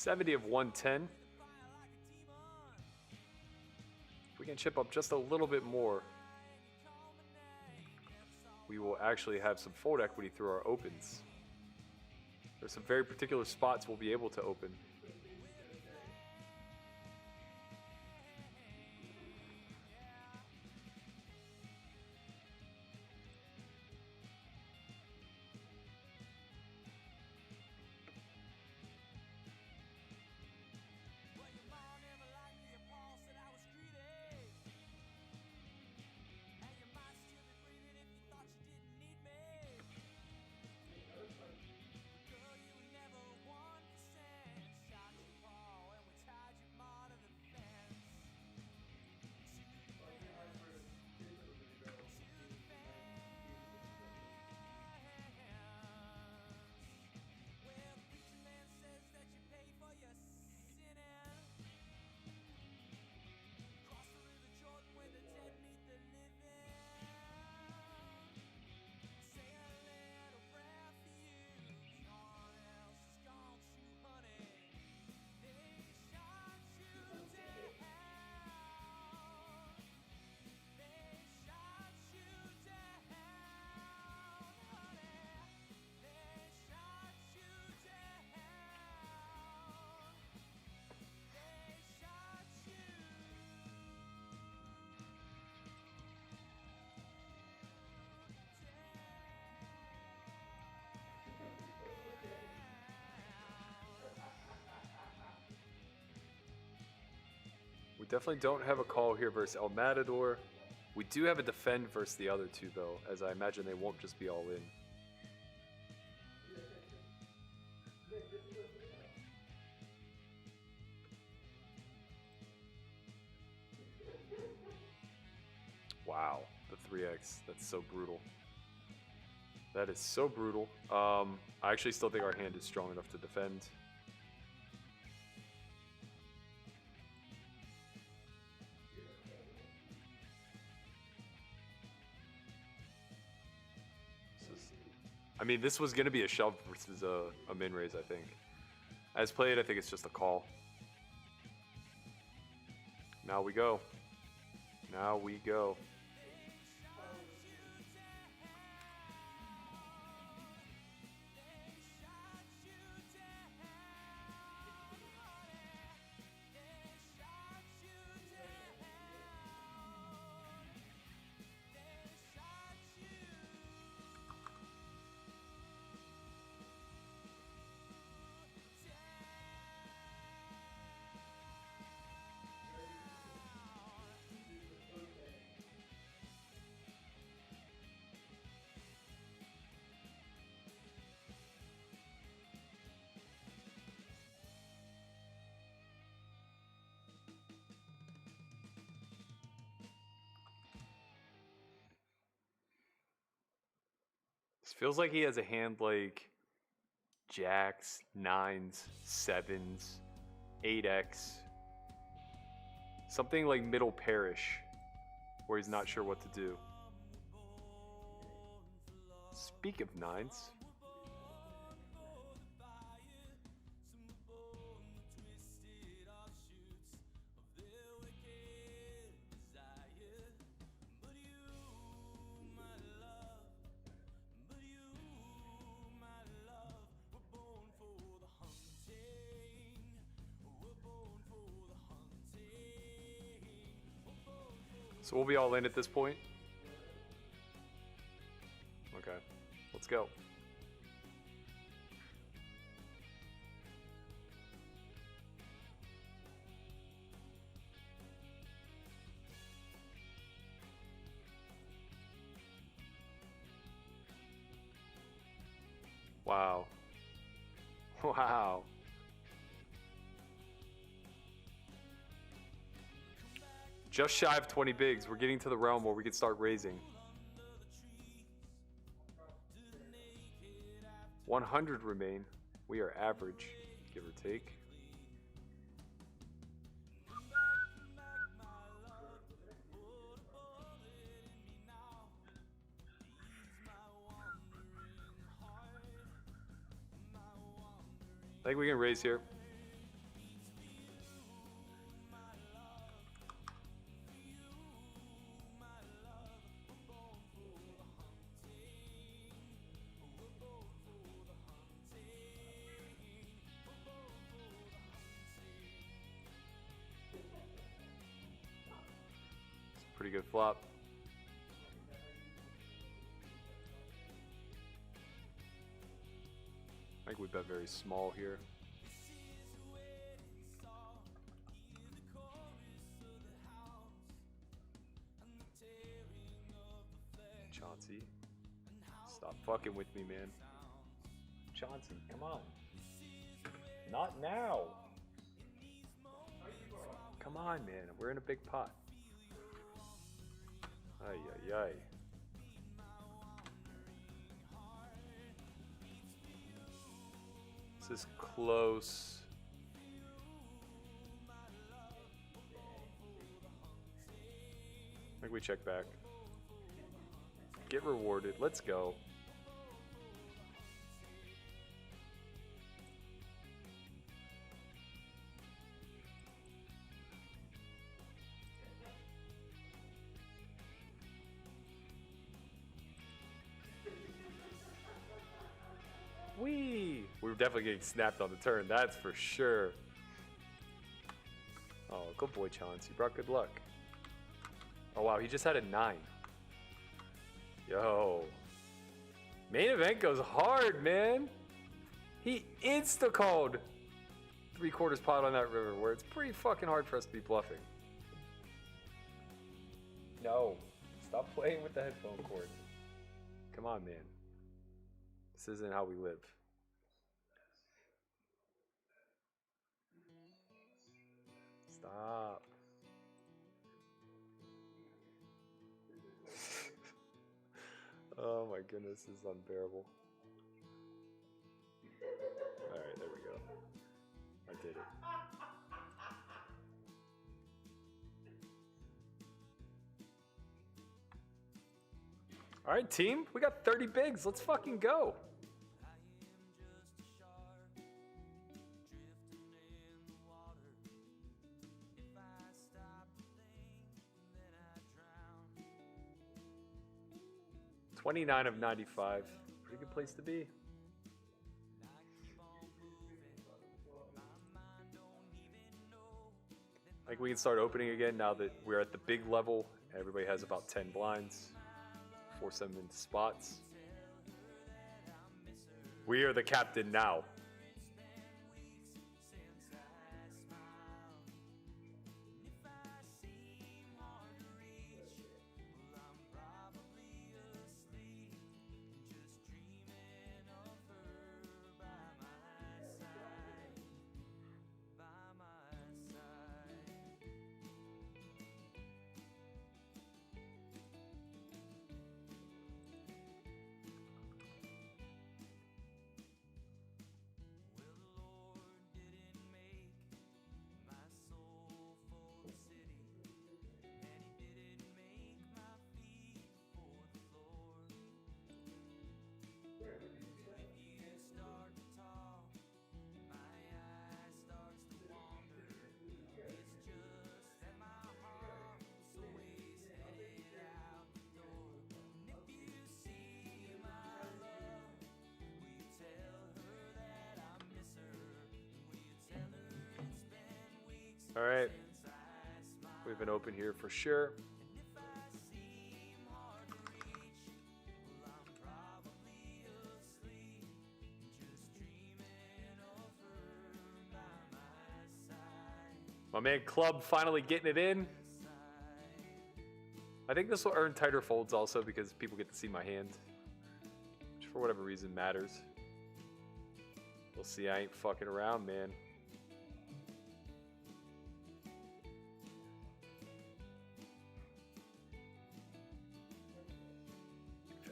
$70 of 110. If we can chip up just a little bit more, we will actually have some fold equity through our opens. There's some very particular spots we'll be able to open. definitely don't have a call here versus El Matador. We do have a defend versus the other two, though, as I imagine they won't just be all in. Wow, the 3x. That's so brutal. That is so brutal. I actually still think our hand is strong enough to defend. I mean, this was going to be a shove versus a min raise, I think. As played, I think it's just a call. Now we go. Now we go. This feels like he has a hand like jacks, 9s, 7s, 8x. Something like middle parish, where he's not sure what to do. Speak of 9s. So we'll be all in at this point. Okay, let's go. Wow. Wow. Just shy of 20 bigs. We're getting to the realm where we can start raising. 100 remain. We are average, give or take. I think we can raise here. Pretty good flop. I think we bet very small here. Chauncey, stop fucking with me, man. Chauncey, come on. Not now. Come on, man. We're in a big pot. Ay, ay, ay. This is close. I think we check back. Get rewarded. Let's go. We were definitely getting snapped on the turn, that's for sure. Oh, good boy, Chauncey. You brought good luck. Oh, wow, he just had a 9. Yo. Main event goes hard, man. He insta-called 3/4 pot on that river, where it's pretty fucking hard for us to be bluffing. No. Stop playing with the headphone cord. Come on, man. This isn't how we live. Stop. Oh my goodness, this is unbearable. Alright, there we go. I did it. Alright, team, we got 30 bigs. Let's fucking go. $29 of 95. Pretty good place to be. I think we can start opening again now that we're at the big level. Everybody has about 10 blinds. Force them into spots. We are the captain now. All right, we've been open here for sure. My man Club finally getting it in. I think this will earn tighter folds also because people get to see my hand, which for whatever reason matters. We'll see, I ain't fucking around, man.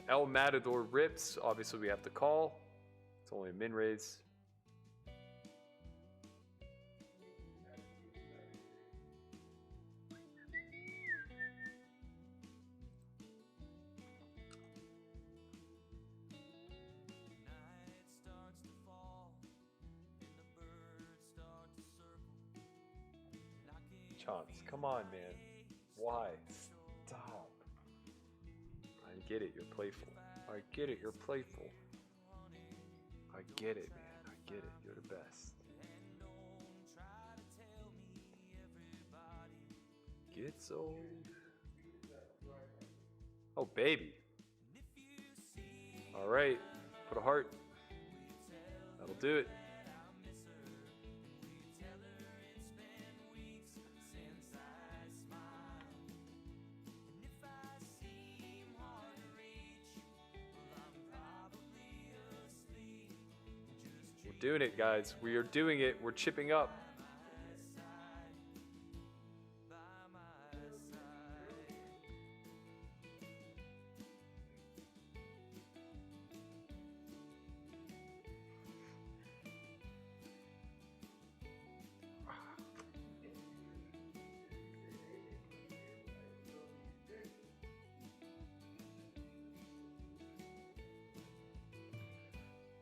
El Matador rips, obviously we have to call. It's only a min raise. Chance, come on, man. Why? Stop. I get it, you're playful. I get it, you're playful. I get it, man. I get it, you're the best. Gets old. Oh, baby. All right, put a heart. That'll do it. Doing it, guys. We are doing it. We're chipping up.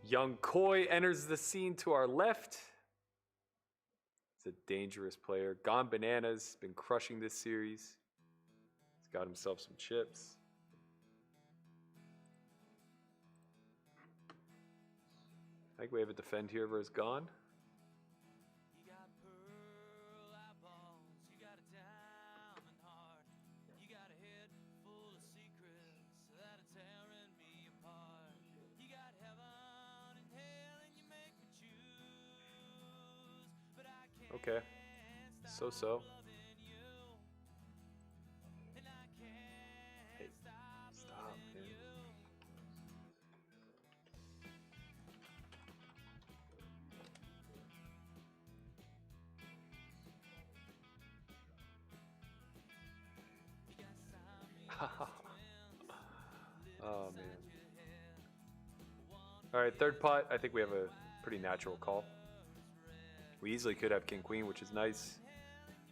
Young Koi enters the scene to our left. He's a dangerous player. Gone Bananas, been crushing this series. He's got himself some chips. I think we have a defend here versus Gone. Okay, so-so. Oh, man. All right, third pot. I think we have a pretty natural call. We easily could have king queen, which is nice.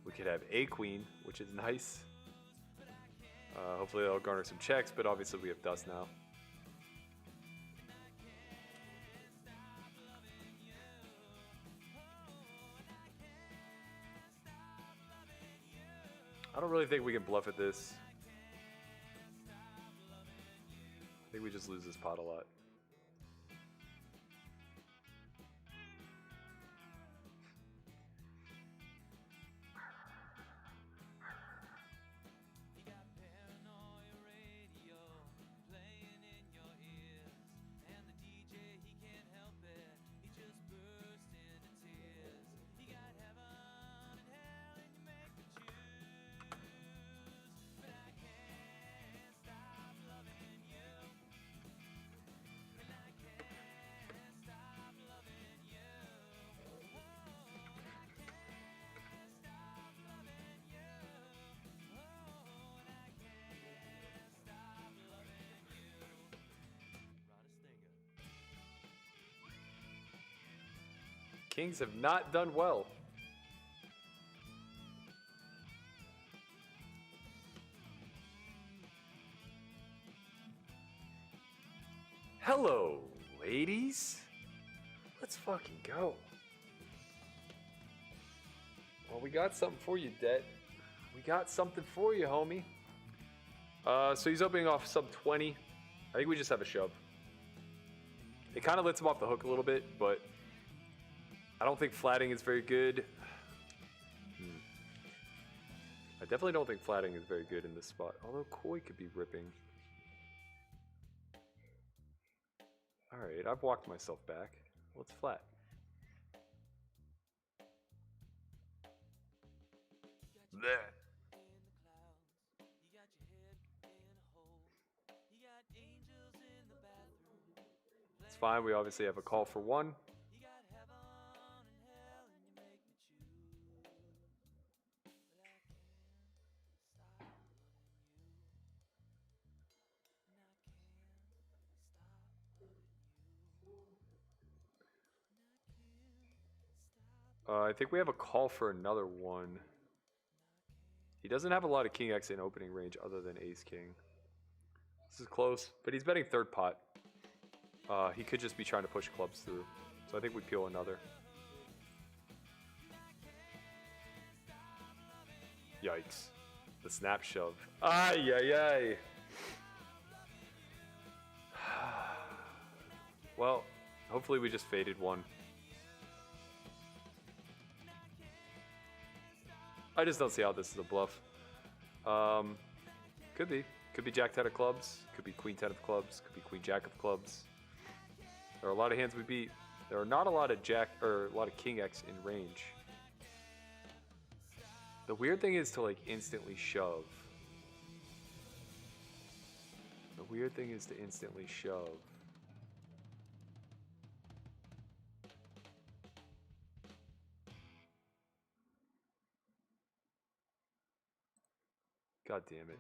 We could have a queen, which is nice. Hopefully that'll garner some checks, but obviously we have dust now. I don't really think we can bluff at this. I think we just lose this pot a lot. Kings have not done well. Hello, ladies. Let's fucking go. Well, we got something for you, Det. We got something for you, homie. So he's opening off sub 20. I think we just have a shove. It kind of lets him off the hook a little bit, but I don't think flatting is very good. I definitely don't think flatting is very good in this spot. Although Koi could be ripping. Alright, I've walked myself back. Let's flat. Bleh. It's fine, we obviously have a call for one. I think we have a call for another one. He doesn't have a lot of King X in opening range other than Ace King. This is close, but he's betting third pot. He could just be trying to push clubs through. So I think we peel another. Yikes. The snap shove. Ay, ay, ay. Well, hopefully we just faded one. I just don't see how this is a bluff. Could be. Could be Jack 10 of clubs. Could be Queen 10 of clubs. Could be Queen Jack of clubs. There are a lot of hands we beat. There are not a lot of Jack or a lot of King X in range. The weird thing is to like instantly shove. The weird thing is to instantly shove. God damn it.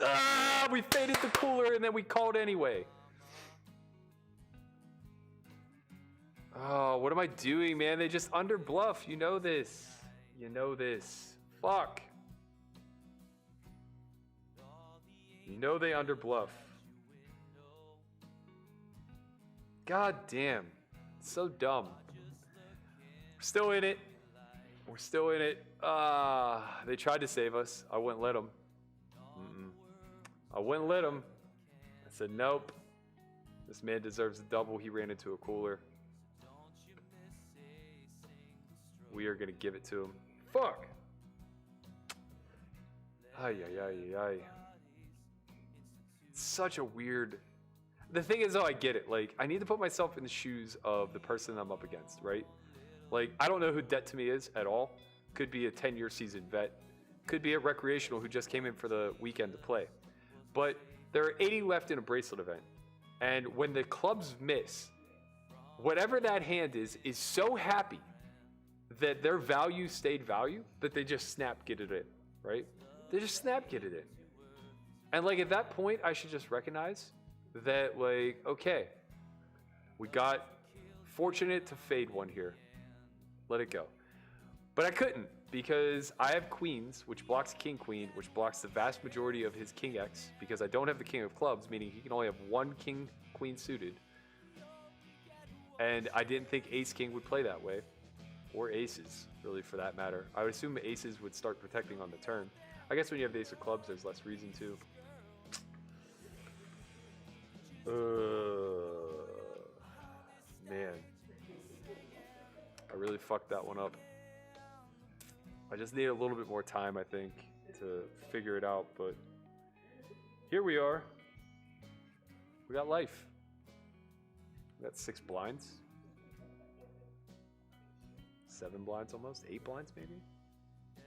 Ah, we faded the cooler and then we called anyway. Oh, what am I doing, man? They just under bluff. You know this. You know this. Fuck. You know they under bluff. God damn. It's so dumb. We're still in it. We're still in it. They tried to save us. I wouldn't let them. I wouldn't let him. I said, nope. This man deserves a double. He ran into a cooler. We are going to give it to him. Fuck. Ay, ay, ay, ay. It's such a weird... The thing is, though, I get it. Like, I need to put myself in the shoes of the person I'm up against, right? Like, I don't know who Det to me is at all. Could be a 10-year seasoned vet. Could be a recreational who just came in for the weekend to play. But there are 80 left in a bracelet event. And when the clubs miss, whatever that hand is so happy that their value stayed value that they just snap get it in, right? They just snap get it in. And like at that point, I should just recognize that, like, okay, we got fortunate to fade one here. Let it go. But I couldn't because I have queens, which blocks king queen, which blocks the vast majority of his king X because I don't have the king of clubs, meaning he can only have one king queen suited. And I didn't think ace king would play that way, or aces, really, for that matter. I would assume aces would start protecting on the turn. I guess when you have the ace of clubs, there's less reason to. Man. I really fucked that one up. I just need a little bit more time, I think, to figure it out, but here we are. We got life. We got 6 blinds. 7 blinds almost. 8 blinds maybe? I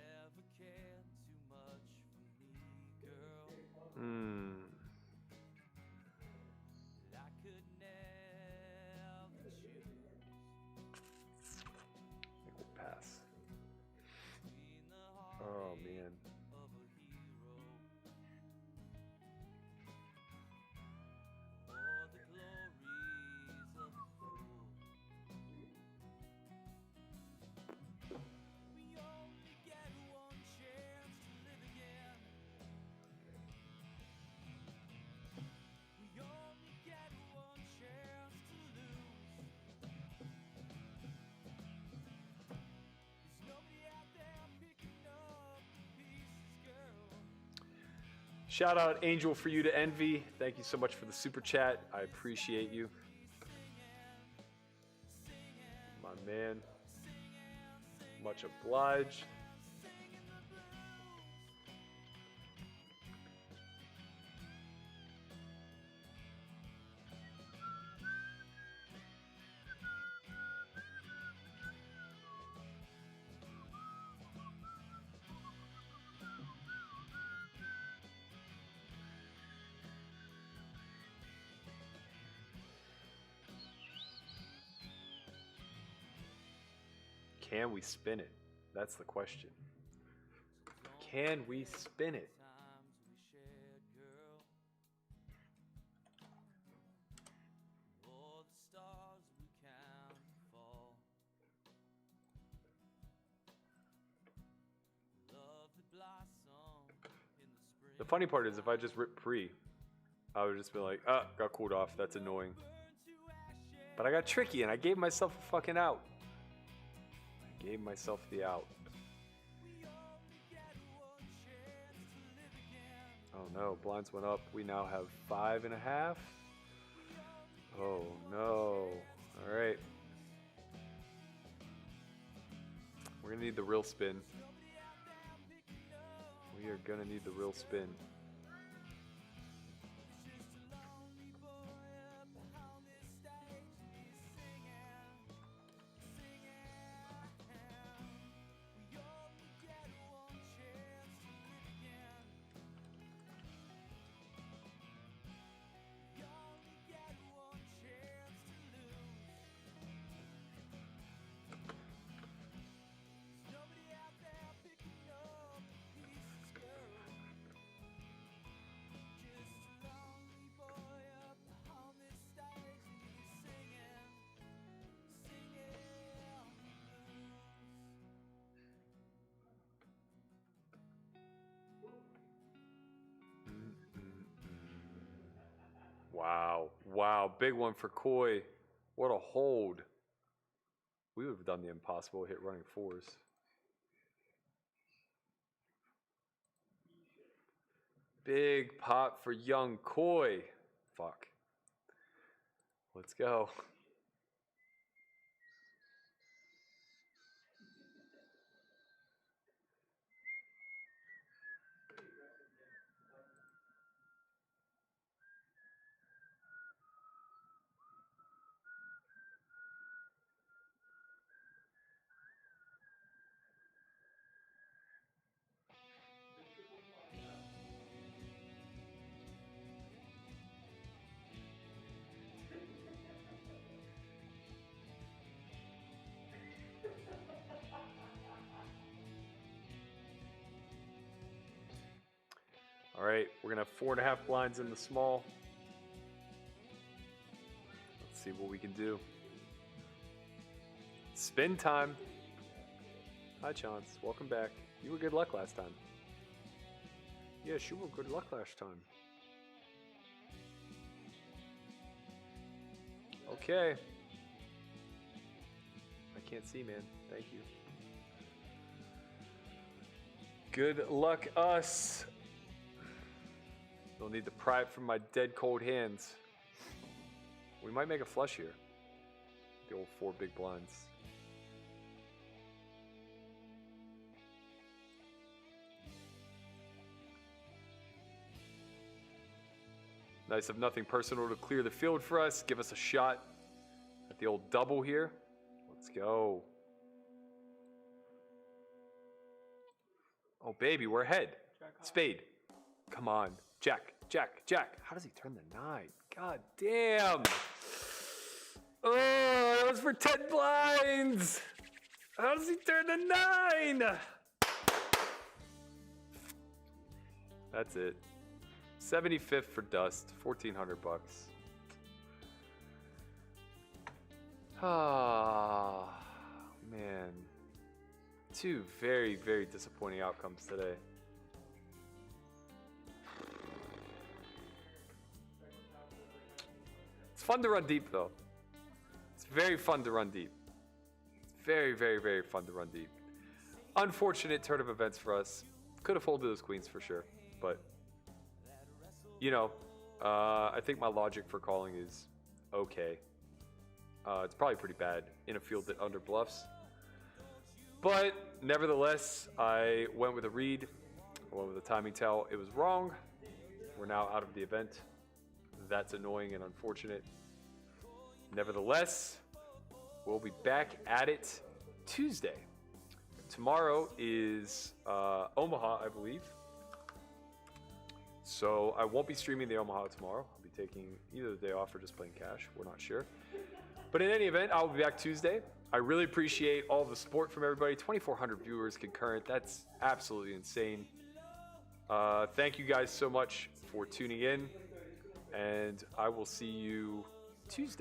think we'll pass. Oh man. Shout out Angel for you to envy. Thank you so much for the super chat. I appreciate you. My man. Much obliged. Can we spin it? That's the question. Can we spin it? The funny part is if I just rip pre, I would just be like, ah, got cooled off. That's annoying. But I got tricky and I gave myself a fucking out. Gave myself the out. Oh no, blinds went up. We now have 5.5. Oh no. All right. We're gonna need the real spin. We are gonna need the real spin. Wow. Wow. Big one for Koi. What a hold. We would have done the impossible, hit running 4s. Big pot for young Koi. Fuck. Let's go. All right, we're gonna have 4.5 blinds in the small. Let's see what we can do. Spin time. Hi, Chance. Welcome back. You were good luck last time. Yes, you were good luck last time. Okay. I can't see, man. Thank you. Good luck, us. Don't need to pry it from my dead cold hands. We might make a flush here. The old 4 big blinds. Nice of nothing personal to clear the field for us. Give us a shot at the old double here. Let's go. Oh, baby, we're ahead. Spade. Come on. Jack, Jack, Jack. How does he turn the 9? God damn. Oh, that was for 10 blinds. How does he turn the 9? That's it. 75th for dust. 1,400 bucks. Ah, man. 2 very, very disappointing outcomes today. It's fun to run deep, though. It's very fun to run deep. It's very, very, very fun to run deep. Unfortunate turn of events for us. Could have folded those queens for sure, but you know, I think my logic for calling is okay. It's probably pretty bad in a field that under bluffs. But nevertheless, I went with a read. I went with a timing tell. It was wrong. We're now out of the event. That's annoying and unfortunate. Nevertheless, we'll be back at it Tuesday. Tomorrow is Omaha, I believe. So I won't be streaming the Omaha tomorrow. I'll be taking either the day off or just playing cash. We're not sure. But in any event, I'll be back Tuesday. I really appreciate all the support from everybody. 2,400 viewers concurrent. That's absolutely insane. Thank you guys so much for tuning in. And I will see you Tuesday.